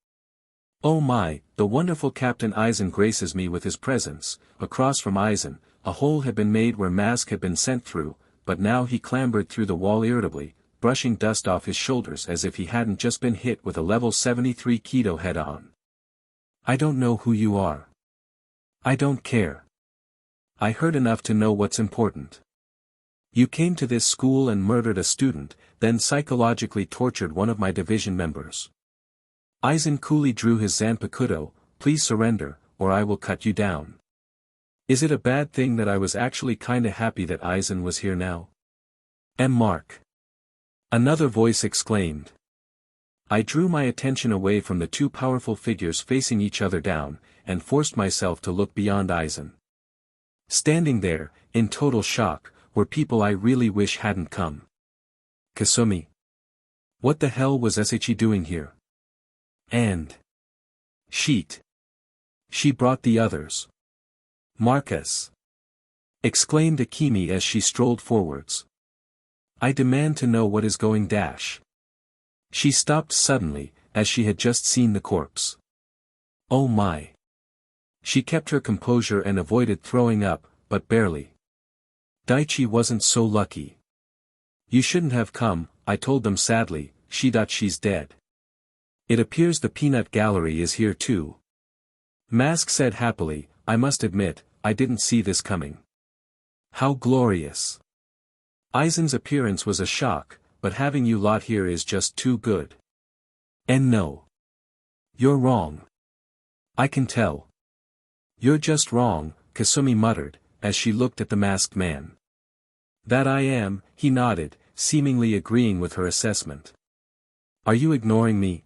Oh my, the wonderful Captain Aizen graces me with his presence. Across from Aizen, a hole had been made where Mask had been sent through, but now he clambered through the wall irritably, brushing dust off his shoulders as if he hadn't just been hit with a level 73 Keto head-on. I don't know who you are. I don't care. I heard enough to know what's important. You came to this school and murdered a student, then psychologically tortured one of my division members. Aizen coolly drew his Zanpakuto. Please surrender, or I will cut you down. Is it a bad thing that I was actually kinda happy that Aizen was here now? Mark. Another voice exclaimed. I drew my attention away from the two powerful figures facing each other down, and forced myself to look beyond Aizen. Standing there, in total shock, were people I really wish hadn't come. Kasumi. What the hell was Shi doing here? And Sheet. She brought the others. Marcus. Exclaimed Akemi as she strolled forwards. I demand to know what is going dash. She stopped suddenly, as she had just seen the corpse. Oh my. She kept her composure and avoided throwing up, but barely. Daichi wasn't so lucky. You shouldn't have come, I told them sadly. She's dead. It appears the peanut gallery is here too. Mask said happily, I must admit, I didn't see this coming. How glorious. Aizen's appearance was a shock, but having you lot here is just too good. And no. You're wrong. I can tell. You're just wrong, Kasumi muttered, as she looked at the masked man. That I am, he nodded, seemingly agreeing with her assessment. Are you ignoring me?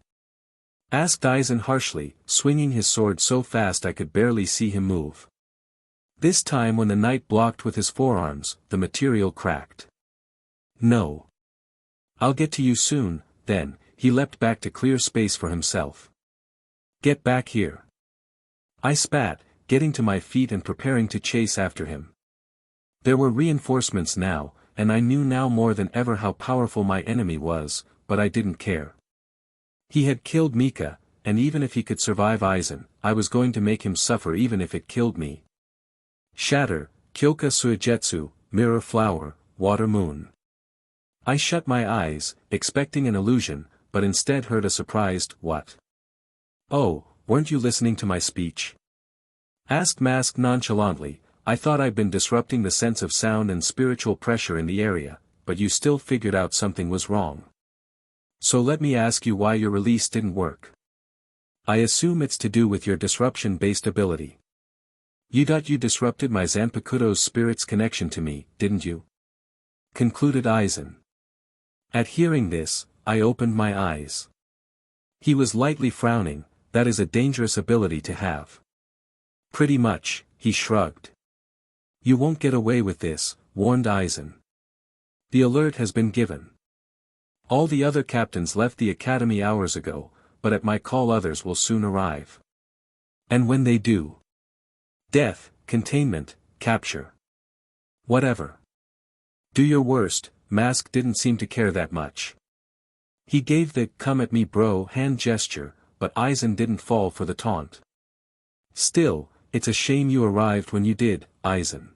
Asked Aizen harshly, swinging his sword so fast I could barely see him move. This time when the knight blocked with his forearms, the material cracked. No. I'll get to you soon, then. He leapt back to clear space for himself. Get back here. I spat, getting to my feet and preparing to chase after him. There were reinforcements now, and I knew now more than ever how powerful my enemy was, but I didn't care. He had killed Mika, and even if he could survive Aizen, I was going to make him suffer even if it killed me. Shatter, Kyoka Suijetsu, Mirror Flower, Water Moon. I shut my eyes, expecting an illusion, but instead heard a surprised, what? Oh, weren't you listening to my speech? Asked Mask nonchalantly. I thought I'd been disrupting the sense of sound and spiritual pressure in the area, but you still figured out something was wrong. So let me ask you why your release didn't work. I assume it's to do with your disruption-based ability. You disrupted my Zanpakuto's spirit's connection to me, didn't you? Concluded Aizen. At hearing this, I opened my eyes. He was lightly frowning. That is a dangerous ability to have. Pretty much, he shrugged. You won't get away with this, warned Aizen. The alert has been given. All the other captains left the academy hours ago, but at my call others will soon arrive. And when they do? Death, containment, capture. Whatever. Do your worst. Mask didn't seem to care that much. He gave the come at me bro hand gesture, but Aizen didn't fall for the taunt. Still, it's a shame you arrived when you did, Aizen.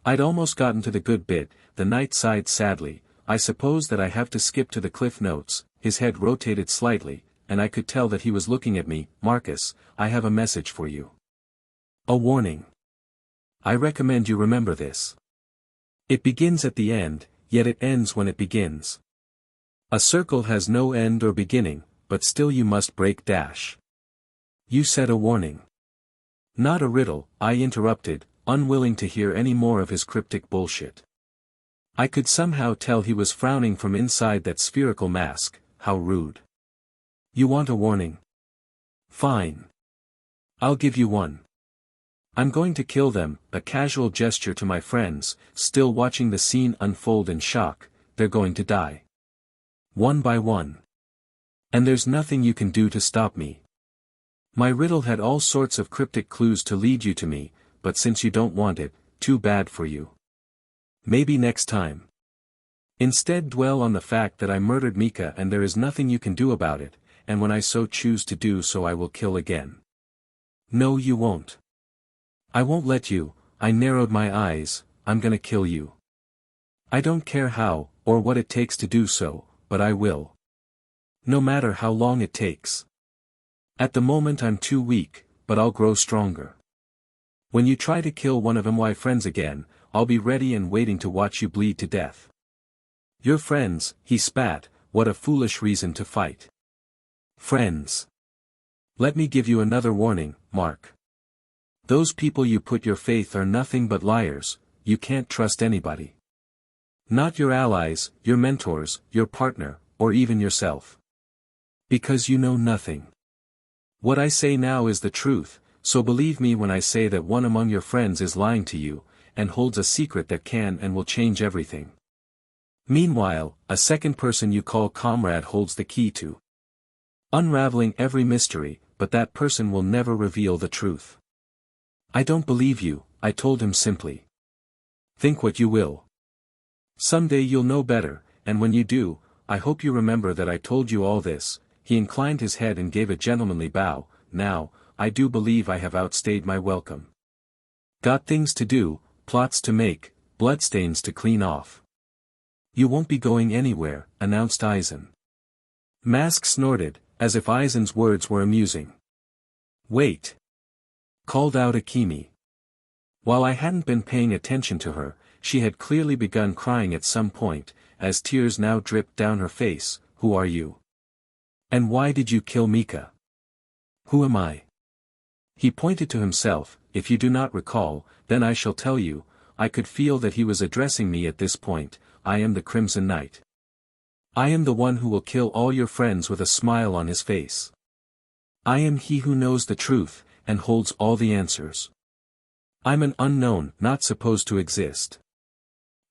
I'd almost gotten to the good bit. The knight sighed sadly. I suppose that I have to skip to the cliff notes. His head rotated slightly, and I could tell that he was looking at me. Marcus, I have a message for you. A warning. I recommend you remember this. It begins at the end, yet it ends when it begins. A circle has no end or beginning, but still you must break dash. You said a warning. Not a riddle, I interrupted, unwilling to hear any more of his cryptic bullshit. I could somehow tell he was frowning from inside that spherical mask. How rude. You want a warning? Fine. I'll give you one. I'm going to kill them, a casual gesture to my friends, still watching the scene unfold in shock. They're going to die. One by one. And there's nothing you can do to stop me. My riddle had all sorts of cryptic clues to lead you to me, but since you don't want it, too bad for you. Maybe next time. Instead dwell on the fact that I murdered Mika and there is nothing you can do about it, and when I so choose to do so I will kill again. No you won't. I won't let you. I narrowed my eyes. I'm gonna kill you. I don't care how, or what it takes to do so, but I will. No matter how long it takes. At the moment I'm too weak, but I'll grow stronger. When you try to kill one of my friends again, I'll be ready and waiting to watch you bleed to death. Your friends, he spat, what a foolish reason to fight. Friends. Let me give you another warning, Mark. Those people you put your faith are nothing but liars. You can't trust anybody. Not your allies, your mentors, your partner, or even yourself. Because you know nothing. What I say now is the truth, so believe me when I say that one among your friends is lying to you, and holds a secret that can and will change everything. Meanwhile, a second person you call comrade holds the key to unraveling every mystery, but that person will never reveal the truth. I don't believe you, I told him simply. Think what you will. Someday you'll know better, and when you do, I hope you remember that I told you all this. He inclined his head and gave a gentlemanly bow. Now, I do believe I have outstayed my welcome. Got things to do, plots to make, bloodstains to clean off. You won't be going anywhere, announced Aizen. Mask snorted, as if Aizen's words were amusing. Wait. Called out Akemi. While I hadn't been paying attention to her, she had clearly begun crying at some point, as tears now dripped down her face. Who are you? And why did you kill Mika? Who am I? He pointed to himself. If you do not recall, then I shall tell you. I could feel that he was addressing me at this point. I am the Crimson Knight. I am the one who will kill all your friends with a smile on his face. I am he who knows the truth, and holds all the answers. I'm an unknown, not supposed to exist.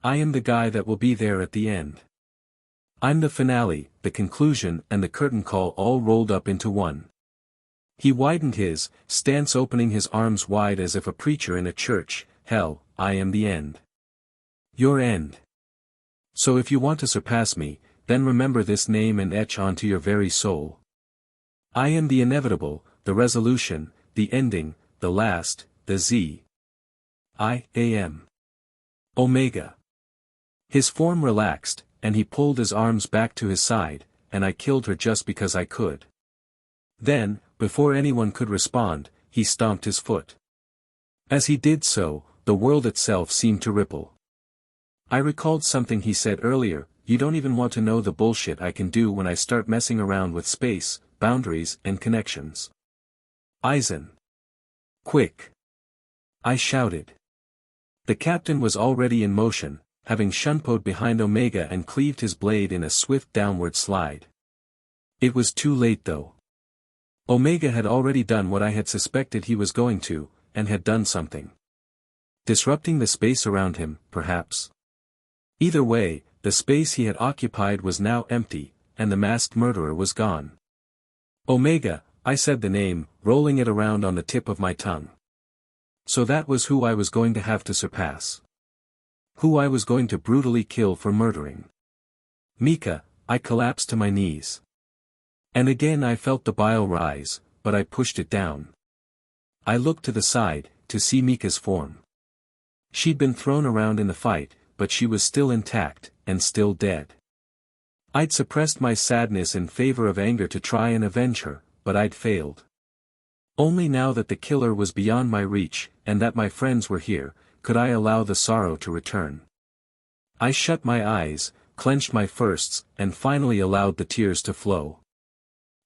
I am the guy that will be there at the end. I'm the finale, the conclusion and the curtain call all rolled up into one. He widened his stance, opening his arms wide as if a preacher in a church. Hell, I am the end. Your end. So if you want to surpass me, then remember this name and etch onto your very soul. I am the inevitable, the resolution, the ending, the last, the Z. I am. Omega. His form relaxed, and he pulled his arms back to his side, and I killed her just because I could. Then, before anyone could respond, he stomped his foot. As he did so, the world itself seemed to ripple. I recalled something he said earlier. You don't even want to know the bullshit I can do when I start messing around with space, boundaries and connections. Aizen. Quick. I shouted. The captain was already in motion, having shunpoed behind Omega and cleaved his blade in a swift downward slide. It was too late though. Omega had already done what I had suspected he was going to, and had done something. Disrupting the space around him, perhaps. Either way, the space he had occupied was now empty, and the masked murderer was gone. Omega, I said the name, rolling it around on the tip of my tongue. So that was who I was going to have to surpass. Who I was going to brutally kill for murdering. Mika. I collapsed to my knees. And again I felt the bile rise, but I pushed it down. I looked to the side, to see Mika's form. She'd been thrown around in the fight, but she was still intact, and still dead. I'd suppressed my sadness in favor of anger to try and avenge her, but I'd failed. Only now that the killer was beyond my reach, and that my friends were here, could I allow the sorrow to return. I shut my eyes, clenched my fists, and finally allowed the tears to flow.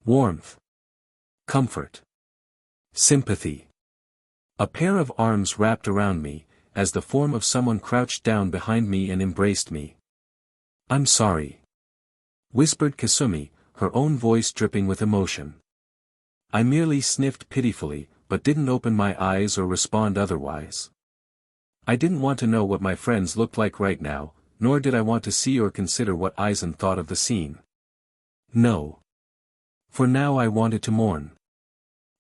Warmth. Comfort. Sympathy. A pair of arms wrapped around me, as the form of someone crouched down behind me and embraced me. I'm sorry. Whispered Kasumi, her own voice dripping with emotion. I merely sniffed pitifully, but didn't open my eyes or respond otherwise. I didn't want to know what my friends looked like right now, nor did I want to see or consider what Aizen thought of the scene. No. For now I wanted to mourn.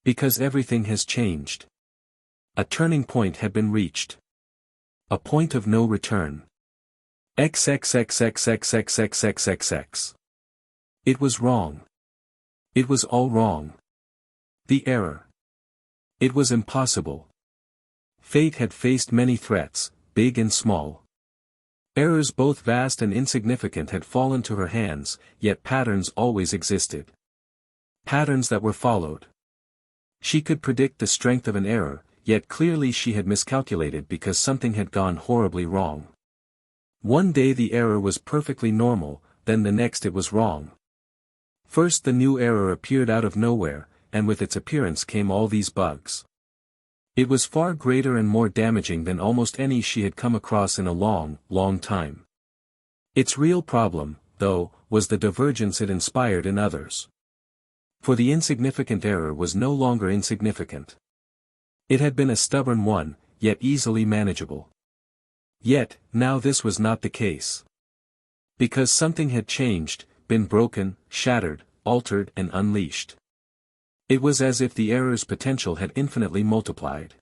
Because everything has changed. A turning point had been reached. A point of no return. XXXXXXXXXXX. It was wrong. It was all wrong. The error. It was impossible. Fate had faced many threats, big and small. Errors both vast and insignificant had fallen to her hands, yet patterns always existed. Patterns that were followed. She could predict the strength of an error, yet clearly she had miscalculated because something had gone horribly wrong. One day the error was perfectly normal, then the next it was wrong. First the new error appeared out of nowhere, and with its appearance came all these bugs. It was far greater and more damaging than almost any she had come across in a long, long time. Its real problem, though, was the divergence it inspired in others. For the insignificant error was no longer insignificant. It had been a stubborn one, yet easily manageable. Yet, now this was not the case. Because something had changed, been broken, shattered, altered and unleashed. It was as if the error's potential had infinitely multiplied.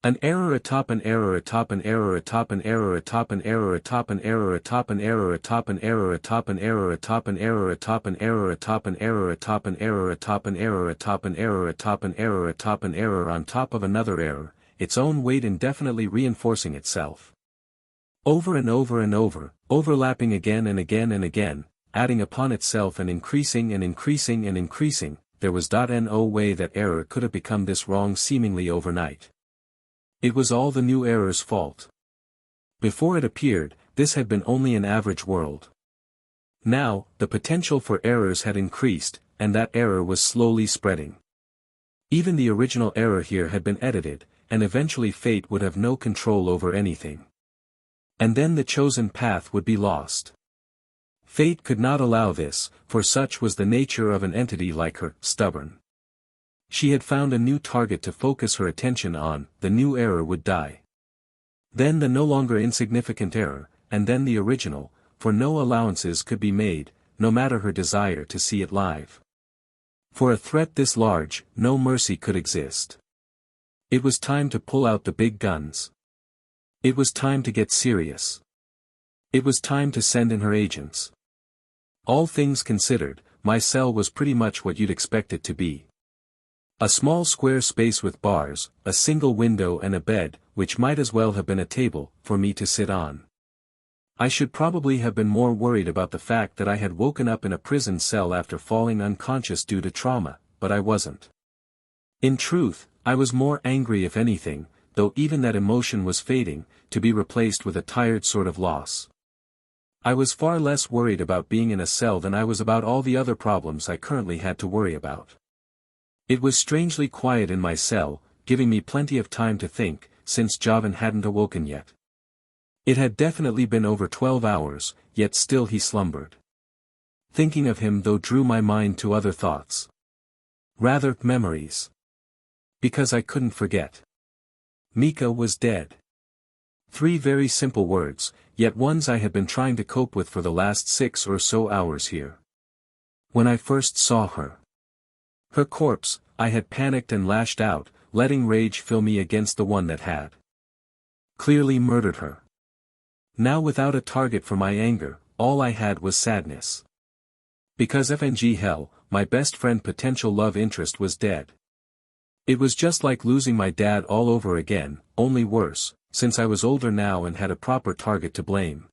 An error atop an error atop an error atop an error atop an error atop an error atop an error atop an error atop an error atop an error atop an error atop an error atop an error atop an error atop an error atop an error atop an error on top of another error, its own weight indefinitely reinforcing itself. Over and over and over, overlapping again and again and again, adding upon itself and increasing and increasing and increasing, there was no way that error could have become this wrong seemingly overnight. It was all the new error's fault. Before it appeared, this had been only an average world. Now, the potential for errors had increased, and that error was slowly spreading. Even the original error here had been edited, and eventually fate would have no control over anything. And then the chosen path would be lost. Fate could not allow this, for such was the nature of an entity like her, stubborn. She had found a new target to focus her attention on, the new error would die. Then the no longer insignificant error, and then the original, for no allowances could be made, no matter her desire to see it live. For a threat this large, no mercy could exist. It was time to pull out the big guns. It was time to get serious. It was time to send in her agents. All things considered, my cell was pretty much what you'd expect it to be. A small square space with bars, a single window and a bed, which might as well have been a table, for me to sit on. I should probably have been more worried about the fact that I had woken up in a prison cell after falling unconscious due to trauma, but I wasn't. In truth, I was more angry if anything, though even that emotion was fading, to be replaced with a tired sort of loss. I was far less worried about being in a cell than I was about all the other problems I currently had to worry about. It was strangely quiet in my cell, giving me plenty of time to think, since Javan hadn't awoken yet. It had definitely been over 12 hours, yet still he slumbered. Thinking of him though drew my mind to other thoughts. Rather, memories. Because I couldn't forget. Mika was dead. 3 very simple words, yet ones I had been trying to cope with for the last 6 or so hours here. When I first saw her. Her corpse, I had panicked and lashed out, letting rage fill me against the one that had clearly murdered her. Now without a target for my anger, all I had was sadness. Because FNG hell, my best friend potential love interest was dead. It was just like losing my dad all over again, only worse, since I was older now and had a proper target to blame.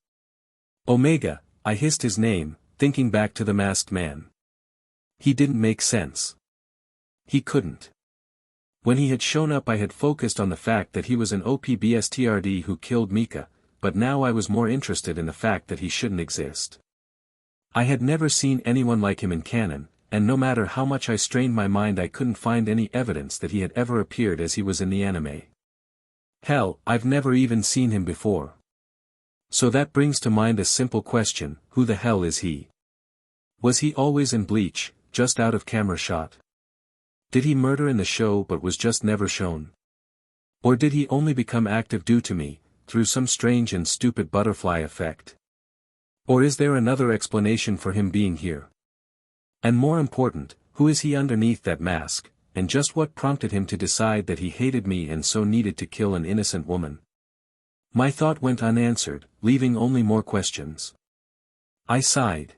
Omega, I hissed his name, thinking back to the masked man. He didn't make sense. He couldn't. When he had shown up I had focused on the fact that he was an OPBSTRD who killed Mika, but now I was more interested in the fact that he shouldn't exist. I had never seen anyone like him in canon, and no matter how much I strained my mind I couldn't find any evidence that he had ever appeared as he was in the anime. Hell, I've never even seen him before. So that brings to mind a simple question, who the hell is he? Was he always in Bleach, just out of camera shot? Did he murder in the show but was just never shown? Or did he only become active due to me, through some strange and stupid butterfly effect? Or is there another explanation for him being here? And more important, who is he underneath that mask, and just what prompted him to decide that he hated me and so needed to kill an innocent woman? My thought went unanswered, leaving only more questions. I sighed.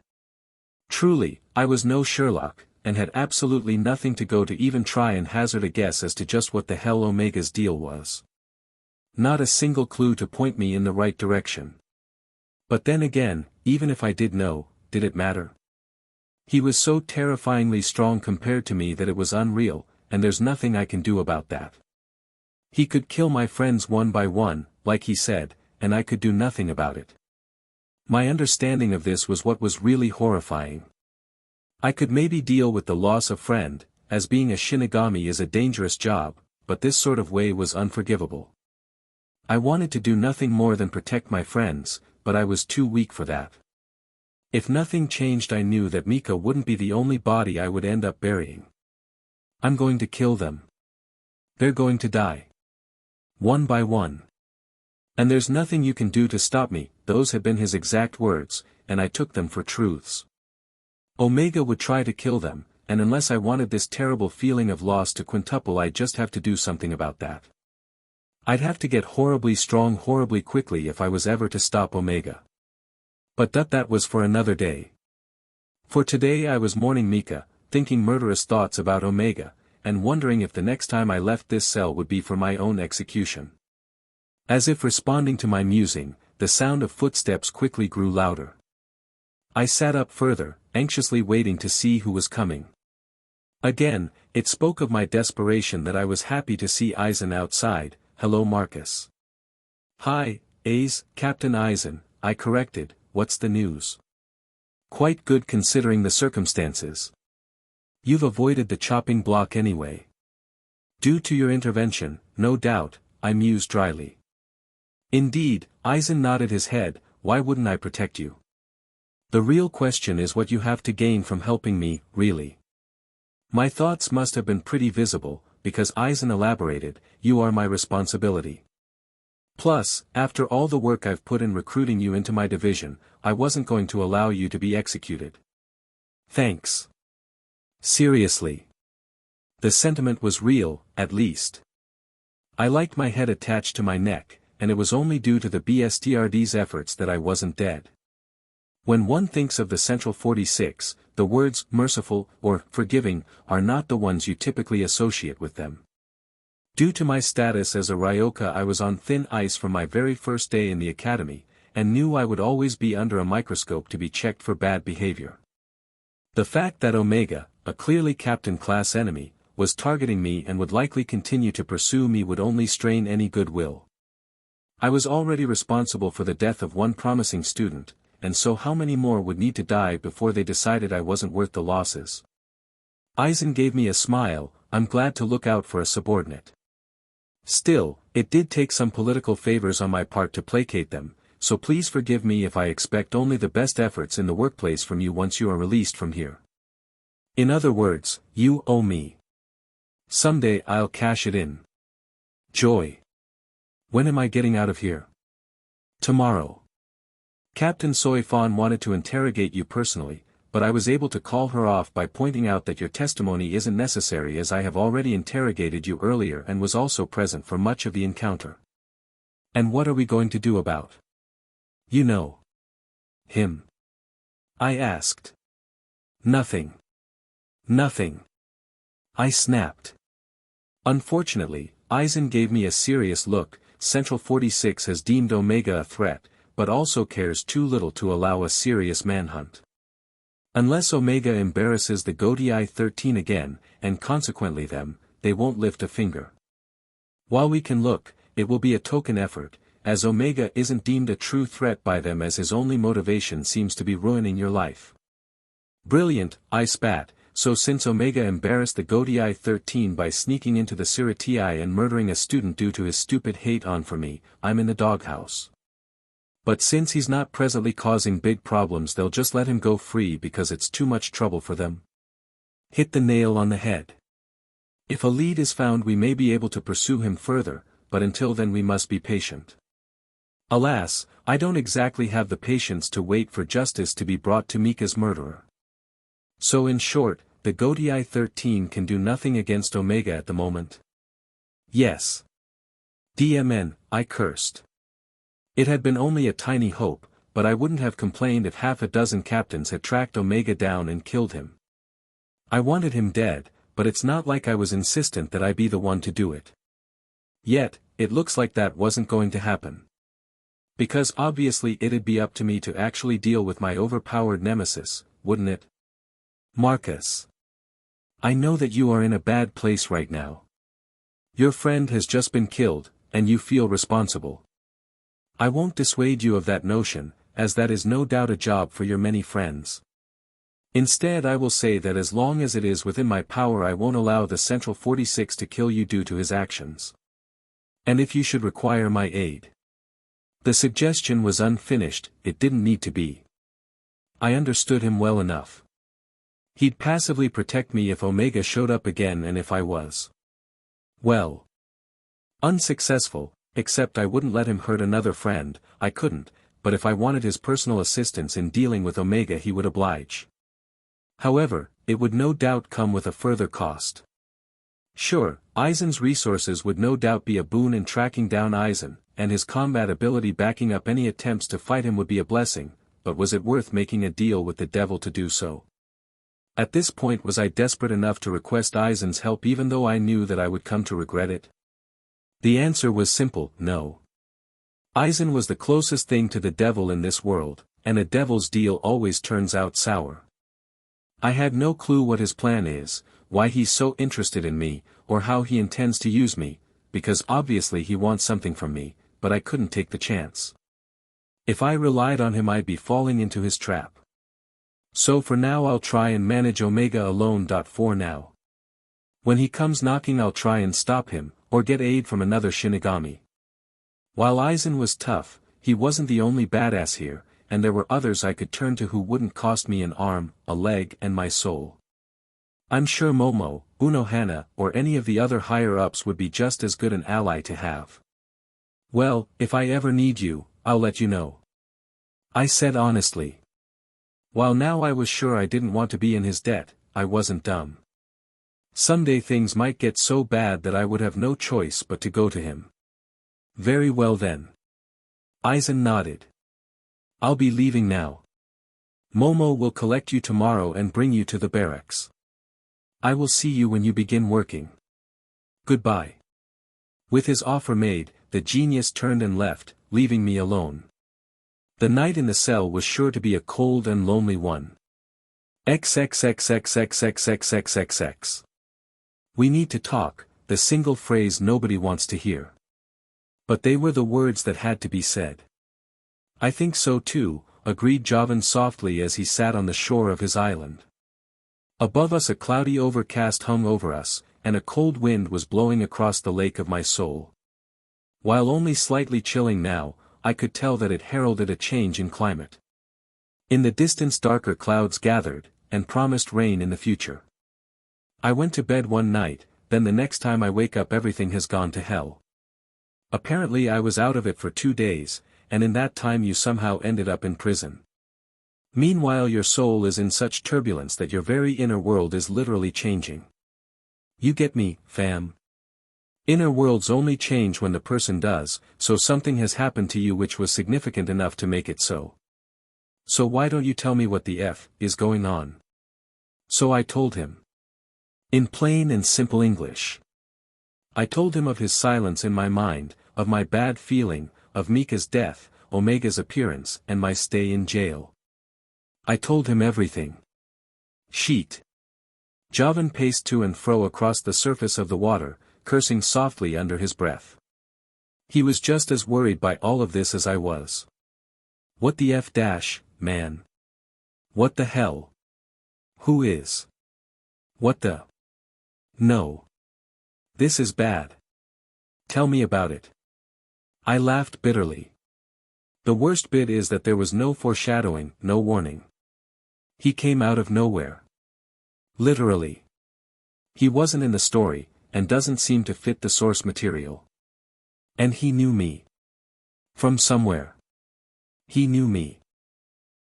Truly, I was no Sherlock, and had absolutely nothing to go to even try and hazard a guess as to just what the hell Omega's deal was. Not a single clue to point me in the right direction. But then again, even if I did know, did it matter? He was so terrifyingly strong compared to me that it was unreal, and there's nothing I can do about that. He could kill my friends one by one, like he said, and I could do nothing about it. My understanding of this was what was really horrifying. I could maybe deal with the loss of friend, as being a Shinigami is a dangerous job, but this sort of way was unforgivable. I wanted to do nothing more than protect my friends, but I was too weak for that. If nothing changed, I knew that Mika wouldn't be the only body I would end up burying. I'm going to kill them. They're going to die. One by one. And there's nothing you can do to stop me, those had been his exact words, and I took them for truths. Omega would try to kill them, and unless I wanted this terrible feeling of loss to quintuple, I'd just have to do something about that. I'd have to get horribly strong horribly quickly if I was ever to stop Omega. But that was for another day. For today I was mourning Mika, thinking murderous thoughts about Omega, and wondering if the next time I left this cell would be for my own execution. As if responding to my musing, the sound of footsteps quickly grew louder. I sat up further, anxiously waiting to see who was coming. Again, it spoke of my desperation that I was happy to see Eisen outside. Hello Marcus. Hi, Captain Eisen, I corrected, what's the news? Quite good considering the circumstances. You've avoided the chopping block anyway. Due to your intervention, no doubt, I mused dryly. Indeed, Eisen nodded his head, why wouldn't I protect you? The real question is what you have to gain from helping me, really. My thoughts must have been pretty visible, because Eisen elaborated, you are my responsibility. Plus, after all the work I've put in recruiting you into my division, I wasn't going to allow you to be executed. Thanks. Seriously. The sentiment was real, at least. I liked my head attached to my neck, and it was only due to the BSTRD's efforts that I wasn't dead. When one thinks of the Central 46, the words merciful or forgiving are not the ones you typically associate with them. Due to my status as a Ryoka, I was on thin ice from my very first day in the academy, and knew I would always be under a microscope to be checked for bad behavior. The fact that Omega, a clearly captain-class enemy, was targeting me and would likely continue to pursue me would only strain any goodwill. I was already responsible for the death of one promising student, and so how many more would need to die before they decided I wasn't worth the losses? Eisen gave me a smile, I'm glad to look out for a subordinate. Still, it did take some political favors on my part to placate them, so please forgive me if I expect only the best efforts in the workplace from you once you are released from here. In other words, you owe me. Someday I'll cash it in. Joy. When am I getting out of here? Tomorrow. Captain Soifan wanted to interrogate you personally, but I was able to call her off by pointing out that your testimony isn't necessary as I have already interrogated you earlier and was also present for much of the encounter. And what are we going to do about? You know. Him. I asked. Nothing. Nothing. I snapped. Unfortunately, Eisen gave me a serious look. Central 46 has deemed Omega a threat, but also cares too little to allow a serious manhunt. Unless Omega embarrasses the Godii 13 again, and consequently them, they won't lift a finger. While we can look, it will be a token effort, as Omega isn't deemed a true threat by them as his only motivation seems to be ruining your life. Brilliant, I spat. So since Omega embarrassed the Godii 13 by sneaking into the Siratii and murdering a student due to his stupid hate on for me, I'm in the doghouse. But since he's not presently causing big problems, they'll just let him go free because it's too much trouble for them. Hit the nail on the head. If a lead is found we may be able to pursue him further, but until then we must be patient. Alas, I don't exactly have the patience to wait for justice to be brought to Mika's murderer. So in short, the Gotei 13 can do nothing against Omega at the moment. Yes. DMN, I cursed. It had been only a tiny hope, but I wouldn't have complained if half a dozen captains had tracked Omega down and killed him. I wanted him dead, but it's not like I was insistent that I be the one to do it. Yet, it looks like that wasn't going to happen. Because obviously it'd be up to me to actually deal with my overpowered nemesis, wouldn't it? Marcus. I know that you are in a bad place right now. Your friend has just been killed, and you feel responsible. I won't dissuade you of that notion, as that is no doubt a job for your many friends. Instead I will say that as long as it is within my power I won't allow the Central 46 to kill you due to his actions. And if you should require my aid. The suggestion was unfinished, it didn't need to be. I understood him well enough. He'd passively protect me if Omega showed up again and if I was. Well. Unsuccessful, except I wouldn't let him hurt another friend, I couldn't, but if I wanted his personal assistance in dealing with Omega he would oblige. However, it would no doubt come with a further cost. Sure, Aizen's resources would no doubt be a boon in tracking down Aizen, and his combat ability backing up any attempts to fight him would be a blessing, but was it worth making a deal with the devil to do so? At this point was I desperate enough to request Aizen's help even though I knew that I would come to regret it? The answer was simple, no. Aizen was the closest thing to the devil in this world, and a devil's deal always turns out sour. I had no clue what his plan is, why he's so interested in me, or how he intends to use me, because obviously he wants something from me, but I couldn't take the chance. If I relied on him I'd be falling into his trap. So for now I'll try and manage Omega alone. For now. When he comes knocking I'll try and stop him, or get aid from another Shinigami. While Aizen was tough, he wasn't the only badass here, and there were others I could turn to who wouldn't cost me an arm, a leg and my soul. I'm sure Momo, Unohana or any of the other higher-ups would be just as good an ally to have. Well, if I ever need you, I'll let you know. I said honestly. While now I was sure I didn't want to be in his debt, I wasn't dumb. Someday things might get so bad that I would have no choice but to go to him. Very well then. Aizen nodded. I'll be leaving now. Momo will collect you tomorrow and bring you to the barracks. I will see you when you begin working. Goodbye. With his offer made, the genius turned and left, leaving me alone. The night in the cell was sure to be a cold and lonely one. XXXXXXXXXX. We need to talk, the single phrase nobody wants to hear. But they were the words that had to be said. I think so too, agreed Jovan softly as he sat on the shore of his island. Above us a cloudy overcast hung over us, and a cold wind was blowing across the lake of my soul. While only slightly chilling now, I could tell that it heralded a change in climate. In the distance darker clouds gathered, and promised rain in the future. I went to bed one night, then the next time I wake up everything has gone to hell. Apparently I was out of it for 2 days, and in that time you somehow ended up in prison. Meanwhile your soul is in such turbulence that your very inner world is literally changing. You get me, fam? Inner worlds only change when the person does, so something has happened to you which was significant enough to make it so. So why don't you tell me what the F is going on? So I told him. In plain and simple English. I told him of his silence in my mind, of my bad feeling, of Mika's death, Omega's appearance and my stay in jail. I told him everything. Sheet. Jovan paced to and fro across the surface of the water, cursing softly under his breath. He was just as worried by all of this as I was. What the F dash, man? What the hell? Who is? What the? No. This is bad. Tell me about it. I laughed bitterly. The worst bit is that there was no foreshadowing, no warning. He came out of nowhere. Literally. He wasn't in the story, and doesn't seem to fit the source material. And he knew me. From somewhere. He knew me.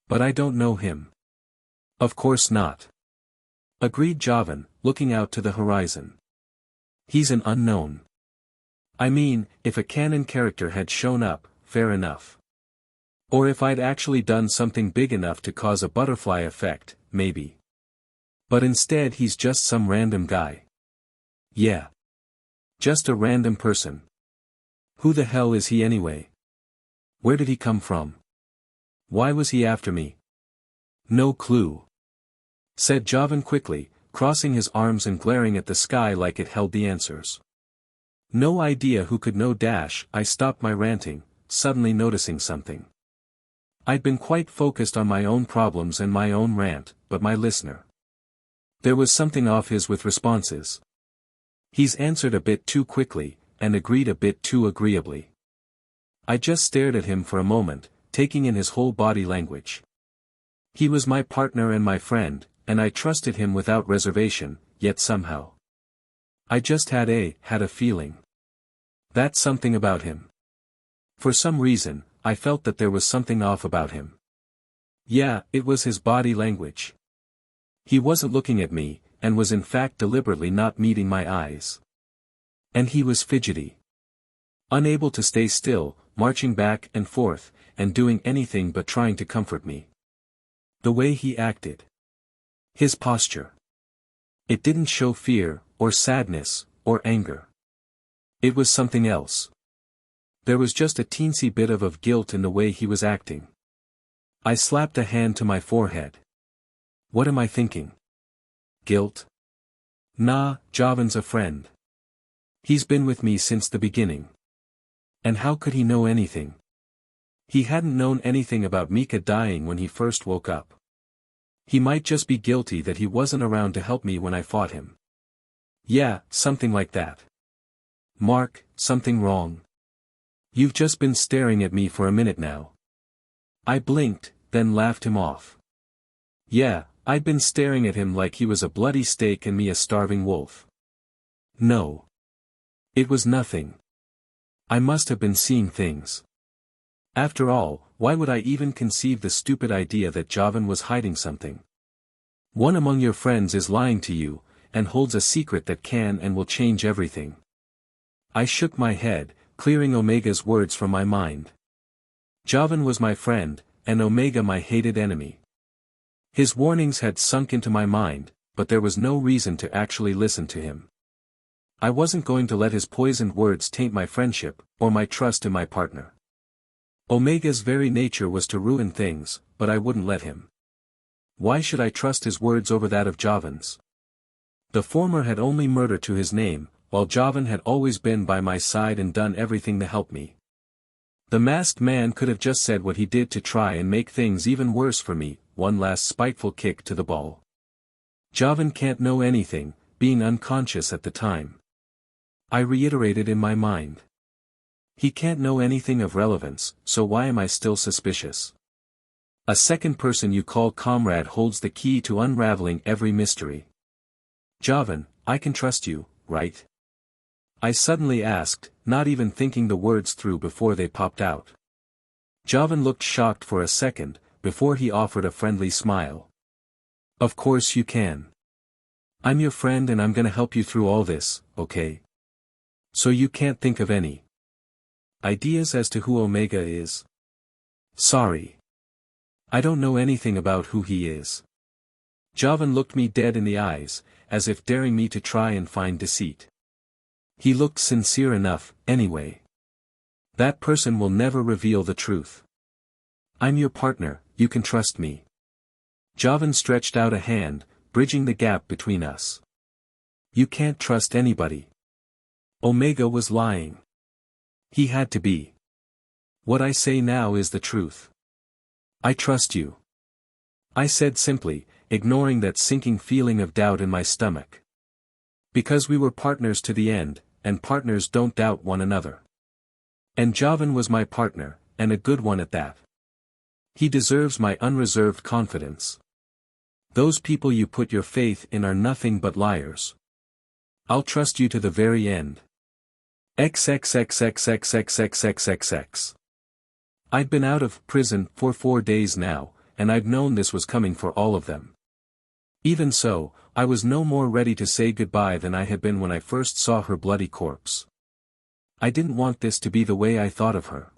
But I don't know him. Of course not. Agreed Javan, looking out to the horizon. He's an unknown. I mean, if a canon character had shown up, fair enough. Or if I'd actually done something big enough to cause a butterfly effect, maybe. But instead he's just some random guy. Yeah. Just a random person. Who the hell is he anyway? Where did he come from? Why was he after me? No clue. Said Javan quickly, crossing his arms and glaring at the sky like it held the answers. No idea who could know dash. I stopped my ranting, suddenly noticing something. I'd been quite focused on my own problems and my own rant, but my listener. There was something off his with responses. He's answered a bit too quickly, and agreed a bit too agreeably. I just stared at him for a moment, taking in his whole body language. He was my partner and my friend, and I trusted him without reservation, yet somehow. I just had a feeling. That something about him. For some reason, I felt that there was something off about him. Yeah, it was his body language. He wasn't looking at me, and was in fact deliberately not meeting my eyes. And he was fidgety. Unable to stay still, marching back and forth, and doing anything but trying to comfort me. The way he acted. His posture. It didn't show fear, or sadness, or anger. It was something else. There was just a teensy bit of guilt in the way he was acting. I slapped a hand to my forehead. What am I thinking? Guilt? Nah, Javan's a friend. He's been with me since the beginning. And how could he know anything? He hadn't known anything about Mika dying when he first woke up. He might just be guilty that he wasn't around to help me when I fought him. Yeah, something like that. Mark, something wrong. You've just been staring at me for a minute now. I blinked, then laughed him off. Yeah, I'd been staring at him like he was a bloody steak and me a starving wolf. No. It was nothing. I must have been seeing things. After all, why would I even conceive the stupid idea that Javan was hiding something? One among your friends is lying to you, and holds a secret that can and will change everything. I shook my head, clearing Omega's words from my mind. Javan was my friend, and Omega my hated enemy. His warnings had sunk into my mind, but there was no reason to actually listen to him. I wasn't going to let his poisoned words taint my friendship, or my trust in my partner. Omega's very nature was to ruin things, but I wouldn't let him. Why should I trust his words over that of Javan's? The former had only murder to his name, while Javan had always been by my side and done everything to help me. The masked man could have just said what he did to try and make things even worse for me, one last spiteful kick to the ball. Javan can't know anything, being unconscious at the time. I reiterated in my mind. He can't know anything of relevance, so why am I still suspicious? A second person you call comrade holds the key to unraveling every mystery. Javan, I can trust you, right? I suddenly asked, not even thinking the words through before they popped out. Javan looked shocked for a second, before he offered a friendly smile. Of course you can. I'm your friend and I'm gonna help you through all this, okay? So you can't think of any ideas as to who Omega is? Sorry. I don't know anything about who he is. Javan looked me dead in the eyes, as if daring me to try and find deceit. He looked sincere enough, anyway. That person will never reveal the truth. I'm your partner, you can trust me. Javan stretched out a hand, bridging the gap between us. You can't trust anybody. Omega was lying. He had to be. What I say now is the truth. I trust you. I said simply, ignoring that sinking feeling of doubt in my stomach. Because we were partners to the end, and partners don't doubt one another. And Javan was my partner, and a good one at that. He deserves my unreserved confidence. Those people you put your faith in are nothing but liars. I'll trust you to the very end. XXXXXXXXXX. I'd been out of prison for 4 days now, and I'd known this was coming for all of them. Even so, I was no more ready to say goodbye than I had been when I first saw her bloody corpse. I didn't want this to be the way I thought of her.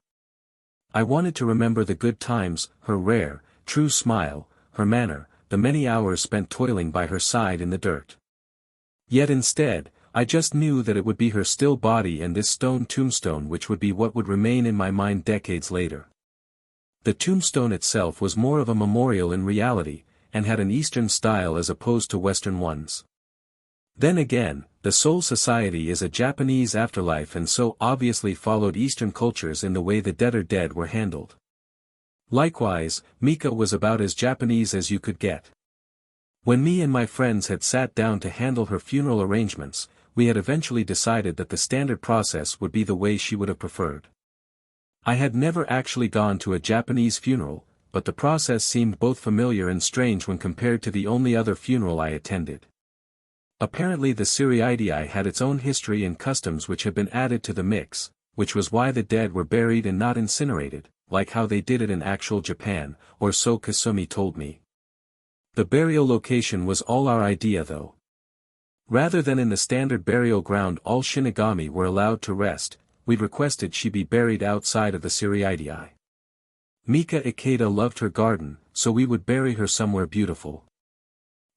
I wanted to remember the good times, her rare, true smile, her manner, the many hours spent toiling by her side in the dirt. Yet instead, I just knew that it would be her still body and this stone tombstone which would be what would remain in my mind decades later. The tombstone itself was more of a memorial in reality, and had an Eastern style as opposed to Western ones. Then again, the Soul Society is a Japanese afterlife and so obviously followed Eastern cultures in the way the dead were handled. Likewise, Mika was about as Japanese as you could get. When me and my friends had sat down to handle her funeral arrangements, we had eventually decided that the standard process would be the way she would have preferred. I had never actually gone to a Japanese funeral, but the process seemed both familiar and strange when compared to the only other funeral I attended. Apparently the Suriidii had its own history and customs which had been added to the mix, which was why the dead were buried and not incinerated, like how they did it in actual Japan, or so Kasumi told me. The burial location was all our idea though. Rather than in the standard burial ground all Shinigami were allowed to rest, we'd requested she be buried outside of the Suriidii. Mika Ikeda loved her garden, so we would bury her somewhere beautiful.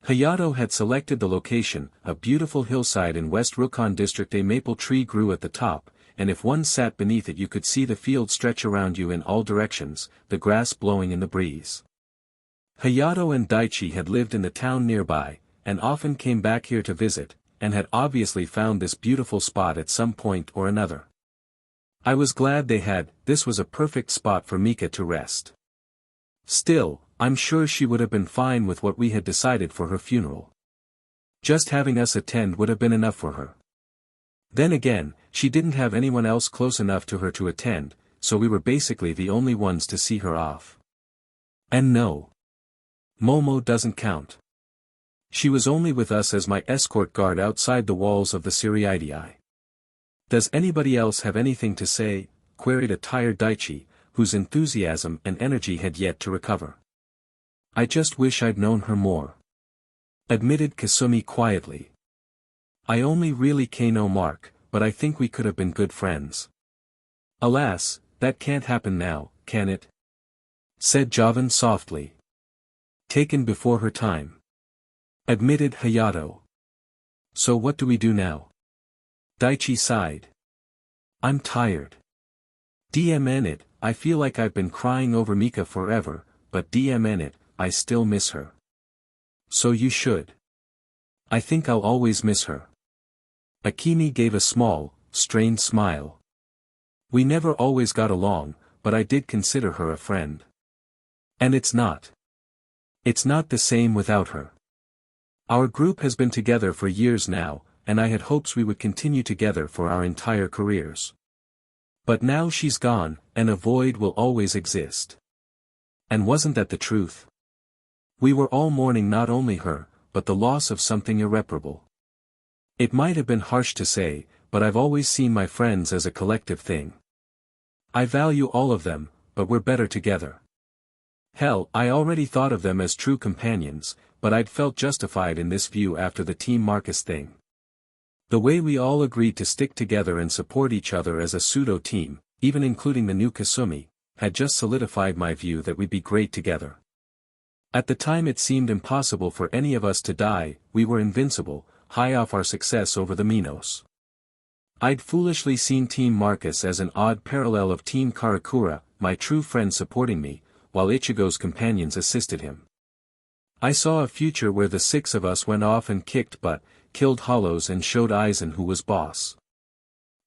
Hayato had selected the location, a beautiful hillside in West Rukon district. A maple tree grew at the top, and if one sat beneath it you could see the field stretch around you in all directions, the grass blowing in the breeze. Hayato and Daichi had lived in the town nearby, and often came back here to visit, and had obviously found this beautiful spot at some point or another. I was glad they had. This was a perfect spot for Mika to rest. Still, I'm sure she would have been fine with what we had decided for her funeral. Just having us attend would have been enough for her. Then again, she didn't have anyone else close enough to her to attend, so we were basically the only ones to see her off. And no. Momo doesn't count. She was only with us as my escort guard outside the walls of the Suriidii. Does anybody else have anything to say? Queried a tired Daichi, whose enthusiasm and energy had yet to recover. I just wish I'd known her more. Admitted Kasumi quietly. I only really know Mark, but I think we could have been good friends. Alas, that can't happen now, can it? Said Jovan softly. Taken before her time. Admitted Hayato. So what do we do now? Daichi sighed. I'm tired. DMN it, I feel like I've been crying over Mika forever, but DMN it, I still miss her. So you should. I think I'll always miss her. Akemi gave a small, strained smile. We never always got along, but I did consider her a friend. And it's not. It's not the same without her. Our group has been together for years now, and I had hopes we would continue together for our entire careers. But now she's gone, and a void will always exist. And wasn't that the truth? We were all mourning not only her, but the loss of something irreparable. It might have been harsh to say, but I've always seen my friends as a collective thing. I value all of them, but we're better together. Hell, I already thought of them as true companions, but I'd felt justified in this view after the Team Marcus thing. The way we all agreed to stick together and support each other as a pseudo-team, even including the new Kasumi, had just solidified my view that we'd be great together. At the time it seemed impossible for any of us to die, we were invincible, high off our success over the Minos. I'd foolishly seen Team Marcus as an odd parallel of Team Karakura, my true friend supporting me, while Ichigo's companions assisted him. I saw a future where the 6 of us went off and kicked butt, killed hollows and showed Aizen who was boss.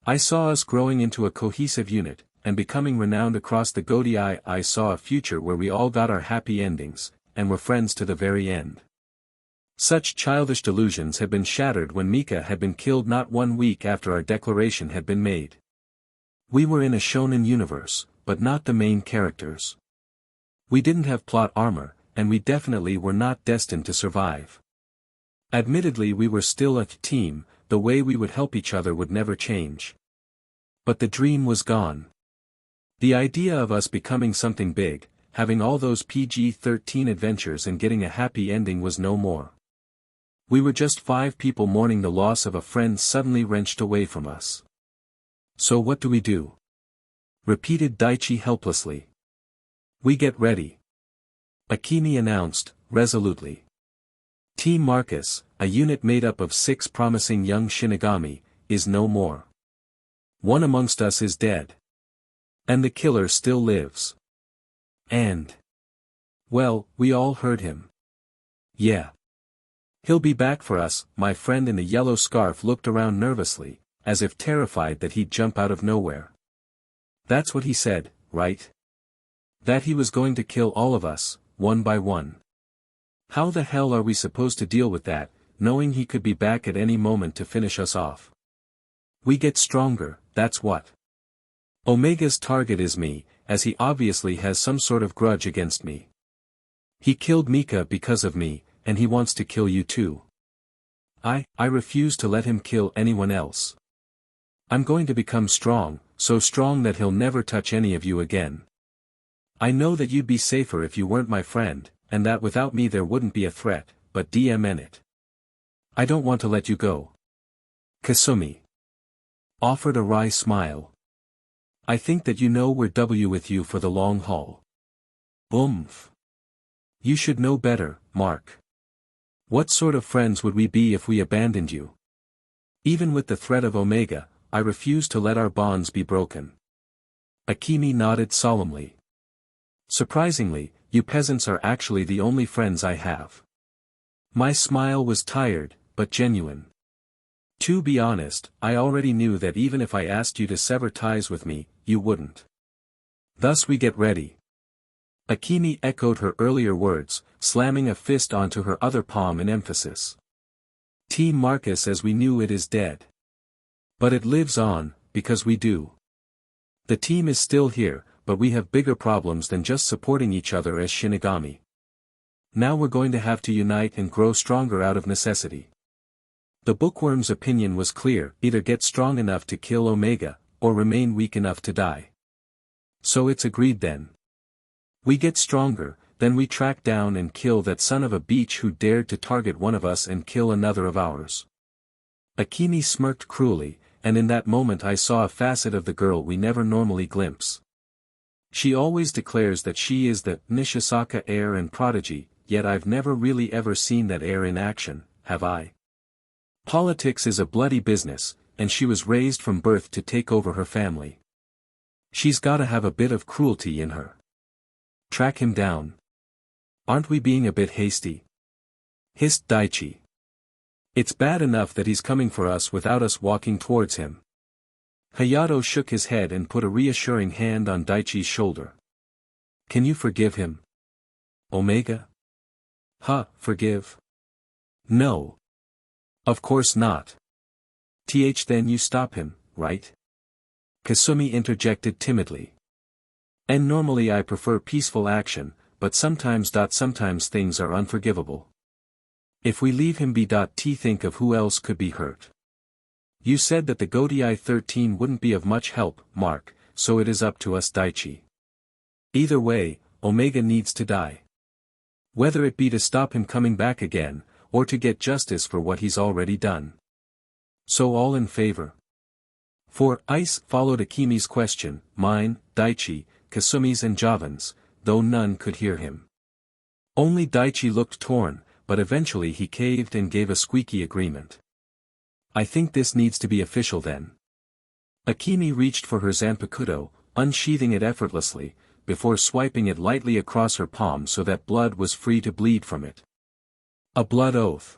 I saw us growing into a cohesive unit, and becoming renowned across the Godii. I saw a future where we all got our happy endings, and were friends to the very end. Such childish delusions had been shattered when Mika had been killed not 1 week after our declaration had been made. We were in a shonen universe, but not the main characters. We didn't have plot armor, and we definitely were not destined to survive. Admittedly we were still a team, the way we would help each other would never change. But the dream was gone. The idea of us becoming something big, having all those PG-13 adventures and getting a happy ending was no more. We were just 5 people mourning the loss of a friend suddenly wrenched away from us. So what do we do? Repeated Daichi helplessly. We get ready. Akemi announced, resolutely. Team Marcus, a unit made up of 6 promising young Shinigami, is no more. One amongst us is dead. And the killer still lives. And... well, we all heard him. Yeah. He'll be back for us. My friend in the yellow scarf looked around nervously, as if terrified that he'd jump out of nowhere. That's what he said, right? That he was going to kill all of us, one by one. How the hell are we supposed to deal with that, knowing he could be back at any moment to finish us off? We get stronger, that's what. Omega's target is me, as he obviously has some sort of grudge against me. He killed Mika because of me, and he wants to kill you too. I refuse to let him kill anyone else. I'm going to become strong, so strong that he'll never touch any of you again. I know that you'd be safer if you weren't my friend, and that without me there wouldn't be a threat, but DMN it. I don't want to let you go. Kasumi offered a wry smile. I think that you know we're with you for the long haul. Oomph. You should know better, Mark. What sort of friends would we be if we abandoned you? Even with the threat of Omega, I refuse to let our bonds be broken. Akemi nodded solemnly. Surprisingly, you peasants are actually the only friends I have. My smile was tired, but genuine. To be honest, I already knew that even if I asked you to sever ties with me, you wouldn't. Thus we get ready. Akemi echoed her earlier words, slamming a fist onto her other palm in emphasis. Team Marcus as we knew it is dead. But it lives on, because we do. The team is still here, but we have bigger problems than just supporting each other as Shinigami. Now we're going to have to unite and grow stronger out of necessity. The bookworm's opinion was clear, either get strong enough to kill Omega, or remain weak enough to die. So it's agreed then. We get stronger, then we track down and kill that son of a bitch who dared to target one of us and kill another of ours. Akemi smirked cruelly, and in that moment I saw a facet of the girl we never normally glimpse. She always declares that she is the Nishisaka heir and prodigy, yet I've never really ever seen that heir in action, have I? Politics is a bloody business, and she was raised from birth to take over her family. She's gotta have a bit of cruelty in her. Track him down. Aren't we being a bit hasty? Hissed Daichi. It's bad enough that he's coming for us without us walking towards him. Hayato shook his head and put a reassuring hand on Daichi's shoulder. Can you forgive him? Omega? Forgive? No. Of course not. Then you stop him, right? Kasumi interjected timidly. And normally I prefer peaceful action, but sometimes things are unforgivable. If we leave him be. Think of who else could be hurt. You said that the Godii 13 wouldn't be of much help, Mark, so it is up to us Daichi. Either way, Omega needs to die. Whether it be to stop him coming back again, or to get justice for what he's already done. So all in favor? For Ice followed Akemi's question, mine, Daichi, Kasumi's and Javan's, though none could hear him. Only Daichi looked torn, but eventually he caved and gave a squeaky agreement. I think this needs to be official then. Akemi reached for her Zanpakuto, unsheathing it effortlessly, before swiping it lightly across her palm so that blood was free to bleed from it. A blood oath.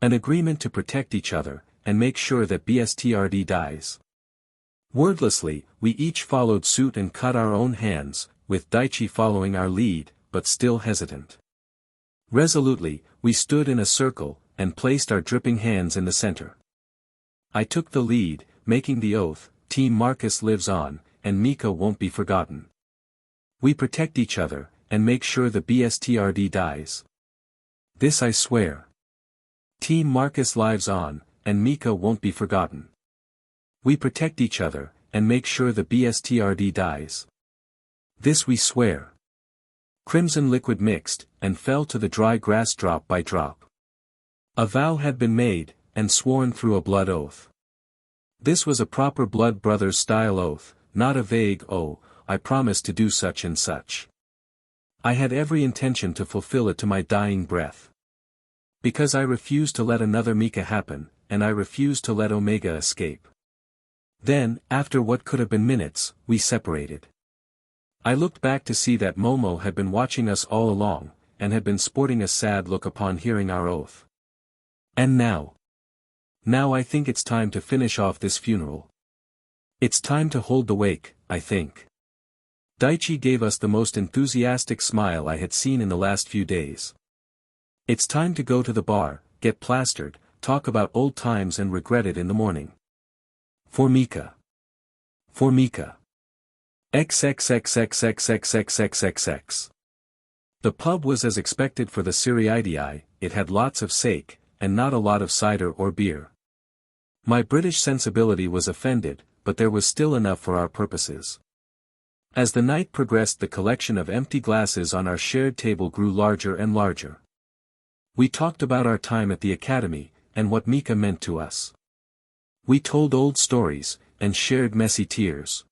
An agreement to protect each other, and make sure that BSTRD dies. Wordlessly, we each followed suit and cut our own hands, with Daichi following our lead, but still hesitant. Resolutely, we stood in a circle, and placed our dripping hands in the center. I took the lead, making the oath, Team Marcus lives on, and Mika won't be forgotten. We protect each other, and make sure the BSTRD dies. This I swear. Team Marcus lives on, and Mika won't be forgotten. We protect each other, and make sure the BSTRD dies. This we swear. Crimson liquid mixed, and fell to the dry grass drop by drop. A vow had been made, and sworn through a blood oath. This was a proper blood brothers style oath, not a vague "oh, I promise to do such and such." I had every intention to fulfill it to my dying breath. Because I refused to let another Mika happen, and I refused to let Omega escape. Then, after what could have been minutes, we separated. I looked back to see that Momo had been watching us all along, and had been sporting a sad look upon hearing our oath. And now? Now I think it's time to finish off this funeral. It's time to hold the wake, I think. Daichi gave us the most enthusiastic smile I had seen in the last few days. It's time to go to the bar, get plastered, talk about old times and regret it in the morning. For Mika. For Mika. XXXXXXXXXX. The pub was as expected for the Siriidii, it had lots of sake, and not a lot of cider or beer. My British sensibility was offended, but there was still enough for our purposes. As the night progressed, the collection of empty glasses on our shared table grew larger and larger. We talked about our time at the academy, and what Mika meant to us. We told old stories, and shared messy tears.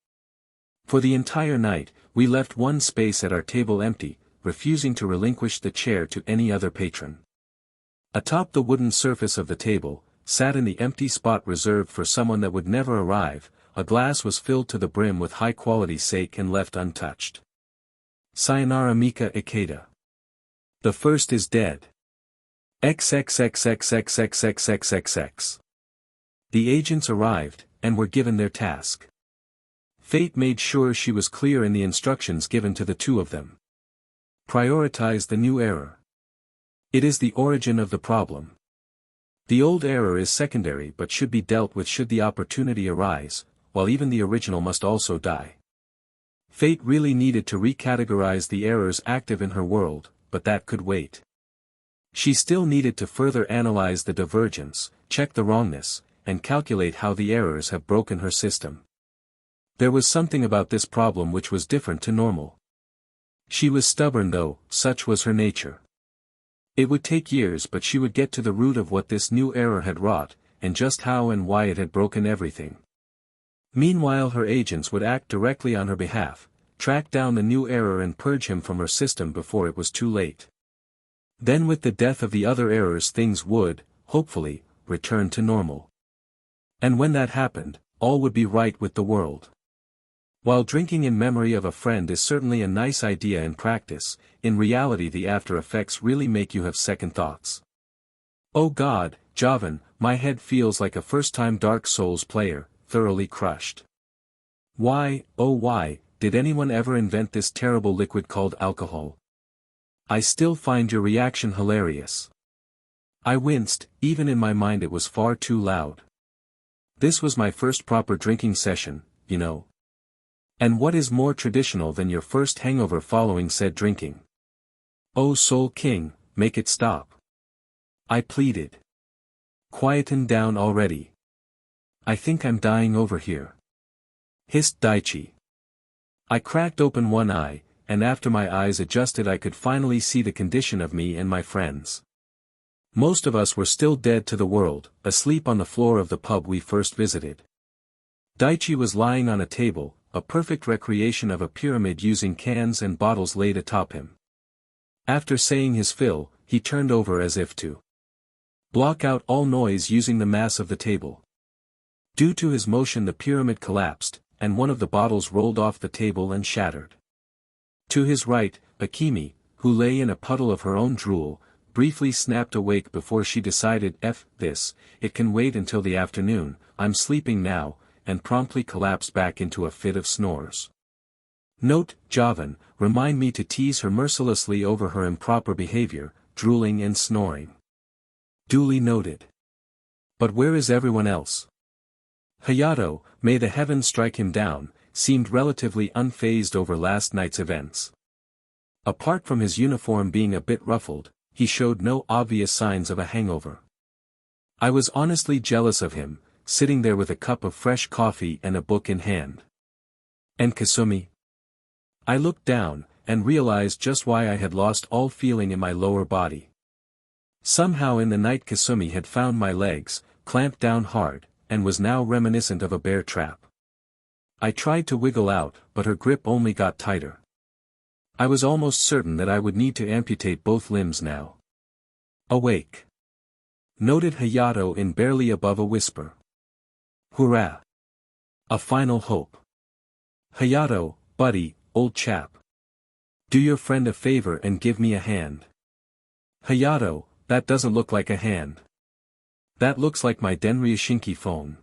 For the entire night, we left one space at our table empty, refusing to relinquish the chair to any other patron. Atop the wooden surface of the table, sat in the empty spot reserved for someone that would never arrive, a glass was filled to the brim with high-quality sake and left untouched. Sayonara Mika Ikeda. The first is dead. XXXXXXXXXX. The agents arrived, and were given their task. Fate made sure she was clear in the instructions given to the two of them. Prioritize the new error. It is the origin of the problem. The old error is secondary but should be dealt with should the opportunity arise, while even the original must also die. Fate really needed to recategorize the errors active in her world, but that could wait. She still needed to further analyze the divergence, check the wrongness, and calculate how the errors have broken her system. There was something about this problem which was different to normal. She was stubborn though, such was her nature. It would take years but she would get to the root of what this new error had wrought, and just how and why it had broken everything. Meanwhile her agents would act directly on her behalf, track down the new error and purge him from her system before it was too late. Then with the death of the other errors things would, hopefully, return to normal. And when that happened, all would be right with the world. While drinking in memory of a friend is certainly a nice idea in practice, in reality the after effects really make you have second thoughts. Oh God, Javan, my head feels like a first-time Dark Souls player, thoroughly crushed. Why, oh why, did anyone ever invent this terrible liquid called alcohol? I still find your reaction hilarious. I winced, even in my mind it was far too loud. This was my first proper drinking session, you know. And what is more traditional than your first hangover following said drinking? Oh Soul King, make it stop. I pleaded. Quieten down already. I think I'm dying over here. Hissed Daichi. I cracked open one eye, and after my eyes adjusted I could finally see the condition of me and my friends. Most of us were still dead to the world, asleep on the floor of the pub we first visited. Daichi was lying on a table, a perfect recreation of a pyramid using cans and bottles laid atop him. After saying his fill, he turned over as if to block out all noise using the mass of the table. Due to his motion the pyramid collapsed, and one of the bottles rolled off the table and shattered. To his right, Akemi, who lay in a puddle of her own drool, briefly snapped awake before she decided F this, it can wait until the afternoon, I'm sleeping now, and promptly collapsed back into a fit of snores. Note, Javan, remind me to tease her mercilessly over her improper behavior, drooling and snoring. Duly noted. But where is everyone else? Hayato, may the heavens strike him down, seemed relatively unfazed over last night's events. Apart from his uniform being a bit ruffled, he showed no obvious signs of a hangover. I was honestly jealous of him, sitting there with a cup of fresh coffee and a book in hand. And Kasumi? I looked down, and realized just why I had lost all feeling in my lower body. Somehow in the night Kasumi had found my legs, clamped down hard, and was now reminiscent of a bear trap. I tried to wiggle out, but her grip only got tighter. I was almost certain that I would need to amputate both limbs now. Awake, noted Hayato in barely above a whisper. Hurrah! A final hope. Hayato, buddy, old chap. Do your friend a favor and give me a hand. Hayato, that doesn't look like a hand. That looks like my Denryashinki phone.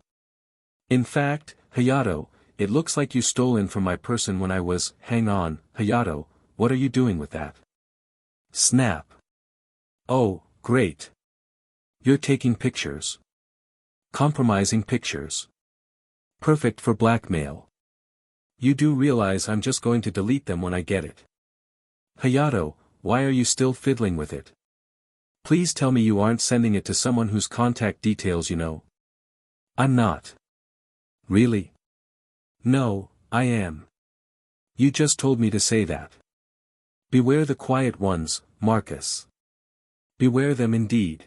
In fact, Hayato, it looks like you stole it from my person when I was. Hang on, Hayato, what are you doing with that? Snap. Oh, great. You're taking pictures. Compromising pictures. Perfect for blackmail. You do realize I'm just going to delete them when I get it. Hayato, why are you still fiddling with it? Please tell me you aren't sending it to someone whose contact details you know. I'm not. Really? No, I am. You just told me to say that. Beware the quiet ones, Marcus. Beware them indeed.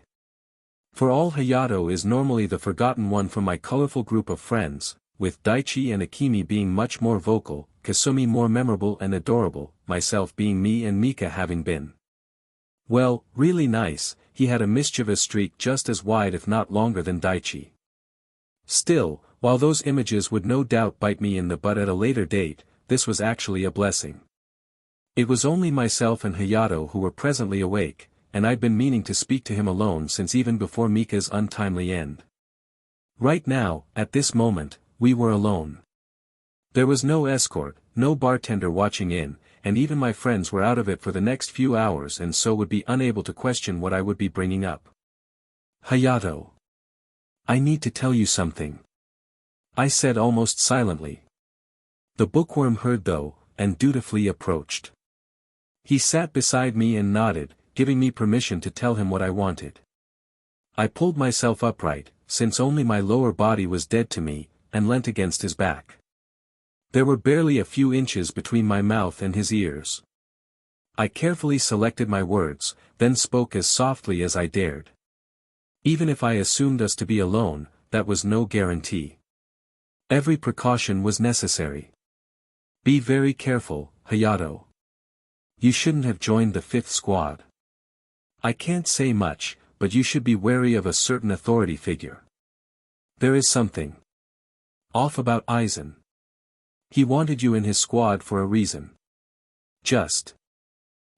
For all Hayato is normally the forgotten one from my colorful group of friends, with Daichi and Akemi being much more vocal, Kasumi more memorable and adorable, myself being me and Mika having been. Well, really nice, he had a mischievous streak just as wide if not longer than Daichi. Still, while those images would no doubt bite me in the butt at a later date, this was actually a blessing. It was only myself and Hayato who were presently awake, and I'd been meaning to speak to him alone since even before Mika's untimely end. Right now, at this moment, we were alone. There was no escort, no bartender watching in, and even my friends were out of it for the next few hours and so would be unable to question what I would be bringing up. Hayato. I need to tell you something. I said almost silently. The bookworm heard though, and dutifully approached. He sat beside me and nodded, giving me permission to tell him what I wanted. I pulled myself upright, since only my lower body was dead to me, and leant against his back. There were barely a few inches between my mouth and his ears. I carefully selected my words, then spoke as softly as I dared. Even if I assumed us to be alone, that was no guarantee. Every precaution was necessary. Be very careful, Hayato. You shouldn't have joined the 5th squad. I can't say much, but you should be wary of a certain authority figure. There is something off about Aizen. He wanted you in his squad for a reason. Just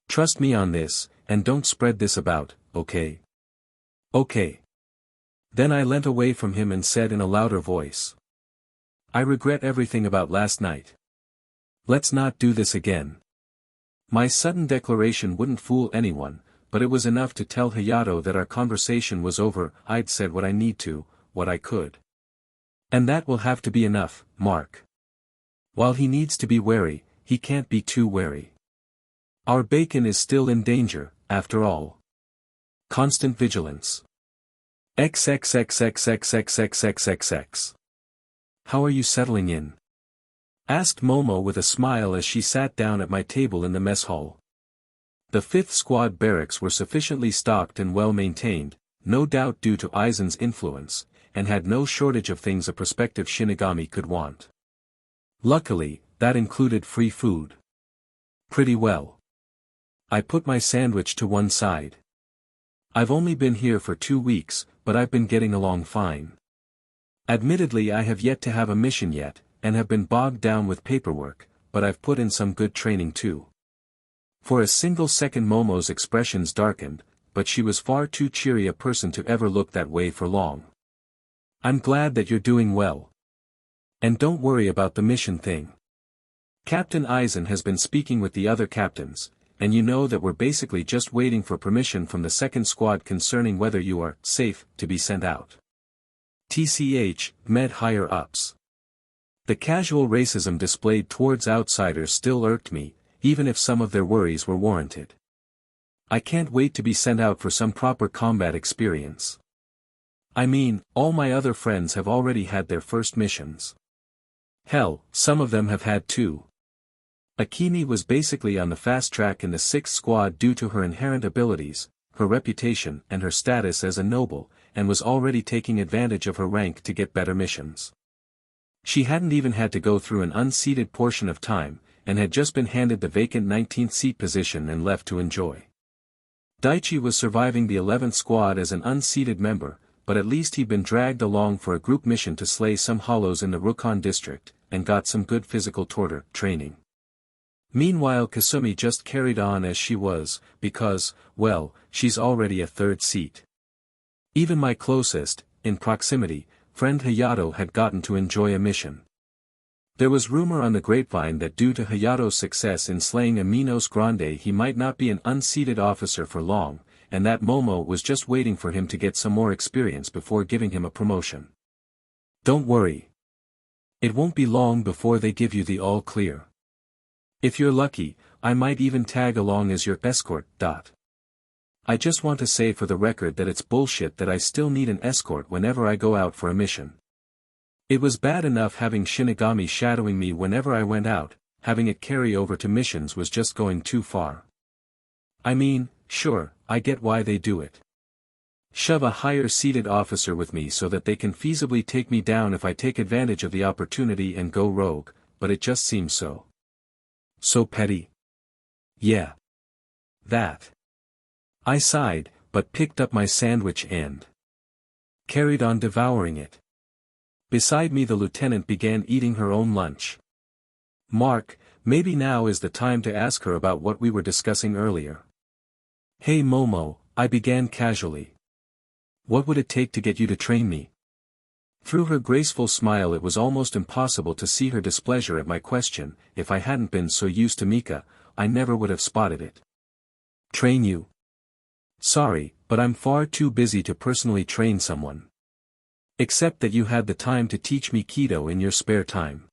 trust me on this, and don't spread this about, okay? Okay. Then I leant away from him and said in a louder voice. I regret everything about last night. Let's not do this again. My sudden declaration wouldn't fool anyone, but it was enough to tell Hayato that our conversation was over. I'd said what I need to, what I could. And that will have to be enough, Mark. While he needs to be wary, he can't be too wary. Our bacon is still in danger, after all. Constant vigilance. XXXXXXXXXX. How are you settling in? Asked Momo with a smile as she sat down at my table in the mess hall. The 5th squad barracks were sufficiently stocked and well maintained, no doubt due to Aizen's influence, and had no shortage of things a prospective Shinigami could want. Luckily, that included free food. Pretty well. I put my sandwich to one side. I've only been here for 2 weeks, but I've been getting along fine. Admittedly I have yet to have a mission yet, and have been bogged down with paperwork, but I've put in some good training too. For a single second Momo's expressions darkened, but she was far too cheery a person to ever look that way for long. I'm glad that you're doing well. And don't worry about the mission thing. Captain Aizen has been speaking with the other captains, and you know that we're basically just waiting for permission from the 2nd squad concerning whether you are safe to be sent out. TCH, med higher ups. The casual racism displayed towards outsiders still irked me, even if some of their worries were warranted. I can't wait to be sent out for some proper combat experience. I mean, all my other friends have already had their first missions. Hell, some of them have had two. Akemi was basically on the fast track in the 6th squad due to her inherent abilities, her reputation and her status as a noble, and was already taking advantage of her rank to get better missions. She hadn't even had to go through an unseated portion of time, and had just been handed the vacant 19th seat position and left to enjoy. Daichi was surviving the 11th squad as an unseated member, but at least he'd been dragged along for a group mission to slay some hollows in the Rukon district, and got some good physical torture training. Meanwhile Kasumi just carried on as she was, because, well, she's already a 3rd seat. Even my closest, in proximity, friend Hayato had gotten to enjoy a mission. There was rumor on the grapevine that due to Hayato's success in slaying a Minos Grande he might not be an unseated officer for long, and that Momo was just waiting for him to get some more experience before giving him a promotion. Don't worry. It won't be long before they give you the all clear. If you're lucky, I might even tag along as your escort. I just want to say for the record that it's bullshit that I still need an escort whenever I go out for a mission. It was bad enough having Shinigami shadowing me whenever I went out, having it carry over to missions was just going too far. I mean, sure, I get why they do it. Shove a higher-seated officer with me so that they can feasibly take me down if I take advantage of the opportunity and go rogue, but it just seems so petty. Yeah. That. I sighed, but picked up my sandwich and carried on devouring it. Beside me the lieutenant began eating her own lunch. Mark, maybe now is the time to ask her about what we were discussing earlier. Hey Momo, I began casually. What would it take to get you to train me? Through her graceful smile it was almost impossible to see her displeasure at my question. If I hadn't been so used to Mika, I never would have spotted it. Train you? Sorry, but I'm far too busy to personally train someone. Except that you had the time to teach me Kido in your spare time.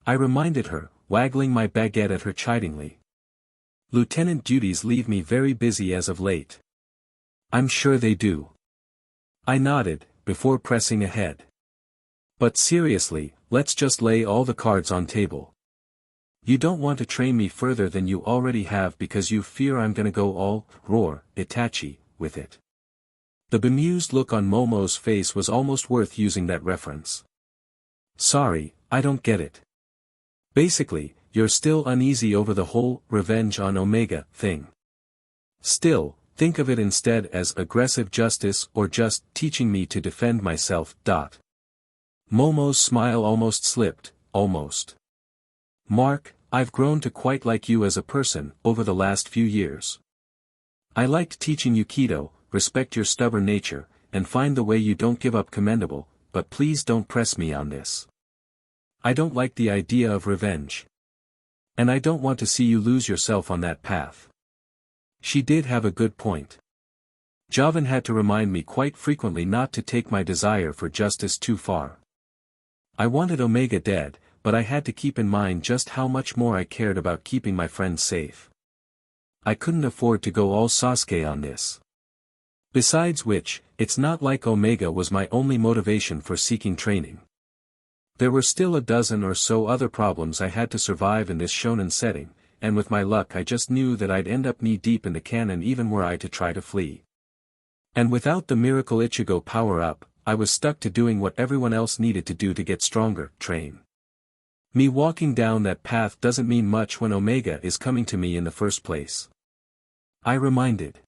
I reminded her, waggling my baguette at her chidingly. Lieutenant duties leave me very busy as of late. I'm sure they do. I nodded, before pressing ahead. But seriously, let's just lay all the cards on table. You don't want to train me further than you already have because you fear I'm gonna go all, roar, Itachi, with it. The bemused look on Momo's face was almost worth using that reference. Sorry, I don't get it. Basically, you're still uneasy over the whole revenge on Omega thing. Still, think of it instead as aggressive justice or just teaching me to defend myself. Momo's smile almost slipped, almost. Mark, I've grown to quite like you as a person over the last few years. I liked teaching you Kido, respect your stubborn nature, and find the way you don't give up commendable, but please don't press me on this. I don't like the idea of revenge. And I don't want to see you lose yourself on that path. She did have a good point. Javan had to remind me quite frequently not to take my desire for justice too far. I wanted Omega dead, but I had to keep in mind just how much more I cared about keeping my friends safe. I couldn't afford to go all Sasuke on this. Besides which, it's not like Omega was my only motivation for seeking training. There were still a dozen or so other problems I had to survive in this shonen setting, and with my luck I just knew that I'd end up knee-deep in the canon even were I to try to flee. And without the miracle Ichigo power-up, I was stuck to doing what everyone else needed to do to get stronger, train. Me walking down that path doesn't mean much when Omega is coming to me in the first place. I reminded.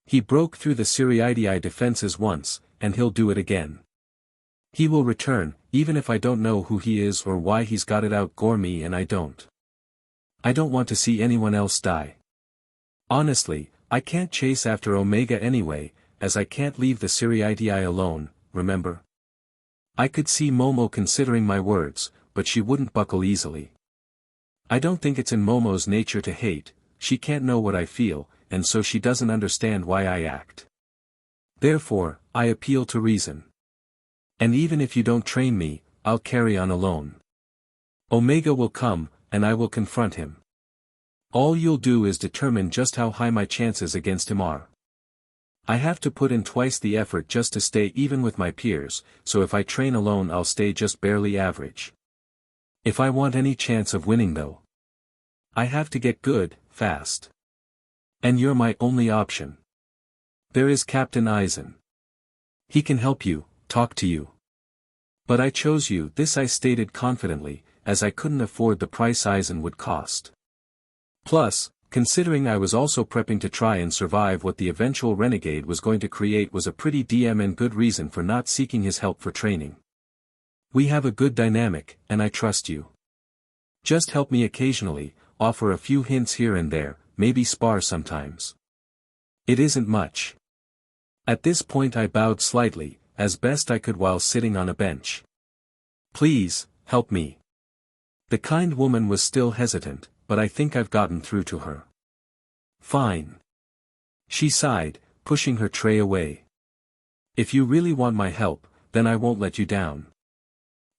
He broke through the Siriidii defenses once, and he'll do it again. He will return, even if I don't know who he is or why he's got it out for me and I don't. I don't want to see anyone else die. Honestly, I can't chase after Omega anyway, as I can't leave the Siriidii alone, remember? I could see Momo considering my words, but she wouldn't buckle easily. I don't think it's in Momo's nature to hate, she can't know what I feel, and so she doesn't understand why I act. Therefore, I appeal to reason. And even if you don't train me, I'll carry on alone. Omega will come, and I will confront him. All you'll do is determine just how high my chances against him are. I have to put in twice the effort just to stay even with my peers, so if I train alone I'll stay just barely average. If I want any chance of winning though, I have to get good, fast. And you're my only option. There is Captain Eisen. He can help you, talk to you. But I chose you, this I stated confidently, as I couldn't afford the price Eisen would cost. Plus, considering I was also prepping to try and survive what the eventual renegade was going to create was a pretty damn and good reason for not seeking his help for training. We have a good dynamic, and I trust you. Just help me occasionally, offer a few hints here and there, maybe spar sometimes. It isn't much. At this point I bowed slightly, as best I could while sitting on a bench. Please, help me. The kind woman was still hesitant, but I think I've gotten through to her. Fine. She sighed, pushing her tray away. If you really want my help, then I won't let you down.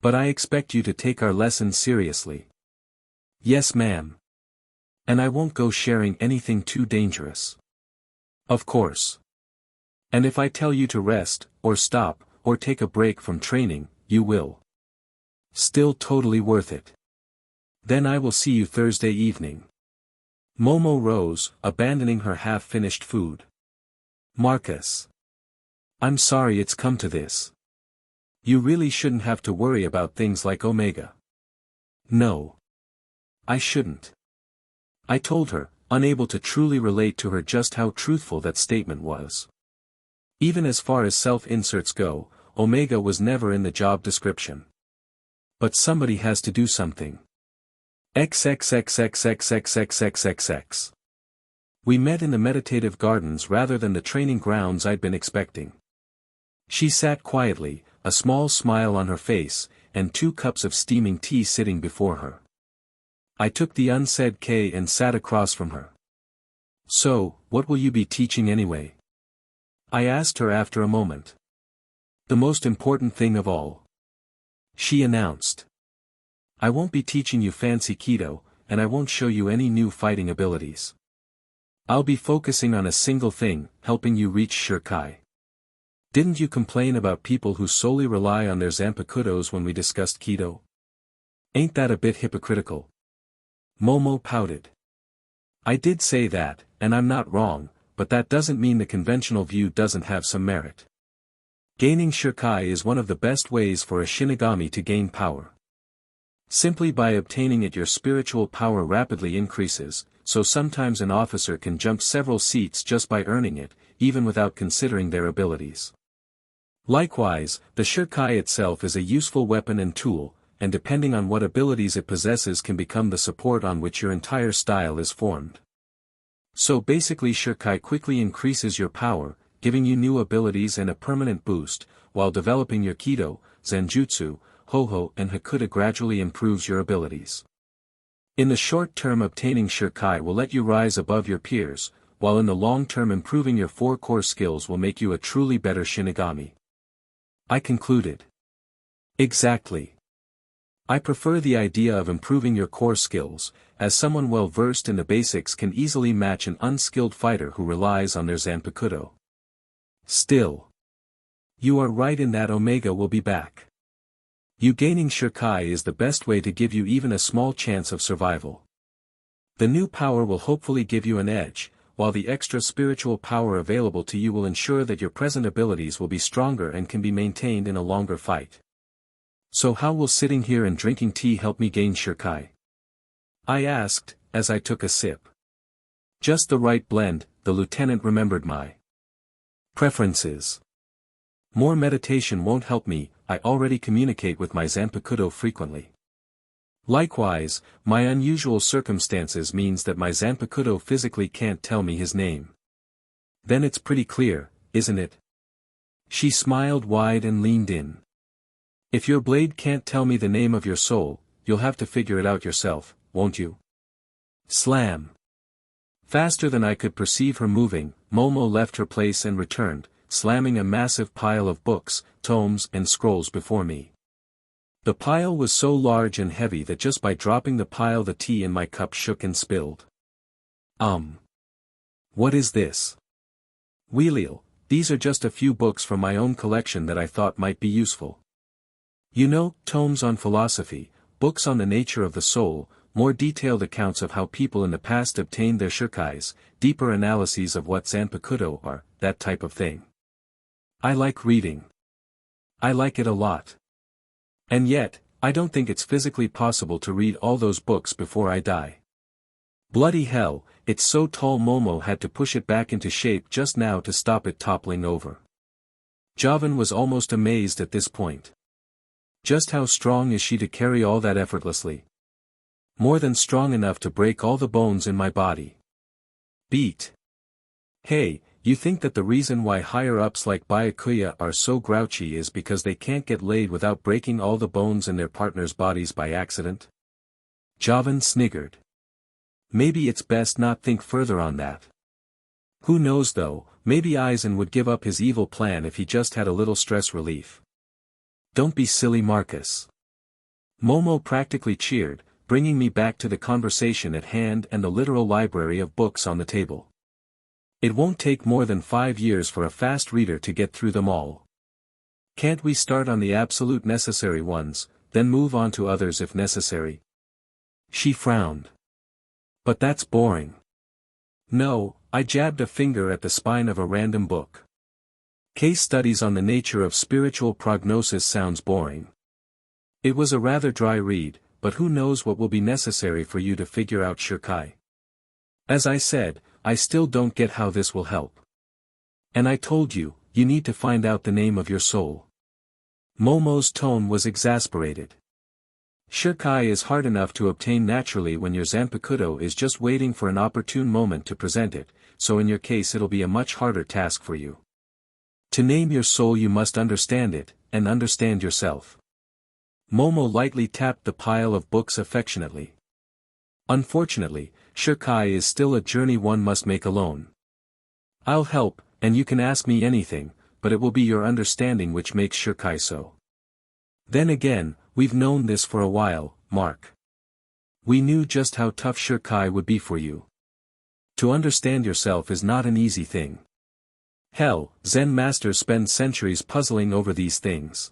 But I expect you to take our lessons seriously. Yes, ma'am. And I won't go sharing anything too dangerous. Of course. And if I tell you to rest, or stop, or take a break from training, you will. Still totally worth it. Then I will see you Thursday evening. Momo rose, abandoning her half-finished food. Marcus. I'm sorry it's come to this. You really shouldn't have to worry about things like Omega. No. I shouldn't. I told her, unable to truly relate to her just how truthful that statement was. Even as far as self-inserts go, Omega was never in the job description. But somebody has to do something. XXXXXXXXXX. We met in the meditative gardens rather than the training grounds I'd been expecting. She sat quietly, a small smile on her face, and 2 cups of steaming tea sitting before her. I took the unsaid K and sat across from her. So, what will you be teaching anyway? I asked her after a moment. The most important thing of all. She announced. I won't be teaching you fancy Kido, and I won't show you any new fighting abilities. I'll be focusing on a single thing, helping you reach Shirkai. Didn't you complain about people who solely rely on their Zanpakutos when we discussed Kido? Ain't that a bit hypocritical? Momo pouted. I did say that, and I'm not wrong, but that doesn't mean the conventional view doesn't have some merit. Gaining Shirkai is one of the best ways for a Shinigami to gain power. Simply by obtaining it your spiritual power rapidly increases, so sometimes an officer can jump several seats just by earning it, even without considering their abilities. Likewise, the Shirkai itself is a useful weapon and tool, and depending on what abilities it possesses can become the support on which your entire style is formed. So basically Shirkai quickly increases your power, giving you new abilities and a permanent boost, while developing your Kido, Zanjutsu, Ho-Ho and Hakuta gradually improves your abilities. In the short term obtaining Shirkai will let you rise above your peers, while in the long term improving your 4 core skills will make you a truly better Shinigami. I concluded. Exactly. I prefer the idea of improving your core skills, as someone well versed in the basics can easily match an unskilled fighter who relies on their Zanpakuto. Still. You are right in that Omega will be back. You gaining Shirkai is the best way to give you even a small chance of survival. The new power will hopefully give you an edge, while the extra spiritual power available to you will ensure that your present abilities will be stronger and can be maintained in a longer fight. So how will sitting here and drinking tea help me gain Shirkai? I asked, as I took a sip. Just the right blend, the lieutenant remembered my preferences. More meditation won't help me, I already communicate with my Zanpakuto frequently. Likewise, my unusual circumstances means that my Zanpakuto physically can't tell me his name. Then it's pretty clear, isn't it? She smiled wide and leaned in. If your blade can't tell me the name of your soul, you'll have to figure it out yourself, won't you? Slam. Faster than I could perceive her moving, Momo left her place and returned, slamming a massive pile of books, tomes and scrolls before me. The pile was so large and heavy that just by dropping the pile the tea in my cup shook and spilled. What is this? Wheeliel, these are just a few books from my own collection that I thought might be useful. You know, tomes on philosophy, books on the nature of the soul, more detailed accounts of how people in the past obtained their shurikais, deeper analyses of what Zanpakuto are, that type of thing. I like reading. I like it a lot. And yet, I don't think it's physically possible to read all those books before I die. Bloody hell, it's so tall. Momo had to push it back into shape just now to stop it toppling over. Javan was almost amazed at this point. Just how strong is she to carry all that effortlessly? More than strong enough to break all the bones in my body. Beat. Hey, you think that the reason why higher-ups like Byakuya are so grouchy is because they can't get laid without breaking all the bones in their partner's bodies by accident? Javan sniggered. Maybe it's best not think further on that. Who knows though, maybe Aizen would give up his evil plan if he just had a little stress relief. Don't be silly, Marcus. Momo practically cheered, bringing me back to the conversation at hand and the literal library of books on the table. It won't take more than 5 years for a fast reader to get through them all. Can't we start on the absolute necessary ones, then move on to others if necessary? She frowned. But that's boring. No, I jabbed a finger at the spine of a random book. Case studies on the nature of spiritual prognosis sounds boring. It was a rather dry read, but who knows what will be necessary for you to figure out shurikai. As I said, I still don't get how this will help. And I told you, you need to find out the name of your soul. Momo's tone was exasperated. Shurikai is hard enough to obtain naturally when your Zanpakuto is just waiting for an opportune moment to present it, so in your case it'll be a much harder task for you. To name your soul you must understand it, and understand yourself. Momo lightly tapped the pile of books affectionately. Unfortunately, shurikai is still a journey one must make alone. I'll help, and you can ask me anything, but it will be your understanding which makes shurikai so. Then again, we've known this for a while, Mark. We knew just how tough shurikai would be for you. To understand yourself is not an easy thing. Hell, Zen masters spend centuries puzzling over these things.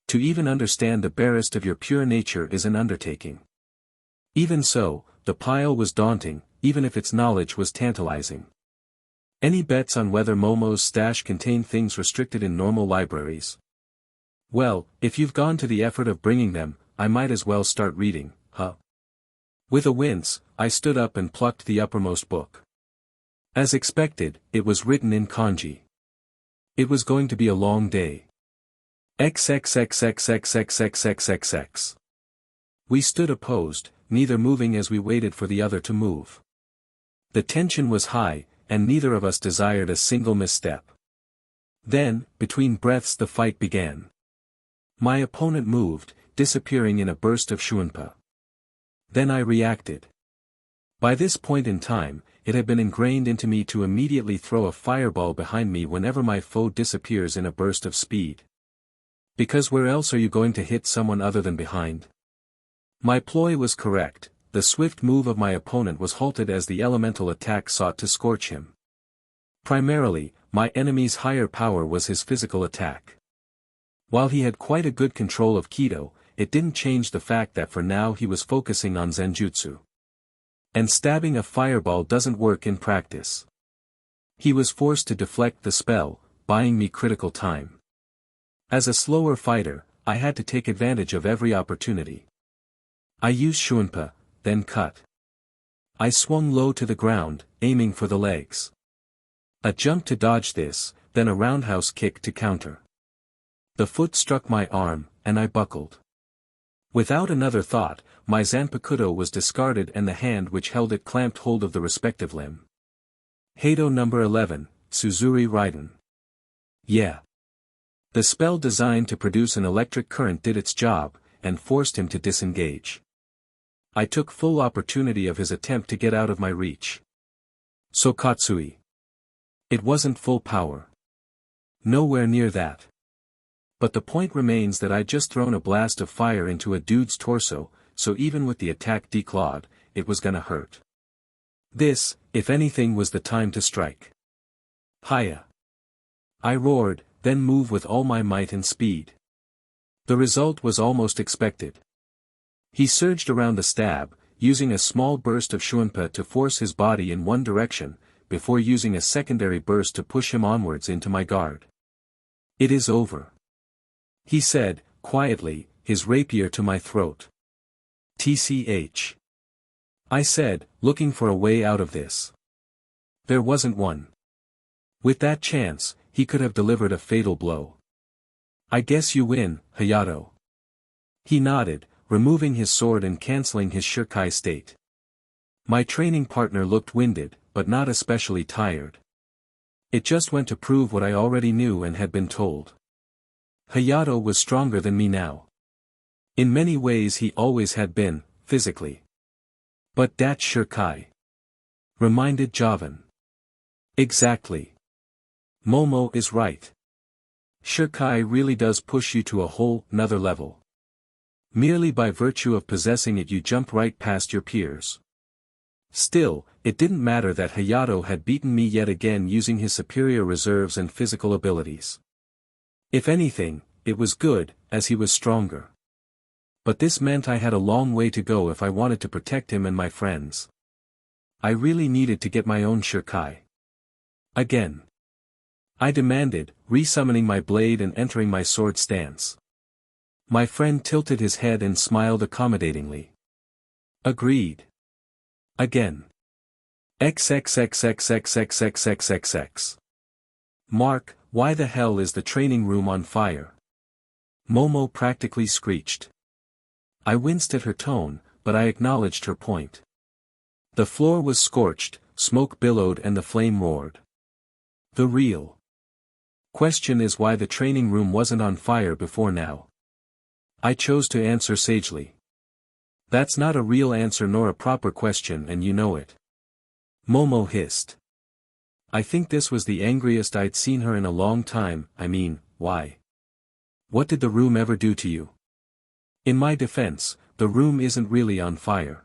To even understand the barest of your pure nature is an undertaking. Even so, the pile was daunting, even if its knowledge was tantalizing. Any bets on whether Momo's stash contained things restricted in normal libraries? Well, if you've gone to the effort of bringing them, I might as well start reading, huh? With a wince, I stood up and plucked the uppermost book. As expected, it was written in kanji. It was going to be a long day. XXXXXXXXXXX. We stood opposed, neither moving as we waited for the other to move. The tension was high, and neither of us desired a single misstep. Then, between breaths the fight began. My opponent moved, disappearing in a burst of shunpa. Then I reacted. By this point in time, it had been ingrained into me to immediately throw a fireball behind me whenever my foe disappears in a burst of speed. Because where else are you going to hit someone other than behind? My ploy was correct, the swift move of my opponent was halted as the elemental attack sought to scorch him. Primarily, my enemy's higher power was his physical attack. While he had quite a good control of Kido, it didn't change the fact that for now he was focusing on Zenjutsu. And stabbing a fireball doesn't work in practice. He was forced to deflect the spell, buying me critical time. As a slower fighter, I had to take advantage of every opportunity. I used shunpa, then cut. I swung low to the ground, aiming for the legs. A jump to dodge this, then a roundhouse kick to counter. The foot struck my arm, and I buckled. Without another thought, my Zanpakuto was discarded and the hand which held it clamped hold of the respective limb. Heido number 11, Suzuri Raiden. Yeah. The spell designed to produce an electric current did its job, and forced him to disengage. I took full opportunity of his attempt to get out of my reach. Sokatsui. It wasn't full power. Nowhere near that. But the point remains that I'd just thrown a blast of fire into a dude's torso, so even with the attack declawed, it was gonna hurt. This, if anything, was the time to strike. Hiya. I roared, then move with all my might and speed. The result was almost expected. He surged around the stab, using a small burst of Shunpa to force his body in one direction, before using a secondary burst to push him onwards into my guard. "It is over," he said, quietly, his rapier to my throat. "TCH. I said, looking for a way out of this. There wasn't one. With that chance, he could have delivered a fatal blow. "I guess you win, Hayato." He nodded, removing his sword and cancelling his Shirkai state. My training partner looked winded, but not especially tired. It just went to prove what I already knew and had been told. Hayato was stronger than me now. In many ways he always had been, physically. But that's Shirkai. Reminded Javan. Exactly. Momo is right. Shirkai really does push you to a whole nother level. Merely by virtue of possessing it you jump right past your peers. Still, it didn't matter that Hayato had beaten me yet again using his superior reserves and physical abilities. If anything, it was good, as he was stronger. But this meant I had a long way to go if I wanted to protect him and my friends. I really needed to get my own Shirkai. Again. I demanded, resummoning my blade and entering my sword stance. My friend tilted his head and smiled accommodatingly. Agreed. Again. XXXXXXXXXX. Mark, why the hell is the training room on fire? Momo practically screeched. I winced at her tone, but I acknowledged her point. The floor was scorched, smoke billowed and the flame roared. The real question is why the training room wasn't on fire before now. I chose to answer sagely. That's not a real answer nor a proper question and you know it. Momo hissed. I think this was the angriest I'd seen her in a long time. I mean, why? What did the room ever do to you? In my defense, the room isn't really on fire.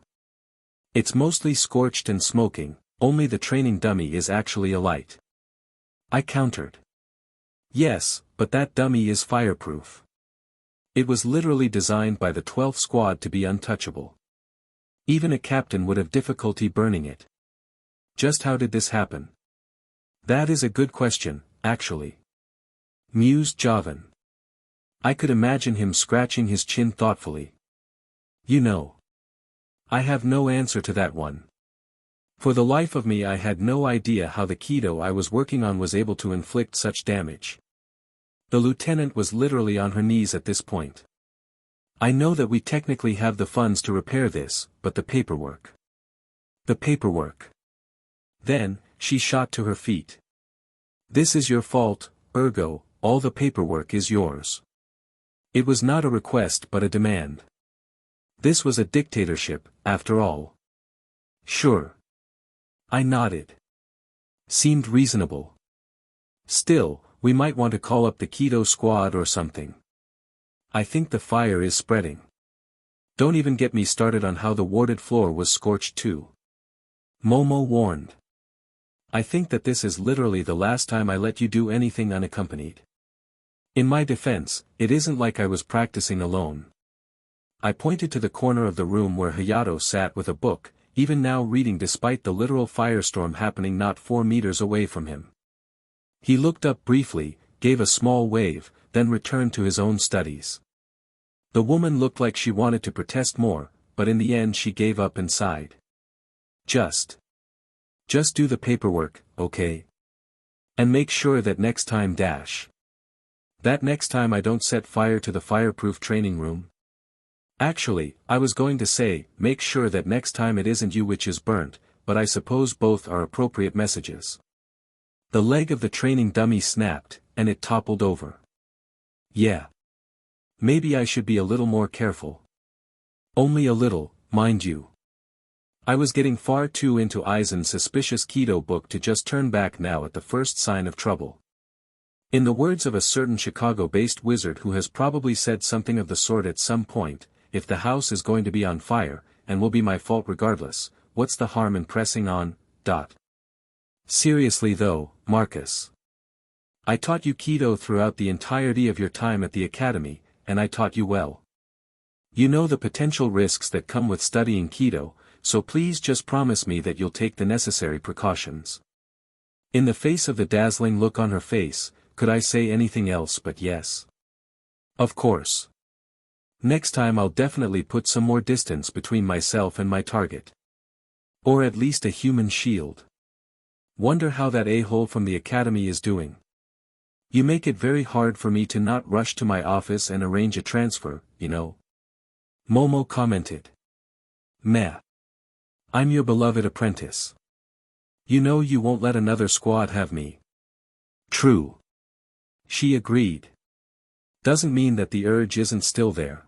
It's mostly scorched and smoking, only the training dummy is actually alight. I countered. Yes, but that dummy is fireproof. It was literally designed by the 12th squad to be untouchable. Even a captain would have difficulty burning it. Just how did this happen? That is a good question, actually. Mused Javan. I could imagine him scratching his chin thoughtfully. You know. I have no answer to that one. For the life of me I had no idea how the Kido I was working on was able to inflict such damage. The lieutenant was literally on her knees at this point. I know that we technically have the funds to repair this, but the paperwork. The paperwork. Then, she shot to her feet. This is your fault, ergo, all the paperwork is yours. It was not a request but a demand. This was a dictatorship, after all. Sure. I nodded. Seemed reasonable. Still, we might want to call up the Kido squad or something. I think the fire is spreading. Don't even get me started on how the warded floor was scorched too. Momo warned. I think that this is literally the last time I let you do anything unaccompanied. In my defense, it isn't like I was practicing alone. I pointed to the corner of the room where Hayato sat with a book, even now reading despite the literal firestorm happening not 4 meters away from him. He looked up briefly, gave a small wave, then returned to his own studies. The woman looked like she wanted to protest more, but in the end she gave up and sighed. Just do the paperwork, okay? And make sure that next time that next time I don't set fire to the fireproof training room. Actually, I was going to say, make sure that next time it isn't you which is burnt, but I suppose both are appropriate messages. The leg of the training dummy snapped, and it toppled over. Yeah. Maybe I should be a little more careful. Only a little, mind you. I was getting far too into Aizen's suspicious Kido book to just turn back now at the first sign of trouble. In the words of a certain Chicago-based wizard who has probably said something of the sort at some point, if the house is going to be on fire, and will be my fault regardless, what's the harm in pressing on? Seriously though, Marcus. I taught you Kido throughout the entirety of your time at the academy, and I taught you well. You know the potential risks that come with studying Kido, so please just promise me that you'll take the necessary precautions. In the face of the dazzling look on her face, could I say anything else but yes? Of course. Next time I'll definitely put some more distance between myself and my target. Or at least a human shield. Wonder how that a-hole from the academy is doing. You make it very hard for me to not rush to my office and arrange a transfer, you know. Momo commented. Meh. I'm your beloved apprentice. You know you won't let another squad have me. True. She agreed. Doesn't mean that the urge isn't still there.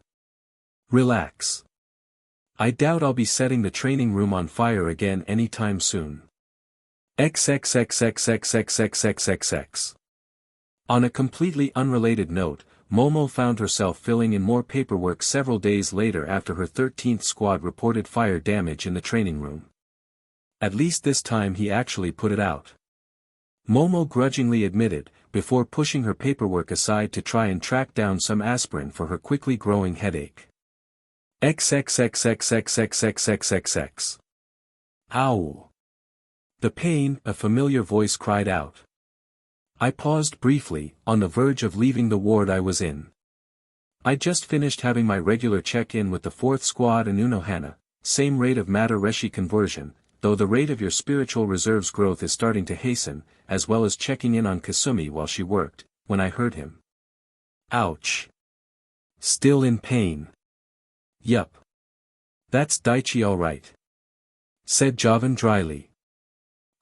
Relax. I doubt I'll be setting the training room on fire again anytime soon. XXXXXXXXXXX. On a completely unrelated note, Momo found herself filling in more paperwork several days later after her 13th squad reported fire damage in the training room. At least this time he actually put it out. Momo grudgingly admitted, before pushing her paperwork aside to try and track down some aspirin for her quickly growing headache. XXXXXXXXXXX. Ow! The pain, a familiar voice cried out. I paused briefly, on the verge of leaving the ward I was in. I just finished having my regular check-in with the 4th squad in Unohana, same rate of matter Reshi conversion, though the rate of your spiritual reserves growth is starting to hasten, as well as checking in on Kasumi while she worked, when I heard him. Ouch. Still in pain. Yup. That's Daichi alright. Said Jovan dryly.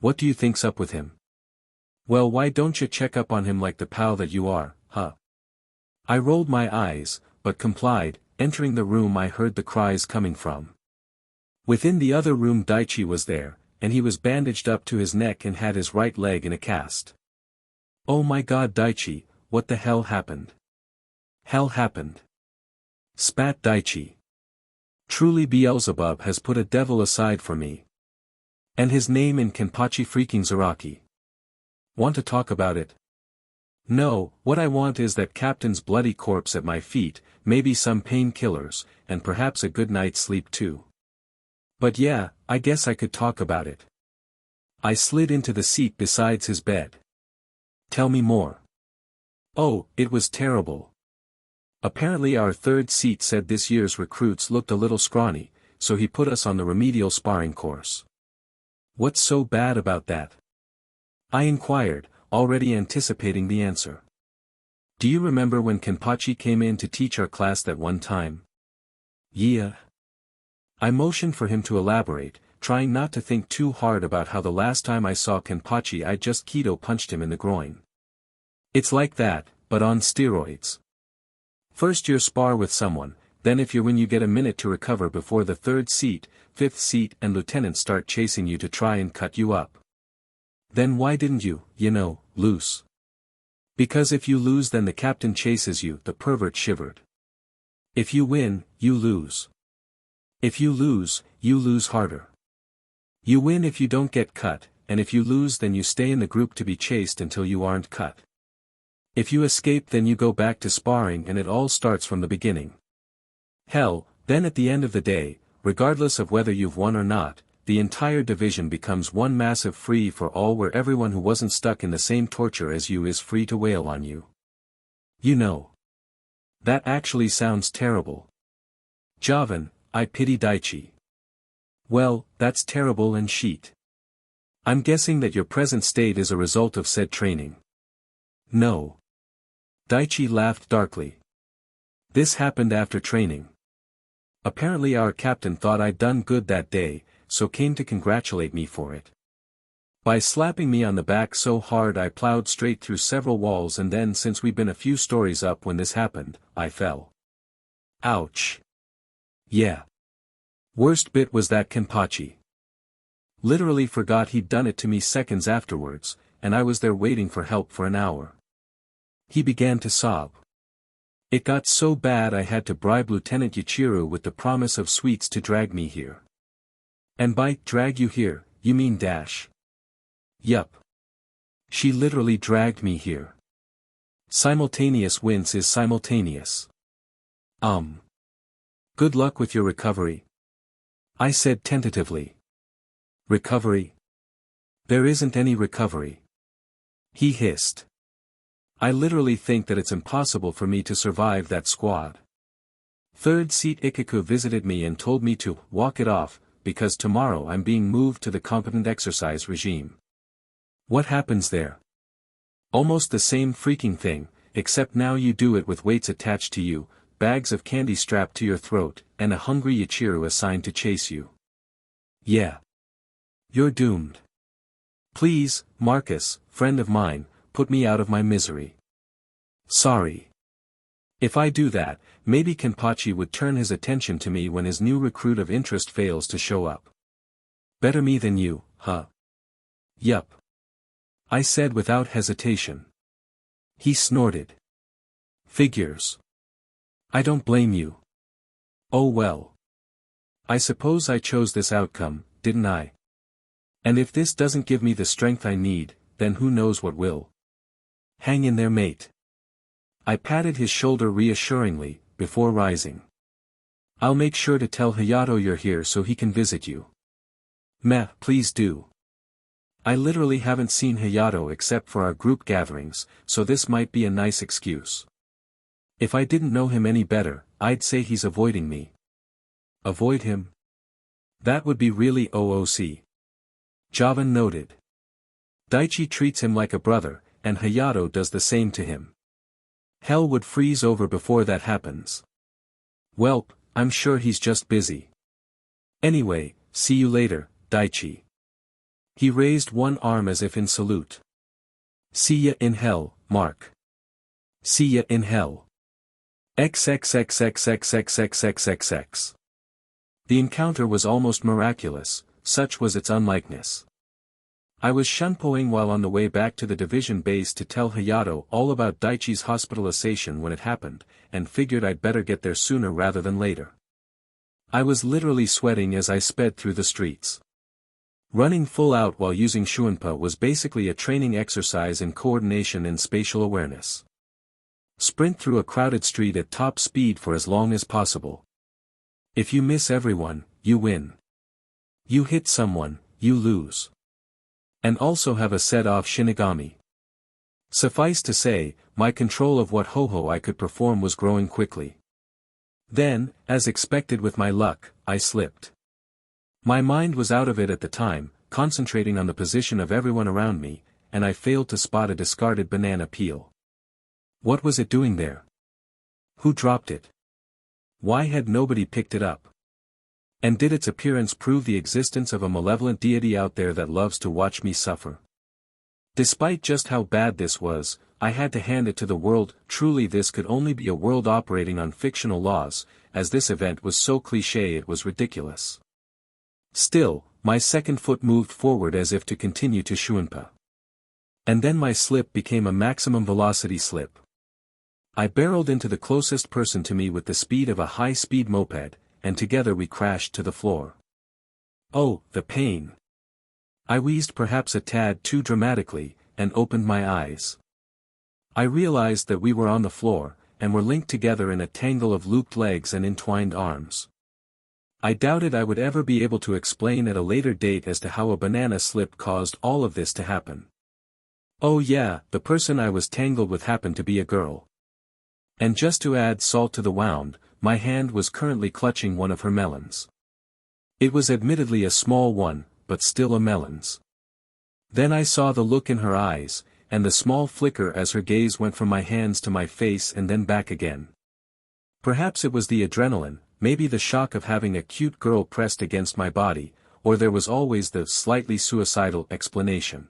What do you think's up with him? Well, why don't you check up on him like the pal that you are, huh? I rolled my eyes, but complied. Entering the room I heard the cries coming from. Within the other room Daichi was there, and he was bandaged up to his neck and had his right leg in a cast. Oh my god Daichi, what the hell happened? Hell happened. Spat Daichi. Truly Beelzebub has put a devil aside for me. And his name in Kenpachi freaking Zaraki. Want to talk about it? No, what I want is that captain's bloody corpse at my feet, maybe some painkillers, and perhaps a good night's sleep too. But yeah, I guess I could talk about it. I slid into the seat beside his bed. Tell me more. Oh, it was terrible. Apparently our 3rd seat said this year's recruits looked a little scrawny, so he put us on the remedial sparring course. What's so bad about that? I inquired, already anticipating the answer. Do you remember when Kenpachi came in to teach our class that one time? Yeah. I motioned for him to elaborate, trying not to think too hard about how the last time I saw Kenpachi I just Kido punched him in the groin. It's like that, but on steroids. First you spar with someone, then if you win you get a minute to recover before the 3rd seat, 5th seat and lieutenant start chasing you to try and cut you up. Then why didn't you, lose? Because if you lose then the captain chases you, the pervert shivered. If you win, you lose. If you lose harder. You win if you don't get cut, and if you lose then you stay in the group to be chased until you aren't cut. If you escape then you go back to sparring and it all starts from the beginning. Hell, then at the end of the day, regardless of whether you've won or not, the entire division becomes one massive free-for-all where everyone who wasn't stuck in the same torture as you is free to wail on you. You know. That actually sounds terrible. Jovan, I pity Daichi. Well, that's terrible and shit. I'm guessing that your present state is a result of said training. No. Daichi laughed darkly. This happened after training. Apparently our captain thought I'd done good that day, so came to congratulate me for it. By slapping me on the back so hard I plowed straight through several walls and then since we'd been a few stories up when this happened, I fell. Ouch. Yeah. Worst bit was that Kenpachi. Literally forgot he'd done it to me seconds afterwards, and I was there waiting for help for an hour. He began to sob. It got so bad I had to bribe Lieutenant Yuichiro with the promise of sweets to drag me here. And by drag you here, you mean dash. Yup. She literally dragged me here. Simultaneous wince is simultaneous. Good luck with your recovery. I said tentatively. Recovery? There isn't any recovery. He hissed. I literally think that it's impossible for me to survive that squad. Third seat Ikaku visited me and told me to walk it off, because tomorrow I'm being moved to the competent exercise regime. What happens there? Almost the same freaking thing, except now you do it with weights attached to you, bags of candy strapped to your throat, and a hungry Yachiru assigned to chase you. Yeah. You're doomed. Please, Marcus, friend of mine, put me out of my misery. Sorry. If I do that, maybe Kenpachi would turn his attention to me when his new recruit of interest fails to show up. Better me than you, huh? Yup. I said without hesitation. He snorted. Figures. I don't blame you. Oh well. I suppose I chose this outcome, didn't I? And if this doesn't give me the strength I need, then who knows what will. Hang in there, mate. I patted his shoulder reassuringly, before rising. I'll make sure to tell Hayato you're here so he can visit you. Meh, please do. I literally haven't seen Hayato except for our group gatherings, so this might be a nice excuse. If I didn't know him any better, I'd say he's avoiding me. Avoid him? That would be really OOC. Javan noted. Daichi treats him like a brother, and Hayato does the same to him. Hell would freeze over before that happens. Welp, I'm sure he's just busy. Anyway, see you later, Daichi. He raised one arm as if in salute. See ya in hell, Mark. See ya in hell. XXXXXXXXXX. The encounter was almost miraculous, such was its unlikeness. I was shunpoing while on the way back to the division base to tell Hayato all about Daichi's hospitalization when it happened, and figured I'd better get there sooner rather than later. I was literally sweating as I sped through the streets. Running full out while using Shuinpa was basically a training exercise in coordination and spatial awareness. Sprint through a crowded street at top speed for as long as possible. If you miss everyone, you win. You hit someone, you lose. And also have a set-off Shinigami. Suffice to say, my control of what ho-ho I could perform was growing quickly. Then, as expected with my luck, I slipped. My mind was out of it at the time, concentrating on the position of everyone around me, and I failed to spot a discarded banana peel. What was it doing there? Who dropped it? Why had nobody picked it up? And did its appearance prove the existence of a malevolent deity out there that loves to watch me suffer? Despite just how bad this was, I had to hand it to the world. Truly this could only be a world operating on fictional laws, as this event was so cliché it was ridiculous. Still, my second foot moved forward as if to continue to Shuinpa. And then my slip became a maximum velocity slip. I barreled into the closest person to me with the speed of a high-speed moped, and together we crashed to the floor. Oh, the pain. I wheezed perhaps a tad too dramatically, and opened my eyes. I realized that we were on the floor, and were linked together in a tangle of looped legs and entwined arms. I doubted I would ever be able to explain at a later date as to how a banana slip caused all of this to happen. Oh yeah, the person I was tangled with happened to be a girl. And just to add salt to the wound, my hand was currently clutching one of her melons. It was admittedly a small one, but still a melon's. Then I saw the look in her eyes, and the small flicker as her gaze went from my hands to my face and then back again. Perhaps it was the adrenaline, maybe the shock of having a cute girl pressed against my body, or there was always the slightly suicidal explanation.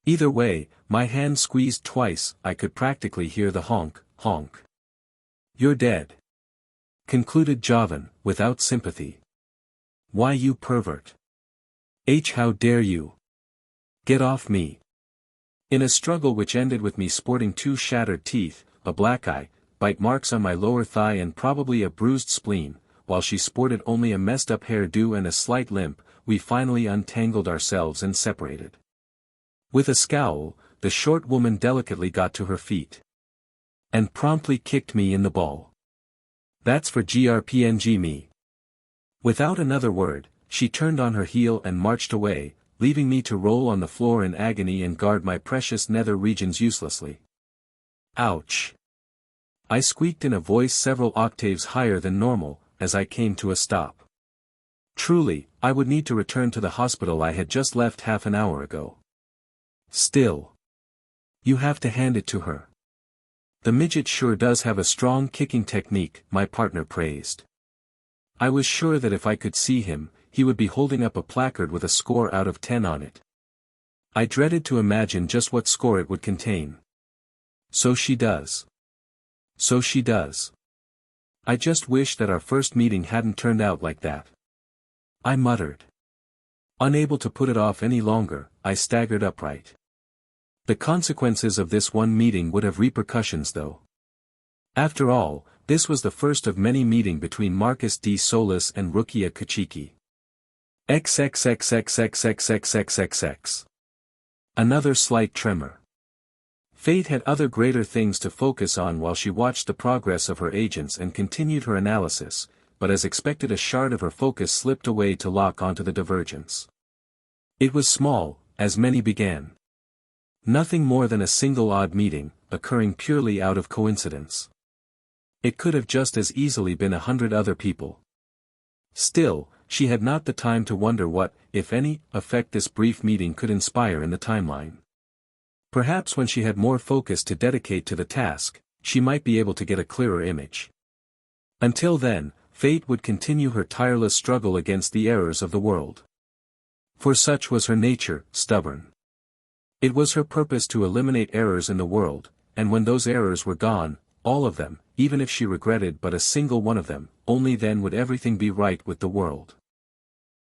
Either way, my hand squeezed twice. I could practically hear the honk, honk. You're dead. Concluded Javan, without sympathy. Why you pervert? How dare you? Get off me. In a struggle which ended with me sporting 2 shattered teeth, a black eye, bite marks on my lower thigh and probably a bruised spleen, while she sported only a messed up hairdo and a slight limp, we finally untangled ourselves and separated. With a scowl, the short woman delicately got to her feet. and promptly kicked me in the ball. That's for GRPNG me. Without another word, she turned on her heel and marched away, leaving me to roll on the floor in agony and guard my precious nether regions uselessly. Ouch! I squeaked in a voice several octaves higher than normal, as I came to a stop. Truly, I would need to return to the hospital I had just left half an hour ago. Still. You have to hand it to her. The midget sure does have a strong kicking technique, my partner praised. I was sure that if I could see him, he would be holding up a placard with a score out of 10 on it. I dreaded to imagine just what score it would contain. So she does. So she does. I just wish that our first meeting hadn't turned out like that. I muttered. Unable to put it off any longer, I staggered upright. The consequences of this one meeting would have repercussions though. After all, this was the first of many meeting between Marcus D. Solis and Rukia Kachiki. XXXXXXXXXX. Another slight tremor. Fate had other greater things to focus on while she watched the progress of her agents and continued her analysis, but as expected a shard of her focus slipped away to lock onto the divergence. It was small, as many began. Nothing more than a single odd meeting, occurring purely out of coincidence. It could have just as easily been 100 other people. Still, she had not the time to wonder what, if any, effect this brief meeting could inspire in the timeline. Perhaps when she had more focus to dedicate to the task, she might be able to get a clearer image. Until then, Fate would continue her tireless struggle against the errors of the world. For such was her nature, stubborn. It was her purpose to eliminate errors in the world, and when those errors were gone, all of them, even if she regretted but a single one of them, only then would everything be right with the world.